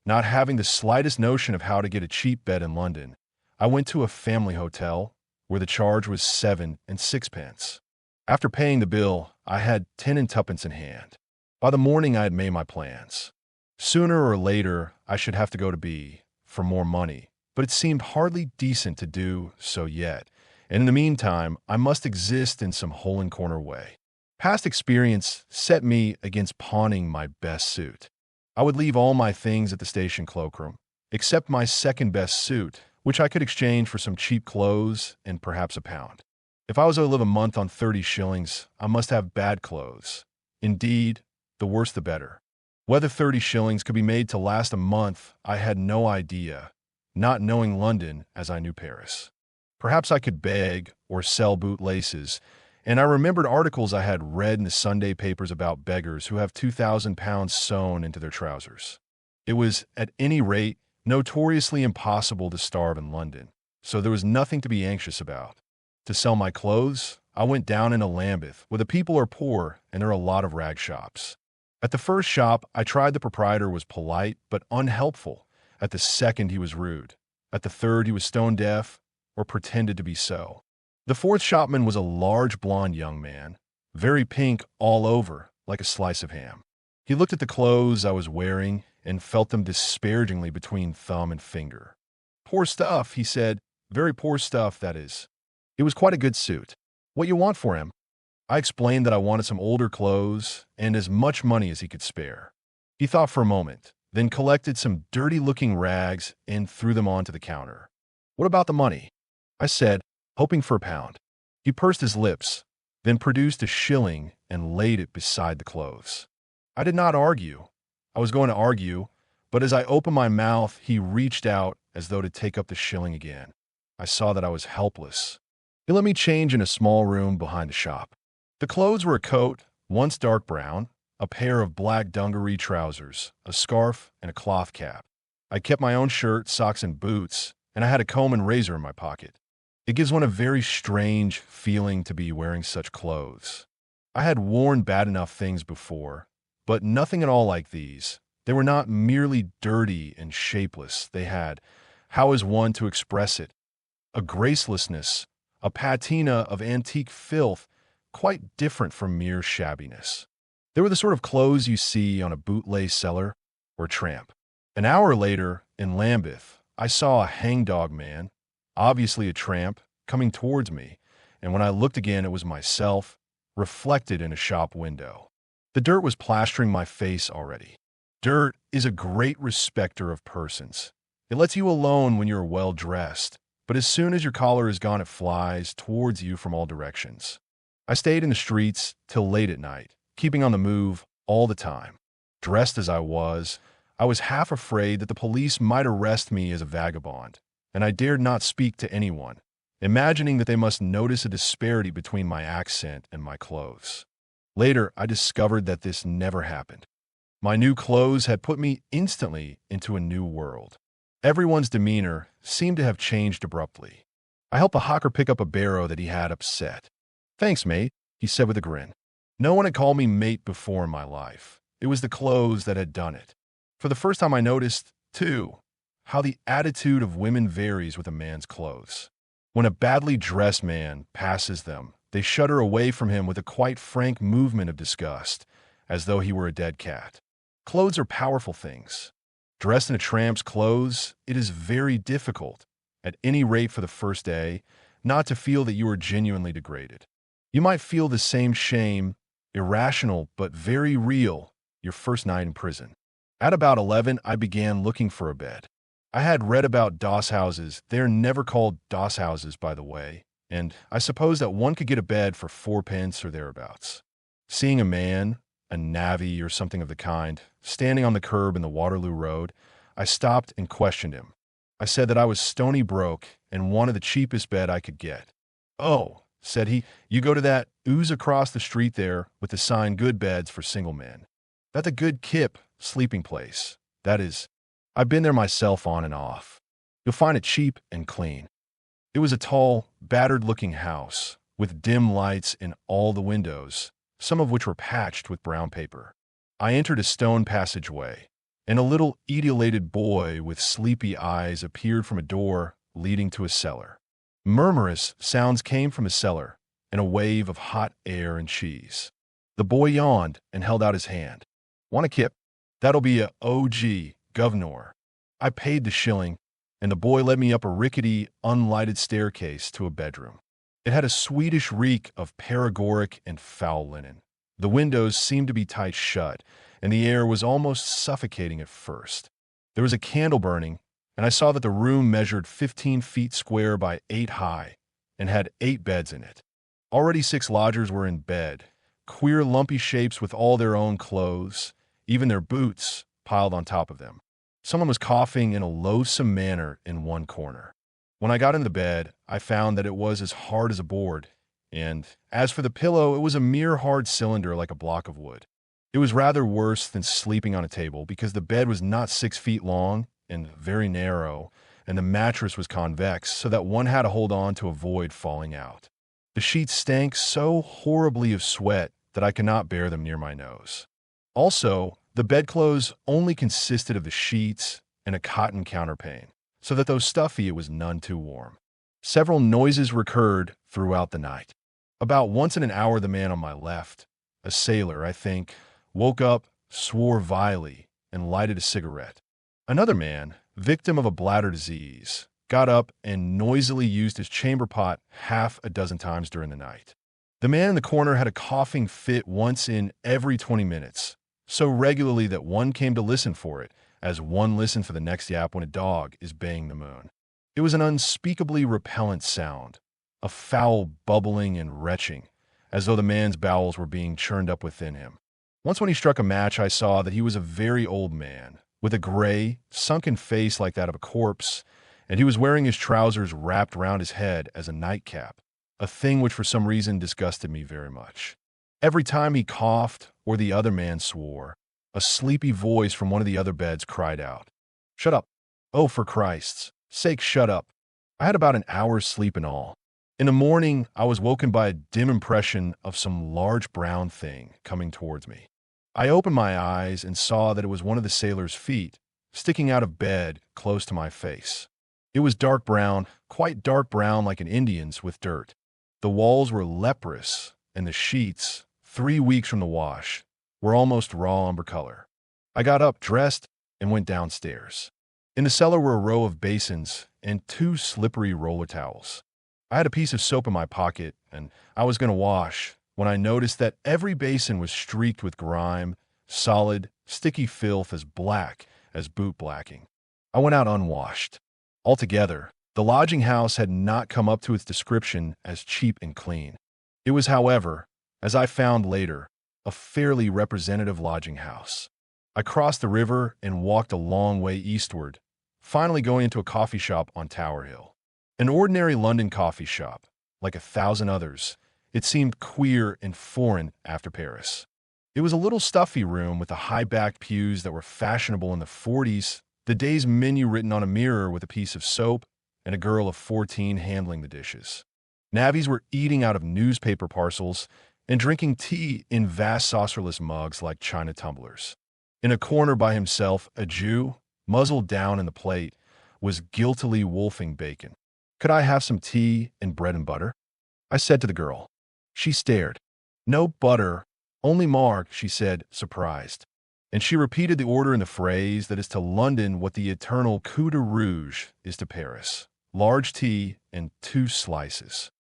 [SPEAKER 1] not having the slightest notion of how to get a cheap bed in London, I went to a family hotel where the charge was 7 and sixpence. After paying the bill, I had 10 and twopence in hand. By the morning, I had made my plans. Sooner or later, I should have to go to B for more money, but it seemed hardly decent to do so yet, and in the meantime, I must exist in some hole-and-corner way. Past experience set me against pawning my best suit. I would leave all my things at the station cloakroom, except my second-best suit, which I could exchange for some cheap clothes and perhaps £1. If I was to live a month on 30 shillings, I must have bad clothes. Indeed, the worse the better. Whether 30 shillings could be made to last a month, I had no idea, not knowing London as I knew Paris. Perhaps I could beg or sell bootlaces, and I remembered articles I had read in the Sunday papers about beggars who have £2,000 sewn into their trousers. It was, at any rate, notoriously impossible to starve in London, so there was nothing to be anxious about. To sell my clothes, I went down into Lambeth, where the people are poor and there are a lot of rag shops. At the first shop, I tried the proprietor was polite but unhelpful. At the second, he was rude. At the third, he was stone deaf or pretended to be so. The fourth shopman was a large blond young man, very pink all over, like a slice of ham. He looked at the clothes I was wearing and felt them disparagingly between thumb and finger. Poor stuff, he said. Very poor stuff, that is. It was quite a good suit. What you want for him? I explained that I wanted some older clothes and as much money as he could spare. He thought for a moment, then collected some dirty-looking rags and threw them onto the counter. What about the money? I said, hoping for £1. He pursed his lips. then produced a shilling and laid it beside the clothes. I did not argue. I was going to argue, but as I opened my mouth, he reached out as though to take up the shilling again. I saw that I was helpless. He let me change in a small room behind the shop. The clothes were a coat, once dark brown, a pair of black dungaree trousers, a scarf, and a cloth cap. I kept my own shirt, socks, and boots, and I had a comb and razor in my pocket. It gives one a very strange feeling to be wearing such clothes. I had worn bad enough things before, but nothing at all like these. They were not merely dirty and shapeless. They had, how is one to express it, a gracelessness, a patina of antique filth, quite different from mere shabbiness. They were the sort of clothes you see on a bootlace seller or tramp. An hour later, in Lambeth, I saw a hangdog man, obviously a tramp, coming towards me, and when I looked again, it was myself, reflected in a shop window. The dirt was plastering my face already. Dirt is a great respecter of persons. It lets you alone when you are well dressed, but as soon as your collar is gone, it flies towards you from all directions. I stayed in the streets till late at night, keeping on the move all the time. Dressed as I was half afraid that the police might arrest me as a vagabond, and I dared not speak to anyone, imagining that they must notice a disparity between my accent and my clothes. Later, I discovered that this never happened. My new clothes had put me instantly into a new world. Everyone's demeanor seemed to have changed abruptly. I helped the hawker pick up a barrow that he had upset. "Thanks, mate," he said with a grin. No one had called me mate before in my life. It was the clothes that had done it. For the first time I noticed, too, how the attitude of women varies with a man's clothes. When a badly dressed man passes them, they shudder away from him with a quite frank movement of disgust, as though he were a dead cat. Clothes are powerful things. Dressed in a tramp's clothes, it is very difficult, at any rate for the first day, not to feel that you are genuinely degraded. You might feel the same shame, irrational but very real, your first night in prison. At about 11, I began looking for a bed. I had read about doss houses. They are never called doss houses, by the way, and I suppose that one could get a bed for 4 pence or thereabouts. Seeing a man, a navvy or something of the kind, standing on the curb in the Waterloo Road, I stopped and questioned him. I said that I was stony broke and wanted the cheapest bed I could get. "Oh," said he, "you go to that ooze across the street there with the sign 'Good Beds for Single Men.' That's a good kip sleeping place. That is, I've been there myself on and off. You'll find it cheap and clean." It was a tall, battered-looking house with dim lights in all the windows, some of which were patched with brown paper. I entered a stone passageway, and a little etiolated boy with sleepy eyes appeared from a door leading to a cellar. Murmurous sounds came from the cellar, and a wave of hot air and cheese. The boy yawned and held out his hand. "Want a kip? That'll be a OG, governor." I paid the shilling, and the boy led me up a rickety, unlighted staircase to a bedroom. It had a sweetish reek of paregoric and foul linen. The windows seemed to be tight shut, and the air was almost suffocating at first. There was a candle burning, and I saw that the room measured 15 feet square by 8 high, and had 8 beds in it. Already 6 lodgers were in bed, queer lumpy shapes with all their own clothes, even their boots, piled on top of them. Someone was coughing in a loathsome manner in one corner. When I got into the bed, I found that it was as hard as a board, and as for the pillow, it was a mere hard cylinder like a block of wood. It was rather worse than sleeping on a table, because the bed was not 6 feet long and very narrow, and the mattress was convex, so that one had to hold on to avoid falling out. The sheets stank so horribly of sweat that I could not bear them near my nose. Also, the bedclothes only consisted of the sheets and a cotton counterpane, so that though stuffy, it was none too warm. Several noises recurred throughout the night. About once in an hour, the man on my left, a sailor, I think, woke up, swore vilely, and lighted a cigarette. Another man, victim of a bladder disease, got up and noisily used his chamber pot half a dozen times during the night. The man in the corner had a coughing fit once in every 20 minutes, so regularly that one came to listen for it, as one listened for the next yap when a dog is baying the moon. It was an unspeakably repellent sound, a foul bubbling and retching, as though the man's bowels were being churned up within him. Once when he struck a match, I saw that he was a very old man, with a gray, sunken face like that of a corpse, and he was wearing his trousers wrapped round his head as a nightcap, a thing which for some reason disgusted me very much. Every time he coughed or the other man swore, a sleepy voice from one of the other beds cried out, "Shut up! Oh, for Christ's sake, shut up!" I had about an hour's sleep in all. In the morning, I was woken by a dim impression of some large brown thing coming towards me. I opened my eyes and saw that it was one of the sailor's feet, sticking out of bed close to my face. It was dark brown, quite dark brown like an Indian's with dirt. The walls were leprous, and the sheets, 3 weeks from the wash, were almost raw umber color. I got up, dressed, and went downstairs. In the cellar were a row of basins and 2 slippery roller towels. I had a piece of soap in my pocket, and I was going to wash, when I noticed that every basin was streaked with grime, solid, sticky filth as black as boot blacking. I went out unwashed. Altogether, the lodging house had not come up to its description as cheap and clean. It was, however, as I found later, a fairly representative lodging house. I crossed the river and walked a long way eastward, finally going into a coffee shop on Tower Hill. An ordinary London coffee shop, like 1,000 others, it seemed queer and foreign after Paris. It was a little stuffy room with the high-backed pews that were fashionable in the 40s, the day's menu written on a mirror with a piece of soap, and a girl of 14 handling the dishes. Navvies were eating out of newspaper parcels and drinking tea in vast saucerless mugs like china tumblers. In a corner by himself, a Jew, muzzled down in the plate, was guiltily wolfing bacon. "Could I have some tea and bread and butter?" I said to the girl. She stared. "No butter, only marg," she said, surprised. And she repeated the order in the phrase that is to London what the eternal coup de rouge is to Paris. Large tea and 2 slices.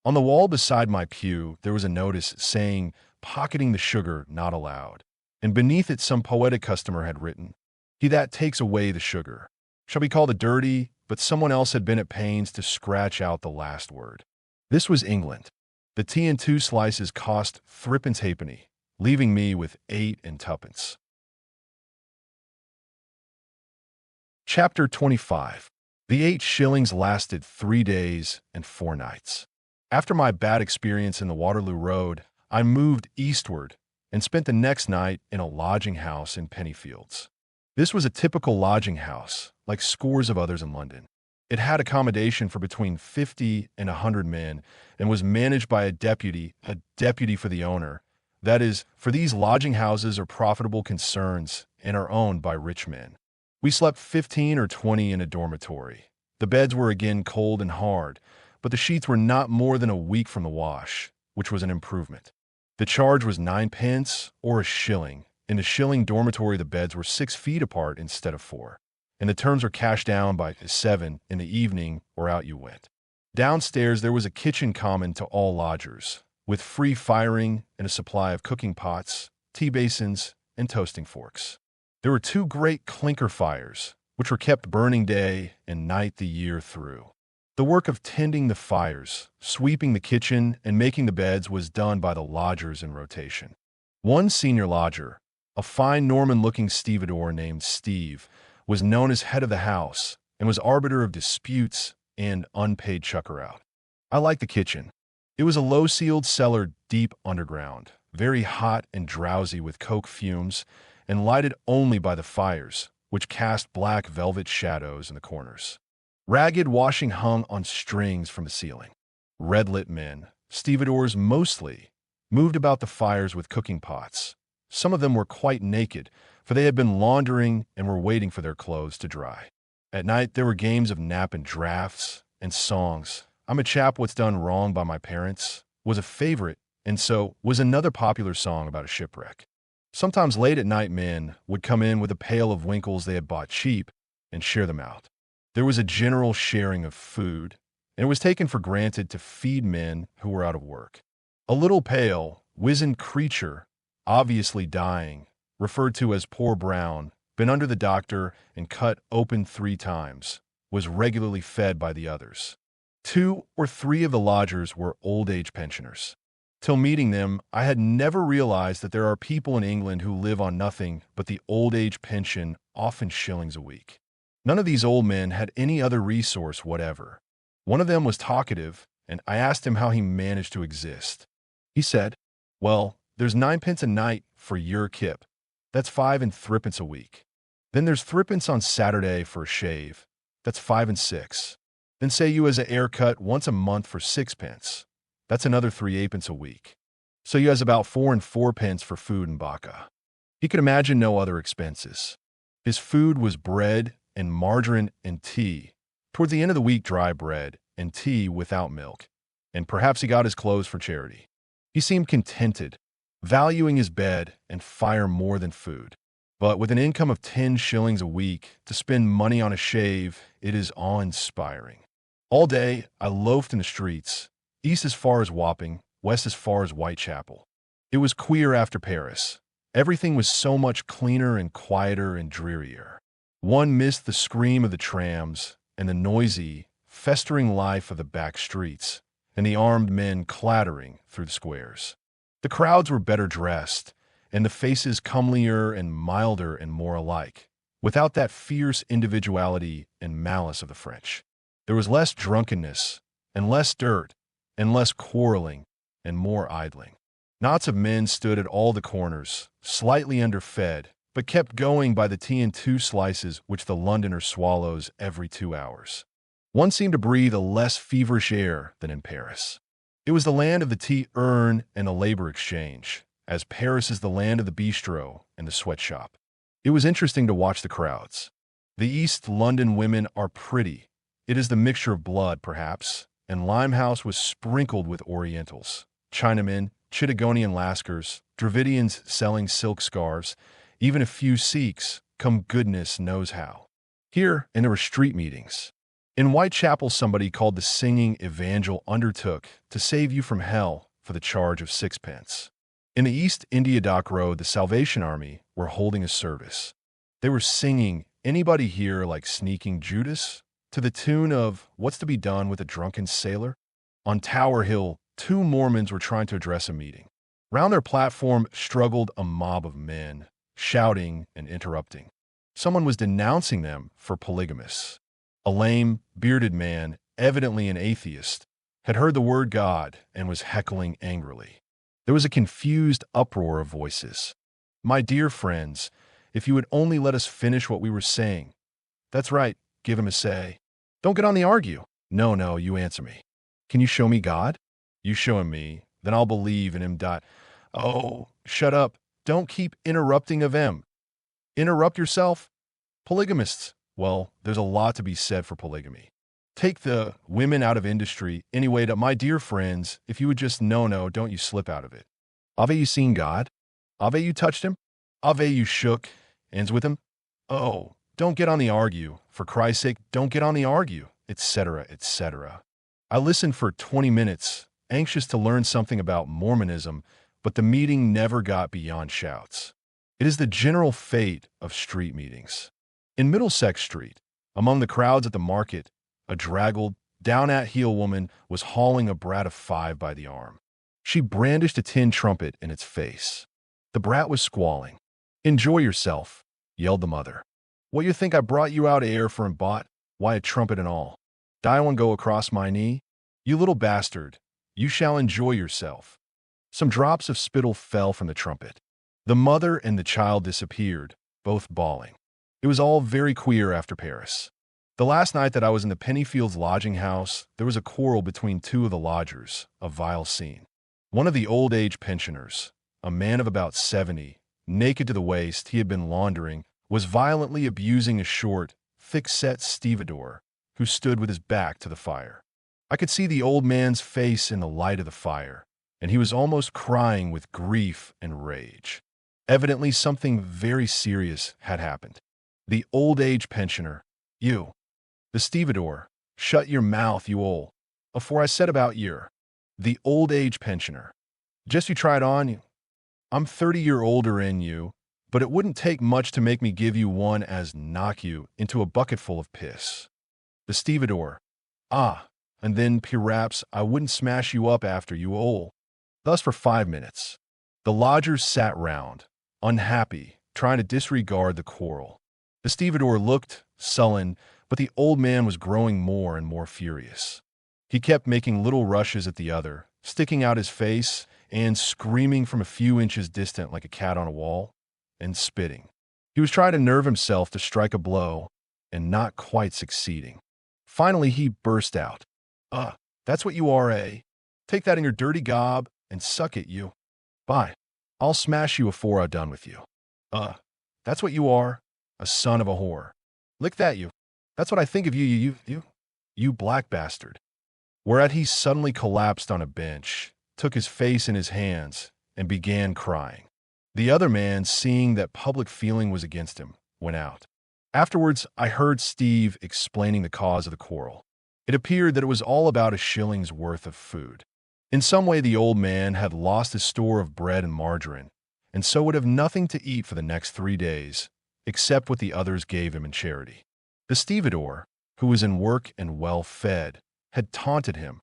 [SPEAKER 1] On the wall beside my pew, there was a notice saying, "Pocketing the sugar not allowed." And beneath it some poetic customer had written, "He that takes away the sugar shall be called a dirty," but someone else had been at pains to scratch out the last word. This was England. The tea and 2 slices cost 3 halfpenny, leaving me with 8 and 2pence. Chapter 25. The 8 shillings lasted 3 days and 4 nights. After my bad experience in the Waterloo Road, I moved eastward and spent the next night in a lodging house in Pennyfields. This was a typical lodging house, like scores of others in London. It had accommodation for between 50 and 100 men and was managed by a deputy for the owner. That is, for these lodging houses are profitable concerns and are owned by rich men. We slept 15 or 20 in a dormitory. The beds were again cold and hard, but the sheets were not more than a week from the wash, which was an improvement. The charge was 9 pence or a shilling. In the shilling dormitory, the beds were 6 feet apart instead of 4. And the terms were cashed down by 7 in the evening or out you went. Downstairs there was a kitchen common to all lodgers, with free firing and a supply of cooking pots, tea basins, and toasting forks. There were 2 great clinker fires, which were kept burning day and night the year through. The work of tending the fires, sweeping the kitchen, and making the beds was done by the lodgers in rotation. One senior lodger, a fine Norman-looking stevedore named Steve, was known as head of the house and was arbiter of disputes and unpaid chucker-out. I liked the kitchen. It was a low-ceiled cellar deep underground, very hot and drowsy with coke fumes, and lighted only by the fires, which cast black velvet shadows in the corners. Ragged washing hung on strings from the ceiling. Red-lit men, stevedores mostly, moved about the fires with cooking pots. Some of them were quite naked, for they had been laundering and were waiting for their clothes to dry. At night there were games of nap and draughts and songs. "I'm a Chap What's Done Wrong by My Parents" was a favorite, and so was another popular song about a shipwreck. Sometimes late at night men would come in with a pail of winkles they had bought cheap and share them out. There was a general sharing of food, and it was taken for granted to feed men who were out of work. A little pale, wizened creature, obviously dying, referred to as poor Brown, been under the doctor and cut open 3 times, was regularly fed by the others. 2 or 3 of the lodgers were old-age pensioners. Till meeting them, I had never realized that there are people in England who live on nothing but the old age pension, often shillings a week. None of these old men had any other resource whatever. One of them was talkative, and I asked him how he managed to exist. He said, "Well, there's 9 pence a night for your kip. That's 5 and 3 pence a week. Then there's 3 pence on Saturday for a shave. That's 5 and 6. Then say you as a haircut once a month for 6 pence. That's another 3 8 pence a week. So you has about 4 and 4 pence for food and bacca." He could imagine no other expenses. His food was bread and margarine and tea. Towards the end of the week, dry bread and tea without milk. And perhaps he got his clothes for charity. He seemed contented, valuing his bed and fire more than food. But with an income of 10 shillings a week, to spend money on a shave, it is awe-inspiring. All day, I loafed in the streets, east as far as Wapping, west as far as Whitechapel. It was queer after Paris. Everything was so much cleaner and quieter and drearier. One missed the scream of the trams and the noisy, festering life of the back streets and the armed men clattering through the squares. The crowds were better dressed, and the faces comelier and milder and more alike, without that fierce individuality and malice of the French. There was less drunkenness, and less dirt, and less quarreling, and more idling. Knots of men stood at all the corners, slightly underfed, but kept going by the tea and 2 slices which the Londoner swallows every 2 hours. One seemed to breathe a less feverish air than in Paris. It was the land of the tea urn and the labor exchange, as Paris is the land of the bistro and the sweatshop. It was interesting to watch the crowds. The East London women are pretty. It is the mixture of blood, perhaps, and Limehouse was sprinkled with Orientals, Chinamen, Chittagonian Lascars, Dravidians selling silk scarves, even a few Sikhs, come goodness knows how. Here, and there were street meetings. In Whitechapel, somebody called the Singing Evangel undertook to save you from hell for the charge of 6 pence. In the East India Dock Road, the Salvation Army were holding a service. They were singing "Anybody Here Like Sneaking Judas?" to the tune of "What's to be Done with a Drunken Sailor?" On Tower Hill, 2 Mormons were trying to address a meeting. Round their platform struggled a mob of men, shouting and interrupting. Someone was denouncing them for polygamists. A lame, bearded man, evidently an atheist, had heard the word God and was heckling angrily. There was a confused uproar of voices. "My dear friends, if you would only let us finish what we were saying." "That's right, give him a say." "Don't get on the argue." No, you answer me." "Can you show me God?" "You show him me, then I'll believe in him." "Oh, shut up. Don't keep interrupting of him." "Interrupt yourself." "Polygamists." "Well, there's a lot to be said for polygamy. Take the women out of industry. Anyway, my dear friends, if you would just no, don't you slip out of it." "Ave you seen God?" "Ave you touched him?" "Ave you shook hands with him?" "Oh, don't get on the argue. For Christ's sake, don't get on the argue," etc., etc. I listened for 20 minutes, anxious to learn something about Mormonism, but the meeting never got beyond shouts. It is the general fate of street meetings. In Middlesex Street, among the crowds at the market, a draggled, down-at-heel woman was hauling a brat of 5 by the arm. She brandished a tin trumpet in its face. The brat was squalling. "Enjoy yourself," yelled the mother. "What you think I brought you out here for and bought? Why, a trumpet and all. Die one go across my knee? You little bastard, you shall enjoy yourself." Some drops of spittle fell from the trumpet. The mother and the child disappeared, both bawling. It was all very queer after Paris. The last night that I was in the Pennyfields lodging house, there was a quarrel between 2 of the lodgers, a vile scene. One of the old-age pensioners, a man of about 70, naked to the waist, he had been laundering, was violently abusing a short, thick-set stevedore who stood with his back to the fire. I could see the old man's face in the light of the fire, and he was almost crying with grief and rage. Evidently something very serious had happened. The old-age pensioner, "You, the stevedore, shut your mouth, you old, afore I said about yer." The old-age pensioner, "Just you try it on, you. I'm 30 year older in you, but it wouldn't take much to make me give you one as knock you into a bucketful of piss." The stevedore, "Ah, and then perhaps I wouldn't smash you up after you old." Thus for 5 minutes. The lodgers sat round, unhappy, trying to disregard the quarrel. The stevedore looked sullen, but the old man was growing more and more furious. He kept making little rushes at the other, sticking out his face and screaming from a few inches distant like a cat on a wall, and spitting. He was trying to nerve himself to strike a blow, and not quite succeeding. Finally, he burst out. That's what you are, eh? Take that in your dirty gob and suck it, you. Bye. I'll smash you afore I've done with you. That's what you are, a son of a whore. Lick that, you. That's what I think of you, you black bastard. Whereat he suddenly collapsed on a bench, took his face in his hands, and began crying. The other man, seeing that public feeling was against him, went out. Afterwards, I heard Steve explaining the cause of the quarrel. It appeared that it was all about a shilling's worth of food. In some way, the old man had lost his store of bread and margarine, and so would have nothing to eat for the next 3 days, except what the others gave him in charity. The stevedore, who was in work and well fed, had taunted him,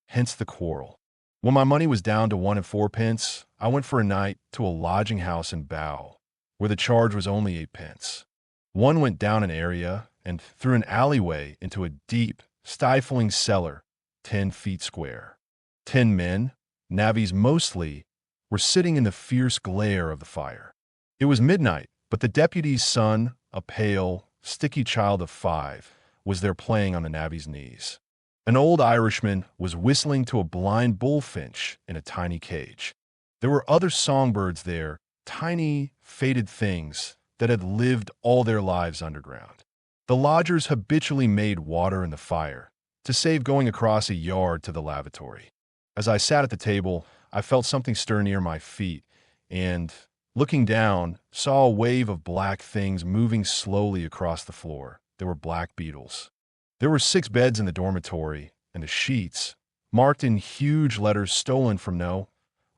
[SPEAKER 1] hence the quarrel. When my money was down to 1 4 pence, I went for a night to a lodging house in Bow, where the charge was only 8 pence. One went down an area and through an alleyway into a deep, stifling cellar, 10 feet square. 10 men, navvies mostly, were sitting in the fierce glare of the fire. It was midnight, but the deputy's son, a pale, sticky child of 5, was there playing on the navvy's knees. An old Irishman was whistling to a blind bullfinch in a tiny cage. There were other songbirds there, tiny, faded things that had lived all their lives underground. The lodgers habitually made water in the fire to save going across a yard to the lavatory. As I sat at the table, I felt something stir near my feet and, looking down, saw a wave of black things moving slowly across the floor. They were black beetles. There were 6 beds in the dormitory, and the sheets, marked in huge letters stolen from no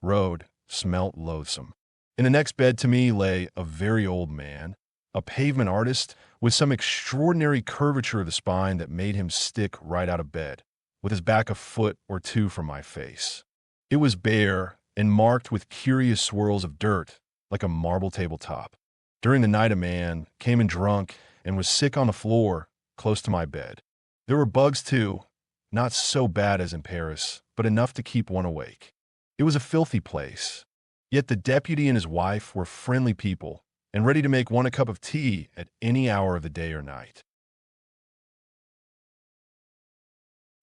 [SPEAKER 1] road, smelt loathsome. In the next bed to me lay a very old man, a pavement artist with some extraordinary curvature of the spine that made him stick right out of bed, with his back a foot or 2 from my face. It was bare and marked with curious swirls of dirt, like a marble tabletop. During the night, a man came in drunk and was sick on the floor close to my bed. There were bugs too, not so bad as in Paris, but enough to keep one awake. It was a filthy place. Yet the deputy and his wife were friendly people and ready to make one a cup of tea at any hour of the day or night.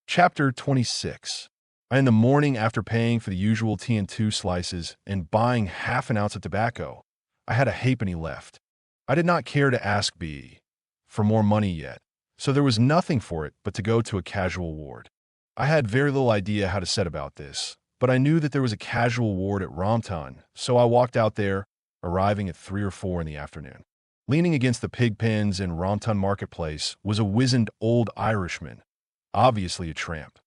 [SPEAKER 1] Chapter 26. In the morning, after paying for the usual tea and 2 slices and buying half an ounce of tobacco, I had a halfpenny left. I did not care to ask B for more money yet, so there was nothing for it but to go to a casual ward. I had very little idea how to set about this, but I knew that there was a casual ward at Romton, so I walked out there, arriving at 3 or 4 in the afternoon. Leaning against the pig pens in Romton Marketplace was a wizened old Irishman, obviously a tramp.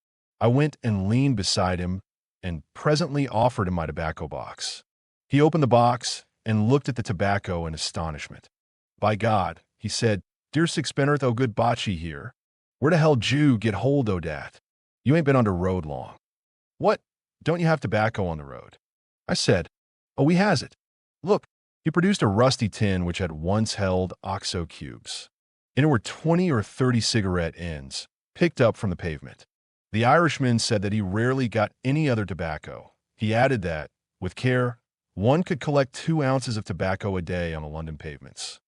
[SPEAKER 1] I went and leaned beside him and presently offered him my tobacco box. He opened the box and looked at the tobacco in astonishment. "By God," he said, "dear sixpenn'orth o' good botchy here. Where the hell Jew get hold o' dat? You ain't been under road long. What, don't you have tobacco on the road?" I said, "Oh, we has it. Look." He produced a rusty tin which had once held OXO cubes. In it were 20 or 30 cigarette ends, picked up from the pavement. The Irishman said that he rarely got any other tobacco. He added that, with care, one could collect 2 ounces of tobacco a day on the London pavements.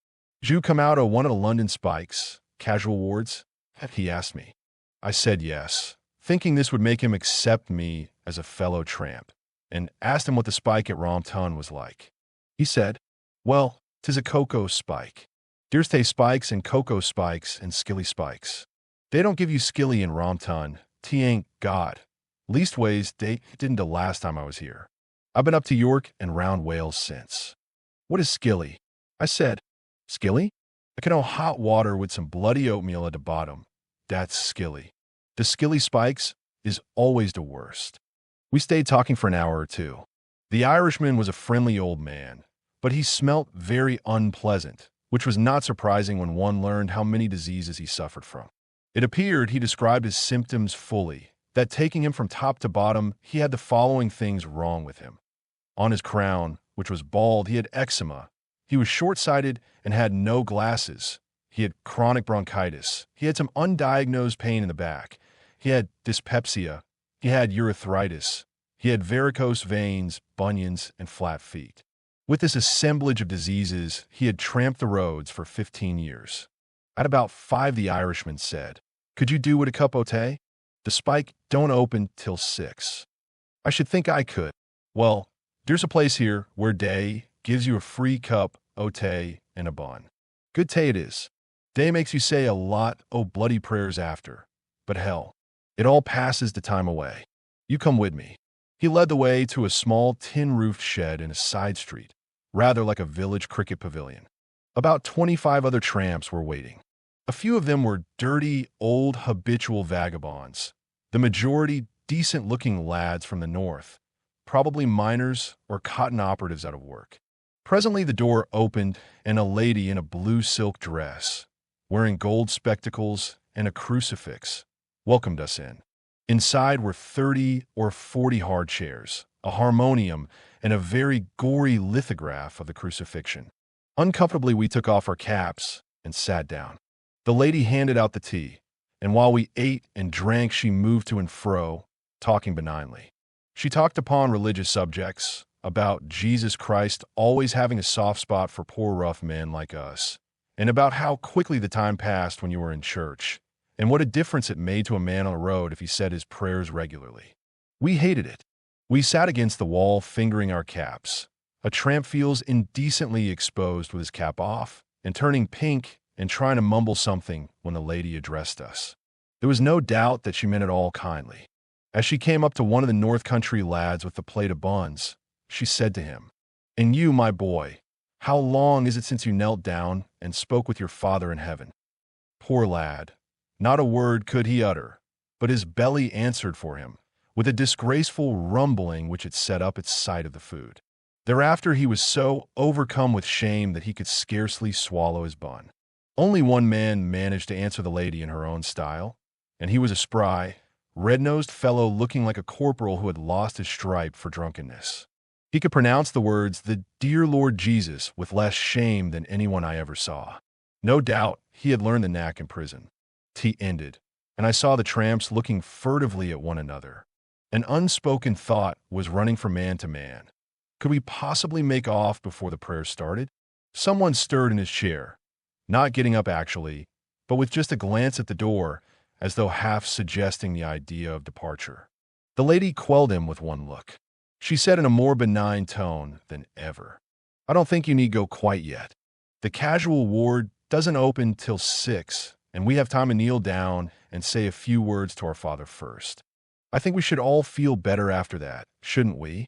[SPEAKER 1] "You come out of one of the London spikes, casual wards?" he asked me. I said yes, thinking this would make him accept me as a fellow tramp, and asked him what the spike at Romton was like. He said, "Well, 'tis a cocoa spike. Dere's tay spikes and cocoa spikes and skilly spikes. They don't give you skilly in Romton. Tea ain't God. Leastways, they didn't the last time I was here. I've been up to York and round Wales since." "What is skilly?" I said. "Skilly? I can know hot water with some bloody oatmeal at the bottom. That's skilly. The skilly spikes is always the worst." We stayed talking for an hour or 2. The Irishman was a friendly old man, but he smelt very unpleasant, which was not surprising when one learned how many diseases he suffered from. It appeared he described his symptoms fully, that taking him from top to bottom, he had the following things wrong with him. On his crown, which was bald, he had eczema. He was short-sighted and had no glasses. He had chronic bronchitis. He had some undiagnosed pain in the back. He had dyspepsia. He had urethritis. He had varicose veins, bunions, and flat feet. With this assemblage of diseases, he had tramped the roads for 15 years. At about 5, the Irishman said, "Could you do with a cup o' tea? The spike don't open till 6. I should think I could. Well, there's a place here where Day gives you a free cup o' tea and a bun. Good tea it is. Day makes you say a lot o' bloody prayers after. But hell, it all passes the time away. You come with me." He led the way to a small tin-roofed shed in a side street, rather like a village cricket pavilion. About 25 other tramps were waiting. A few of them were dirty, old, habitual vagabonds. The majority decent-looking lads from the north, probably miners or cotton operatives out of work. Presently the door opened, and a lady in a blue silk dress, wearing gold spectacles and a crucifix, welcomed us in. Inside were 30 or 40 hard chairs, a harmonium, and a very gory lithograph of the crucifixion. Uncomfortably, we took off our caps and sat down. The lady handed out the tea, and while we ate and drank, she moved to and fro, talking benignly. She talked upon religious subjects, about Jesus Christ always having a soft spot for poor rough men like us, and about how quickly the time passed when you were in church, and what a difference it made to a man on the road if he said his prayers regularly. We hated it. We sat against the wall, fingering our caps. A tramp feels indecently exposed with his cap off, and turning pink and trying to mumble something when the lady addressed us. There was no doubt that she meant it all kindly. As she came up to one of the North Country lads with the plate of buns, she said to him, "And you, my boy, how long is it since you knelt down and spoke with your Father in heaven?" Poor lad, not a word could he utter, but his belly answered for him, with a disgraceful rumbling which it set up at sight of the food. Thereafter he was so overcome with shame that he could scarcely swallow his bun. Only one man managed to answer the lady in her own style, and he was a spry, red-nosed fellow looking like a corporal who had lost his stripe for drunkenness. He could pronounce the words, "the dear Lord Jesus," with less shame than anyone I ever saw. No doubt he had learned the knack in prison. Tea ended, and I saw the tramps looking furtively at one another. An unspoken thought was running from man to man. Could we possibly make off before the prayer started? Someone stirred in his chair, not getting up actually, but with just a glance at the door, as though half suggesting the idea of departure. The lady quelled him with one look. She said in a more benign tone than ever, "I don't think you need go quite yet. The casual ward doesn't open till 6, and we have time to kneel down and say a few words to our Father first. I think we should all feel better after that, shouldn't we?"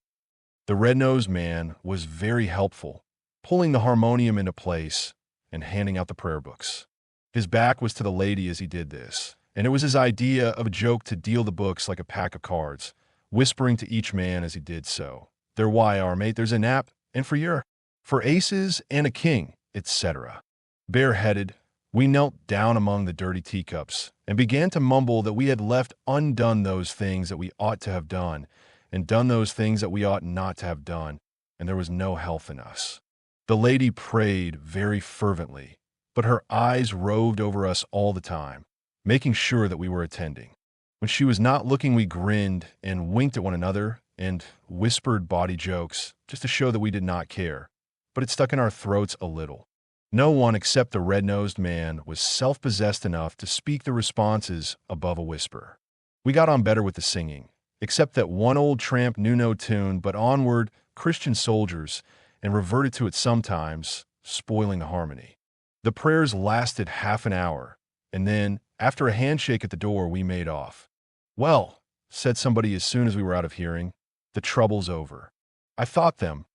[SPEAKER 1] The red-nosed man was very helpful, pulling the harmonium into place and handing out the prayer books. His back was to the lady as he did this, and it was his idea of a joke to deal the books like a pack of cards, whispering to each man as he did so, "There why, our mate, there's a nap, and for aces and a king," etc. Bareheaded, we knelt down among the dirty teacups and began to mumble that we had left undone those things that we ought to have done, and done those things that we ought not to have done, and there was no health in us. The lady prayed very fervently, but her eyes roved over us all the time, making sure that we were attending. When she was not looking, we grinned and winked at one another and whispered bawdy jokes just to show that we did not care, but it stuck in our throats a little. No one except the red-nosed man was self-possessed enough to speak the responses above a whisper. We got on better with the singing, except that one old tramp knew no tune but "Onward, Christian Soldiers," and reverted to it sometimes, spoiling the harmony. The prayers lasted half an hour, and then, after a handshake at the door, we made off. "Well," said somebody as soon as we were out of hearing, "the trouble's over." I thought them.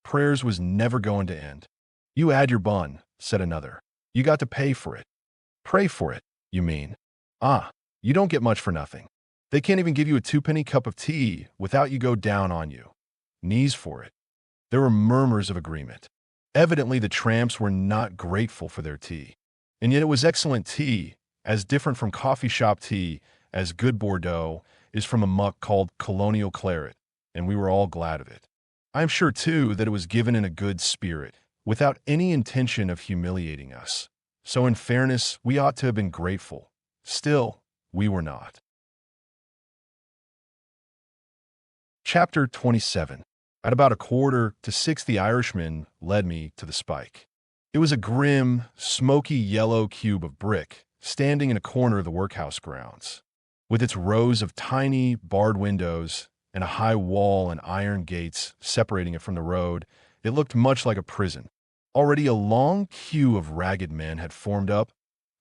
[SPEAKER 1] Prayers was never going to end. "You had your bun," said another. "You got to pay for it." "Pray for it, you mean?" "Ah, you don't get much for nothing. They can't even give you a 2-penny cup of tea without you go down on you. Knees for it." There were murmurs of agreement. Evidently the tramps were not grateful for their tea. And yet it was excellent tea, as different from coffee shop tea as good Bordeaux, is from a muck called colonial claret, and we were all glad of it. I am sure, too, that it was given in a good spirit, without any intention of humiliating us. So in fairness, we ought to have been grateful. Still, we were not. Chapter 27. At about 5:45, the Irishman led me to the spike. It was a grim, smoky yellow cube of brick, standing in a corner of the workhouse grounds. With its rows of tiny, barred windows and a high wall and iron gates separating it from the road, it looked much like a prison. Already a long queue of ragged men had formed up,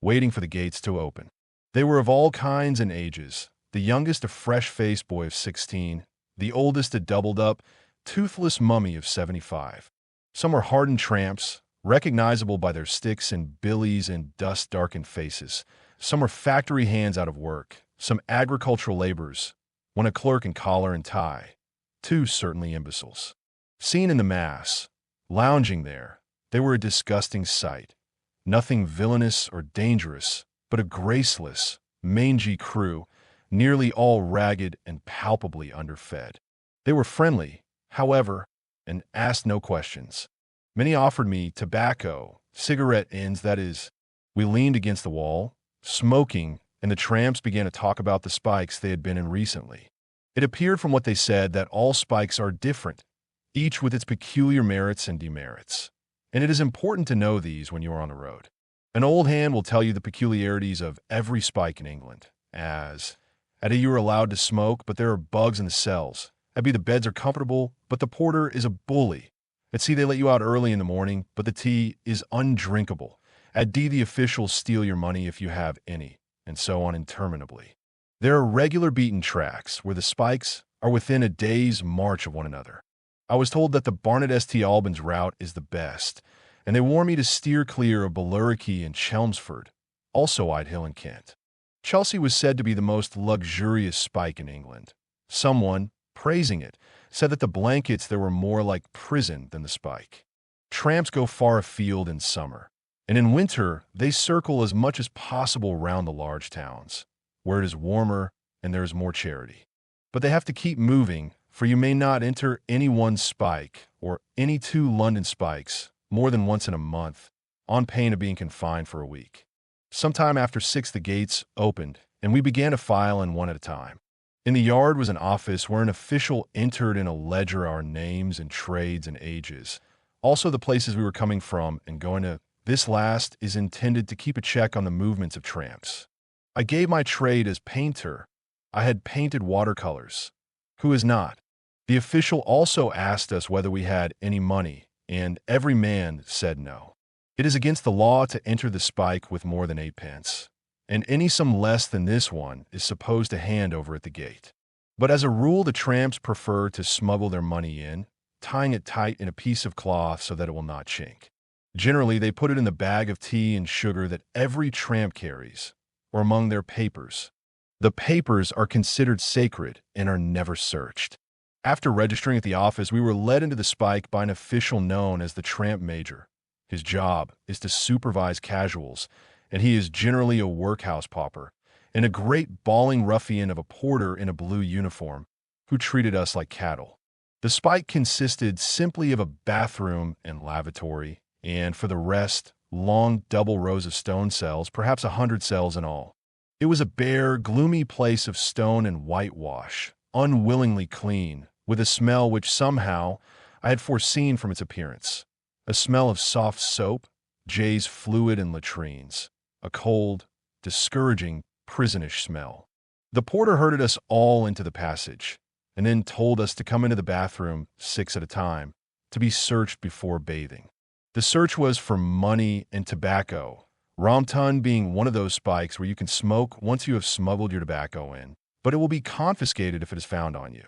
[SPEAKER 1] waiting for the gates to open. They were of all kinds and ages, the youngest a fresh-faced boy of 16, the oldest a doubled-up, toothless mummy of 75. Some were hardened tramps, recognizable by their sticks and billies and dust-darkened faces. Some were factory hands out of work, some agricultural laborers, one a clerk in collar and tie, two certainly imbeciles. Seen in the mass, lounging there, they were a disgusting sight. Nothing villainous or dangerous, but a graceless, mangy crew, nearly all ragged and palpably underfed. They were friendly, however, and asked no questions. Many offered me tobacco, cigarette ends, that is. We leaned against the wall, smoking, and the tramps began to talk about the spikes they had been in recently. It appeared from what they said that all spikes are different, each with its peculiar merits and demerits. And it is important to know these when you are on the road. An old hand will tell you the peculiarities of every spike in England, as, at A, you are allowed to smoke, but there are bugs in the cells. At B, the beds are comfortable, but the porter is a bully. At C, they let you out early in the morning, but the tea is undrinkable. At D, the officials steal your money if you have any, and so on interminably. There are regular beaten tracks where the spikes are within a day's march of one another. I was told that the Barnet St Albans route is the best, and they warn me to steer clear of Billericay and Chelmsford, also Idehill and Kent. Chelsea was said to be the most luxurious spike in England. Someone, praising it, said that the blankets there were more like prison than the spike. Tramps go far afield in summer, and in winter they circle as much as possible round the large towns, where it is warmer and there is more charity. But they have to keep moving, for you may not enter any one spike or any two London spikes more than once in a month, on pain of being confined for a week. Sometime after 6 the gates opened, and we began to file in one at a time. In the yard was an office where an official entered in a ledger our names and trades and ages, also the places we were coming from and going to. This last is intended to keep a check on the movements of tramps. I gave my trade as painter. I had painted watercolors. Who is not? The official also asked us whether we had any money, and every man said no. It is against the law to enter the spike with more than 8d, and any sum less than this one is supposed to hand over at the gate. But as a rule, the tramps prefer to smuggle their money in, tying it tight in a piece of cloth so that it will not chink. Generally, they put it in the bag of tea and sugar that every tramp carries, or among their papers. The papers are considered sacred and are never searched. After registering at the office, we were led into the spike by an official known as the tramp major. His job is to supervise casuals, and he is generally a workhouse pauper and a great bawling ruffian of a porter in a blue uniform who treated us like cattle. The spike consisted simply of a bathroom and lavatory, and for the rest, long double rows of stone cells, perhaps 100 cells in all. It was a bare, gloomy place of stone and whitewash, unwillingly clean, with a smell which somehow I had foreseen from its appearance. A smell of soft soap, Jay's fluid and latrines. A cold, discouraging, prisonish smell. The porter herded us all into the passage, and then told us to come into the bathroom, 6 at a time, to be searched before bathing. The search was for money and tobacco, Romton being one of those spikes where you can smoke once you have smuggled your tobacco in, but it will be confiscated if it is found on you.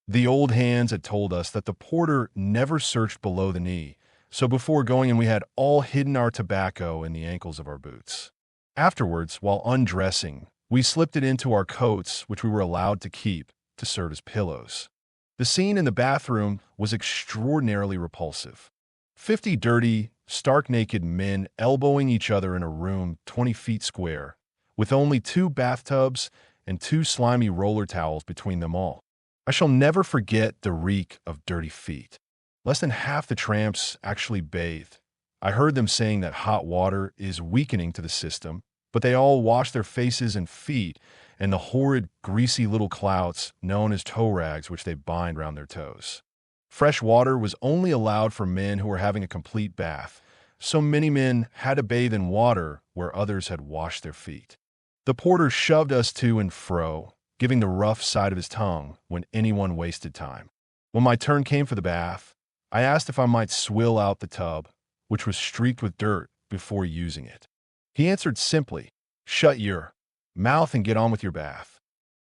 [SPEAKER 1] The old hands had told us that the porter never searched below the knee, so before going in we had all hidden our tobacco in the ankles of our boots. Afterwards, while undressing, we slipped it into our coats, which we were allowed to keep, to serve as pillows. The scene in the bathroom was extraordinarily repulsive. 50 dirty, stark-naked men elbowing each other in a room 20 feet square, with only 2 bathtubs and 2 slimy roller towels between them all. I shall never forget the reek of dirty feet. Less than half the tramps actually bathed. I heard them saying that hot water is weakening to the system, but they all wash their faces and feet and the horrid, greasy little clouts known as toe rags which they bind round their toes. Fresh water was only allowed for men who were having a complete bath, so many men had to bathe in water where others had washed their feet. The porter shoved us to and fro, giving the rough side of his tongue when anyone wasted time. When my turn came for the bath, I asked if I might swill out the tub, which was streaked with dirt, before using it. He answered simply, "Shut your mouth and get on with your bath."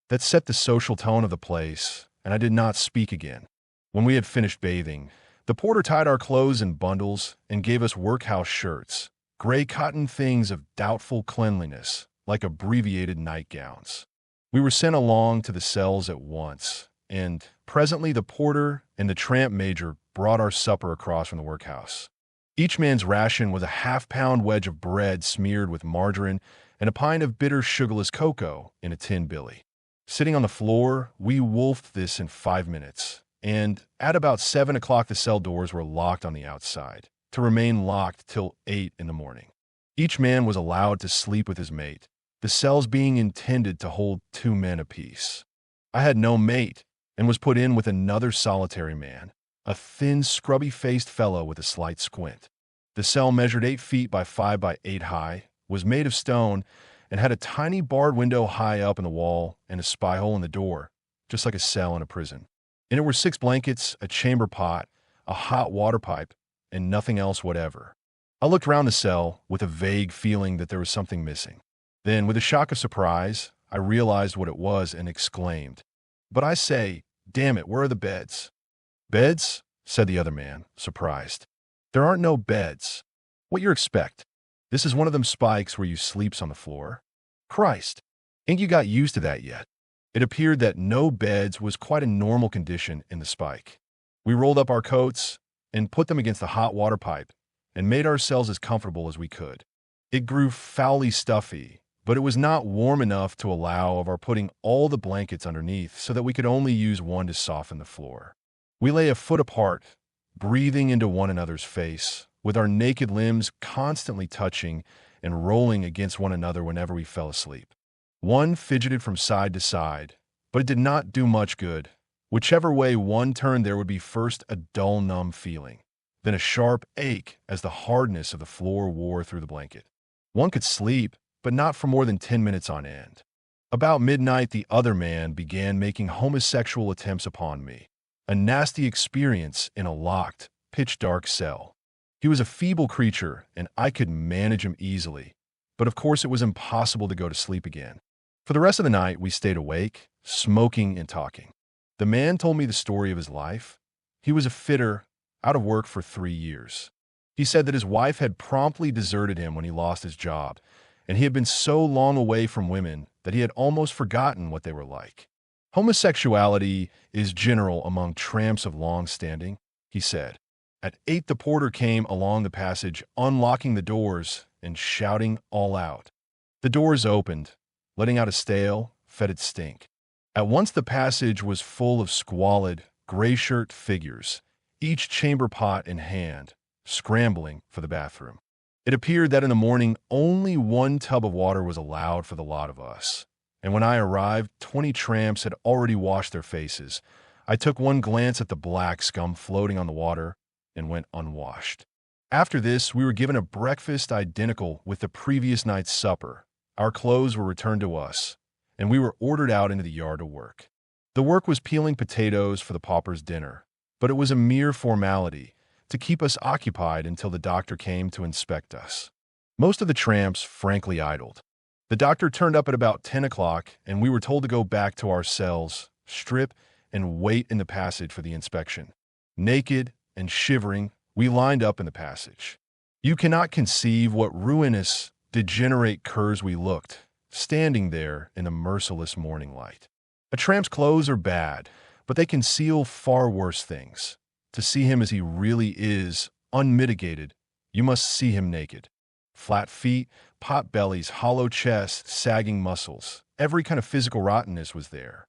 [SPEAKER 1] That set the social tone of the place, and I did not speak again. When we had finished bathing, the porter tied our clothes in bundles and gave us workhouse shirts, gray cotton things of doubtful cleanliness, like abbreviated nightgowns. We were sent along to the cells at once, and presently the porter and the tramp major brought our supper across from the workhouse. Each man's ration was a half-pound wedge of bread smeared with margarine and a pint of bitter sugarless cocoa in a tin billy. Sitting on the floor, we wolfed this in 5 minutes, and at about 7 o'clock the cell doors were locked on the outside, to remain locked till 8 in the morning. Each man was allowed to sleep with his mate, the cells being intended to hold 2 men apiece. I had no mate, and was put in with another solitary man, a thin, scrubby-faced fellow with a slight squint. The cell measured 8 feet by 5 by 8 high, was made of stone, and had a tiny barred window high up in the wall and a spy hole in the door, just like a cell in a prison. In it were 6 blankets, a chamber pot, a hot water pipe, and nothing else whatever. I looked round the cell with a vague feeling that there was something missing. Then, with a shock of surprise, I realized what it was and exclaimed, "But I say, damn it, where are the beds?" "Beds?" said the other man, surprised. "There aren't no beds. What you expect? This is one of them spikes where you sleeps on the floor. Christ, ain't you got used to that yet?" It appeared that no beds was quite a normal condition in the spike. We rolled up our coats and put them against the hot water pipe and made ourselves as comfortable as we could. It grew foully stuffy, but it was not warm enough to allow of our putting all the blankets underneath so that we could only use one to soften the floor. We lay a foot apart, breathing into one another's face, with our naked limbs constantly touching and rolling against one another whenever we fell asleep. One fidgeted from side to side, but it did not do much good. Whichever way one turned, there would be first a dull, numb feeling, then a sharp ache as the hardness of the floor wore through the blanket. One could sleep, but not for more than 10 minutes on end. About midnight, the other man began making homosexual attempts upon me, a nasty experience in a locked, pitch-dark cell. He was a feeble creature, and I could manage him easily, but of course it was impossible to go to sleep again. For the rest of the night, we stayed awake, smoking and talking. The man told me the story of his life. He was a fitter, out of work for 3 years. He said that his wife had promptly deserted him when he lost his job, and he had been so long away from women that he had almost forgotten what they were like. "Homosexuality is general among tramps of long standing," he said. At 8, the porter came along the passage, unlocking the doors and shouting all out. The doors opened, letting out a stale, fetid stink. At once the passage was full of squalid, gray-shirt figures, each chamber pot in hand, scrambling for the bathroom. It appeared that in the morning only 1 tub of water was allowed for the lot of us, and when I arrived, 20 tramps had already washed their faces. I took one glance at the black scum floating on the water and went unwashed. After this, we were given a breakfast identical with the previous night's supper. Our clothes were returned to us, and we were ordered out into the yard to work. The work was peeling potatoes for the paupers' dinner, but it was a mere formality to keep us occupied until the doctor came to inspect us. Most of the tramps frankly idled. The doctor turned up at about 10 o'clock, and we were told to go back to our cells, strip, and wait in the passage for the inspection. Naked and shivering, we lined up in the passage. You cannot conceive what ruinous, degenerate curs we looked, standing there in the merciless morning light. A tramp's clothes are bad, but they conceal far worse things. To see him as he really is, unmitigated, you must see him naked. Flat feet, pot bellies, hollow chests, sagging muscles. Every kind of physical rottenness was there.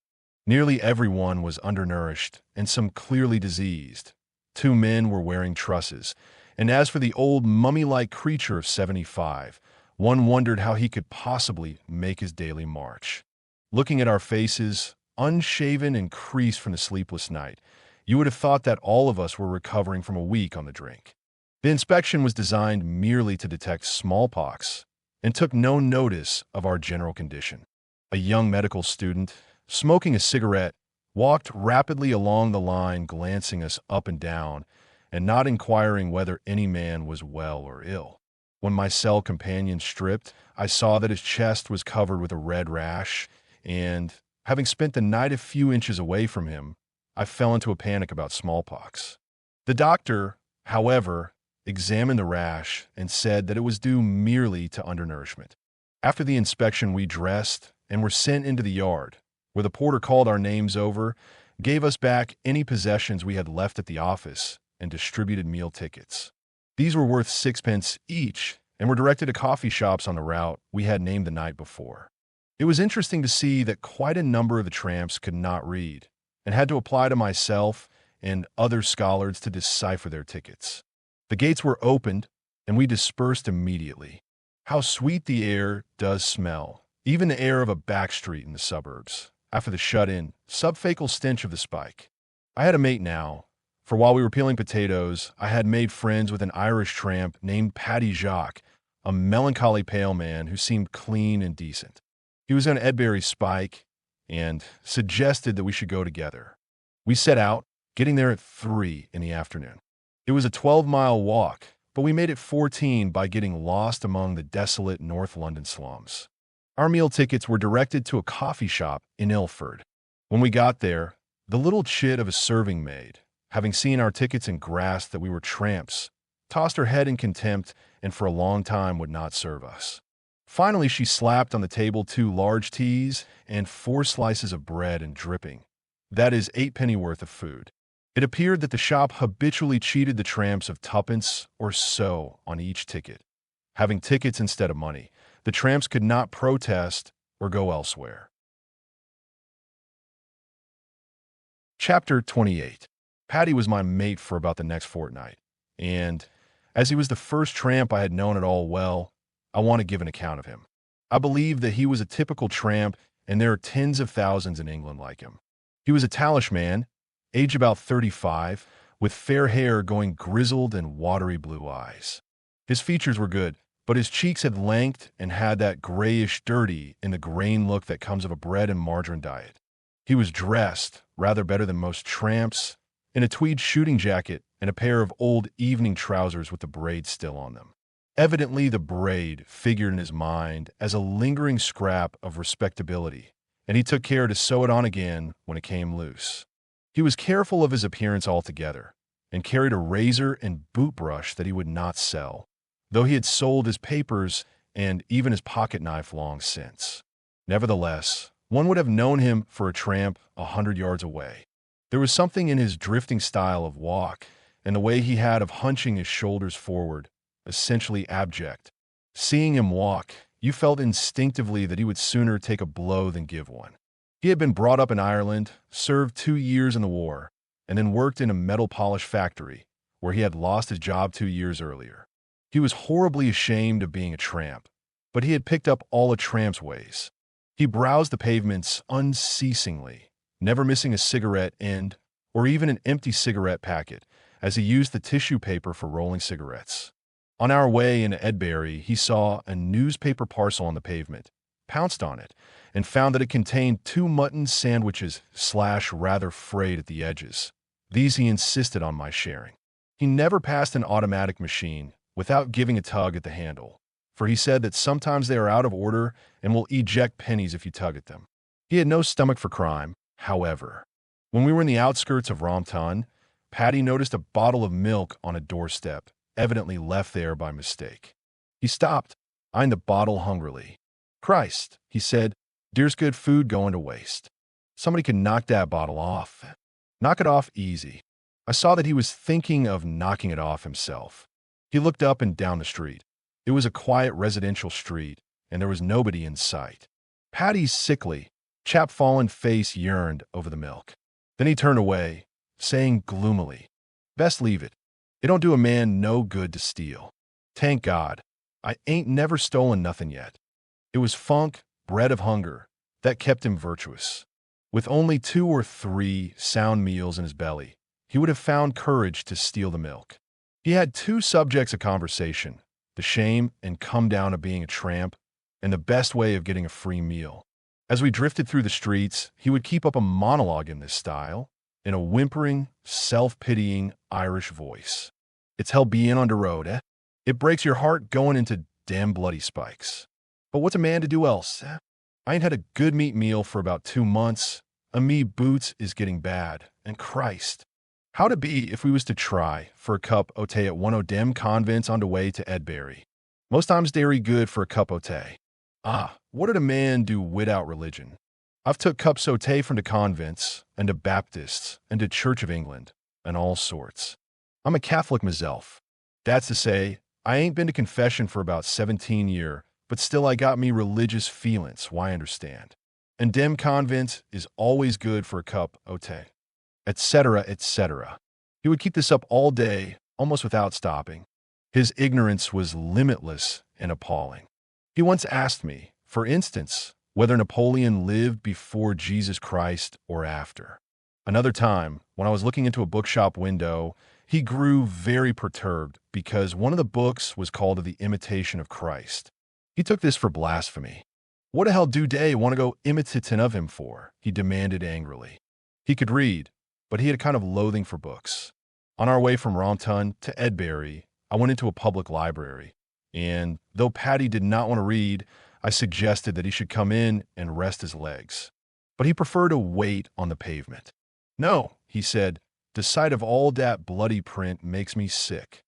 [SPEAKER 1] Nearly everyone was undernourished, and some clearly diseased. 2 men were wearing trusses, and as for the old mummy-like creature of 75, one wondered how he could possibly make his daily march. Looking at our faces, unshaven and creased from the sleepless night, you would have thought that all of us were recovering from a week on the drink. The inspection was designed merely to detect smallpox and took no notice of our general condition. A young medical student, smoking a cigarette, walked rapidly along the line, glancing us up and down and not inquiring whether any man was well or ill. When my cell companion stripped, I saw that his chest was covered with a red rash, and, having spent the night a few inches away from him, I fell into a panic about smallpox. The doctor, however, examined the rash and said that it was due merely to undernourishment. After the inspection, we dressed and were sent into the yard, where the porter called our names over, gave us back any possessions we had left at the office, and distributed meal tickets. These were worth 6 pence each and were directed to coffee shops on the route we had named the night before. It was interesting to see that quite a number of the tramps could not read and had to apply to myself and other scholars to decipher their tickets. The gates were opened, and we dispersed immediately. How sweet the air does smell, even the air of a back street in the suburbs, after the shut-in, subfacal stench of the spike. I had a mate now, for while we were peeling potatoes, I had made friends with an Irish tramp named Paddy Jacques, a melancholy pale man who seemed clean and decent. He was on Edbury's spike and suggested that we should go together. We set out, getting there at 3 in the afternoon. It was a 12-mile walk, but we made it 14 by getting lost among the desolate North London slums. Our meal tickets were directed to a coffee shop in Ilford. When we got there, the little chit of a serving maid, having seen our tickets and grasped that we were tramps, tossed her head in contempt and for a long time would not serve us. Finally, she slapped on the table 2 large teas and 4 slices of bread and dripping. That is 8 penny worth of food. It appeared that the shop habitually cheated the tramps of 2 pence or so on each ticket. Having tickets instead of money, the tramps could not protest or go elsewhere. Chapter 28. Paddy was my mate for about the next fortnight, and, as he was the first tramp I had known at all well, I want to give an account of him. I believe that he was a typical tramp, and there are tens of thousands in England like him. He was a tallish man, aged about 35, with fair hair going grizzled and watery blue eyes. His features were good, but his cheeks had lanked and had that grayish dirty in the grain look that comes of a bread and margarine diet. He was dressed, rather better than most tramps, in a tweed shooting jacket and a pair of old evening trousers with the braid still on them. Evidently, the braid figured in his mind as a lingering scrap of respectability, and he took care to sew it on again when it came loose. He was careful of his appearance altogether, and carried a razor and boot brush that he would not sell, though he had sold his papers and even his pocket knife long since. Nevertheless, one would have known him for a tramp 100 yards away. There was something in his drifting style of walk and the way he had of hunching his shoulders forward, essentially abject. Seeing him walk, you felt instinctively that he would sooner take a blow than give one. He had been brought up in Ireland, served 2 years in the war, and then worked in a metal polish factory, where he had lost his job 2 years earlier. He was horribly ashamed of being a tramp, but he had picked up all a tramp's ways. He browsed the pavements unceasingly, never missing a cigarette end or even an empty cigarette packet, as he used the tissue paper for rolling cigarettes. On our way into Edbury, he saw a newspaper parcel on the pavement, pounced on it, and found that it contained 2 mutton sandwiches rather frayed at the edges. These he insisted on my sharing. He never passed an automatic machine without giving a tug at the handle, for he said that sometimes they are out of order and will eject pennies if you tug at them. He had no stomach for crime, however. When we were in the outskirts of Rompton, Paddy noticed a bottle of milk on a doorstep, evidently left there by mistake. He stopped, eyeing the bottle hungrily. "Christ," he said, "dere's good food going to waste. Somebody could knock that bottle off. Knock it off easy." I saw that he was thinking of knocking it off himself. He looked up and down the street. It was a quiet residential street, and there was nobody in sight. Paddy's sickly, chap-fallen face yearned over the milk. Then he turned away, saying gloomily, "Best leave it. It don't do a man no good to steal. Thank God, I ain't never stolen nothing yet." It was funk, bread of hunger, that kept him virtuous. With only 2 or 3 sound meals in his belly, he would have found courage to steal the milk. He had 2 subjects of conversation, the shame and come down of being a tramp, and the best way of getting a free meal. As we drifted through the streets, he would keep up a monologue in this style, in a whimpering, self-pitying Irish voice. "It's hell bein' on the road, eh? It breaks your heart going into damn bloody spikes. But what's a man to do else, eh? I ain't had a good meat meal for about 2 months, and me boots is getting bad, and Christ. How'd it be if we was to try for a cup o' tea at one o' dem convents on the way to Edbury? Most times dairy good for a cup o' tea. Ah, what did a man do without religion? I've took cups o' tea from the convents, and the Baptists, and the Church of England, and all sorts. I'm a Catholic myself. That's to say, I ain't been to confession for about 17 year, but still I got me religious feelin's, why I understand. And dem convents is always good for a cup o' tea," etc., etc. He would keep this up all day, almost without stopping. His ignorance was limitless and appalling. He once asked me, for instance, whether Napoleon lived before Jesus Christ or after. Another time, when I was looking into a bookshop window, he grew very perturbed because one of the books was called The Imitation of Christ. He took this for blasphemy. "What the hell do they want to go imitatin' of him for?" he demanded angrily. He could read, but he had a kind of loathing for books. On our way from Rompton to Edbury, I went into a public library, and though Paddy did not want to read, I suggested that he should come in and rest his legs. But he preferred to wait on the pavement. "No," he said, "the sight of all that bloody print makes me sick."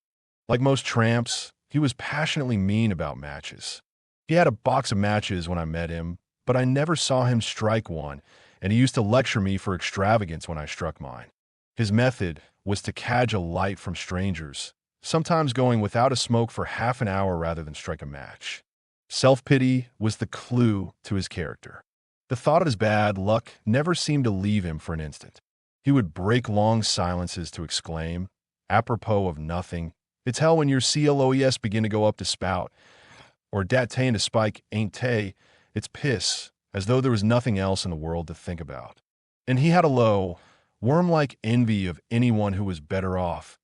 [SPEAKER 1] Like most tramps, he was passionately mean about matches. He had a box of matches when I met him, but I never saw him strike one, and he used to lecture me for extravagance when I struck mine. His method was to cadge a light from strangers, sometimes going without a smoke for half an hour rather than strike a match. Self-pity was the clue to his character. The thought of his bad luck never seemed to leave him for an instant. He would break long silences to exclaim, apropos of nothing, "It's hell when your CLOES begin to go up the spout," or "Dat tay and a spike ain't tay, it's piss," as though there was nothing else in the world to think about. And he had a low, worm-like envy of anyone who was better off,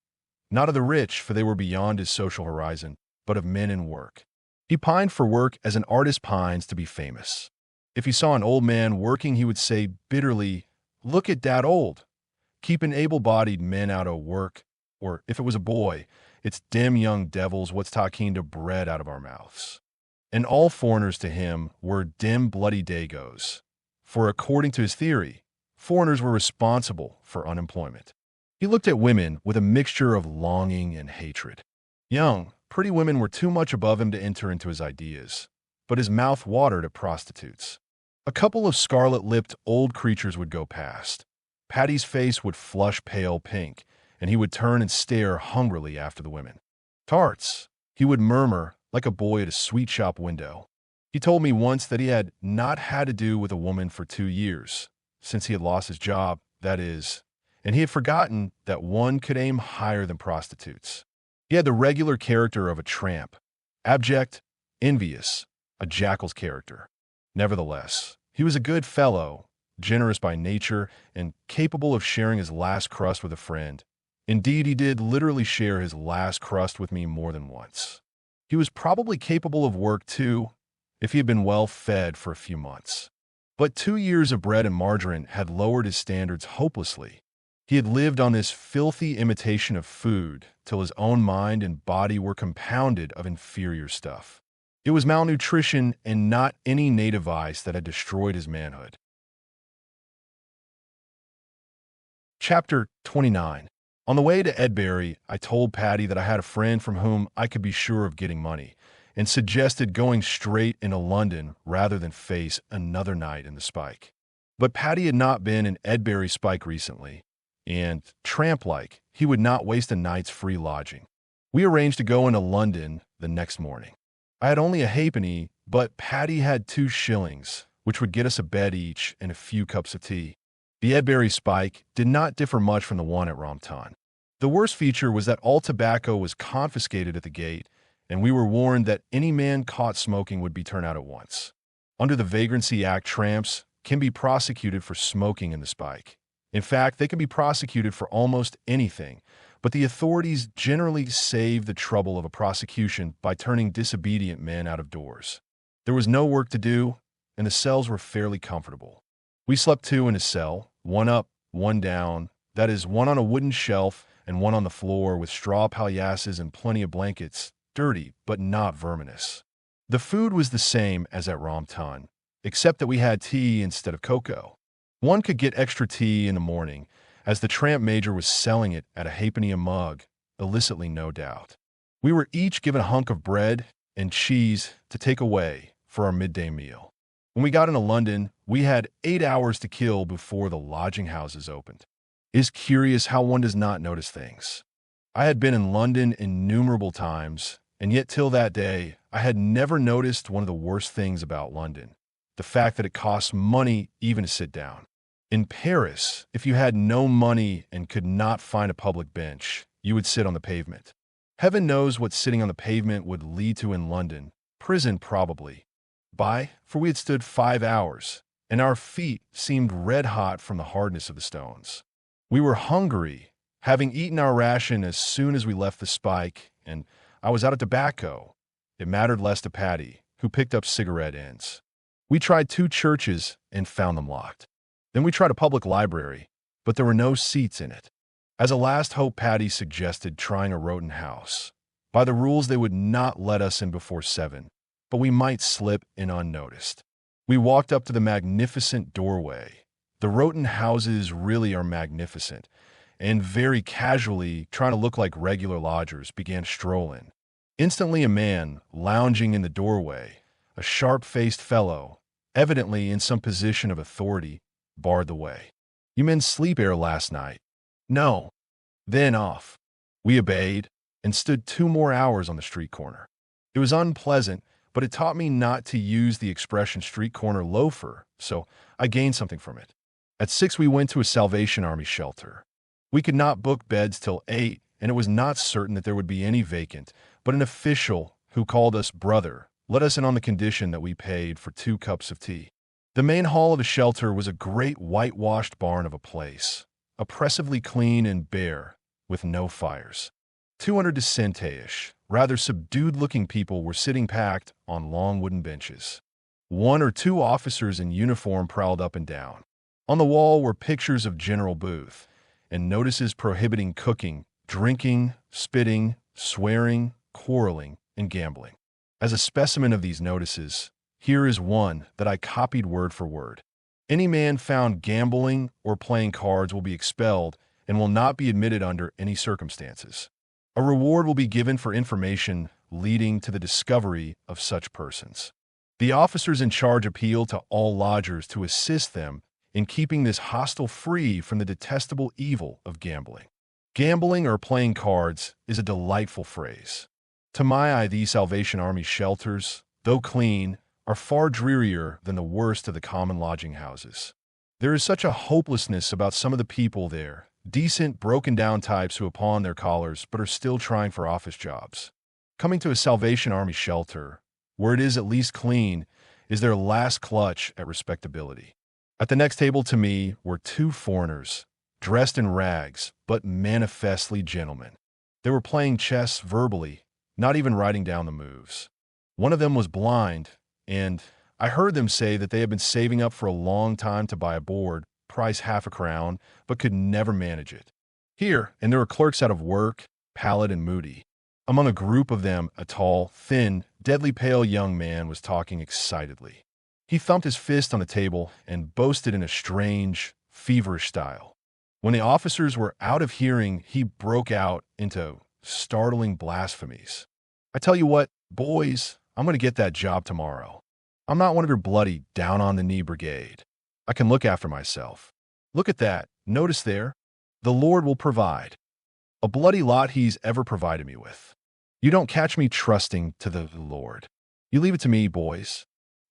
[SPEAKER 1] not of the rich, for they were beyond his social horizon, but of men in work. He pined for work as an artist pines to be famous. If he saw an old man working, he would say bitterly, "Look at dat old, keepin' able-bodied men out o' work," or if it was a boy, "It's dem young devils what's taking the bread out of our mouths." And all foreigners to him were dem bloody Dagos, for according to his theory, foreigners were responsible for unemployment. He looked at women with a mixture of longing and hatred. Young, pretty women were too much above him to enter into his ideas, but his mouth watered at prostitutes. A couple of scarlet-lipped old creatures would go past. Paddy's face would flush pale pink, and he would turn and stare hungrily after the women. "Tarts," he would murmur like a boy at a sweet shop window. He told me once that he had not had to do with a woman for 2 years, since he had lost his job, that is, and he had forgotten that one could aim higher than prostitutes. He had the regular character of a tramp, abject, envious, a jackal's character. Nevertheless, he was a good fellow, generous by nature, and capable of sharing his last crust with a friend. Indeed, he did literally share his last crust with me more than once. He was probably capable of work, too, if he had been well fed for a few months. But 2 years of bread and margarine had lowered his standards hopelessly. He had lived on this filthy imitation of food till his own mind and body were compounded of inferior stuff. It was malnutrition and not any native vice that had destroyed his manhood. Chapter 29. On the way to Edbury, I told Paddy that I had a friend from whom I could be sure of getting money, and suggested going straight into London rather than face another night in the Spike. But Paddy had not been in Edbury Spike recently, and, tramp-like, he would not waste a night's free lodging. We arranged to go into London the next morning. I had only a halfpenny, but Patty had 2 shillings, which would get us a bed each and a few cups of tea. The Edbury Spike did not differ much from the one at Rompton. The worst feature was that all tobacco was confiscated at the gate, and we were warned that any man caught smoking would be turned out at once. Under the Vagrancy Act, tramps can be prosecuted for smoking in the Spike. In fact, they can be prosecuted for almost anything, but the authorities generally save the trouble of a prosecution by turning disobedient men out of doors. There was no work to do, and the cells were fairly comfortable. We slept 2 in a cell, one up, one down, that is, one on a wooden shelf and one on the floor with straw paillasses and plenty of blankets, dirty but not verminous. The food was the same as at Rompton, except that we had tea instead of cocoa. One could get extra tea in the morning, as the tramp major was selling it at a halfpenny a mug, illicitly no doubt. We were each given a hunk of bread and cheese to take away for our midday meal. When we got into London, we had 8 hours to kill before the lodging houses opened. It is curious how one does not notice things. I had been in London innumerable times, and yet till that day, I had never noticed one of the worst things about London, the fact that it costs money even to sit down. In Paris, if you had no money and could not find a public bench, you would sit on the pavement. Heaven knows what sitting on the pavement would lead to in London. Prison, probably. For we had stood 5 hours, and our feet seemed red-hot from the hardness of the stones. We were hungry, having eaten our ration as soon as we left the Spike, and I was out of tobacco. It mattered less to Patty, who picked up cigarette ends. We tried 2 churches and found them locked. Then we tried a public library, but there were no seats in it. As a last hope, Patty suggested trying a Rotten house. By the rules, they would not let us in before 7, but we might slip in unnoticed. We walked up to the magnificent doorway. The Rotten houses really are magnificent, and very casually, trying to look like regular lodgers, began strolling. Instantly, a man, lounging in the doorway, a sharp-faced fellow, evidently in some position of authority, barred the way. "You men sleep ere last night?" "No." "Then off." We obeyed and stood 2 more hours on the street corner. It was unpleasant, but it taught me not to use the expression street corner loafer, so I gained something from it. At 6 we went to a Salvation Army shelter. We could not book beds till 8, and it was not certain that there would be any vacant, but an official, who called us brother, let us in on the condition that we paid for 2 cups of tea. The main hall of the shelter was a great whitewashed barn of a place, oppressively clean and bare, with no fires. 200 decente-ish, rather subdued-looking people were sitting packed on long wooden benches. 1 or 2 officers in uniform prowled up and down. On the wall were pictures of General Booth, and notices prohibiting cooking, drinking, spitting, swearing, quarreling, and gambling. As a specimen of these notices, here is one that I copied word for word. Any man found gambling or playing cards will be expelled and will not be admitted under any circumstances. A reward will be given for information leading to the discovery of such persons. The officers in charge appeal to all lodgers to assist them in keeping this hostel free from the detestable evil of gambling. Gambling or playing cards is a delightful phrase. To my eye, these Salvation Army shelters, though clean, are far drearier than the worst of the common lodging houses. There is such a hopelessness about some of the people there, decent, broken-down types who pawn their collars but are still trying for office jobs. Coming to a Salvation Army shelter, where it is at least clean, is their last clutch at respectability. At the next table to me were 2 foreigners, dressed in rags, but manifestly gentlemen. They were playing chess verbally, not even writing down the moves. One of them was blind, and I heard them say that they had been saving up for a long time to buy a board, price half a crown, but could never manage it. Here, and there were clerks out of work, pallid and moody. Among a group of them, a tall, thin, deadly pale young man was talking excitedly. He thumped his fist on the table and boasted in a strange, feverish style. When the officers were out of hearing, he broke out into startling blasphemies. "I tell you what, boys, I'm going to get that job tomorrow. I'm not one of your bloody down-on-the-knee brigade. I can look after myself. Look at that. Notice there. The Lord will provide. A bloody lot he's ever provided me with. You don't catch me trusting to the Lord. You leave it to me, boys.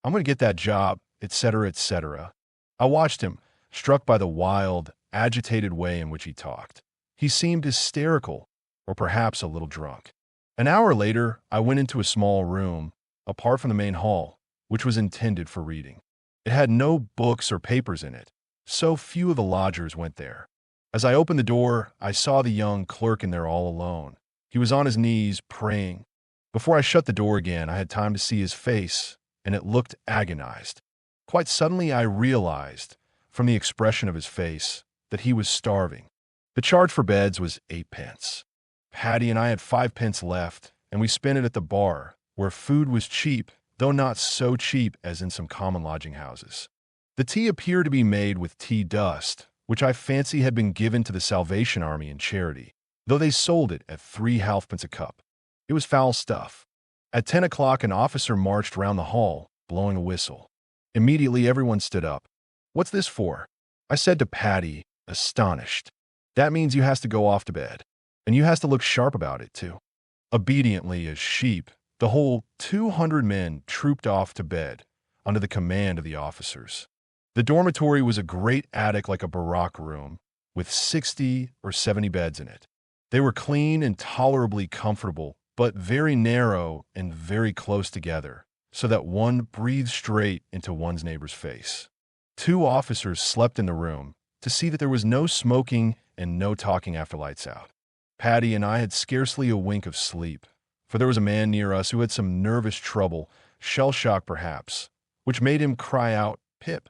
[SPEAKER 1] I'm going to get that job, etc., etc. I watched him, struck by the wild, agitated way in which he talked. He seemed hysterical, or perhaps a little drunk. An hour later, I went into a small room, apart from the main hall, which was intended for reading. It had no books or papers in it, so few of the lodgers went there. As I opened the door, I saw the young clerk in there all alone. He was on his knees, praying. Before I shut the door again, I had time to see his face, and it looked agonized. Quite suddenly, I realized, from the expression of his face, that he was starving. The charge for beds was 8 pence. Patty and I had 5 pence left, and we spent it at the bar, where food was cheap, though not so cheap as in some common lodging houses. The tea appeared to be made with tea dust, which I fancy had been given to the Salvation Army in charity, though they sold it at 3 halfpence a cup. It was foul stuff. At 10 o'clock, an officer marched round the hall, blowing a whistle. Immediately, everyone stood up. "What's this for?" I said to Patty, astonished. "That means you has to go off to bed, and you has to look sharp about it, too." Obediently as sheep, the whole 200 men trooped off to bed under the command of the officers. The dormitory was a great attic like a barrack room, with 60 or 70 beds in it. They were clean and tolerably comfortable, but very narrow and very close together, so that one breathed straight into one's neighbor's face. 2 officers slept in the room to see that there was no smoking and no talking after lights out. Patty and I had scarcely a wink of sleep, for there was a man near us who had some nervous trouble, shell shock perhaps, which made him cry out, "Pip,"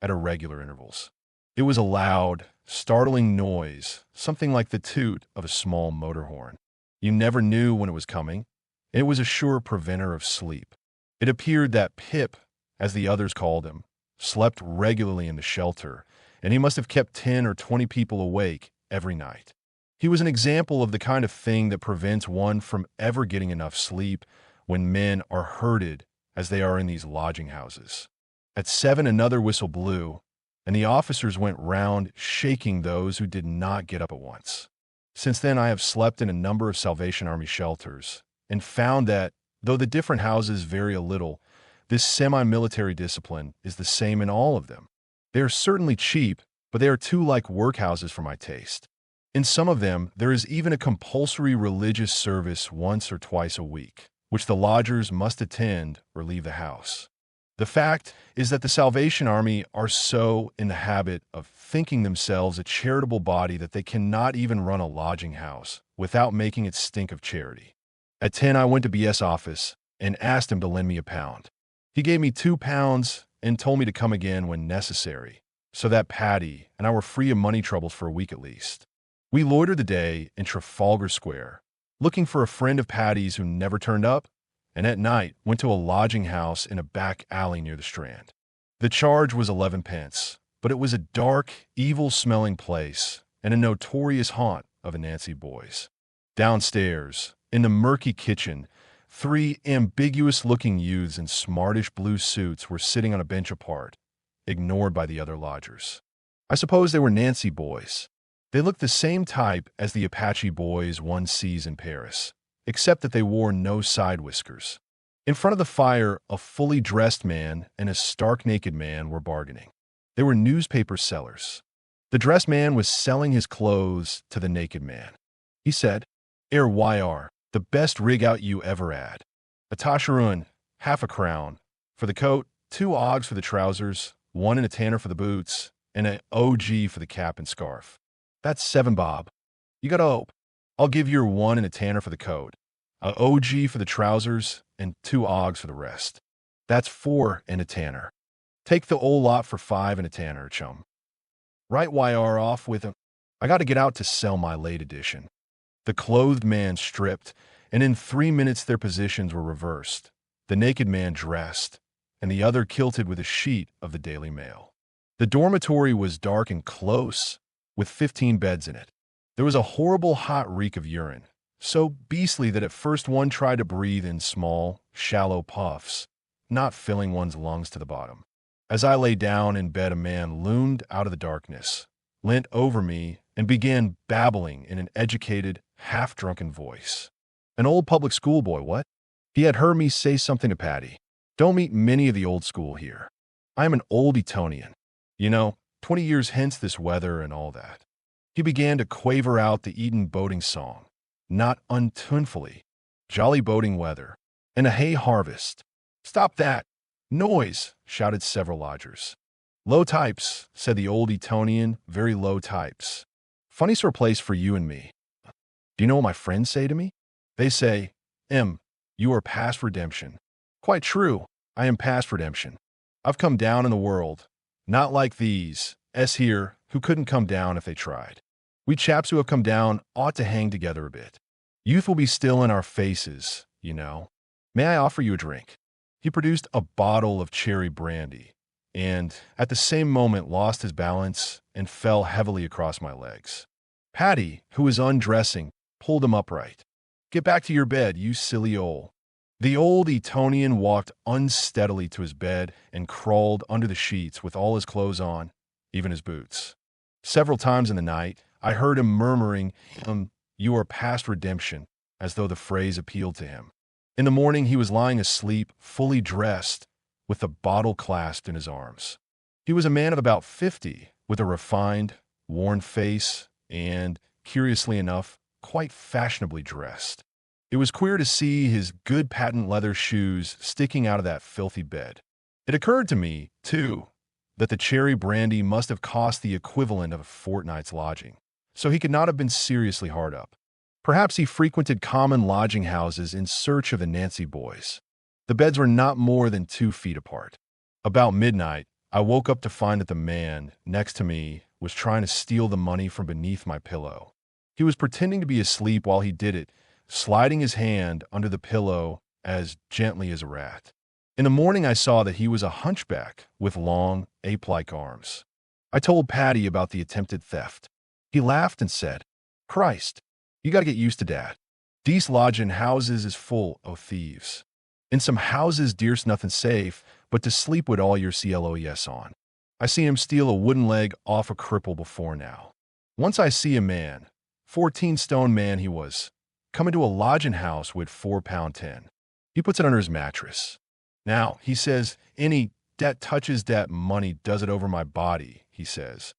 [SPEAKER 1] at irregular intervals. It was a loud, startling noise, something like the toot of a small motor horn. You never knew when it was coming, and it was a sure preventer of sleep. It appeared that Pip, as the others called him, slept regularly in the shelter, and he must have kept 10 or 20 people awake every night. He was an example of the kind of thing that prevents one from ever getting enough sleep when men are herded as they are in these lodging houses. At 7, another whistle blew, and the officers went round shaking those who did not get up at once. Since then, I have slept in a number of Salvation Army shelters and found that, though the different houses vary a little, this semi-military discipline is the same in all of them. They are certainly cheap, but they are too like workhouses for my taste. In some of them, there is even a compulsory religious service once or twice a week, which the lodgers must attend or leave the house. The fact is that the Salvation Army are so in the habit of thinking themselves a charitable body that they cannot even run a lodging house without making it stink of charity. At 10, I went to B.S. office and asked him to lend me £1. He gave me £2 and told me to come again when necessary, so that Patty and I were free of money troubles for a week at least. We loitered the day in Trafalgar Square, looking for a friend of Patty's who never turned up, and at night went to a lodging house in a back alley near the Strand. The charge was 11 pence, but it was a dark, evil-smelling place and a notorious haunt of Anansi boys. Downstairs, in the murky kitchen, 3 ambiguous-looking youths in smartish blue suits were sitting on a bench apart, ignored by the other lodgers. I suppose they were Nancy boys. They looked the same type as the Apache boys one sees in Paris, except that they wore no side whiskers. In front of the fire, a fully dressed man and a stark-naked man were bargaining. They were newspaper sellers. The dressed man was selling his clothes to the naked man. He said, "YR, the best rig out you ever had. A tasharoon, half a crown. For the coat, 2 ogs for the trousers, 1 and a tanner for the boots, and an OG for the cap and scarf. That's 7 bob. You gotta hope. I'll give you 1 and a tanner for the coat, a OG for the trousers, and 2 ogs for the rest. That's 4 and a tanner. Take the old lot for 5 and a tanner, chum. Right YR off with him. I gotta get out to sell my late edition." The clothed man stripped, and in 3 minutes their positions were reversed. The naked man dressed, and the other kilted with a sheet of the Daily Mail. The dormitory was dark and close, with 15 beds in it. There was a horrible hot reek of urine, so beastly that at first one tried to breathe in small, shallow puffs, not filling one's lungs to the bottom. As I lay down in bed, a man loomed out of the darkness, leant over me, and began babbling in an educated, half-drunken voice. "An old public school boy, what? He had heard me say something to Patty. Don't meet many of the old school here. I am an old Etonian. 20 years hence this weather and all that. He began to quaver out the Eton boating song, not untunefully. Jolly boating weather, and a hay harvest. Stop that! Noise! Shouted several lodgers. Low types, said the old Etonian, very low types. Funny sort of place for you and me. Do you know what my friends say to me? They say, you are past redemption. Quite true, I am past redemption. I've come down in the world, not like these, here, who couldn't come down if they tried. We chaps who have come down ought to hang together a bit. Youth will be still in our faces, May I offer you a drink? He produced a bottle of cherry brandy, and at the same moment lost his balance and fell heavily across my legs. Patty, who was undressing, pulled him upright. Get back to your bed, you silly old. The old Etonian walked unsteadily to his bed and crawled under the sheets with all his clothes on, even his boots. Several times in the night, I heard him murmuring, you are past redemption, as though the phrase appealed to him. In the morning, he was lying asleep, fully dressed, with the bottle clasped in his arms. He was a man of about 50, with a refined, worn face, and, curiously enough, quite fashionably dressed. It was queer to see his good patent leather shoes sticking out of that filthy bed. It occurred to me, too, that the cherry brandy must have cost the equivalent of a fortnight's lodging, so he could not have been seriously hard up. Perhaps he frequented common lodging houses in search of the Nancy boys. The beds were not more than 2 feet apart. About midnight, I woke up to find that the man next to me was trying to steal the money from beneath my pillow. He was pretending to be asleep while he did it, sliding his hand under the pillow as gently as a rat. In the morning, I saw that he was a hunchback with long, ape-like arms. I told Patty about the attempted theft. He laughed and said, Christ, you gotta get used to that. Dese lodging houses is full o' thieves. In some houses dear's nothing safe but to sleep with all your clothes on. I seen him steal a wooden leg off a cripple before now. Once I see a man, 14-stone man he was, come into a lodging house with £4.10. He puts it under his mattress. Now, he says, any that touches that money does it over my body, he says.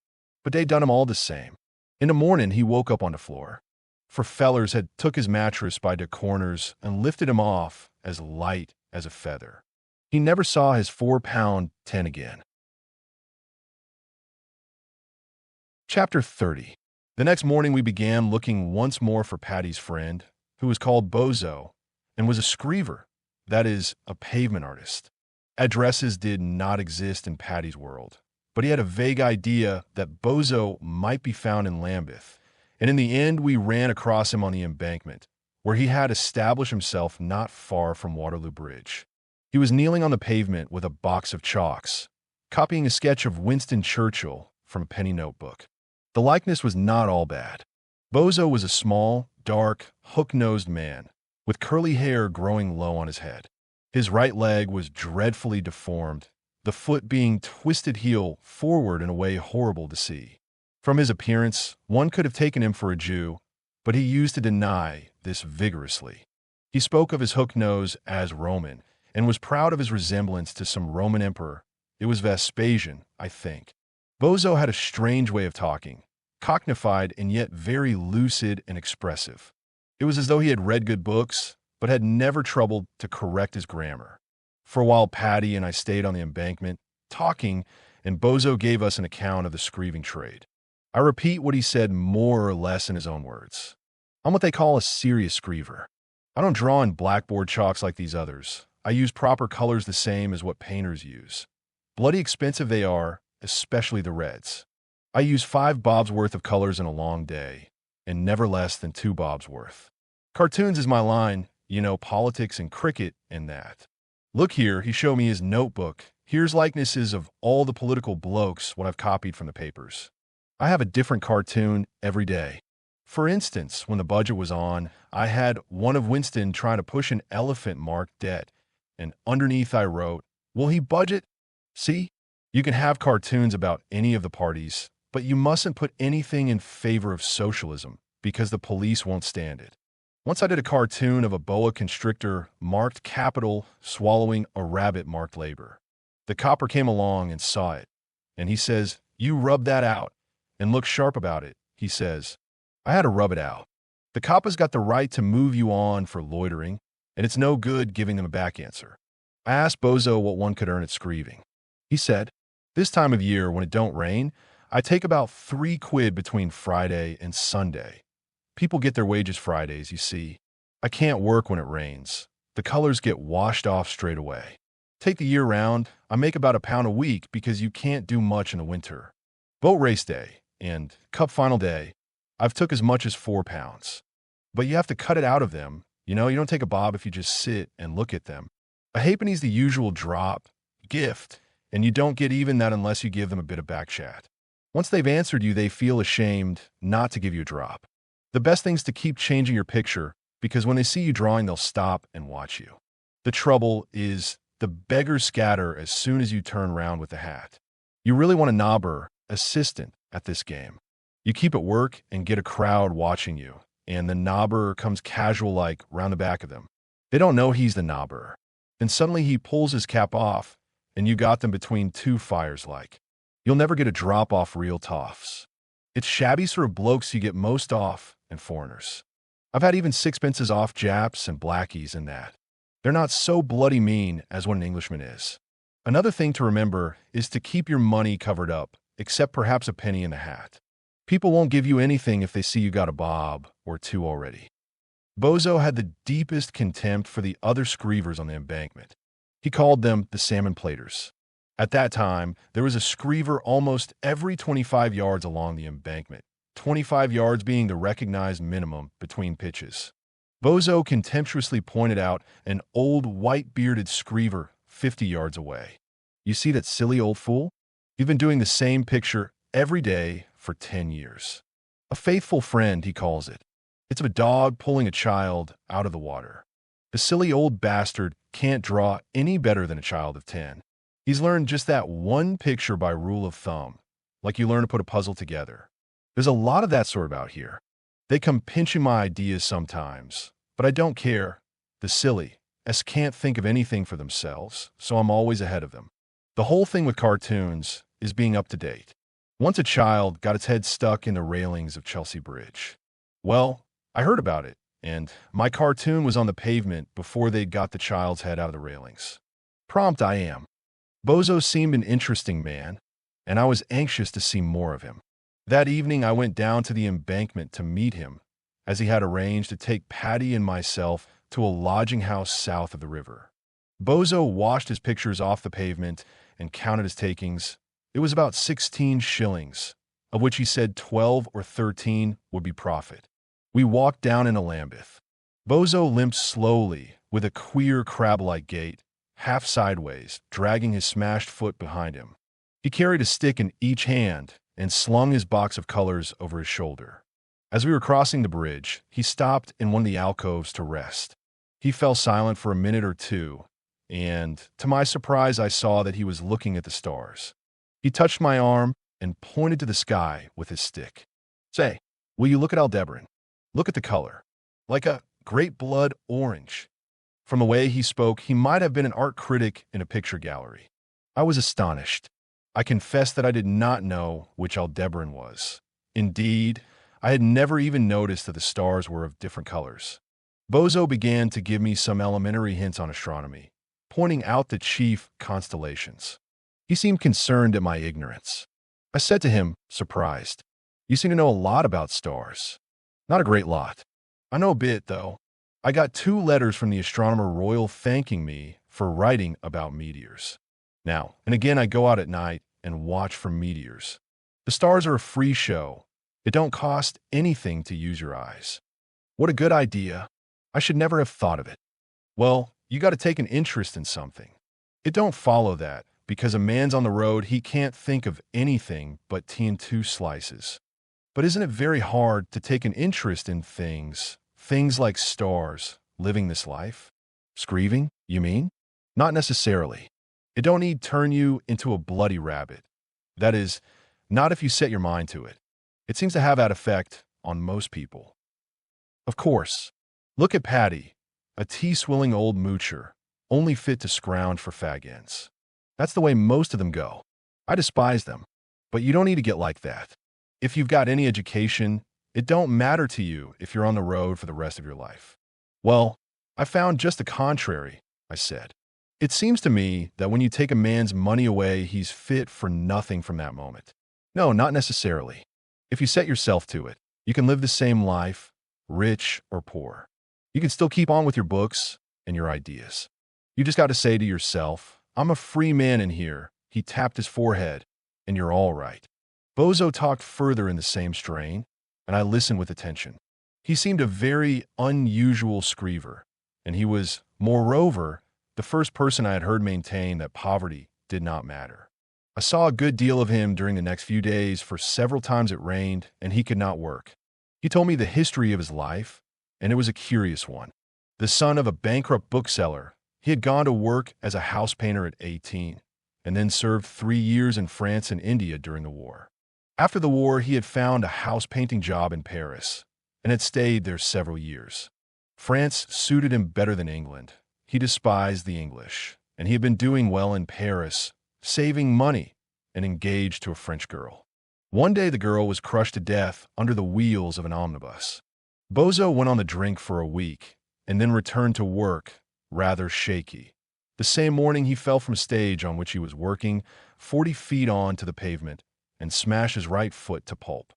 [SPEAKER 1] But they done him all the same. In the morning, he woke up on the floor. For fellers had took his mattress by the corners and lifted him off as light as a feather. He never saw his £4.10 again. Chapter 30. The next morning we began looking once more for Patty's friend, who was called Bozo, and was a screever, that is, a pavement artist. Addresses did not exist in Patty's world, but he had a vague idea that Bozo might be found in Lambeth, and in the end we ran across him on the embankment, where he had established himself not far from Waterloo Bridge. He was kneeling on the pavement with a box of chalks, copying a sketch of Winston Churchill from a penny notebook. The likeness was not all bad. Bozo was a small, dark, hook-nosed man, with curly hair growing low on his head. His right leg was dreadfully deformed, the foot being twisted heel forward in a way horrible to see. From his appearance, one could have taken him for a Jew, but he used to deny this vigorously. He spoke of his hook nose as Roman, and was proud of his resemblance to some Roman emperor. It was Vespasian, I think. Bozo had a strange way of talking, cockneyfied and yet very lucid and expressive. It was as though he had read good books, but had never troubled to correct his grammar. For a while Patty and I stayed on the embankment, talking, and Bozo gave us an account of the screeving trade. I repeat what he said more or less in his own words. I'm what they call a serious screever. I don't draw in blackboard chalks like these others. I use proper colors the same as what painters use. Bloody expensive they are, especially the reds. I use 5 bobs worth of colors in a long day, and never less than 2 bobs worth. Cartoons is my line, politics and cricket and that. Look here, he showed me his notebook. Here's likenesses of all the political blokes what I've copied from the papers. I have a different cartoon every day. For instance, when the budget was on, I had one of Winston trying to push an elephant marked debt, and underneath I wrote, will he budget? See? You can have cartoons about any of the parties, but you mustn't put anything in favor of socialism, because the police won't stand it. Once I did a cartoon of a boa constrictor marked capital swallowing a rabbit marked labor. The copper came along and saw it, and he says, "You rub that out and look sharp about it," he says. I had to rub it out. The coppa's got the right to move you on for loitering, and it's no good giving them a back answer. I asked Bozo what one could earn at screeving. He said, "This time of year, when it don't rain, I take about 3 quid between Friday and Sunday. People get their wages Fridays, you see. I can't work when it rains. The colors get washed off straight away. Take the year round, I make about £1 a week because you can't do much in the winter. Boat race day and cup final day, I've took as much as £4. But you have to cut it out of them. You don't take a bob if you just sit and look at them. A halfpenny's the usual drop, gift, and you don't get even that unless you give them a bit of back chat. Once they've answered you, they feel ashamed not to give you a drop. The best thing's to keep changing your picture, because when they see you drawing, they'll stop and watch you. The trouble is the beggars scatter as soon as you turn round with the hat. You really want a knobber, assistant at this game. You keep at work and get a crowd watching you, and the knobber comes casual like round the back of them. They don't know he's the knobber. Then suddenly he pulls his cap off, and you got them between two fires like. You'll never get a drop off real toffs. It's shabby sort of blokes you get most off, and foreigners. I've had even sixpences off Japs and blackies in that. They're not so bloody mean as what an Englishman is. Another thing to remember is to keep your money covered up, except perhaps a penny in the hat. People won't give you anything if they see you got a bob or two already. Bozo had the deepest contempt for the other screevers on the embankment. He called them the salmon platers. At that time, there was a screever almost every 25 yards along the embankment, 25 yards being the recognized minimum between pitches. Bozo contemptuously pointed out an old white-bearded screever 50 yards away. "You see that silly old fool? You've been doing the same picture every day for 10 years. A faithful friend, he calls it. It's of a dog pulling a child out of the water. The silly old bastard can't draw any better than a child of 10. He's learned just that one picture by rule of thumb, like you learn to put a puzzle together. There's a lot of that sort out here. They come pinching my ideas sometimes, but I don't care. The silly can't think of anything for themselves, so I'm always ahead of them. The whole thing with cartoons is being up to date. Once a child got its head stuck in the railings of Chelsea Bridge. Well, I heard about it, and my cartoon was on the pavement before they'd got the child's head out of the railings. Prompt I am. Bozo seemed an interesting man, and I was anxious to see more of him. That evening I went down to the embankment to meet him, as he had arranged to take Patty and myself to a lodging house south of the river. Bozo washed his pictures off the pavement and counted his takings. It was about 16 shillings, of which he said 12 or 13 would be profit. We walked down into Lambeth. Bozo limped slowly, with a queer crab-like gait, half sideways, dragging his smashed foot behind him. He carried a stick in each hand and slung his box of colors over his shoulder. As we were crossing the bridge, he stopped in one of the alcoves to rest. He fell silent for a minute or two, and, to my surprise, I saw that he was looking at the stars. He touched my arm and pointed to the sky with his stick. "Say, will you look at Aldebaran? Look at the color. Like a great blood orange." From the way he spoke, he might have been an art critic in a picture gallery. I was astonished. I confess that I did not know which Aldebaran was. Indeed, I had never even noticed that the stars were of different colors. Bozo began to give me some elementary hints on astronomy, pointing out the chief constellations. He seemed concerned at my ignorance. I said to him, surprised, "You seem to know a lot about stars." "Not a great lot. I know a bit, though. I got 2 letters from the Astronomer Royal thanking me for writing about meteors. Now and again I go out at night and watch for meteors. The stars are a free show. It don't cost anything to use your eyes." What a good idea. I should never have thought of it. Well, you got to take an interest in something. It don't follow that, because a man's on the road, he can't think of anything but tea and 2 slices. But isn't it very hard to take an interest in things like stars, living this life? Screeving, you mean? Not necessarily. It don't need turn you into a bloody rabbit. That is, not if you set your mind to it. It seems to have that effect on most people. Of course, Look at Patty, a tea-swilling old moocher, only fit to scrounge for fag ends. That's the way most of them go. I despise them. But you don't need to get like that. If you've got any education, it don't matter to you if you're on the road for the rest of your life. Well, I found just the contrary, I said. It seems to me that when you take a man's money away, he's fit for nothing from that moment. No, not necessarily. If you set yourself to it, you can live the same life, rich or poor. You can still keep on with your books and your ideas. You just got to say to yourself, I'm a free man in here. He tapped his forehead, and you're all right. Bozo talked further in the same strain, and I listened with attention. He seemed a very unusual screever, and he was, moreover, the first person I had heard maintain that poverty did not matter. I saw a good deal of him during the next few days, for several times it rained, and he could not work. He told me the history of his life, and it was a curious one. The son of a bankrupt bookseller, he had gone to work as a house painter at 18, and then served 3 years in France and India during the war. After the war, he had found a house painting job in Paris, and had stayed there several years. France suited him better than England. He despised the English, and he had been doing well in Paris, saving money, and engaged to a French girl. One day the girl was crushed to death under the wheels of an omnibus. Bozo went on the drink for a week, and then returned to work, rather shaky. The same morning he fell from a stage on which he was working 40 feet on to the pavement and smashed his right foot to pulp.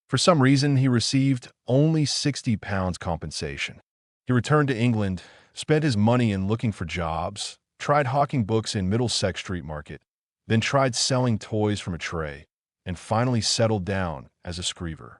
[SPEAKER 1] For some reason, he received only £60 compensation. He returned to England, spent his money in looking for jobs, tried hawking books in Middlesex Street Market, then tried selling toys from a tray, and finally settled down as a screever.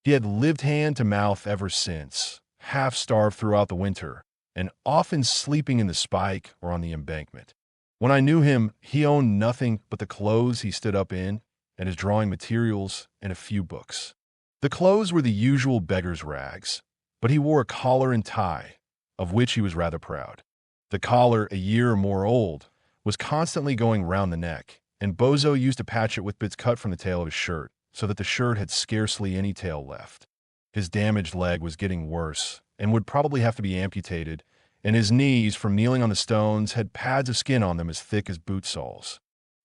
[SPEAKER 1] He had lived hand to mouth ever since, half-starved throughout the winter, and often sleeping in the spike or on the embankment. When I knew him, he owned nothing but the clothes he stood up in, and his drawing materials, and a few books. The clothes were the usual beggar's rags, but he wore a collar and tie, of which he was rather proud. The collar, a year or more old, was constantly going round the neck, and Bozo used to patch it with bits cut from the tail of his shirt, so that the shirt had scarcely any tail left. His damaged leg was getting worse, and would probably have to be amputated, and his knees, from kneeling on the stones, had pads of skin on them as thick as boot soles.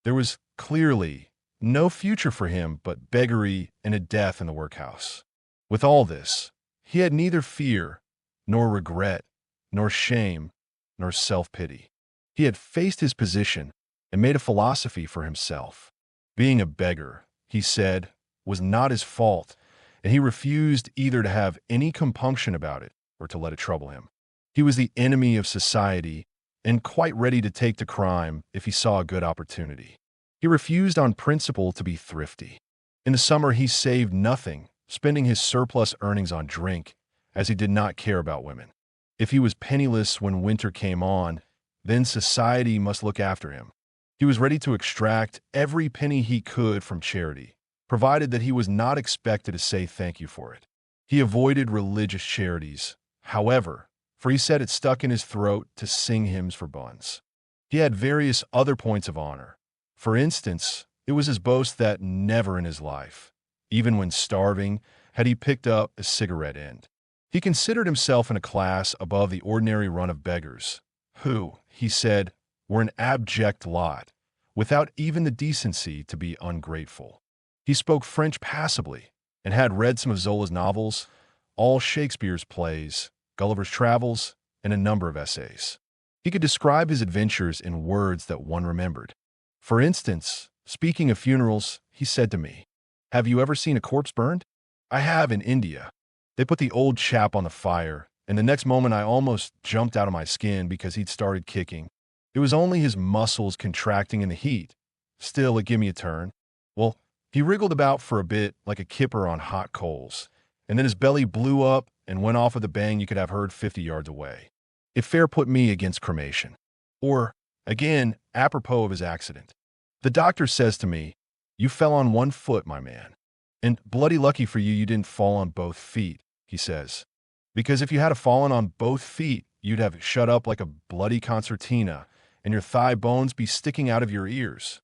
[SPEAKER 1] There was clearly no future for him but beggary and a death in the workhouse. With all this, he had neither fear, nor regret, nor shame, nor self-pity. He had faced his position and made a philosophy for himself. Being a beggar, he said, was not his fault, and he refused either to have any compunction about it or to let it trouble him. He was the enemy of society and quite ready to take to crime if he saw a good opportunity. He refused on principle to be thrifty. In the summer, he saved nothing, spending his surplus earnings on drink, as he did not care about women. If he was penniless when winter came on, then society must look after him. He was ready to extract every penny he could from charity, provided that he was not expected to say thank you for it. He avoided religious charities, however, for he said it stuck in his throat to sing hymns for buns. He had various other points of honor. For instance, it was his boast that never in his life, even when starving, had he picked up a cigarette end. He considered himself in a class above the ordinary run of beggars, who, he said, were an abject lot, without even the decency to be ungrateful. He spoke French passably, and had read some of Zola's novels, all Shakespeare's plays, Gulliver's Travels, and a number of essays. He could describe his adventures in words that one remembered. For instance, speaking of funerals, he said to me, "Have you ever seen a corpse burned? I have in India. They put the old chap on the fire, and the next moment I almost jumped out of my skin because he'd started kicking. It was only his muscles contracting in the heat. Still, it gave me a turn. Well, he wriggled about for a bit like a kipper on hot coals, and then his belly blew up and went off with a bang you could have heard 50 yards away. It fair put me against cremation." Or, again, apropos of his accident, "The doctor says to me, 'You fell on one foot, my man. And bloody lucky for you, you didn't fall on both feet,' he says. 'Because if you had fallen on both feet, you'd have shut up like a bloody concertina, and your thigh bones be sticking out of your ears.'"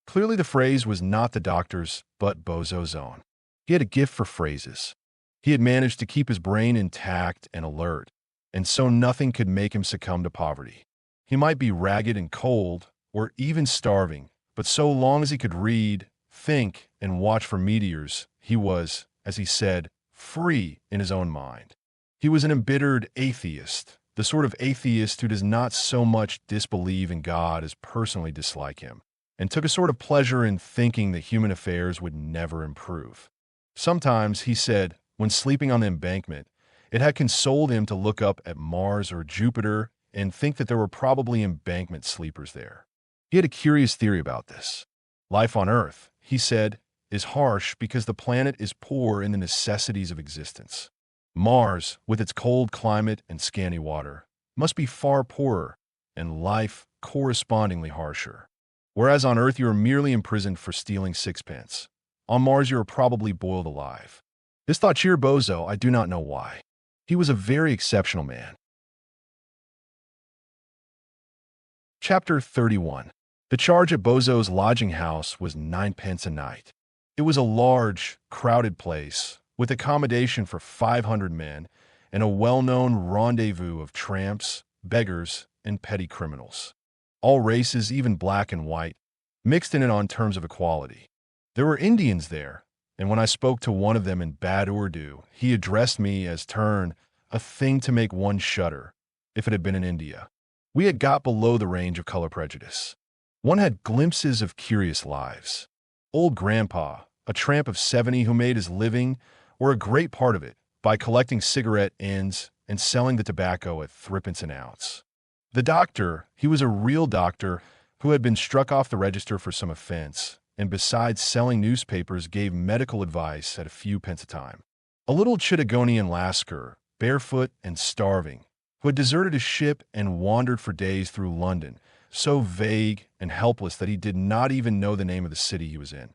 [SPEAKER 1] Clearly the phrase was not the doctor's, but Bozo's own. He had a gift for phrases. He had managed to keep his brain intact and alert. and so nothing could make him succumb to poverty. He might be ragged and cold, or even starving, but so long as he could read, think, and watch for meteors, he was, as he said, free in his own mind. He was an embittered atheist, the sort of atheist who does not so much disbelieve in God as personally dislike him, and took a sort of pleasure in thinking that human affairs would never improve. Sometimes, he said, when sleeping on the embankment, it had consoled him to look up at Mars or Jupiter and think that there were probably embankment sleepers there. He had a curious theory about this. Life on Earth, he said, is harsh because the planet is poor in the necessities of existence. Mars, with its cold climate and scanty water, must be far poorer, and life correspondingly harsher. Whereas on Earth you are merely imprisoned for stealing sixpence. On Mars you are probably boiled alive. This thought cheered Bozo, I do not know why. He was a very exceptional man. Chapter 31. The charge at Bozo's lodging house was 9 pence a night. It was a large, crowded place, with accommodation for 500 men and a well-known rendezvous of tramps, beggars, and petty criminals. All races, even black and white, mixed in it on terms of equality. There were Indians there, and when I spoke to one of them in bad Urdu, he addressed me as Turn, a thing to make one shudder, if it had been in India. We had got below the range of color prejudice. One had glimpses of curious lives. Old Grandpa, a tramp of 70 who made his living, or a great part of it, by collecting cigarette ends and selling the tobacco at 3p an ounce. The doctor, he was a real doctor who had been struck off the register for some offense, and besides selling newspapers gave medical advice at a few pence a time. A little Chittagonian lascar, barefoot and starving, who had deserted his ship and wandered for days through London, so vague and helpless that he did not even know the name of the city he was in.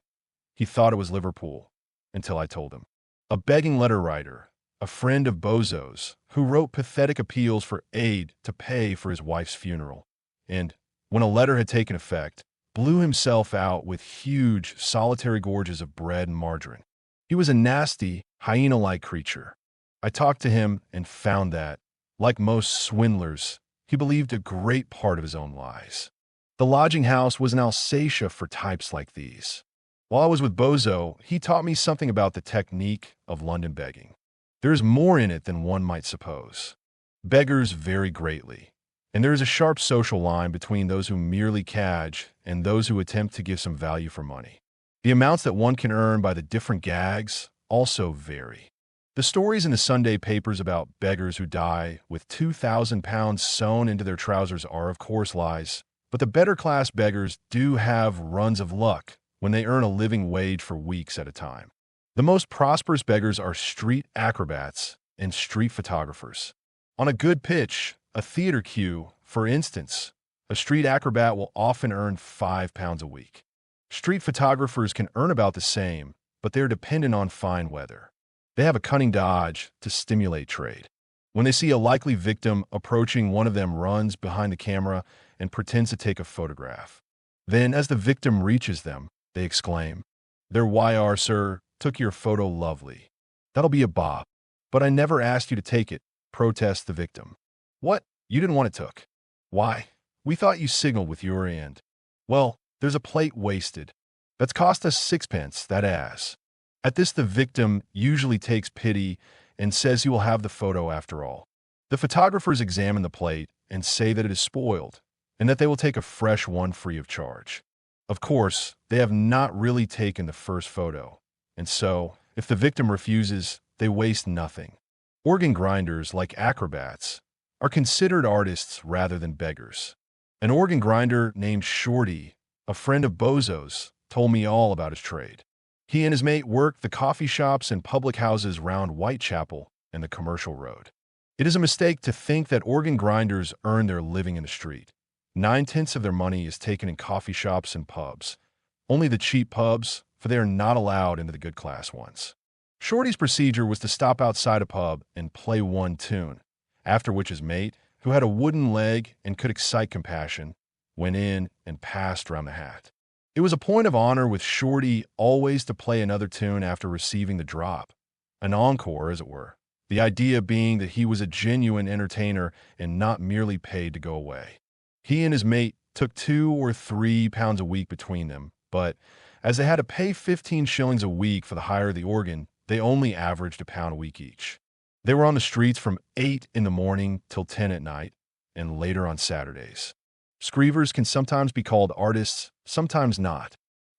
[SPEAKER 1] He thought it was Liverpool, until I told him. A begging letter writer, a friend of Bozo's, who wrote pathetic appeals for aid to pay for his wife's funeral, and, when a letter had taken effect, blew himself out with huge, solitary gorges of bread and margarine. He was a nasty, hyena-like creature. I talked to him and found that, like most swindlers, he believed a great part of his own lies. The lodging house was an Alsatia for types like these. While I was with Bozo, he taught me something about the technique of London begging. There is more in it than one might suppose. Beggars vary greatly, and there is a sharp social line between those who merely cadge and those who attempt to give some value for money. The amounts that one can earn by the different gags also vary. The stories in the Sunday papers about beggars who die with £2,000 sewn into their trousers are, of course, lies, but the better-class beggars do have runs of luck when they earn a living wage for weeks at a time. The most prosperous beggars are street acrobats and street photographers. On a good pitch, a theater cue, for instance, a street acrobat will often earn £5 a week. Street photographers can earn about the same, but they're dependent on fine weather. They have a cunning dodge to stimulate trade. When they see a likely victim approaching, one of them runs behind the camera and pretends to take a photograph. Then, as the victim reaches them, they exclaim, "There YR, sir, took your photo lovely. That'll be a bob. But I never asked you to take it," protests the victim. "What? You didn't want it took? Why, we thought you signaled with your end." "Well, there's a plate wasted. That's cost us 6p, that ass." At this, the victim usually takes pity and says he will have the photo after all. The photographers examine the plate and say that it is spoiled, and that they will take a fresh one free of charge. Of course, they have not really taken the first photo, and so, if the victim refuses, they waste nothing. Organ grinders, like acrobats, are considered artists rather than beggars. An organ grinder named Shorty, a friend of Bozo's, told me all about his trade. He and his mate worked the coffee shops and public houses round Whitechapel and the Commercial Road. It is a mistake to think that organ grinders earn their living in the street. 9/10 of their money is taken in coffee shops and pubs. Only the cheap pubs, for they are not allowed into the good class ones. Shorty's procedure was to stop outside a pub and play one tune, after which his mate, who had a wooden leg and could excite compassion, went in and passed round the hat. It was a point of honor with Shorty always to play another tune after receiving the drop, an encore, as it were. The idea being that he was a genuine entertainer and not merely paid to go away. He and his mate took 2 or 3 pounds a week between them, but as they had to pay 15 shillings a week for the hire of the organ, they only averaged £1 a week each. They were on the streets from 8 in the morning till 10 at night, and later on Saturdays. Screevers can sometimes be called artists, sometimes not.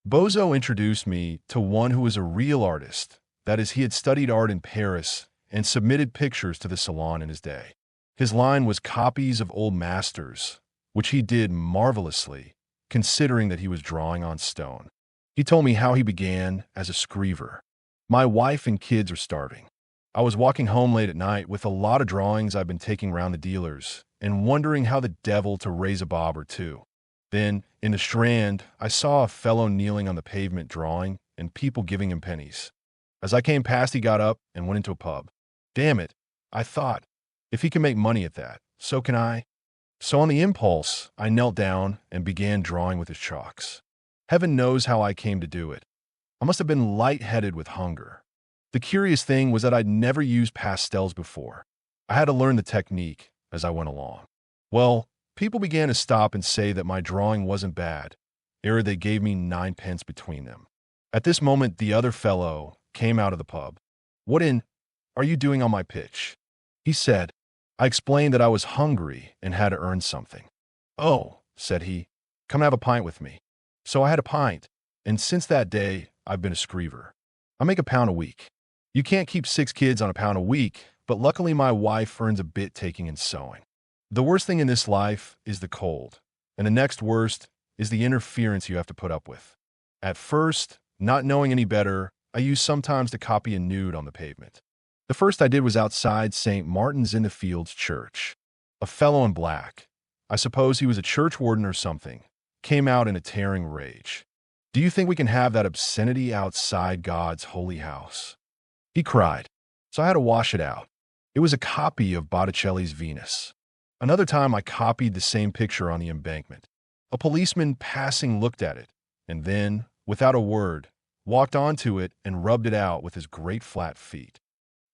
[SPEAKER 1] Bozo introduced me to one who was a real artist. That is, he had studied art in Paris and submitted pictures to the salon in his day. His line was copies of old masters, which he did marvelously, considering that he was drawing on stone. He told me how he began as a screever. My wife and kids are starving. I was walking home late at night with a lot of drawings I've been taking round the dealers and wondering how the devil to raise a bob or two. Then, in the Strand, I saw a fellow kneeling on the pavement drawing and people giving him pennies. As I came past, he got up and went into a pub. Damn it, I thought, if he can make money at that, so can I. So on the impulse, I knelt down and began drawing with his chalks. Heaven knows how I came to do it. I must have been lightheaded with hunger. The curious thing was that I'd never used pastels before. I had to learn the technique as I went along. Well, people began to stop and say that my drawing wasn't bad, ere they gave me 9 pence between them. At this moment, the other fellow came out of the pub. "What in are you doing on my pitch?" he said. I explained that I was hungry and had to earn something. "Oh," said he, "come have a pint with me." So I had a pint, and since that day, I've been a screever. I make £1 a week. You can't keep 6 kids on £1 a week, but luckily my wife earns a bit taking and sewing. The worst thing in this life is the cold, and the next worst is the interference you have to put up with. At first, not knowing any better, I used sometimes to copy a nude on the pavement. The first I did was outside St. Martin's in the Fields Church. A fellow in black, I suppose he was a church warden or something, came out in a tearing rage. "Do you think we can have that obscenity outside God's holy house?" he cried. So I had to wash it out. It was a copy of Botticelli's Venus. Another time I copied the same picture on the embankment. A policeman passing looked at it, and then, without a word, walked onto it and rubbed it out with his great flat feet.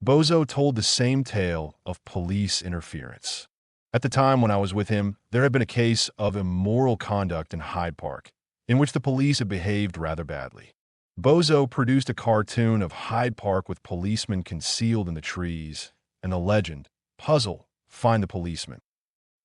[SPEAKER 1] Bozo told the same tale of police interference. At the time when I was with him, there had been a case of immoral conduct in Hyde Park, in which the police had behaved rather badly. Bozo produced a cartoon of Hyde Park with policemen concealed in the trees, and the legend, "Puzzle, find the policeman."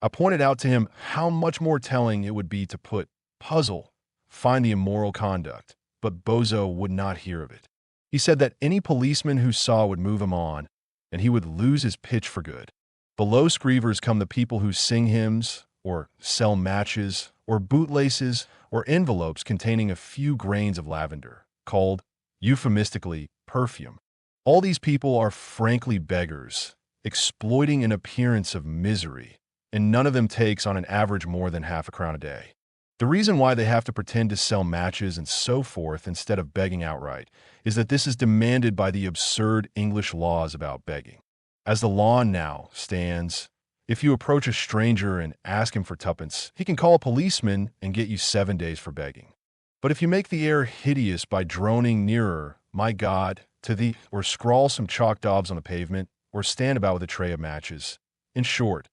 [SPEAKER 1] I pointed out to him how much more telling it would be to put "Puzzle, find the immoral conduct," but Bozo would not hear of it. He said that any policeman who saw would move him on, and he would lose his pitch for good. Below screevers come the people who sing hymns, or sell matches, or bootlaces, or envelopes containing a few grains of lavender, called, euphemistically, perfume. All these people are frankly beggars, exploiting an appearance of misery, and none of them takes on an average more than £0.50 a day. The reason why they have to pretend to sell matches and so forth instead of begging outright is that this is demanded by the absurd English laws about begging. As the law now stands, if you approach a stranger and ask him for tuppence, he can call a policeman and get you 7 days for begging. But if you make the air hideous by droning nearer, "My God," to thee, or scrawl some chalk daubs on the pavement, or stand about with a tray of matches, in short,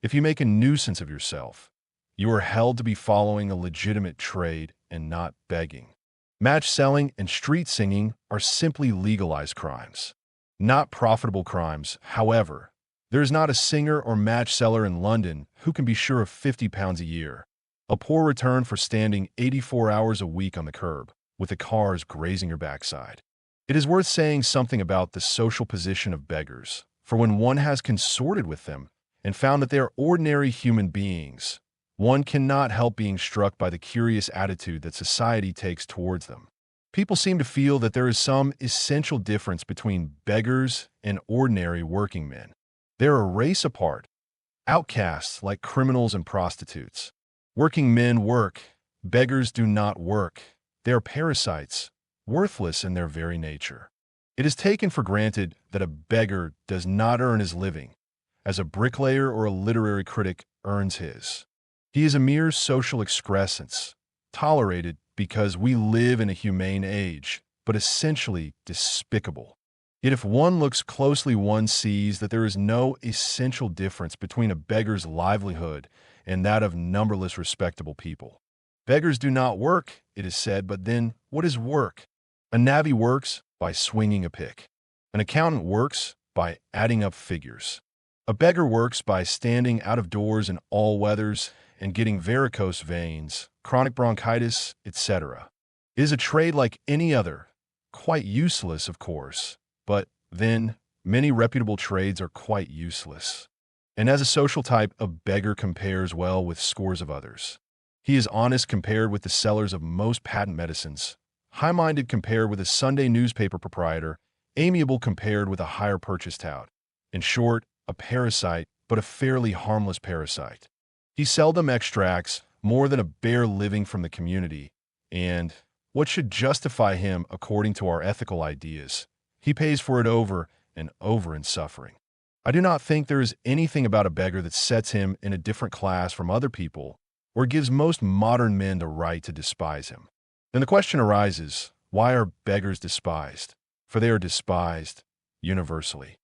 [SPEAKER 1] if you make a nuisance of yourself, you are held to be following a legitimate trade and not begging. Match selling and street singing are simply legalized crimes. Not profitable crimes, however. There is not a singer or match seller in London who can be sure of £50 a year, a poor return for standing 84 hours a week on the curb, with the cars grazing your backside. It is worth saying something about the social position of beggars, for when one has consorted with them and found that they are ordinary human beings, one cannot help being struck by the curious attitude that society takes towards them. People seem to feel that there is some essential difference between beggars and ordinary working men. They are a race apart, outcasts like criminals and prostitutes. Working men work, beggars do not work. They are parasites, worthless in their very nature. It is taken for granted that a beggar does not earn his living, as a bricklayer or a literary critic earns his. He is a mere social excrescence, tolerated because we live in a humane age, but essentially despicable. Yet if one looks closely, one sees that there is no essential difference between a beggar's livelihood and that of numberless respectable people. Beggars do not work, it is said, but then what is work? A navvy works by swinging a pick. An accountant works by adding up figures. A beggar works by standing out of doors in all weathers and getting varicose veins, chronic bronchitis, etc. It is a trade like any other, quite useless, of course, but then many reputable trades are quite useless. And as a social type, a beggar compares well with scores of others. He is honest compared with the sellers of most patent medicines, high-minded compared with a Sunday newspaper proprietor, amiable compared with a hire purchase tout. In short, a parasite, but a fairly harmless parasite. He seldom extracts more than a bare living from the community, and what should justify him according to our ethical ideas, he pays for it over and over in suffering. I do not think there is anything about a beggar that sets him in a different class from other people or gives most modern men the right to despise him. Then the question arises, why are beggars despised? For they are despised universally.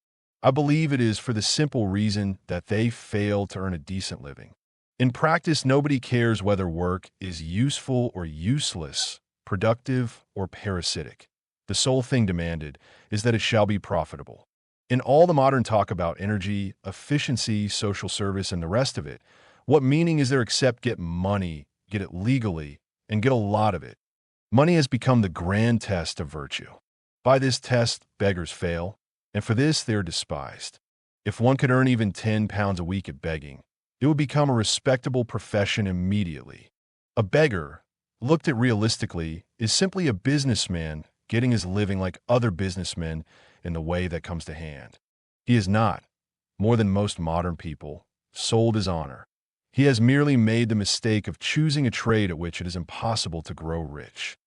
[SPEAKER 1] I believe it is for the simple reason that they fail to earn a decent living. In practice, nobody cares whether work is useful or useless, productive or parasitic. The sole thing demanded is that it shall be profitable. In all the modern talk about energy, efficiency, social service, and the rest of it, what meaning is there except get money, get it legally, and get a lot of it? Money has become the grand test of virtue. By this test, beggars fail, and for this they are despised. If one could earn even £10 a week at begging, it would become a respectable profession immediately. A beggar, looked at realistically, is simply a businessman getting his living like other businessmen in the way that comes to hand. He is not, more than most modern people, sold his honor. He has merely made the mistake of choosing a trade at which it is impossible to grow rich.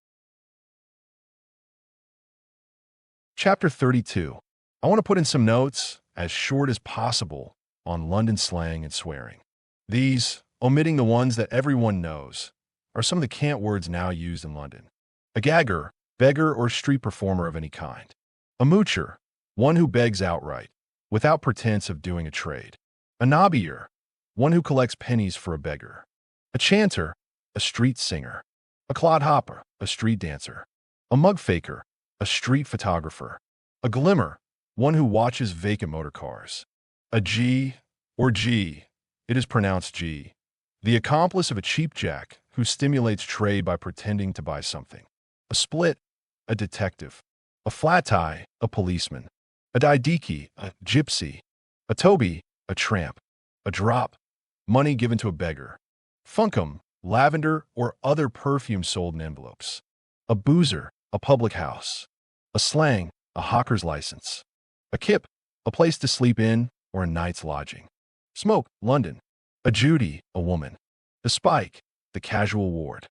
[SPEAKER 1] Chapter 32. I want to put in some notes, as short as possible, on London slang and swearing. These, omitting the ones that everyone knows, are some of the cant words now used in London. A gagger, beggar or street performer of any kind. A moocher, one who begs outright, without pretense of doing a trade. A nobbier, one who collects pennies for a beggar. A chanter, a street singer. A clodhopper, a street dancer. A mug faker, a street photographer. A glimmer, one who watches vacant motor cars. A G, or G, it is pronounced G, the accomplice of a cheapjack who stimulates trade by pretending to buy something. A split, a detective. A flat eye, a policeman. A daidiki, a gypsy. A toby, a tramp. A drop, money given to a beggar. Funkum, lavender or other perfume sold in envelopes. A boozer, a public house. A slang, a hawker's license. A kip, a place to sleep in or a night's lodging. Smoke, London. A Judy, a woman. The spike, the casual ward.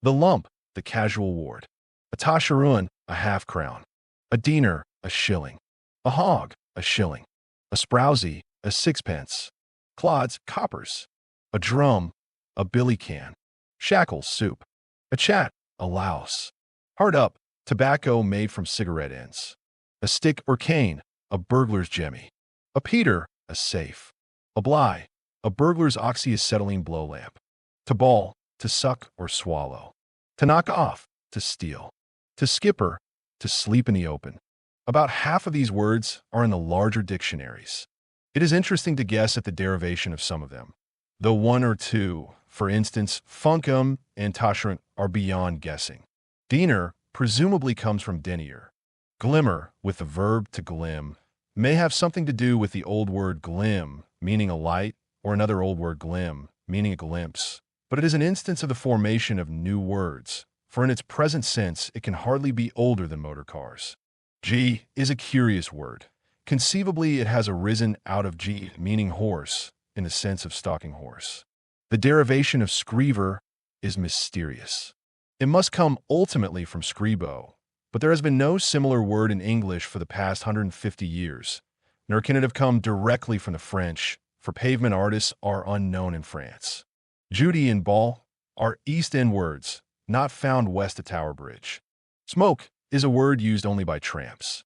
[SPEAKER 1] The lump, the casual ward. A tasharuan, a half-crown. A diener, a shilling. A hog, a shilling. A sprousey, a sixpence. Clods, coppers. A drum, a billy can. Shackles, soup. A chat, a louse. Hard up, tobacco made from cigarette ends. A stick or cane, a burglar's jemmy. A peter, a safe. A bly, a burglar's oxyacetylene blow lamp. To bawl, to suck or swallow. To knock off, to steal. To skipper, to sleep in the open. About half of these words are in the larger dictionaries. It is interesting to guess at the derivation of some of them, though one or two, for instance, funkum and tashrant, are beyond guessing. Diener presumably comes from denier. Glimmer, with the verb to glim, may have something to do with the old word glim, meaning a light, or another old word glim, meaning a glimpse. But it is an instance of the formation of new words, for in its present sense it can hardly be older than motor cars. G is a curious word. Conceivably, it has arisen out of G, meaning horse, in the sense of stalking horse. The derivation of screever is mysterious. It must come ultimately from scribo, but there has been no similar word in English for the past 150 years, nor can it have come directly from the French, for pavement artists are unknown in France. Judy and ball are East End words, not found west of Tower Bridge. Smoke is a word used only by tramps.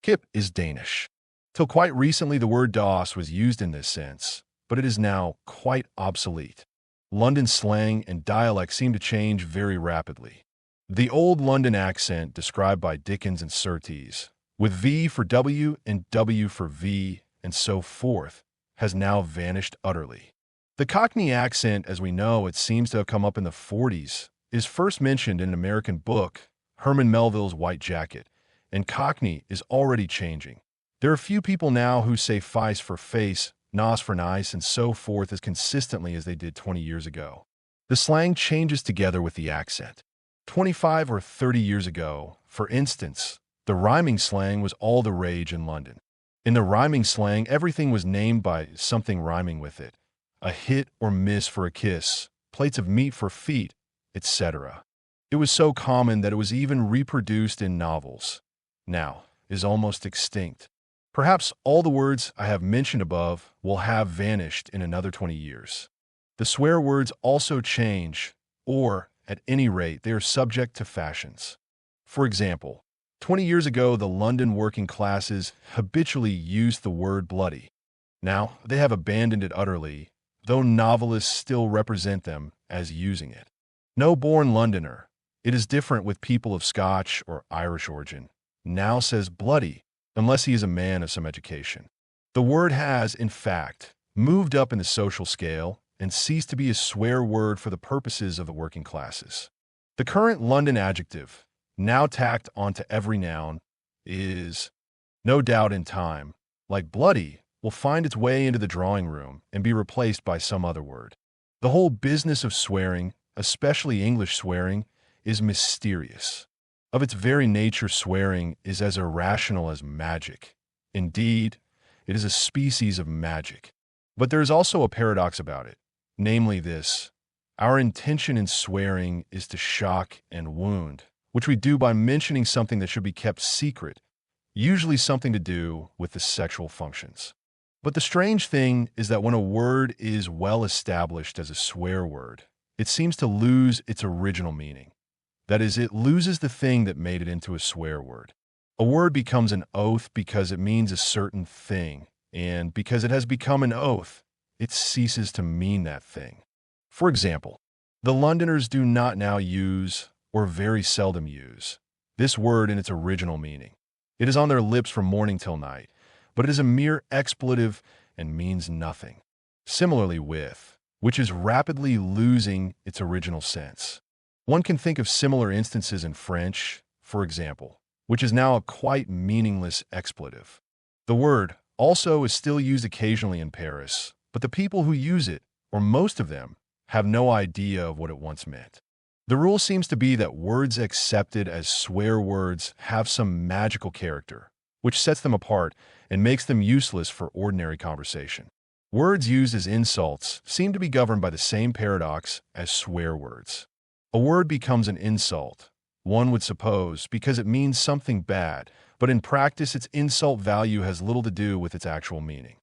[SPEAKER 1] Hip is Danish. Till quite recently, the word das was used in this sense, but it is now quite obsolete. London slang and dialect seem to change very rapidly. The old London accent described by Dickens and Surtees, with V for W and W for V and so forth, has now vanished utterly. The Cockney accent, as we know, it seems to have come up in the 40s, is first mentioned in an American book, Herman Melville's White Jacket, and Cockney is already changing. There are few people now who say face for face, nos for nice, and so forth as consistently as they did 20 years ago. The slang changes together with the accent. 25 or 30 years ago, for instance, the rhyming slang was all the rage in London. In the rhyming slang, everything was named by something rhyming with it. A hit or miss for a kiss, plates of meat for feet, etc. It was so common that it was even reproduced in novels. Now, is almost extinct. Perhaps all the words I have mentioned above will have vanished in another 20 years. The swear words also change, or, at any rate, they are subject to fashions. For example, 20 years ago, the London working classes habitually used the word bloody. Now, they have abandoned it utterly, though novelists still represent them as using it. No born Londoner, it is different with people of Scotch or Irish origin, now says bloody, unless he is a man of some education. The word has, in fact, moved up in the social scale and ceased to be a swear word for the purposes of the working classes. The current London adjective, now tacked onto every noun, is, no doubt in time, like bloody, will find its way into the drawing room and be replaced by some other word. The whole business of swearing, especially English swearing, is mysterious. Of its very nature, swearing is as irrational as magic. Indeed, it is a species of magic. But there is also a paradox about it, namely this: our intention in swearing is to shock and wound, which we do by mentioning something that should be kept secret, usually something to do with the sexual functions. But the strange thing is that when a word is well established as a swear word, it seems to lose its original meaning. That is, it loses the thing that made it into a swear word. A word becomes an oath because it means a certain thing, and because it has become an oath, it ceases to mean that thing. For example, the Londoners do not now use, or very seldom use, this word in its original meaning. It is on their lips from morning till night, but it is a mere expletive and means nothing. Similarly with, which is rapidly losing its original sense. One can think of similar instances in French, for example, which is now a quite meaningless expletive. The word also is still used occasionally in Paris, but the people who use it, or most of them, have no idea of what it once meant. The rule seems to be that words accepted as swear words have some magical character, which sets them apart and makes them useless for ordinary conversation. Words used as insults seem to be governed by the same paradox as swear words. A word becomes an insult, one would suppose, because it means something bad, but in practice its insult value has little to do with its actual meaning.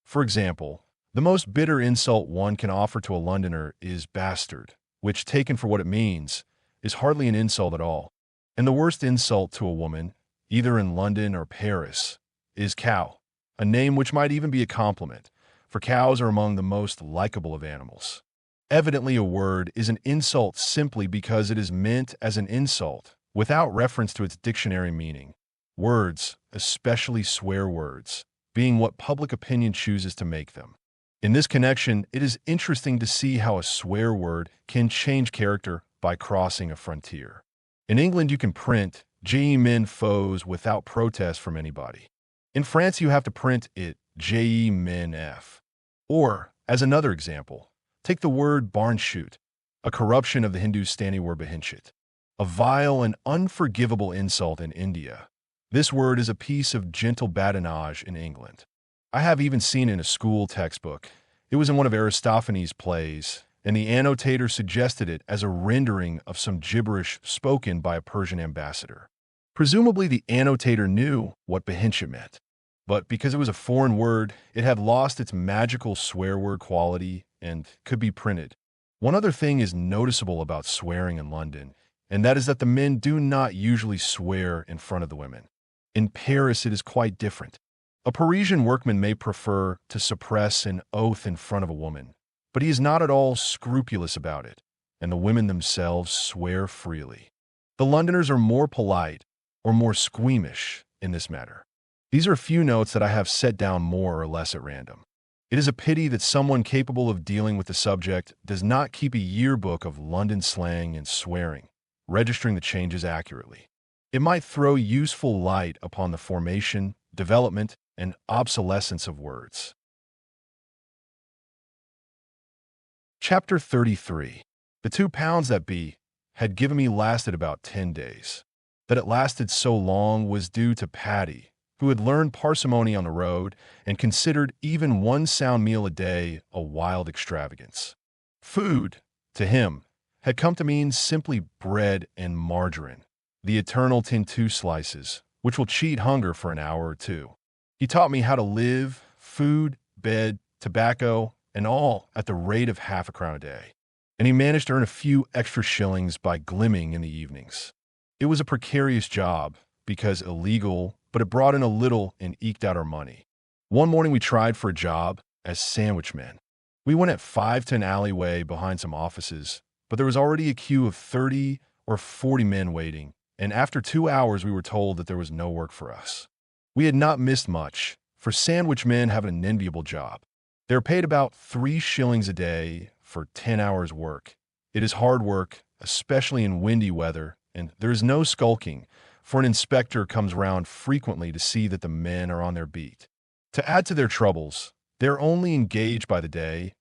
[SPEAKER 1] For example, the most bitter insult one can offer to a Londoner is bastard, which, taken for what it means, is hardly an insult at all. And the worst insult to a woman, either in London or Paris, is cow, a name which might even be a compliment, for cows are among the most likable of animals. Evidently, a word is an insult simply because it is meant as an insult, without reference to its dictionary meaning. Words, especially swear words, being what public opinion chooses to make them. In this connection, it is interesting to see how a swear word can change character by crossing a frontier. In England, you can print "Je men foes" without protest from anybody. In France, you have to print it "Je men f." Or, as another example, take the word barn shoot, a corruption of the Hindustani word bahinchit, a vile and unforgivable insult in India. This word is a piece of gentle badinage in England. I have even seen it in a school textbook. It was in one of Aristophanes' plays, and the annotator suggested it as a rendering of some gibberish spoken by a Persian ambassador. Presumably the annotator knew what bahinchit meant, but because it was a foreign word, it had lost its magical swear word quality and could be printed. One other thing is noticeable about swearing in London, and that is that the men do not usually swear in front of the women. In Paris, it is quite different. A Parisian workman may prefer to suppress an oath in front of a woman, but he is not at all scrupulous about it, and the women themselves swear freely. The Londoners are more polite or more squeamish in this matter. These are a few notes that I have set down more or less at random. It is a pity that someone capable of dealing with the subject does not keep a yearbook of London slang and swearing, registering the changes accurately. It might throw useful light upon the formation, development, and obsolescence of words. Chapter 33. The 2 pounds that B had given me lasted about 10 days. That it lasted so long was due to Patty, who had learned parsimony on the road and considered even one sound meal a day a wild extravagance. Food, to him, had come to mean simply bread and margarine, the eternal tin 2 slices, which will cheat hunger for an hour or two. He taught me how to live, food, bed, tobacco, and all at the rate of half a crown a day. And he managed to earn a few extra shillings by glimming in the evenings. It was a precarious job, because illegal, but it brought in a little and eked out our money. One morning we tried for a job as sandwich men. We went at 5 to an alleyway behind some offices, but there was already a queue of 30 or 40 men waiting, and after 2 hours we were told that there was no work for us. We had not missed much, for sandwich men have an enviable job. They are paid about 3 shillings a day for 10 hours' work. It is hard work, especially in windy weather, and there is no skulking, for an inspector comes round frequently to see that the men are on their beat. To add to their troubles, they are only engaged by the day,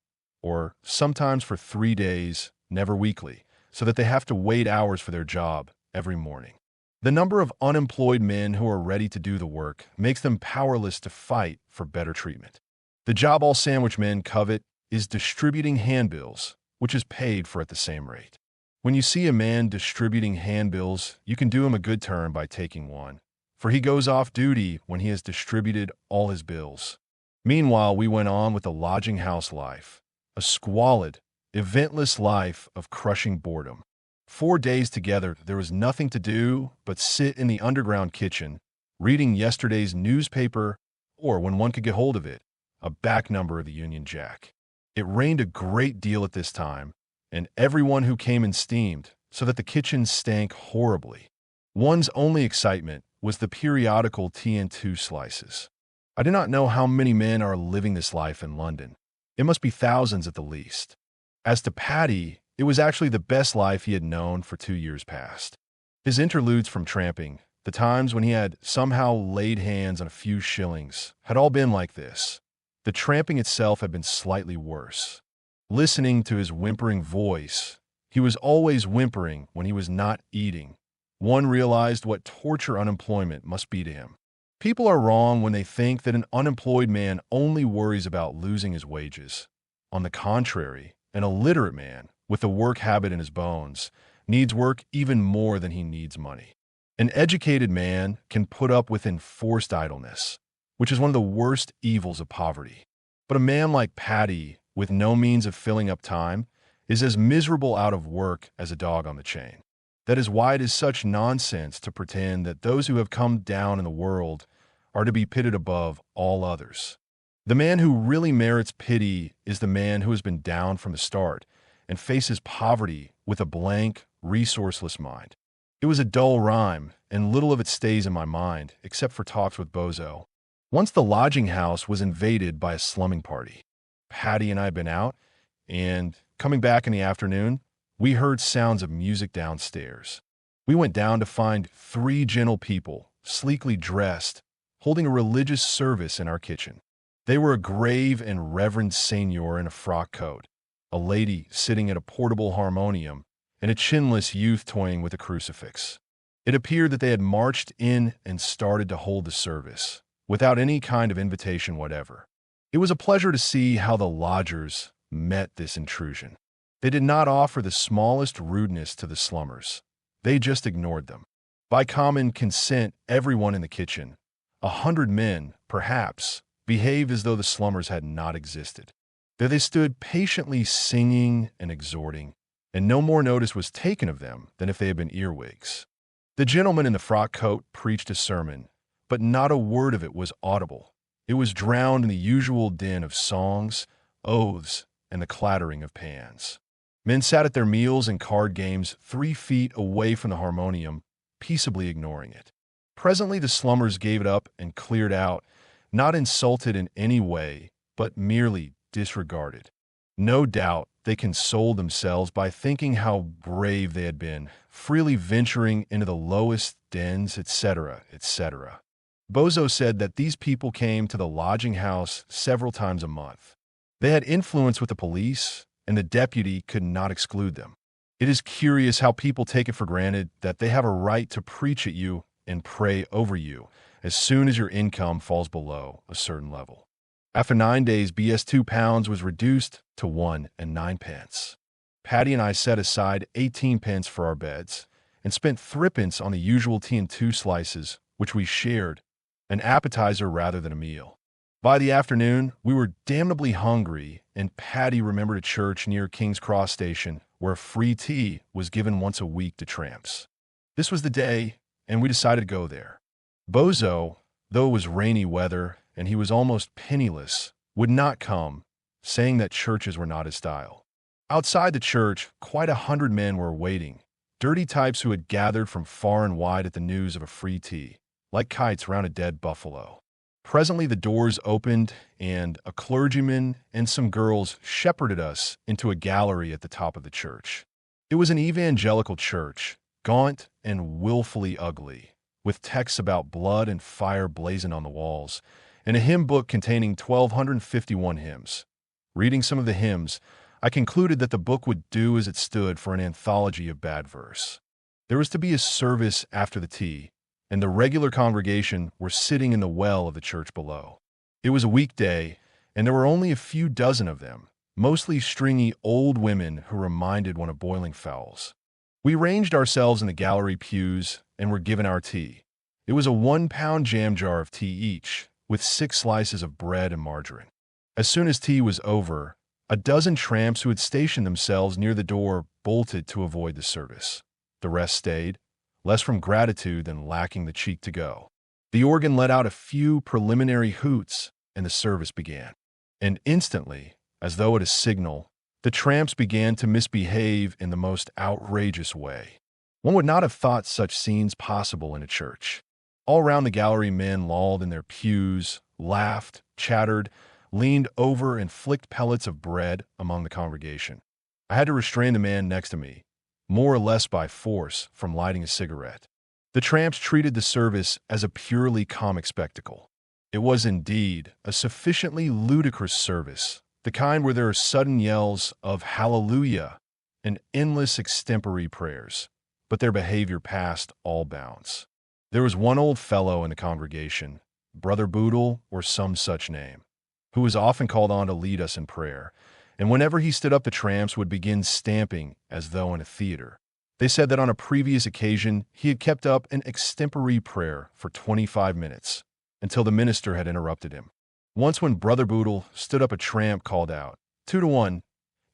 [SPEAKER 1] or sometimes for 3 days, never weekly, so that they have to wait hours for their job every morning. The number of unemployed men who are ready to do the work makes them powerless to fight for better treatment. The job all sandwich men covet is distributing handbills, which is paid for at the same rate. When you see a man distributing handbills, you can do him a good turn by taking one, for he goes off duty when he has distributed all his bills. Meanwhile, we went on with the lodging house life, a squalid, eventless life of crushing boredom. 4 days together, there was nothing to do but sit in the underground kitchen, reading yesterday's newspaper, or, when one could get hold of it, a back number of the Union Jack. It rained a great deal at this time, and everyone who came in steamed, so that the kitchen stank horribly. One's only excitement was the periodical TN2 slices. I do not know how many men are living this life in London. It must be thousands at the least. As to Paddy, it was actually the best life he had known for 2 years past. His interludes from tramping, the times when he had somehow laid hands on a few shillings, had all been like this. The tramping itself had been slightly worse. Listening to his whimpering voice, he was always whimpering when he was not eating. One realized what torture unemployment must be to him. People are wrong when they think that an unemployed man only worries about losing his wages. On the contrary, an illiterate man, with the work habit in his bones, needs work even more than he needs money. An educated man can put up with enforced idleness, which is one of the worst evils of poverty. But a man like Paddy, with no means of filling up time, is as miserable out of work as a dog on the chain. That is why it is such nonsense to pretend that those who have come down in the world are to be pitted above all others. The man who really merits pity is the man who has been down from the start and faces poverty with a blank, resourceless mind. It was a dull rhyme, and little of it stays in my mind, except for talks with Bozo. Once the lodging house was invaded by a slumming party. Patty and I had been out, and coming back in the afternoon, we heard sounds of music downstairs. We went down to find 3 gentle people, sleekly dressed, holding a religious service in our kitchen. They were a grave and reverend seigneur in a frock coat, a lady sitting at a portable harmonium, and a chinless youth toying with a crucifix. It appeared that they had marched in and started to hold the service, without any kind of invitation whatever. It was a pleasure to see how the lodgers met this intrusion. They did not offer the smallest rudeness to the slummers. They just ignored them. By common consent, everyone in the kitchen, 100 men, perhaps, behaved as though the slummers had not existed. There they stood patiently singing and exhorting, and no more notice was taken of them than if they had been earwigs. The gentleman in the frock coat preached a sermon, but not a word of it was audible. It was drowned in the usual din of songs, oaths, and the clattering of pans. Men sat at their meals and card games 3 feet away from the harmonium, peaceably ignoring it. Presently the slummers gave it up and cleared out, not insulted in any way, but merely disregarded. No doubt they consoled themselves by thinking how brave they had been, freely venturing into the lowest dens, etc., etc. Bozo said that these people came to the lodging house several times a month. They had influence with the police, and the deputy could not exclude them. It is curious how people take it for granted that they have a right to preach at you and pray over you as soon as your income falls below a certain level. After 9 days, BS 2 pounds was reduced to 1 and 9 pence. Patty and I set aside 18 pence for our beds and spent 3 pence on the usual tea and 2 slices, which we shared, an appetizer rather than a meal. By the afternoon, we were damnably hungry, and Patty remembered a church near King's Cross Station where free tea was given once a week to tramps. This was the day, and we decided to go there. Bozo, though it was rainy weather and he was almost penniless, would not come, saying that churches were not his style. Outside the church, quite 100 men were waiting, dirty types who had gathered from far and wide at the news of a free tea, like kites round a dead buffalo. Presently the doors opened, and a clergyman and some girls shepherded us into a gallery at the top of the church. It was an evangelical church, gaunt and willfully ugly, with texts about blood and fire blazoned on the walls, and a hymn book containing 1,251 hymns. Reading some of the hymns, I concluded that the book would do as it stood for an anthology of bad verse. There was to be a service after the tea, and the regular congregation were sitting in the well of the church below. It was a weekday, and there were only a few dozen of them, mostly stringy old women who reminded one of boiling fowls. We ranged ourselves in the gallery pews and were given our tea. It was a 1-pound jam jar of tea each, with 6 slices of bread and margarine. As soon as tea was over, a dozen tramps who had stationed themselves near the door bolted to avoid the service. The rest stayed, less from gratitude than lacking the cheek to go. The organ let out a few preliminary hoots, and the service began. And instantly, as though at a signal, the tramps began to misbehave in the most outrageous way. One would not have thought such scenes possible in a church. All round the gallery men lolled in their pews, laughed, chattered, leaned over and flicked pellets of bread among the congregation. I had to restrain the man next to me, more or less by force, from lighting a cigarette. The tramps treated the service as a purely comic spectacle. It was indeed a sufficiently ludicrous service, the kind where there are sudden yells of hallelujah and endless extempore prayers, but their behavior passed all bounds. There was one old fellow in the congregation, Brother Boodle or some such name, who was often called on to lead us in prayer, and whenever he stood up the tramps would begin stamping as though in a theater. They said that on a previous occasion he had kept up an extempore prayer for 25 minutes, until the minister had interrupted him. Once when Brother Boodle stood up, a tramp called out, 2 to 1,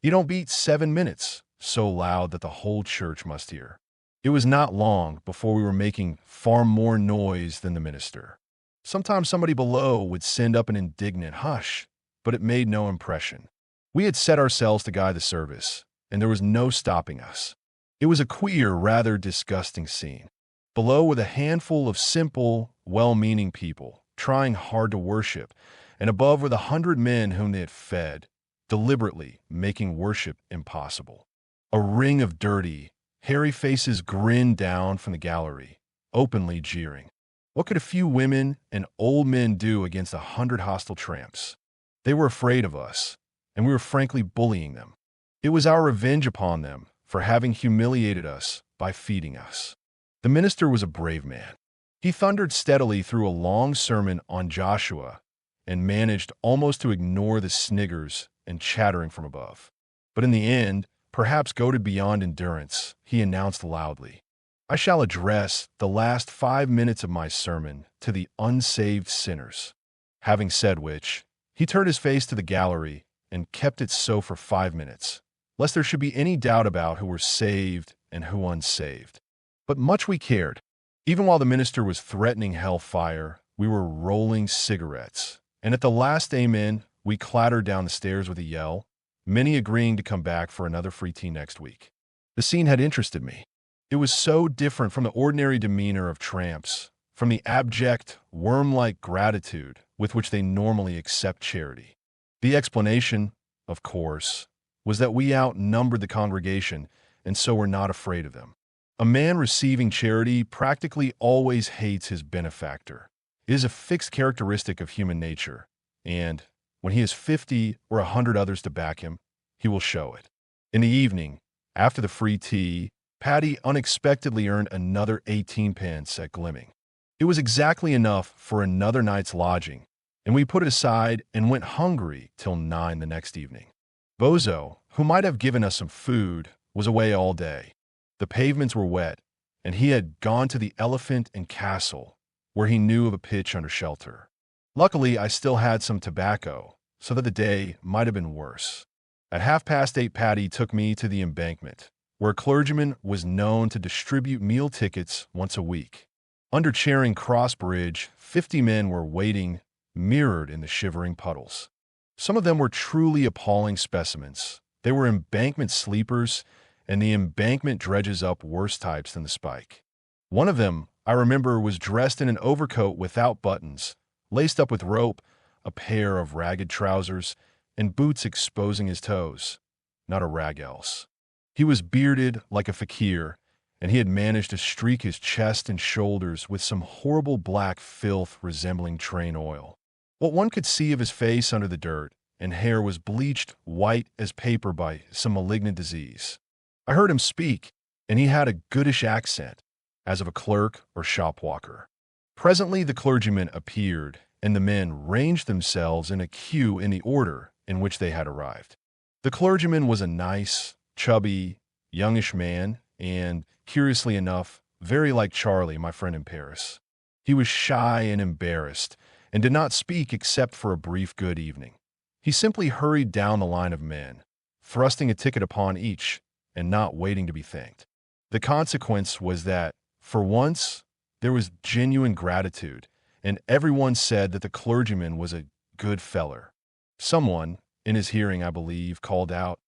[SPEAKER 1] "You don't beat 7 minutes," so loud that the whole church must hear. It was not long before we were making far more noise than the minister. Sometimes somebody below would send up an indignant hush, but it made no impression. We had set ourselves to guide the service, and there was no stopping us. It was a queer, rather disgusting scene. Below were the handful of simple, well-meaning people, trying hard to worship, and above were the 100 men whom they had fed, deliberately making worship impossible. A ring of dirty, hairy faces grinned down from the gallery, openly jeering. What could a few women and old men do against 100 hostile tramps? They were afraid of us, and we were frankly bullying them. It was our revenge upon them for having humiliated us by feeding us. The minister was a brave man. He thundered steadily through a long sermon on Joshua and managed almost to ignore the sniggers and chattering from above. But in the end, perhaps goaded beyond endurance, he announced loudly, "I shall address the last 5 minutes of my sermon to the unsaved sinners." Having said which, he turned his face to the gallery and kept it so for 5 minutes, lest there should be any doubt about who were saved and who unsaved. But much we cared. Even while the minister was threatening hellfire, we were rolling cigarettes. And at the last amen, we clattered down the stairs with a yell, many agreeing to come back for another free tea next week. The scene had interested me. It was so different from the ordinary demeanor of tramps, from the abject, worm-like gratitude with which they normally accept charity. The explanation, of course, was that we outnumbered the congregation and so were not afraid of them. A man receiving charity practically always hates his benefactor. It is a fixed characteristic of human nature, and when he has 50 or 100 others to back him, he will show it. In the evening, after the free tea, Patty unexpectedly earned another 18 pence at Glimming. It was exactly enough for another night's lodging, and we put it aside and went hungry till 9 the next evening. Bozo, who might have given us some food, was away all day. The pavements were wet, and he had gone to the Elephant and Castle, where he knew of a pitch under shelter. Luckily, I still had some tobacco, so that the day might have been worse. At 8:30, Patty took me to the Embankment, where a clergyman was known to distribute meal tickets once a week. Under Charing Cross Bridge, 50 men were waiting, mirrored in the shivering puddles. Some of them were truly appalling specimens. They were embankment sleepers, and the embankment dredges up worse types than the Spike. One of them, I remember, was dressed in an overcoat without buttons, laced up with rope, a pair of ragged trousers, and boots exposing his toes. Not a rag else. He was bearded like a fakir, and he had managed to streak his chest and shoulders with some horrible black filth resembling train oil. What one could see of his face under the dirt and hair was bleached white as paper by some malignant disease. I heard him speak, and he had a goodish accent, as of a clerk or shopwalker. Presently the clergyman appeared, and the men ranged themselves in a queue in the order in which they had arrived. The clergyman was a nice, chubby, youngish man, and, curiously enough, very like Charlie, my friend in Paris. He was shy and embarrassed, and did not speak except for a brief good evening. He simply hurried down the line of men, thrusting a ticket upon each, and not waiting to be thanked. The consequence was that, for once, there was genuine gratitude, and everyone said that the clergyman was a good feller. Someone, in his hearing, I believe, called out,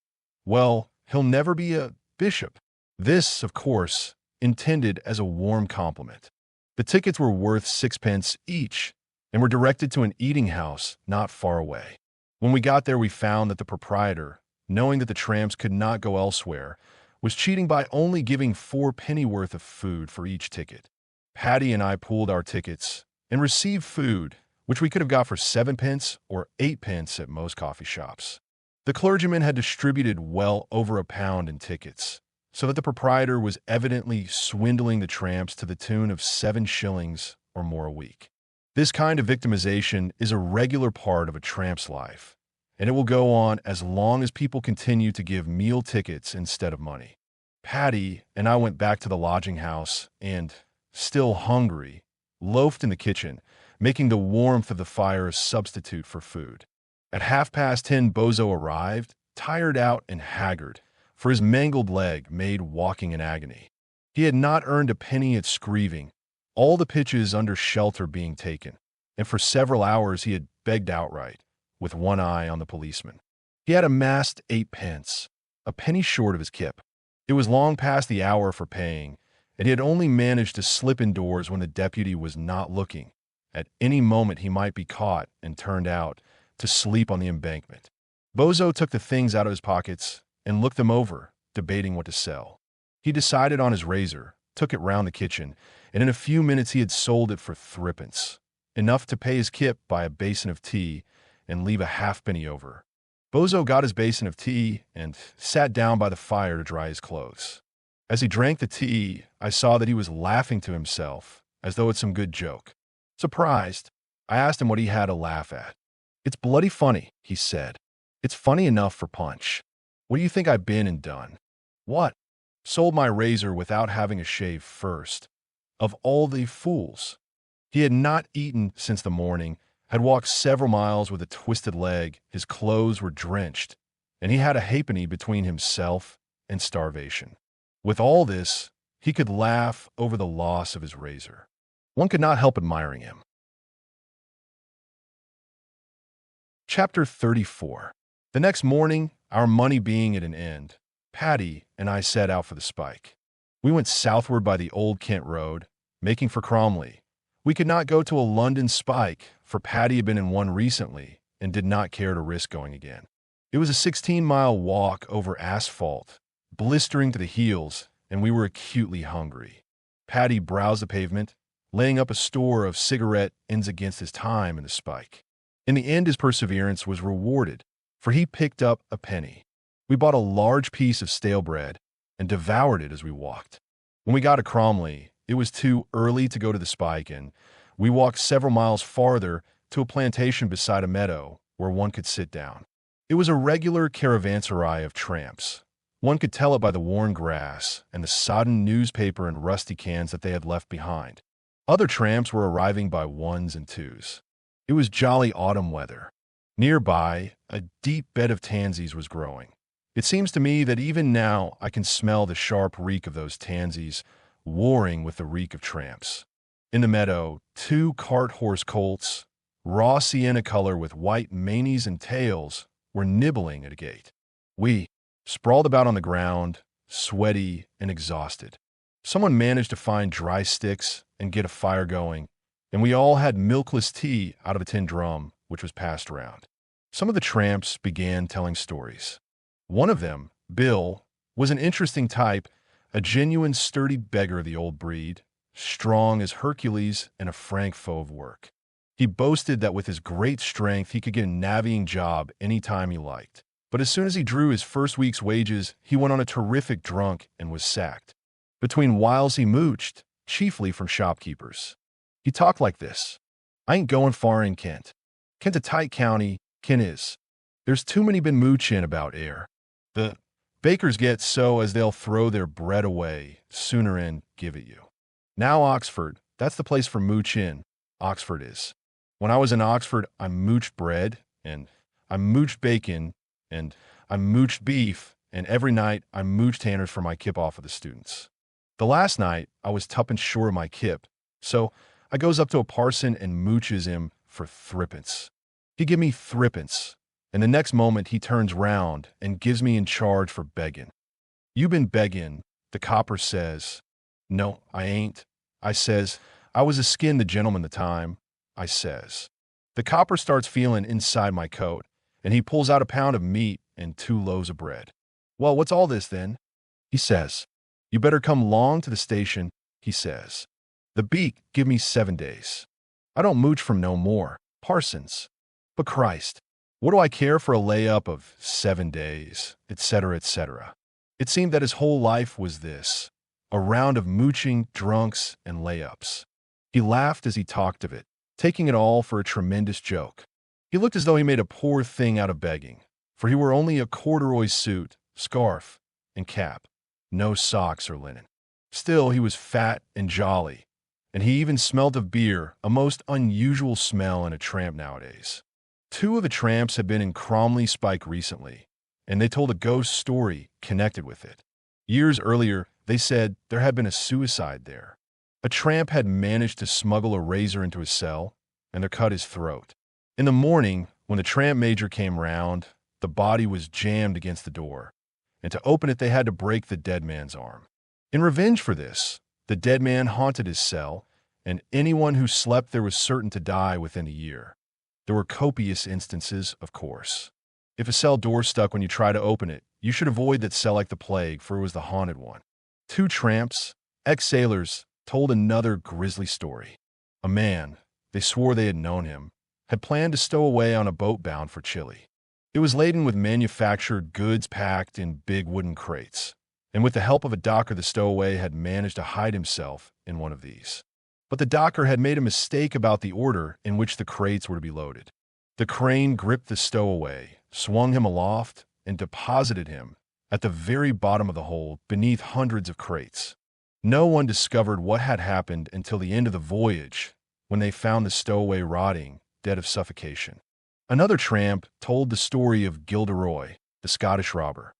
[SPEAKER 1] "Well, he'll never be a bishop." This, of course, intended as a warm compliment. The tickets were worth 6 pence each, and were directed to an eating house not far away. When we got there, we found that the proprietor, knowing that the tramps could not go elsewhere, was cheating by only giving 4 pennyworth of food for each ticket. Patty and I pooled our tickets and received food, which we could have got for 7 pence or 8 pence at most coffee shops. The clergyman had distributed well over £1 in tickets, so that the proprietor was evidently swindling the tramps to the tune of 7 shillings or more a week. This kind of victimization is a regular part of a tramp's life, and it will go on as long as people continue to give meal tickets instead of money. Patty and I went back to the lodging house and, still hungry, loafed in the kitchen, making the warmth of the fire a substitute for food. At 10:30, Bozo arrived, tired out and haggard, for his mangled leg made walking an agony. He had not earned a penny at screeving, all the pitches under shelter being taken, and for several hours he had begged outright, with one eye on the policeman. He had amassed 8 pence, a penny short of his kip. It was long past the hour for paying, and he had only managed to slip indoors when the deputy was not looking. At any moment he might be caught and turned out to sleep on the embankment. Bozo took the things out of his pockets and looked them over, debating what to sell. He decided on his razor, took it round the kitchen, and in a few minutes he had sold it for 3 pence, enough to pay his kip, buy a basin of tea, and leave a halfpenny over. Bozo got his basin of tea and sat down by the fire to dry his clothes. As he drank the tea, I saw that he was laughing to himself, as though at some good joke. Surprised, I asked him what he had to laugh at. "It's bloody funny," he said. "It's funny enough for Punch. What do you think I've been and done?" "What?" "Sold my razor without having a shave first. Of all the fools." He had not eaten since the morning, had walked several miles with a twisted leg, his clothes were drenched, and he had a halfpenny between himself and starvation. With all this, he could laugh over the loss of his razor. One could not help admiring him. Chapter 34. The next morning, our money being at an end, Patty and I set out for the Spike. We went southward by the Old Kent Road, making for Cromley. We could not go to a London Spike, for Patty had been in one recently and did not care to risk going again. It was a 16-mile walk over asphalt, blistering to the heels, and we were acutely hungry. Patty browsed the pavement, laying up a store of cigarette ends against his time in the Spike. In the end, his perseverance was rewarded, for he picked up a penny. We bought a large piece of stale bread and devoured it as we walked. When we got to Cromley, it was too early to go to the Spike, and we walked several miles farther to a plantation beside a meadow where one could sit down. It was a regular caravanserai of tramps. One could tell it by the worn grass and the sodden newspaper and rusty cans that they had left behind. Other tramps were arriving by ones and twos. It was jolly autumn weather. Nearby, a deep bed of tansies was growing. It seems to me that even now I can smell the sharp reek of those tansies warring with the reek of tramps. In the meadow, 2 cart-horse colts, raw sienna color with white manes and tails, were nibbling at a gate. We sprawled about on the ground, sweaty and exhausted. Someone managed to find dry sticks and get a fire going, and we all had milkless tea out of a tin drum, which was passed around. Some of the tramps began telling stories. One of them, Bill, was an interesting type, a genuine sturdy beggar of the old breed, strong as Hercules and a frank foe of work. He boasted that with his great strength he could get a navvying job any time he liked. But as soon as he drew his first week's wages, he went on a terrific drunk and was sacked. Between whiles he mooched, chiefly from shopkeepers. He talked like this: "I ain't going far in Kent. Kent a tight county, Kent is. There's too many been moochin' about 'ere. The bakers get so as they'll throw their bread away sooner'n give it you. Now Oxford, that's the place for mooch in, Oxford is. When I was in Oxford, I mooched bread, and I mooched bacon, and I mooched beef, and every night I mooched tanners for my kip off of the students. The last night, I was tuppence short of my kip, so I goes up to a parson and mooches him for thrippence. He give me thrippence, and the next moment he turns round and gives me in charge for beggin'. 'You been beggin',' the copper says. 'No, I ain't,' I says. 'I was a skin the gentleman the time,' I says. The copper starts feeling inside my coat, and he pulls out a pound of meat and 2 loaves of bread. 'Well, what's all this then?' he says. 'You better come long to the station,' he says. 'The beak give me 7 days. I don't mooch from no more, parsons. But Christ, what do I care for a lay-up of 7 days, etc., etc.' It seemed that his whole life was this, a round of mooching, drunks, and lay-ups. He laughed as he talked of it, taking it all for a tremendous joke. He looked as though he made a poor thing out of begging, for he wore only a corduroy suit, scarf, and cap, no socks or linen. Still, he was fat and jolly, and he even smelled of beer, a most unusual smell in a tramp nowadays. 2 of the tramps had been in Cromley Spike recently, and they told a ghost story connected with it. Years earlier, they said there had been a suicide there. A tramp had managed to smuggle a razor into his cell, and there cut his throat. In the morning, when the tramp major came round, the body was jammed against the door, and to open it they had to break the dead man's arm. In revenge for this, the dead man haunted his cell, and anyone who slept there was certain to die within a year. There were copious instances, of course. If a cell door stuck when you tried to open it, you should avoid that cell like the plague, for it was the haunted one. 2 tramps, ex-sailors, told another grisly story. A man, they swore they had known him, had planned to stow away on a boat bound for Chile. It was laden with manufactured goods packed in big wooden crates, and with the help of a docker the stowaway had managed to hide himself in one of these. But the docker had made a mistake about the order in which the crates were to be loaded. The crane gripped the stowaway, swung him aloft, and deposited him at the very bottom of the hold beneath hundreds of crates. No one discovered what had happened until the end of the voyage, when they found the stowaway rotting, dead of suffocation. Another tramp told the story of Gilderoy, the Scottish robber.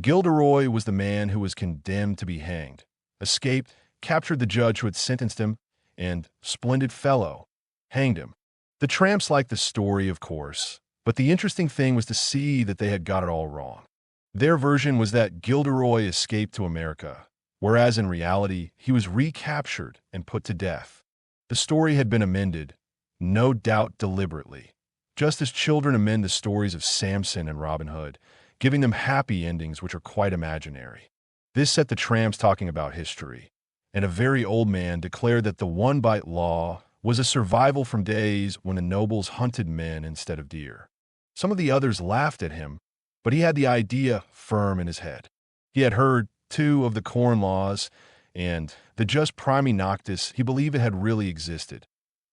[SPEAKER 1] Gilderoy was the man who was condemned to be hanged, escaped, captured the judge who had sentenced him, and, splendid fellow, hanged him. The tramps liked the story, of course, But the interesting thing was to see that they had got it all wrong. Their version was that Gilderoy escaped to America, whereas in reality, he was recaptured and put to death. The story had been amended, no doubt deliberately, just as children amend the stories of Samson and Robin Hood, giving them happy endings which are quite imaginary. This set the tramps talking about history, and a very old man declared that the one-bite law was a survival from days when the nobles hunted men instead of deer. Some of the others laughed at him, but he had the idea firm in his head. He had heard, too, of the Corn Laws, and the Jus Primi Noctis he believed it had really existed.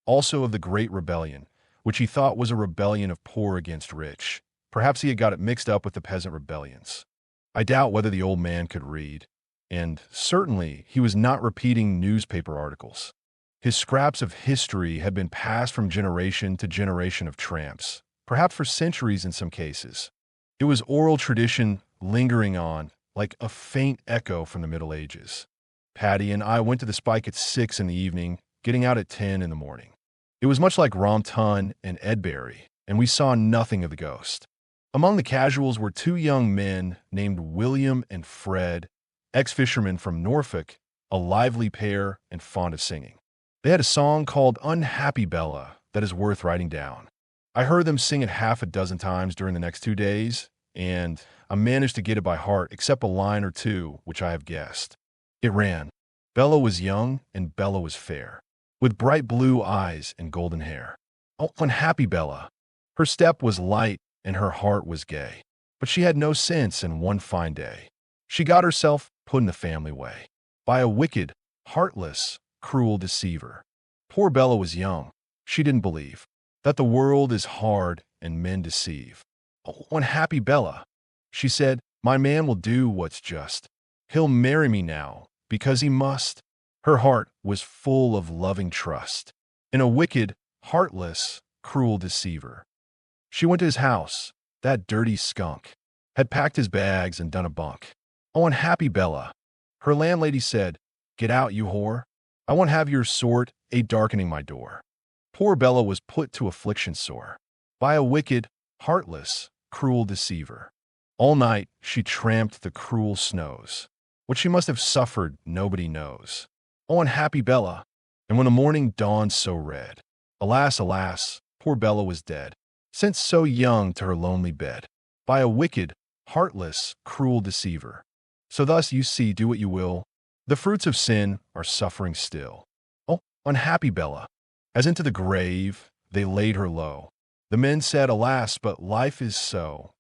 [SPEAKER 1] Also of the Great Rebellion, which he thought was a rebellion of poor against rich. Perhaps he had got it mixed up with the peasant rebellions. I doubt whether the old man could read, and certainly he was not repeating newspaper articles. His scraps of history had been passed from generation to generation of tramps, perhaps for centuries in some cases. It was oral tradition lingering on, like a faint echo from the Middle Ages. Patty and I went to the Spike at 6 in the evening, getting out at 10 in the morning. It was much like Rompton and Edbury, and we saw nothing of the ghost. Among the casuals were two young men named William and Fred, ex-fishermen from Norfolk, a lively pair and fond of singing. They had a song called Unhappy Bella that is worth writing down. I heard them sing it half a dozen times during the next 2 days, and I managed to get it by heart except a line or two, which I have guessed. It ran, Bella was young and Bella was fair, with bright blue eyes and golden hair. Oh, unhappy Bella! Her step was light and her heart was gay, but she had no sense, and one fine day she got herself put in the family way by a wicked, heartless, cruel deceiver. Poor Bella was young. She didn't believe that the world is hard and men deceive. Oh, unhappy Bella! She said, my man will do what's just. He'll marry me now, because he must. Her heart was full of loving trust in a wicked, heartless, cruel deceiver. She went to his house. That dirty skunk had packed his bags and done a bunk. Oh, unhappy Bella! Her landlady said, get out, you whore. I won't have your sort darkening my door. Poor Bella was put to affliction sore by a wicked, heartless, cruel deceiver. All night she tramped the cruel snows. What she must have suffered, nobody knows. Oh, unhappy Bella! And when the morning dawned so red, alas, alas, poor Bella was dead, sent so young to her lonely bed by a wicked, heartless, cruel deceiver. So thus, you see, do what you will, the fruits of sin are suffering still. Oh, unhappy Bella! As into the grave they laid her low. The men said, alas, but life is so.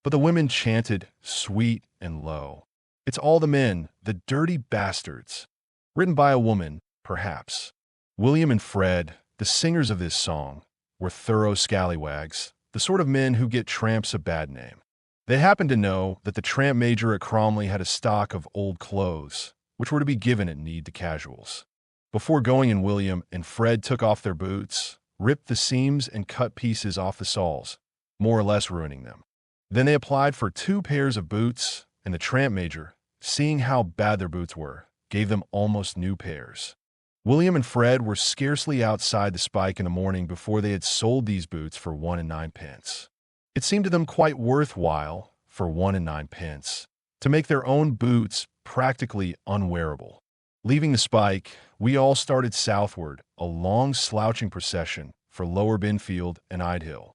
[SPEAKER 1] But the women chanted, sweet and low. It's all the men, the dirty bastards. Written by a woman, perhaps. William and Fred, the singers of this song, were thorough scallywags, the sort of men who get tramps a bad name. They happened to know that the tramp major at Cromley had a stock of old clothes, which were to be given at need to casuals. Before going in, William and Fred took off their boots, ripped the seams and cut pieces off the soles, more or less ruining them. Then they applied for 2 pairs of boots, and the tramp major, seeing how bad their boots were, gave them almost new pairs. William and Fred were scarcely outside the Spike in the morning before they had sold these boots for 1 9 pence. It seemed to them quite worthwhile, for 1 9 pence, to make their own boots practically unwearable. Leaving the Spike, we all started southward, a long slouching procession for Lower Binfield and Idehill.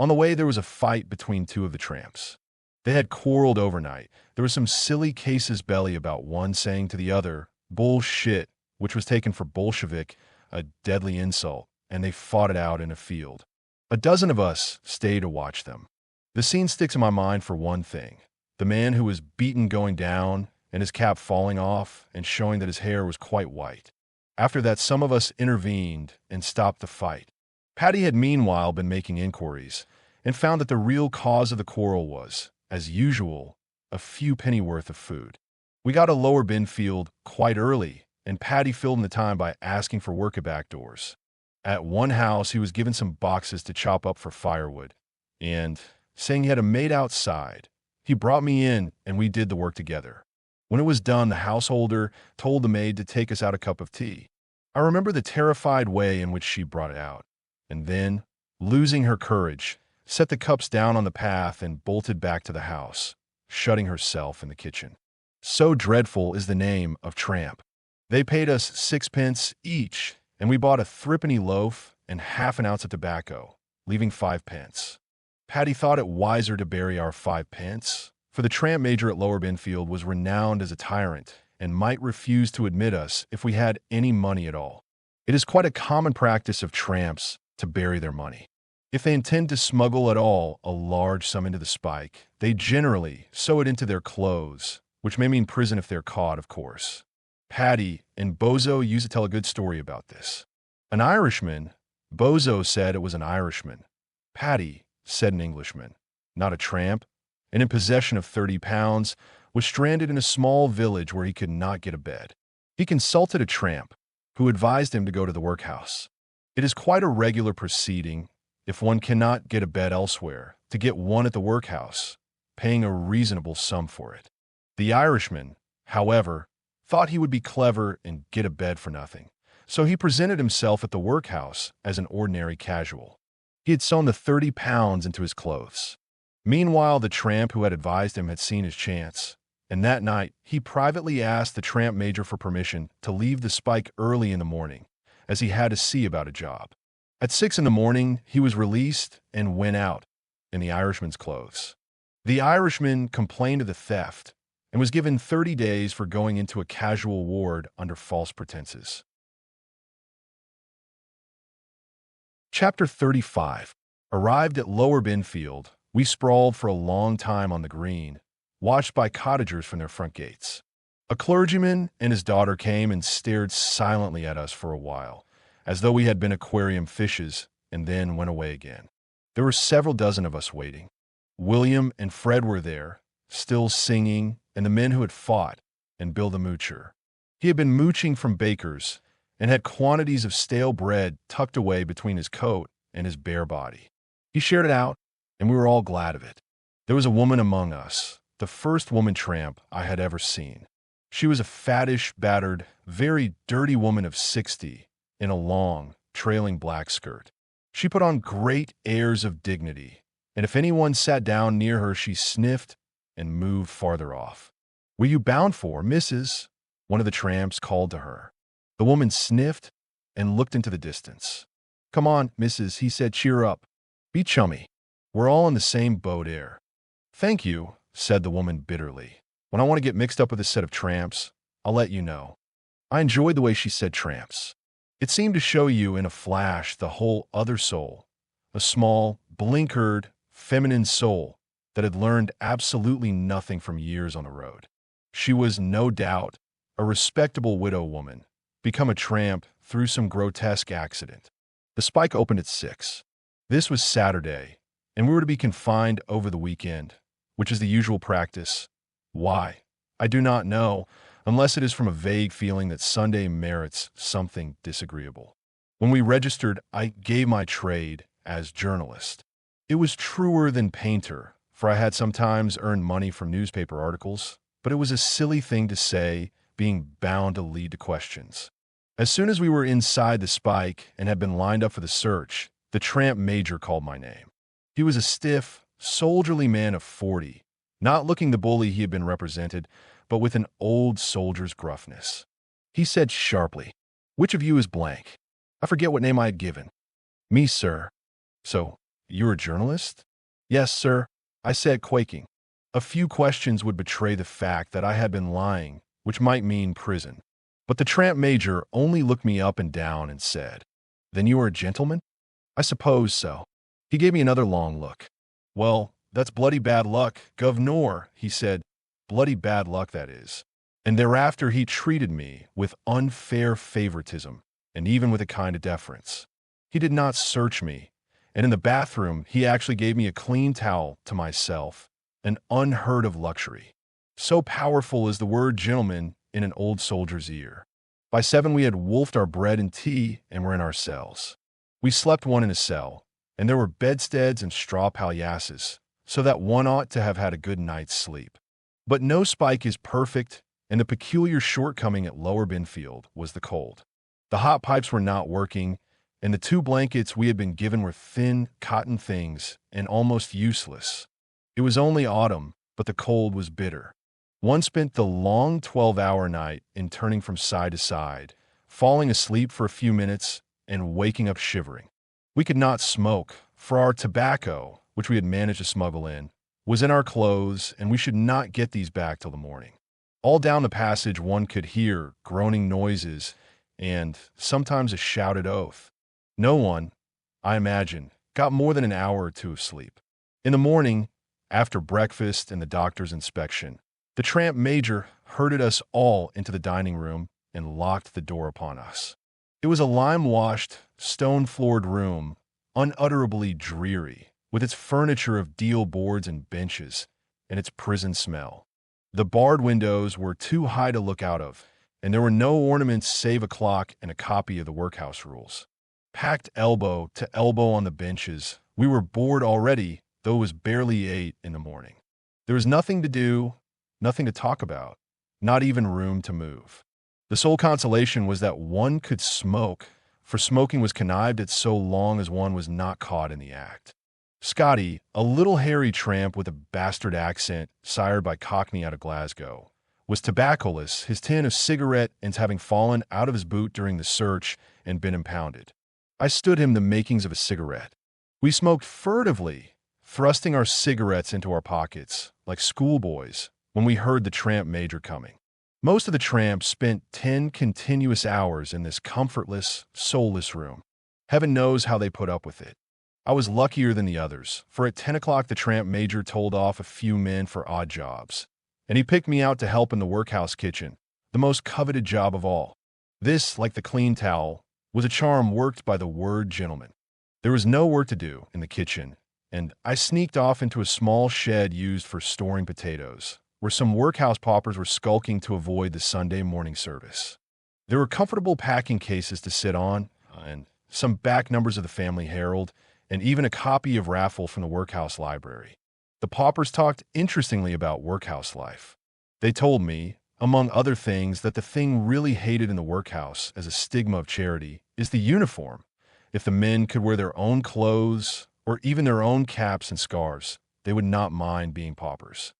[SPEAKER 1] On the way, there was a fight between 2 of the tramps. They had quarreled overnight. There was some silly casus belli about one saying to the other, bullshit, which was taken for Bolshevik, a deadly insult, and they fought it out in a field. A dozen of us stayed to watch them. The scene sticks in my mind for one thing. The man who was beaten going down, and his cap falling off and showing that his hair was quite white. After that, some of us intervened and stopped the fight. Patty had meanwhile been making inquiries, and found that the real cause of the quarrel was, as usual, a few pennyworth of food. We got to Lower Binfield quite early, and Patty filled in the time by asking for work at back doors. At one house, he was given some boxes to chop up for firewood, and, saying he had a maid outside, he brought me in and we did the work together. When it was done, the householder told the maid to take us out a cup of tea. I remember the terrified way in which she brought it out, and then, losing her courage, set the cups down on the path, and bolted back to the house, shutting herself in the kitchen. So Dreadful is the name of tramp. They paid us 6 pence each, and we bought a threepenny loaf and half an ounce of tobacco, leaving 5 pence. Paddy thought it wiser to bury our 5 pence, for the tramp major at Lower Binfield was renowned as a tyrant and might refuse to admit us if we had any money at all. It is quite a common practice of tramps to bury their money. If they intend to smuggle at all a large sum into the spike, they generally sew it into their clothes, which may mean prison if they're caught, of course. Paddy and Bozo used to tell a good story about this. An Irishman, Bozo said it was an Irishman. Paddy said an Englishman, not a tramp, and in possession of 30 pounds, was stranded in a small village where he could not get a bed. He consulted a tramp, who advised him to go to the workhouse. It is quite a regular proceeding, if one cannot get a bed elsewhere, to get one at the workhouse, paying a reasonable sum for it. The Irishman, however, thought he would be clever and get a bed for nothing, so he presented himself at the workhouse as an ordinary casual. He had sewn the 30 pounds into his clothes. Meanwhile, the tramp who had advised him had seen his chance, and that night he privately asked the tramp major for permission to leave the spike early in the morning, as he had to see about a job. At 6 in the morning, he was released and went out in the Irishman's clothes. The Irishman complained of the theft and was given 30 days for going into a casual ward under false pretenses. Chapter 35. Arrived at Lower Binfield, we sprawled for a long time on the green, watched by cottagers from their front gates. A clergyman and his daughter came and stared silently at us for a while, as though we had been aquarium fishes, and then went away again. There were several dozen of us waiting. William and Fred were there, still singing, and the men who had fought, and Bill the moocher. He had been mooching from Baker's and had quantities of stale bread tucked away between his coat and his bare body. He shared it out, and we were all glad of it. There was a woman among us, the first woman tramp I had ever seen. She was a fattish, battered, very dirty woman of 60 in a long, trailing black skirt. She put on great airs of dignity, and if anyone sat down near her, she sniffed and moved farther off. "Where you bound for, missus?" one of the tramps called to her. The woman sniffed and looked into the distance. "Come on, missus," he said, "cheer up. Be chummy. We're all in the same boat here." "Thank you," said the woman bitterly. "When I want to get mixed up with a set of tramps, I'll let you know." I enjoyed the way she said tramps. It seemed to show you in a flash the whole other soul, a small, blinkered, feminine soul that had learned absolutely nothing from years on the road. She was, no doubt, a respectable widow woman, become a tramp through some grotesque accident. The spike opened at 6. This was Saturday, and we were to be confined over the weekend, which is the usual practice. Why? I do not know, unless it is from a vague feeling that Sunday merits something disagreeable. When we registered, I gave my trade as journalist. It was truer than painter, for I had sometimes earned money from newspaper articles, but it was a silly thing to say, being bound to lead to questions. As soon as we were inside the spike and had been lined up for the search, the tramp major called my name. He was a stiff, soldierly man of 40, not looking the bully he had been represented, but with an old soldier's gruffness. He said sharply, "Which of you is blank?" I forget what name I had given. "Me, sir." "So, you're a journalist?" "Yes, sir," I said, quaking. A few questions would betray the fact that I had been lying, which might mean prison. But the tramp major only looked me up and down and said, "Then you are a gentleman?" "I suppose so." He gave me another long look. "Well, that's bloody bad luck, governor," he said. "Bloody bad luck, that is." And thereafter he treated me with unfair favoritism and even with a kind of deference. He did not search me, and in the bathroom he actually gave me a clean towel to myself, an unheard of luxury. So powerful is the word gentleman in an old soldier's ear. By 7 we had wolfed our bread and tea and were in our cells. We slept one in a cell, and there were bedsteads and straw paillasses, so that one ought to have had a good night's sleep. But no spike is perfect, and the peculiar shortcoming at Lower Binfield was the cold. The hot pipes were not working, and the 2 blankets we had been given were thin cotton things and almost useless. It was only autumn, but the cold was bitter. One spent the long 12-hour night in turning from side to side, falling asleep for a few minutes and waking up shivering. We could not smoke, for our tobacco, which we had managed to smuggle in, was in our clothes, and we should not get these back till the morning. All down the passage one could hear groaning noises and sometimes a shouted oath. No one, I imagine, got more than an hour or two of sleep. In the morning, after breakfast and the doctor's inspection, the tramp major herded us all into the dining room and locked the door upon us. It was a lime-washed, stone-floored room, unutterably dreary, with its furniture of deal boards and benches, and its prison smell. The barred windows were too high to look out of, and there were no ornaments save a clock and a copy of the workhouse rules. Packed elbow to elbow on the benches, we were bored already, though it was barely 8 in the morning. There was nothing to do, nothing to talk about, not even room to move. The sole consolation was that one could smoke, for smoking was connived at so long as one was not caught in the act. Scotty, a little hairy tramp with a bastard accent sired by Cockney out of Glasgow, was tobaccoless, his tin of cigarette ends having fallen out of his boot during the search and been impounded. I stood him the makings of a cigarette. We smoked furtively, thrusting our cigarettes into our pockets, like schoolboys, when we heard the tramp major coming. Most of the tramps spent 10 continuous hours in this comfortless, soulless room. Heaven knows how they put up with it. I was luckier than the others, for at 10 o'clock the tramp major told off a few men for odd jobs, and he picked me out to help in the workhouse kitchen, the most coveted job of all. This, like the clean towel, was a charm worked by the word gentleman. There was no work to do in the kitchen, and I sneaked off into a small shed used for storing potatoes, where some workhouse paupers were skulking to avoid the Sunday morning service. There were comfortable packing cases to sit on, and some back numbers of the Family Herald, and even a copy of Raffle from the workhouse library. The paupers talked interestingly about workhouse life. They told me, among other things, that the thing really hated in the workhouse as a stigma of charity is the uniform. If the men could wear their own clothes, or even their own caps and scarves, they would not mind being paupers.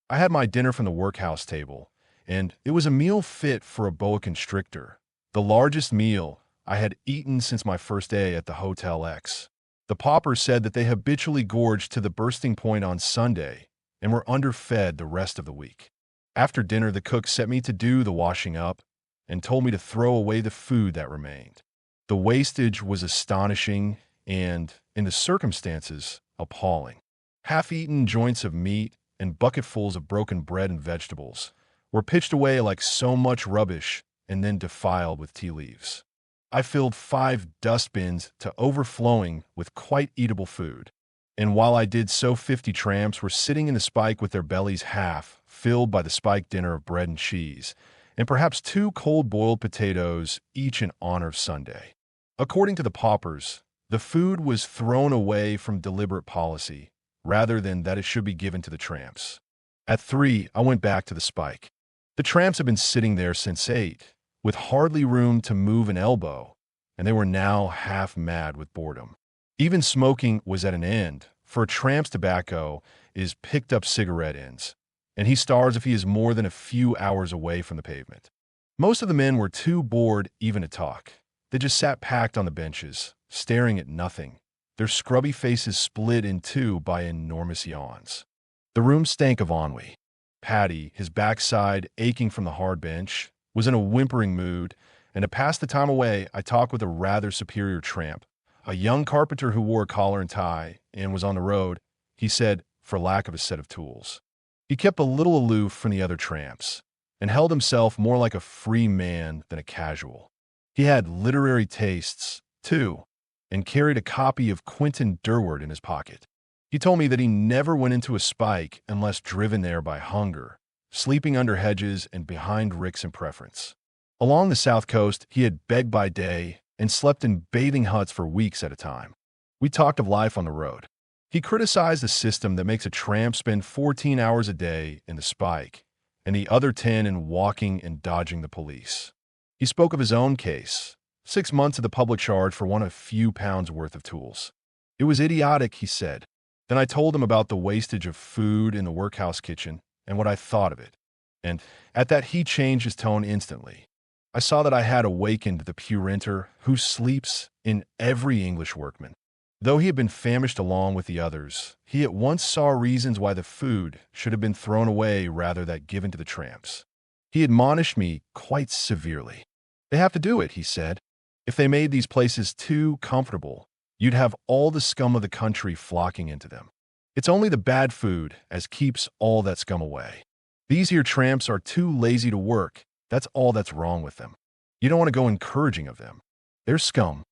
[SPEAKER 1] I had my dinner from the workhouse table, and it was a meal fit for a boa constrictor, the largest meal I had eaten since my first day at the Hotel X. The paupers said that they habitually gorged to the bursting point on Sunday and were underfed the rest of the week. After dinner, the cook set me to do the washing up and told me to throw away the food that remained. The wastage was astonishing and, in the circumstances, appalling. Half-eaten joints of meat and bucketfuls of broken bread and vegetables were pitched away like so much rubbish and then defiled with tea leaves. I filled 5 dustbins to overflowing with quite eatable food, and while I did so 50 tramps were sitting in the spike with their bellies half filled by the spike dinner of bread and cheese, and perhaps 2 cold-boiled potatoes each in honor of Sunday. According to the paupers, the food was thrown away from deliberate policy, rather than that it should be given to the tramps. At 3, I went back to the spike. The tramps had been sitting there since 8, with hardly room to move an elbow, and they were now half mad with boredom. Even smoking was at an end, for a tramp's tobacco is picked up cigarette ends, and he starves if he is more than a few hours away from the pavement. Most of the men were too bored even to talk. They just sat packed on the benches, staring at nothing, their scrubby faces split in 2 by enormous yawns. The room stank of ennui. Paddy, his backside aching from the hard bench, was in a whimpering mood, and to pass the time away, I talked with a rather superior tramp, a young carpenter who wore a collar and tie and was on the road, he said, for lack of a set of tools. He kept a little aloof from the other tramps, and held himself more like a free man than a casual. He had literary tastes, too, and carried a copy of Quentin Durward in his pocket. He told me that he never went into a spike unless driven there by hunger, sleeping under hedges and behind ricks in preference. Along the south coast, he had begged by day and slept in bathing huts for weeks at a time. We talked of life on the road. He criticized the system that makes a tramp spend 14 hours a day in the spike and the other 10 in walking and dodging the police. He spoke of his own case, 6 months of the public charge for a few pounds worth of tools. It was idiotic, he said. Then I told him about the wastage of food in the workhouse kitchen and what I thought of it. And at that he changed his tone instantly. I saw that I had awakened the purenter who sleeps in every English workman. Though he had been famished along with the others, he at once saw reasons why the food should have been thrown away rather than given to the tramps. He admonished me quite severely. They have to do it, he said. If they made these places too comfortable, you'd have all the scum of the country flocking into them. It's only the bad food as keeps all that scum away. These here tramps are too lazy to work. That's all that's wrong with them. You don't want to go encouraging of them. They're scum.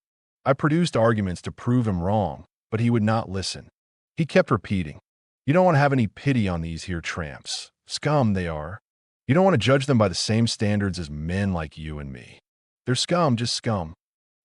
[SPEAKER 1] I produced arguments to prove him wrong, but he would not listen. He kept repeating, you don't want to have any pity on these here tramps. Scum they are. You don't want to judge them by the same standards as men like you and me. They're scum, just scum.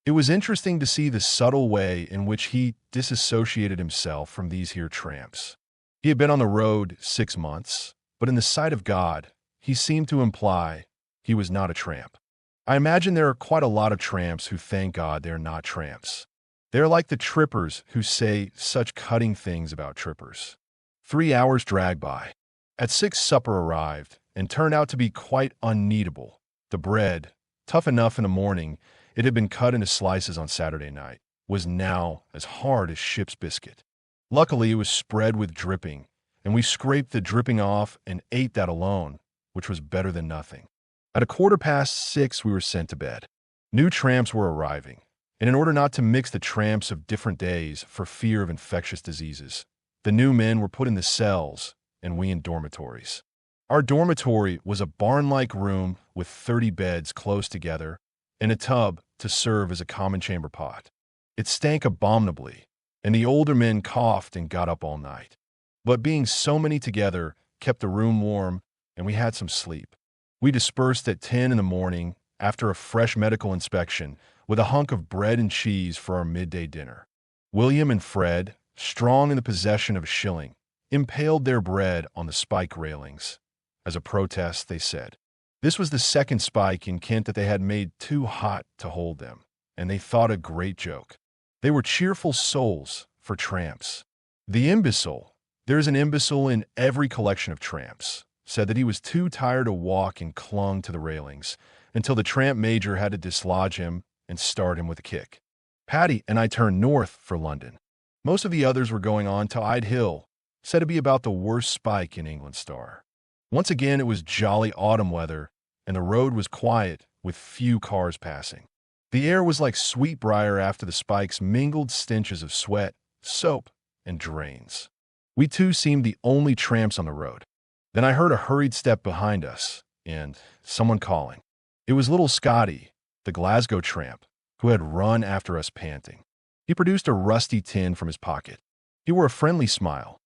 [SPEAKER 1] It was interesting to see the subtle way in which he disassociated himself from these here tramps. He had been on the road 6 months, but in the sight of God, he seemed to imply he was not a tramp. I imagine there are quite a lot of tramps who thank God they're not tramps. They're like the trippers who say such cutting things about trippers. 3 hours dragged by. At 6 supper arrived and turned out to be quite uneatable. The bread, tough enough in the morning, it had been cut into slices on Saturday night, was now as hard as ship's biscuit. Luckily, it was spread with dripping, and we scraped the dripping off and ate that alone, which was better than nothing. At 6:15, we were sent to bed. New tramps were arriving, and in order not to mix the tramps of different days for fear of infectious diseases, the new men were put in the cells and we in dormitories. Our dormitory was a barn-like room with 30 beds close together and a tub to serve as a common chamber pot. It stank abominably, and the older men coughed and got up all night. But being so many together kept the room warm, and we had some sleep. We dispersed at 10 in the morning after a fresh medical inspection with a hunk of bread and cheese for our midday dinner. William and Fred, strong in the possession of a shilling, impaled their bread on the spike railings. As a protest, they said. This was the second spike in Kent that they had made too hot to hold them, and they thought a great joke. They were cheerful souls for tramps. The imbecile, there is an imbecile in every collection of tramps, said that he was too tired to walk and clung to the railings until the tramp major had to dislodge him and start him with a kick. Paddy and I turned north for London. Most of the others were going on to Ide Hill, said to be about the worst spike in England Star. Once again, it was jolly autumn weather, and the road was quiet with few cars passing. The air was like sweetbriar after the spike's mingled stenches of sweat, soap, and drains. We too seemed the only tramps on the road. Then I heard a hurried step behind us, and someone calling. It was little Scotty, the Glasgow tramp, who had run after us panting. He produced a rusty tin from his pocket. He wore a friendly smile,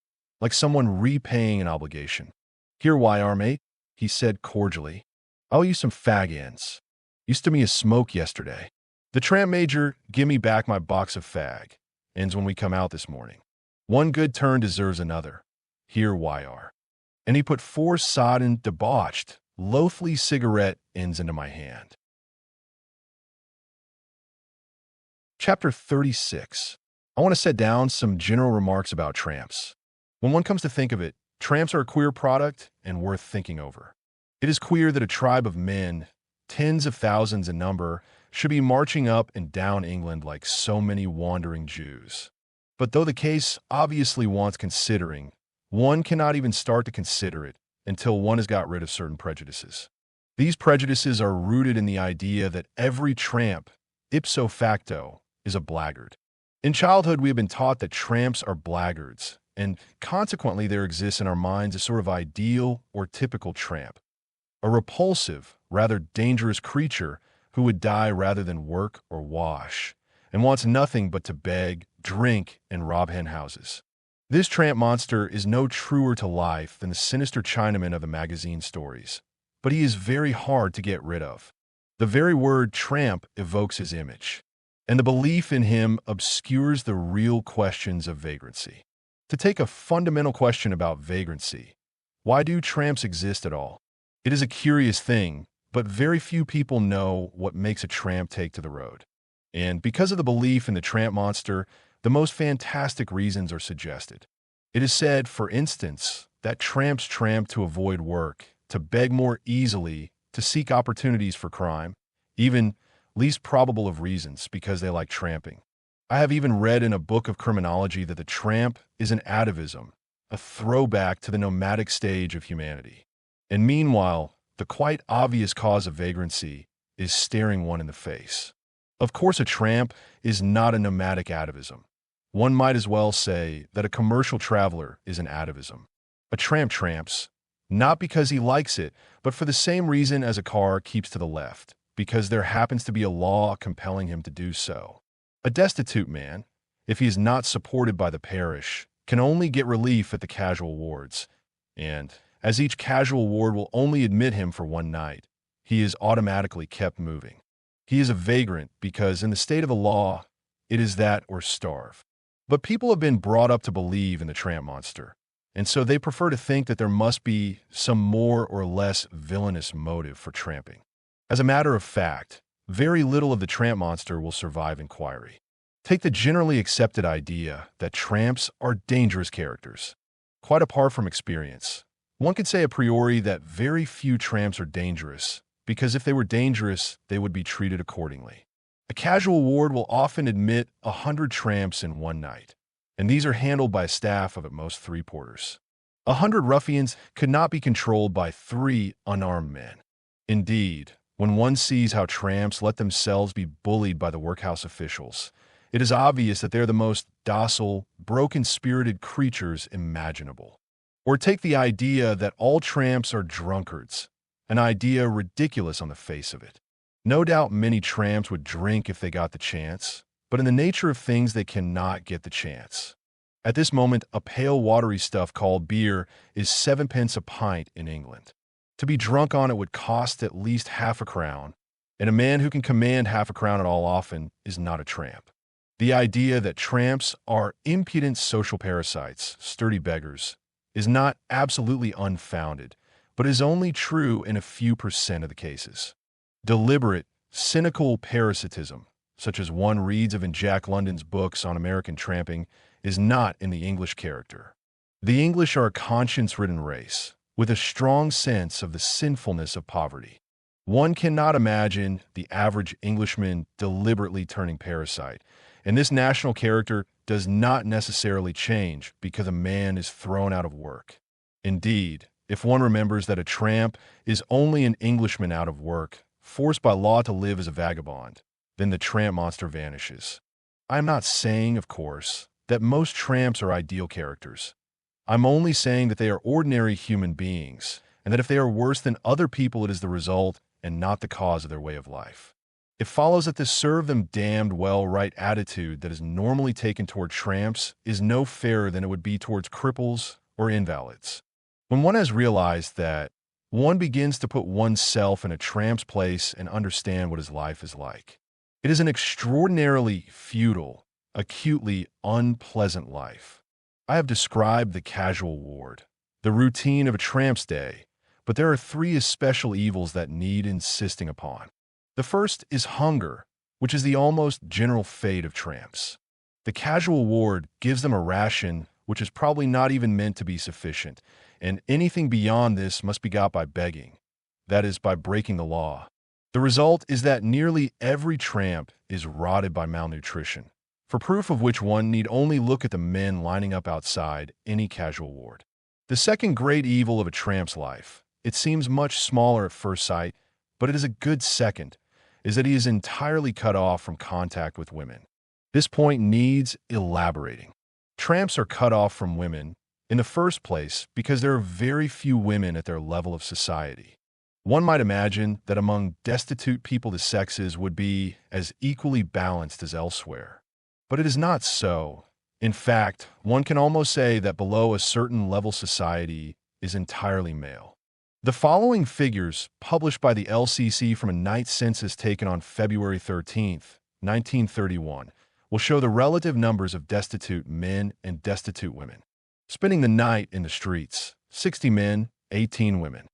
[SPEAKER 1] like someone repaying an obligation. Here, YR, mate, he said cordially. I'll use some fag ends. Used to me a smoke yesterday. The tramp major, give me back my box of fag ends when we come out this morning. One good turn deserves another. Here, YR. And he put 4 sodden, debauched, loathly cigarette ends into my hand. Chapter 36. I want to set down some general remarks about tramps. When one comes to think of it, tramps are a queer product and worth thinking over. It is queer that a tribe of men, tens of thousands in number, should be marching up and down England like so many wandering Jews. But though the case obviously wants considering, one cannot even start to consider it until one has got rid of certain prejudices. These prejudices are rooted in the idea that every tramp, ipso facto, is a blackguard. In childhood, we have been taught that tramps are blackguards, and consequently there exists in our minds a sort of ideal or typical tramp, a repulsive, rather dangerous creature who would die rather than work or wash, and wants nothing but to beg, drink, and rob hen houses. This tramp monster is no truer to life than the sinister Chinaman of the magazine stories, but he is very hard to get rid of. The very word tramp evokes his image, and the belief in him obscures the real questions of vagrancy. To take a fundamental question about vagrancy, why do tramps exist at all? It is a curious thing, but very few people know what makes a tramp take to the road. And because of the belief in the tramp monster, the most fantastic reasons are suggested. It is said, for instance, that tramps tramp to avoid work, to beg more easily, to seek opportunities for crime, even least probable of reasons because they like tramping. I have even read in a book of criminology that the tramp is an atavism, a throwback to the nomadic stage of humanity. And meanwhile, the quite obvious cause of vagrancy is staring one in the face. Of course, a tramp is not a nomadic atavism. One might as well say that a commercial traveler is an atavism. A tramp tramps, not because he likes it, but for the same reason as a car keeps to the left, because there happens to be a law compelling him to do so. A destitute man, if he is not supported by the parish, can only get relief at the casual wards, and, as each casual ward will only admit him for one night, he is automatically kept moving. He is a vagrant because, in the state of the law, it is that or starve. But people have been brought up to believe in the tramp monster, and so they prefer to think that there must be some more or less villainous motive for tramping. As a matter of fact, very little of the tramp monster will survive inquiry. Take the generally accepted idea that tramps are dangerous characters. Quite apart from experience, one could say a priori that very few tramps are dangerous, because if they were dangerous, they would be treated accordingly. A casual ward will often admit 100 tramps in one night, and these are handled by a staff of at most 3 porters. 100 ruffians could not be controlled by 3 unarmed men. Indeed, when one sees how tramps let themselves be bullied by the workhouse officials, it is obvious that they're the most docile, broken-spirited creatures imaginable. Or take the idea that all tramps are drunkards, an idea ridiculous on the face of it. No doubt many tramps would drink if they got the chance, but in the nature of things they cannot get the chance. At this moment, a pale watery stuff called beer is 7 pence a pint in England. To be drunk on it would cost at least half a crown, and a man who can command half a crown at all often is not a tramp. The idea that tramps are impudent social parasites, sturdy beggars, is not absolutely unfounded, but is only true in a few % of the cases. Deliberate, cynical parasitism, such as one reads of in Jack London's books on American tramping, is not in the English character. The English are a conscience-ridden race, with a strong sense of the sinfulness of poverty. One cannot imagine the average Englishman deliberately turning parasite, and this national character does not necessarily change because a man is thrown out of work. Indeed, if one remembers that a tramp is only an Englishman out of work, forced by law to live as a vagabond, then the tramp monster vanishes. I am not saying, of course, that most tramps are ideal characters. I'm only saying that they are ordinary human beings, and that if they are worse than other people, it is the result and not the cause of their way of life. It follows that the serve them damned well right attitude that is normally taken toward tramps is no fairer than it would be towards cripples or invalids. When one has realized that, one begins to put oneself in a tramp's place and understand what his life is like. It is an extraordinarily futile, acutely unpleasant life. I have described the casual ward, the routine of a tramp's day, but there are 3 especial evils that need insisting upon. The first is hunger, which is the almost general fate of tramps. The casual ward gives them a ration which is probably not even meant to be sufficient, and anything beyond this must be got by begging, that is, by breaking the law. The result is that nearly every tramp is rotted by malnutrition, for proof of which one need only look at the men lining up outside any casual ward. The second great evil of a tramp's life, it seems much smaller at first sight, but it is a good second, is that he is entirely cut off from contact with women. This point needs elaborating. Tramps are cut off from women, in the first place, because there are very few women at their level of society. One might imagine that among destitute people the sexes would be as equally balanced as elsewhere. But it is not so. In fact, one can almost say that below a certain level society is entirely male. The following figures, published by the LCC from a night census taken on February 13, 1931, will show the relative numbers of destitute men and destitute women. Spending the night in the streets, 60 men, 18 women.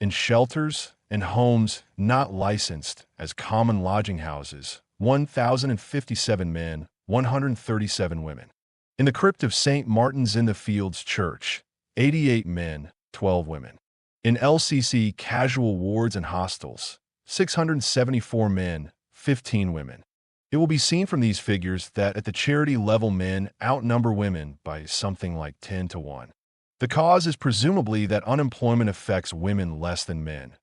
[SPEAKER 1] In shelters and homes not licensed as common lodging houses, 1,057 men, 137 women. In the crypt of St. Martin's in the Fields Church, 88 men, 12 women. In LCC casual wards and hostels, 674 men, 15 women. It will be seen from these figures that at the charity level men outnumber women by something like 10 to 1. The cause is presumably that unemployment affects women less than men.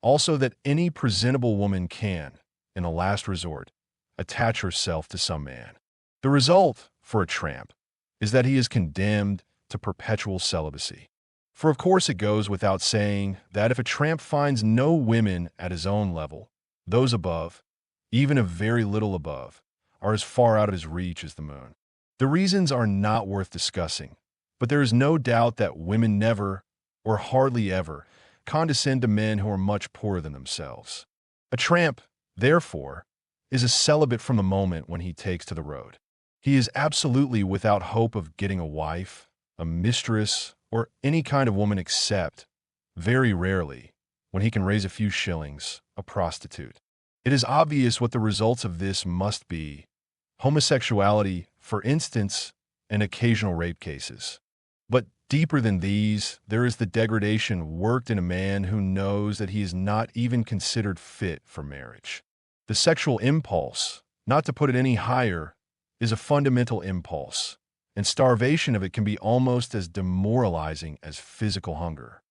[SPEAKER 1] Also that any presentable woman can, in a last resort, attach herself to some man. The result, for a tramp, is that he is condemned to perpetual celibacy. For of course it goes without saying that if a tramp finds no women at his own level, those above, even a very little above, are as far out of his reach as the moon. The reasons are not worth discussing, but there is no doubt that women never, or hardly ever, condescend to men who are much poorer than themselves. A tramp, therefore, is a celibate from the moment when he takes to the road. He is absolutely without hope of getting a wife, a mistress, or any kind of woman except, very rarely, when he can raise a few shillings, a prostitute. It is obvious what the results of this must be: homosexuality, for instance, and occasional rape cases. But deeper than these, there is the degradation worked in a man who knows that he is not even considered fit for marriage. The sexual impulse, not to put it any higher, is a fundamental impulse, and starvation of it can be almost as demoralizing as physical hunger.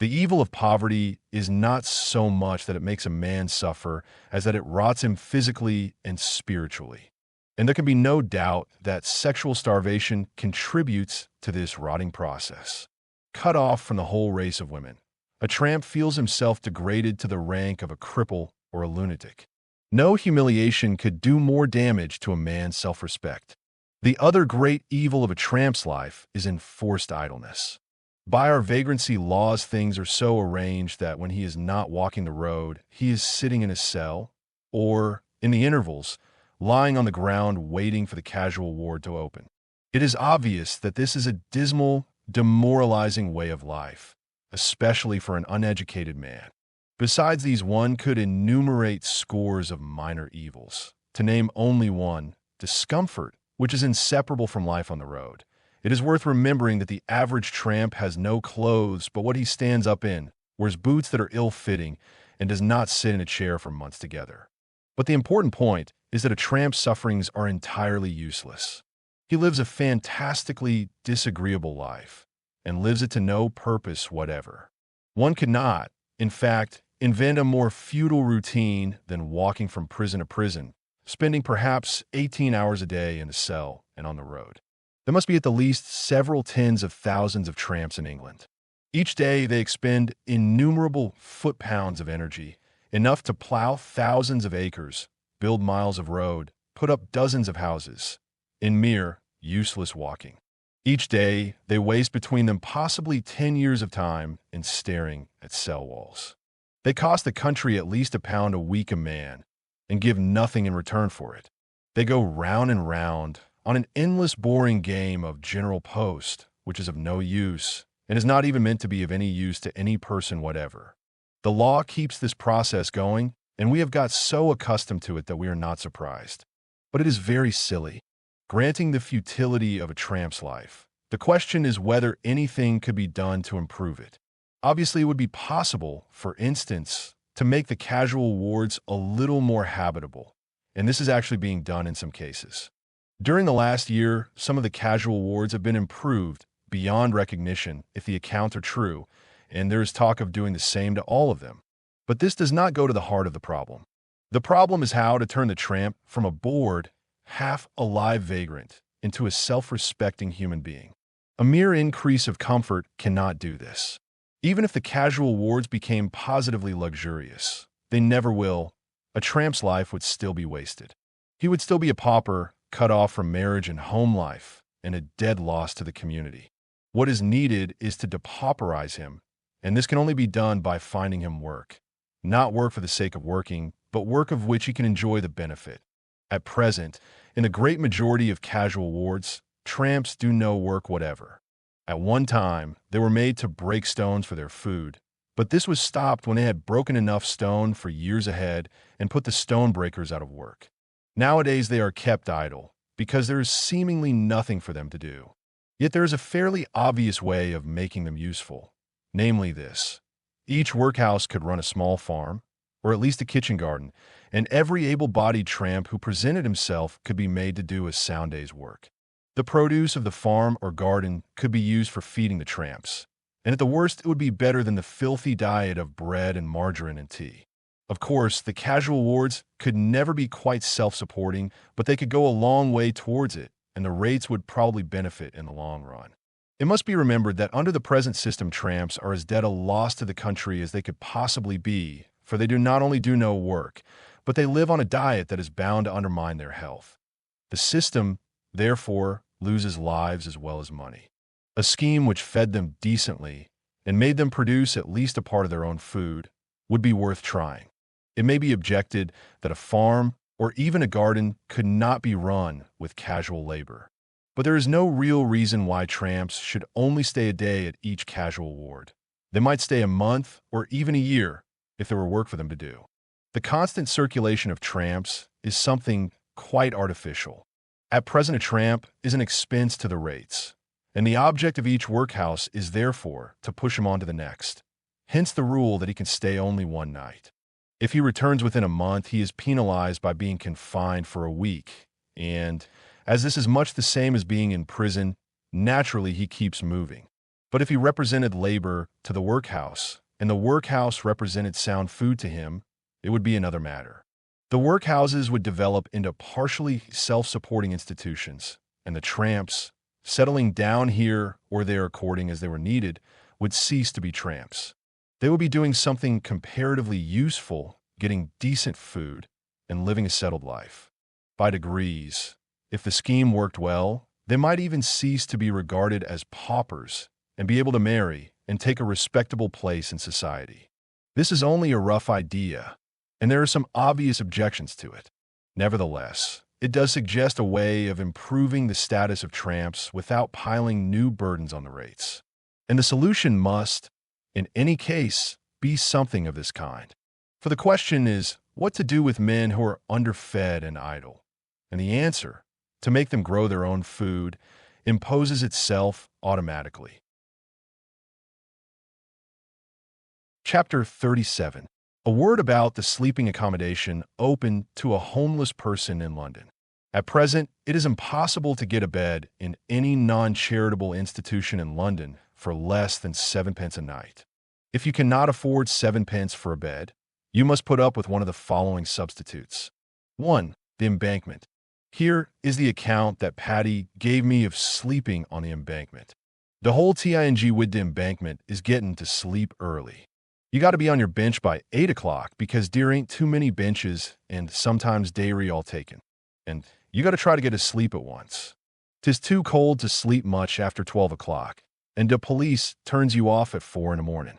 [SPEAKER 1] The evil of poverty is not so much that it makes a man suffer as that it rots him physically and spiritually. And there can be no doubt that sexual starvation contributes to this rotting process. Cut off from the whole race of women, a tramp feels himself degraded to the rank of a cripple or a lunatic. No humiliation could do more damage to a man's self-respect. The other great evil of a tramp's life is enforced idleness. By our vagrancy laws, things are so arranged that when he is not walking the road, he is sitting in a cell, or, in the intervals, lying on the ground waiting for the casual ward to open. It is obvious that this is a dismal, demoralizing way of life, especially for an uneducated man. Besides these, one could enumerate scores of minor evils. To name only one, discomfort, which is inseparable from life on the road. It is worth remembering that the average tramp has no clothes but what he stands up in, wears boots that are ill-fitting, and does not sit in a chair for months together. But the important point is that a tramp's sufferings are entirely useless. He lives a fantastically disagreeable life, and lives it to no purpose whatever. One could not, in fact, invent a more futile routine than walking from prison to prison, spending perhaps 18 hours a day in a cell and on the road. There must be at the least several tens of thousands of tramps in England. Each day they expend innumerable foot-pounds of energy, enough to plow thousands of acres, build miles of road, put up dozens of houses, in mere, useless walking. Each day they waste between them possibly 10 years of time in staring at cell walls. They cost the country at least £1 a week a man, and give nothing in return for it. They go round and round on an endless boring game of general post, which is of no use, and is not even meant to be of any use to any person whatever. The law keeps this process going, and we have got so accustomed to it that we are not surprised. But it is very silly. Granting the futility of a tramp's life, the question is whether anything could be done to improve it. Obviously, it would be possible, for instance, to make the casual wards a little more habitable, and this is actually being done in some cases. During the last year, some of the casual wards have been improved beyond recognition if the accounts are true, and there is talk of doing the same to all of them. But this does not go to the heart of the problem. The problem is how to turn the tramp from a bored, half-alive vagrant into a self-respecting human being. A mere increase of comfort cannot do this. Even if the casual wards became positively luxurious, they never will, a tramp's life would still be wasted. He would still be a pauper, cut off from marriage and home life, and a dead loss to the community. What is needed is to depauperize him, and this can only be done by finding him work. Not work for the sake of working, but work of which he can enjoy the benefit. At present, in the great majority of casual wards, tramps do no work whatever. At one time, they were made to break stones for their food, but this was stopped when they had broken enough stone for years ahead and put the stone breakers out of work. Nowadays, they are kept idle because there is seemingly nothing for them to do. Yet there is a fairly obvious way of making them useful, namely this. Each workhouse could run a small farm, or at least a kitchen garden, and every able-bodied tramp who presented himself could be made to do a sound day's work. The produce of the farm or garden could be used for feeding the tramps, and at the worst it would be better than the filthy diet of bread and margarine and tea. Of course, the casual wards could never be quite self-supporting, but they could go a long way towards it, and the rates would probably benefit in the long run. It must be remembered that under the present system, tramps are as dead a loss to the country as they could possibly be, for they do not only do no work, but they live on a diet that is bound to undermine their health. The system, therefore, loses lives as well as money. A scheme which fed them decently and made them produce at least a part of their own food would be worth trying. It may be objected that a farm or even a garden could not be run with casual labor. But there is no real reason why tramps should only stay a day at each casual ward. They might stay a month or even a year if there were work for them to do. The constant circulation of tramps is something quite artificial. At present, a tramp is an expense to the rates, and the object of each workhouse is therefore to push him on to the next. Hence the rule that he can stay only one night. If he returns within a month, he is penalized by being confined for a week, and as this is much the same as being in prison, naturally he keeps moving. But if he represented labor to the workhouse, and the workhouse represented sound food to him, it would be another matter. The workhouses would develop into partially self-supporting institutions, and the tramps, settling down here or there according as they were needed, would cease to be tramps. They would be doing something comparatively useful, getting decent food, and living a settled life. By degrees, if the scheme worked well, they might even cease to be regarded as paupers and be able to marry and take a respectable place in society. This is only a rough idea, and there are some obvious objections to it. Nevertheless, it does suggest a way of improving the status of tramps without piling new burdens on the rates. And the solution must, in any case, be something of this kind. For the question is, what to do with men who are underfed and idle? And the answer, to make them grow their own food, imposes itself automatically. Chapter 37. A word about the sleeping accommodation open to a homeless person in London. At present, it is impossible to get a bed in any non-charitable institution in London for less than 7 pence a night. If you cannot afford 7 pence for a bed, you must put up with one of the following substitutes. 1. The embankment. Here is the account that Patty gave me of sleeping on the embankment. The whole thing with the embankment is getting to sleep early. You got to be on your bench by 8 o'clock because there ain't too many benches and sometimes dairy all taken. And you got to try to get to sleep at once. 'Tis too cold to sleep much after 12 o'clock, and the police turns you off at 4 in the morning.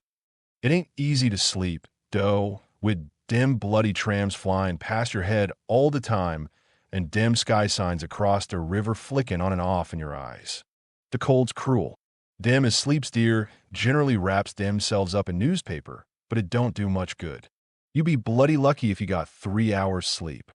[SPEAKER 1] It ain't easy to sleep, though, with dim bloody trams flying past your head all the time and dim sky signs across the river flicking on and off in your eyes. The cold's cruel. Dem as sleeps dear generally wraps themselves up in newspaper, but it don't do much good. You be bloody lucky if you got 3 hours sleep.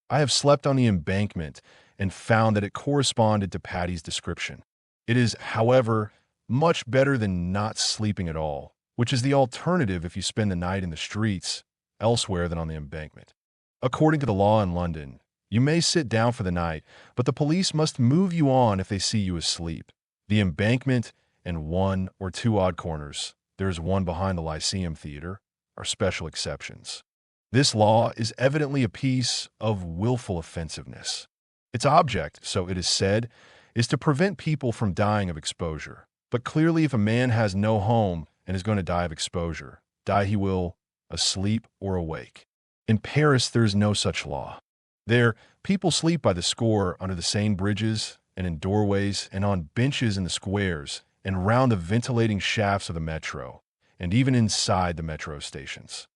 [SPEAKER 1] I have slept on the embankment and found that it corresponded to Patty's description. It is, however, much better than not sleeping at all, which is the alternative if you spend the night in the streets elsewhere than on the embankment. According to the law in London, you may sit down for the night, but the police must move you on if they see you asleep. The embankment and 1 or 2 odd corners, there is one behind the Lyceum Theater, are special exceptions. This law is evidently a piece of willful offensiveness. Its object, so it is said, is to prevent people from dying of exposure. But clearly if a man has no home and is going to die of exposure, die he will, asleep or awake. In Paris, there is no such law. There, people sleep by the score under the Seine bridges and in doorways and on benches in the squares and round the ventilating shafts of the metro, and even inside the metro stations.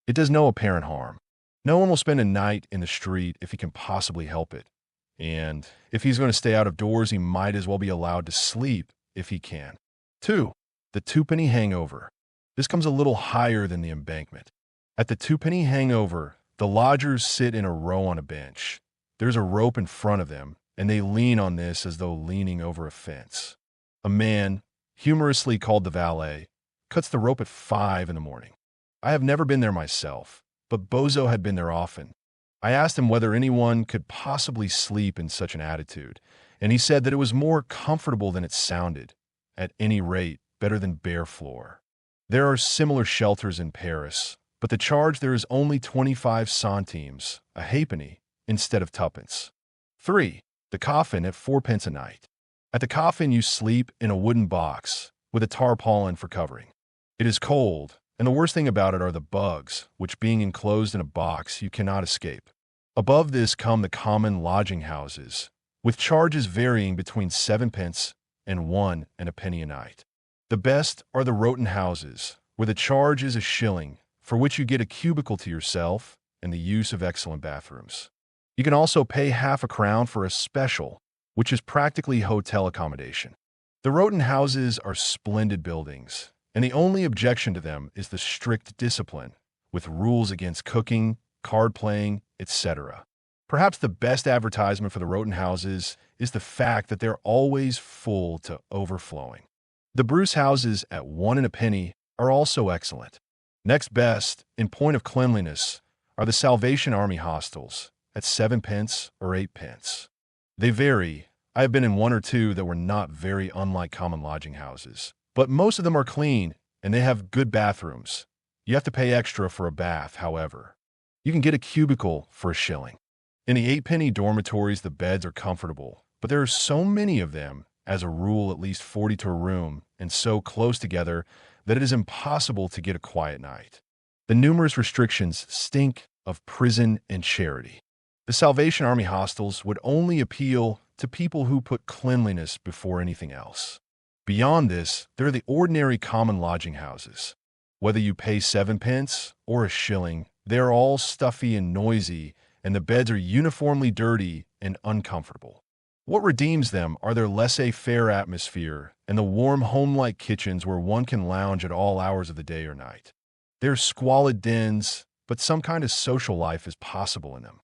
[SPEAKER 1] It does no apparent harm. No one will spend a night in the street if he can possibly help it. And if he's going to stay out of doors, he might as well be allowed to sleep if he can. 2. The twopenny hangover. This comes a little higher than the embankment. At the twopenny hangover, the lodgers sit in a row on a bench. There's a rope in front of them, and they lean on this as though leaning over a fence. A man, humorously called the valet, cuts the rope at 5 in the morning. I have never been there myself, but Bozo had been there often. I asked him whether anyone could possibly sleep in such an attitude, and he said that it was more comfortable than it sounded, at any rate, better than bare floor. There are similar shelters in Paris, but the charge there is only 25 centimes, a halfpenny, instead of tuppence. 3. The coffin at 4 pence a night. At the coffin you sleep in a wooden box, with a tarpaulin for covering. It is cold, and the worst thing about it are the bugs, which being enclosed in a box you cannot escape. Above this come the common lodging houses, with charges varying between 7 pence and 1 and a penny a night. The best are the Rotten houses, where the charge is a shilling, for which you get a cubicle to yourself and the use of excellent bathrooms. You can also pay half a crown for a special, which is practically hotel accommodation. The Rotten houses are splendid buildings, and the only objection to them is the strict discipline, with rules against cooking, card playing, etc. Perhaps the best advertisement for the Rotten houses is the fact that they're always full to overflowing. The Bruce houses at 1 and a penny are also excellent. Next best, in point of cleanliness, are the Salvation Army hostels, at 7 pence or 8 pence. They vary. I have been in 1 or 2 that were not very unlike common lodging houses, but most of them are clean, and they have good bathrooms. You have to pay extra for a bath, however. You can get a cubicle for a shilling. In the 8-penny dormitories, the beds are comfortable, but there are so many of them, as a rule at least 40 to a room, and so close together that it is impossible to get a quiet night. The numerous restrictions stink of prison and charity. The Salvation Army hostels would only appeal to people who put cleanliness before anything else. Beyond this, there are the ordinary common lodging houses. Whether you pay 7 pence or a shilling, they are all stuffy and noisy, and the beds are uniformly dirty and uncomfortable. What redeems them are their laissez-faire atmosphere and the warm home-like kitchens where one can lounge at all hours of the day or night. They're squalid dens, but some kind of social life is possible in them.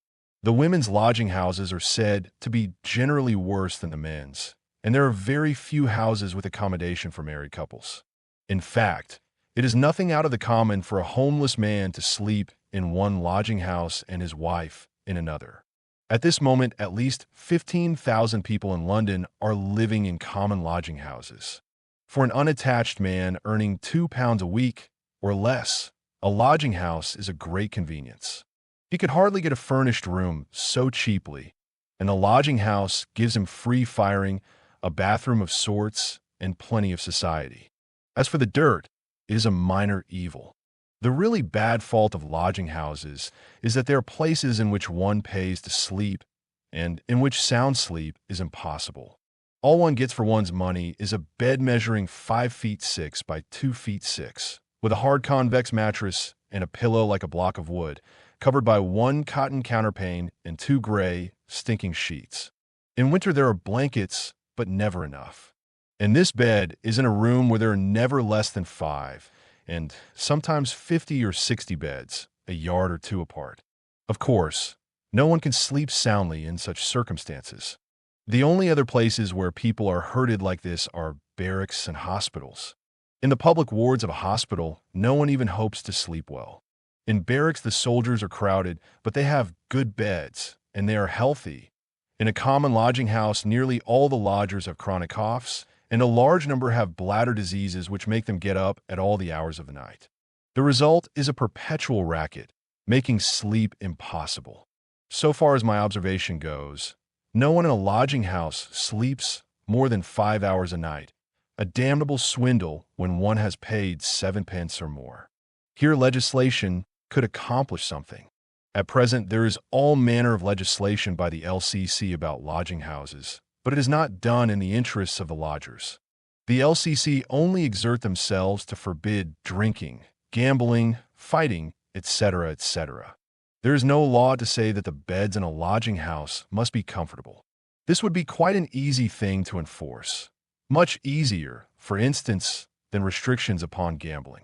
[SPEAKER 1] The women's lodging houses are said to be generally worse than the men's, and there are very few houses with accommodation for married couples. In fact, it is nothing out of the common for a homeless man to sleep in one lodging house and his wife in another. At this moment, at least 15,000 people in London are living in common lodging houses. For an unattached man earning £2 a week or less, a lodging house is a great convenience. He could hardly get a furnished room so cheaply, and the lodging house gives him free firing, a bathroom of sorts, and plenty of society. As for the dirt, it is a minor evil. The really bad fault of lodging houses is that there are places in which one pays to sleep and in which sound sleep is impossible. All one gets for one's money is a bed measuring 5 feet 6 by 2 feet 6, with a hard convex mattress and a pillow like a block of wood, covered by 1 cotton counterpane and 2 gray, stinking sheets. In winter there are blankets, but never enough. And this bed is in a room where there are never less than 5, and sometimes 50 or 60 beds, a yard or 2 apart. Of course, no one can sleep soundly in such circumstances. The only other places where people are herded like this are barracks and hospitals. In the public wards of a hospital, no one even hopes to sleep well. In barracks, the soldiers are crowded, but they have good beds, and they are healthy. In a common lodging house, nearly all the lodgers have chronic coughs, and a large number have bladder diseases which make them get up at all the hours of the night. The result is a perpetual racket, making sleep impossible. So far as my observation goes, no one in a lodging house sleeps more than 5 hours a night, a damnable swindle when one has paid 7 pence or more. Here legislation could accomplish something. At present, there is all manner of legislation by the LCC about lodging houses, but it is not done in the interests of the lodgers. The LCC only exert themselves to forbid drinking, gambling, fighting, etc., etc. There is no law to say that the beds in a lodging house must be comfortable. This would be quite an easy thing to enforce. Much easier, for instance, than restrictions upon gambling.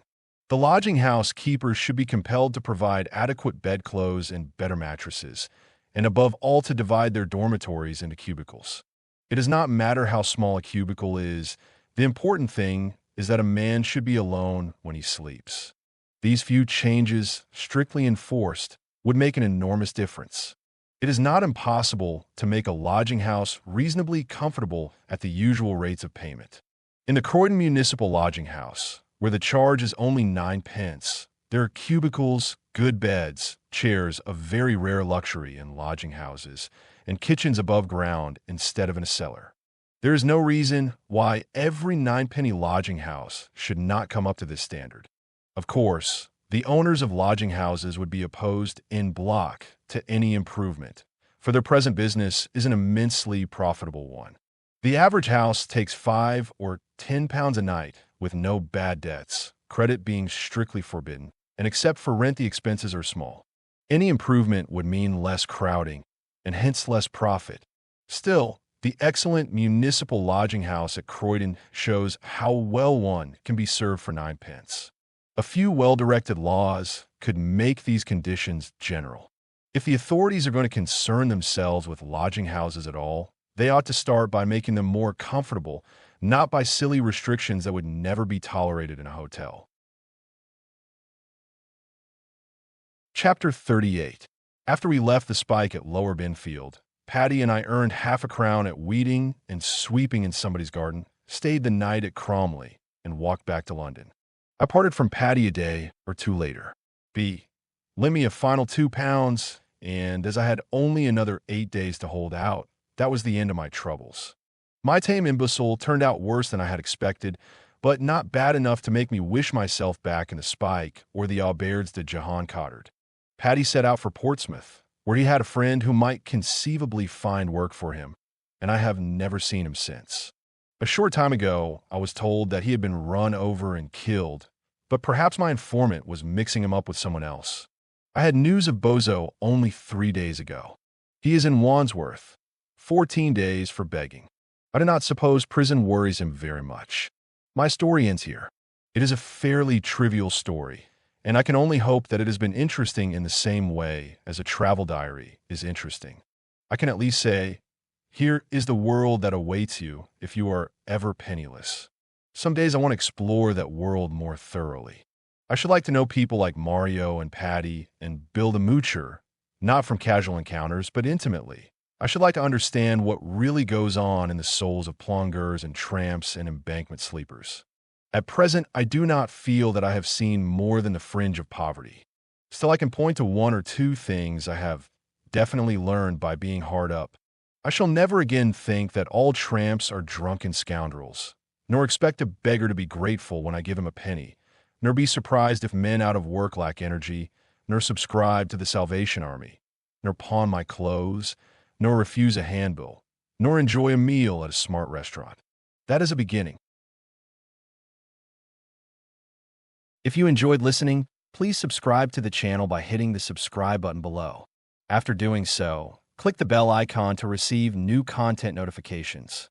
[SPEAKER 1] The lodging house keepers should be compelled to provide adequate bedclothes and better mattresses, and above all to divide their dormitories into cubicles. It does not matter how small a cubicle is, the important thing is that a man should be alone when he sleeps. These few changes, strictly enforced, would make an enormous difference. It is not impossible to make a lodging house reasonably comfortable at the usual rates of payment. In the Croydon Municipal Lodging House, where the charge is only 9 pence, there are cubicles, good beds, chairs of very rare luxury in lodging houses, and kitchens above ground instead of in a cellar. There is no reason why every 9-penny lodging house should not come up to this standard. Of course, the owners of lodging houses would be opposed en bloc to any improvement, for their present business is an immensely profitable one. The average house takes £5 or £10 a night with no bad debts, credit being strictly forbidden, and except for rent the expenses are small. Any improvement would mean less crowding, and hence less profit. Still, the excellent municipal lodging house at Croydon shows how well one can be served for 9 pence. A few well-directed laws could make these conditions general. If the authorities are going to concern themselves with lodging houses at all, they ought to start by making them more comfortable, not by silly restrictions that would never be tolerated in a hotel. Chapter 38. After we left the Spike at Lower Binfield, Patty and I earned half a crown at weeding and sweeping in somebody's garden, stayed the night at Cromley, and walked back to London. I parted from Patty a day or two later. B lent me a final £2, and as I had only another 8 days to hold out, that was the end of my troubles. My tame imbecile turned out worse than I had expected, but not bad enough to make me wish myself back in the Spike or the Auberges de Jehan Cottard. Patty set out for Portsmouth, where he had a friend who might conceivably find work for him, and I have never seen him since. A short time ago, I was told that he had been run over and killed, but perhaps my informant was mixing him up with someone else. I had news of Bozo only 3 days ago. He is in Wandsworth, 14 days for begging. I do not suppose prison worries him very much. My story ends here. It is a fairly trivial story, and I can only hope that it has been interesting in the same way as a travel diary is interesting. I can at least say, here is the world that awaits you if you are ever penniless. Some days I want to explore that world more thoroughly. I should like to know people like Mario and Patty and Bill the Moocher, not from casual encounters, but intimately. I should like to understand what really goes on in the souls of plongeurs and tramps and embankment sleepers. At present, I do not feel that I have seen more than the fringe of poverty. Still, I can point to one or two things I have definitely learned by being hard up. I shall never again think that all tramps are drunken scoundrels, nor expect a beggar to be grateful when I give him a penny, nor be surprised if men out of work lack energy, nor subscribe to the Salvation Army, nor pawn my clothes, nor refuse a handbill, nor enjoy a meal at a smart restaurant. That is a beginning. If you enjoyed listening, please subscribe to the channel by hitting the subscribe button below. After doing so, click the bell icon to receive new content notifications.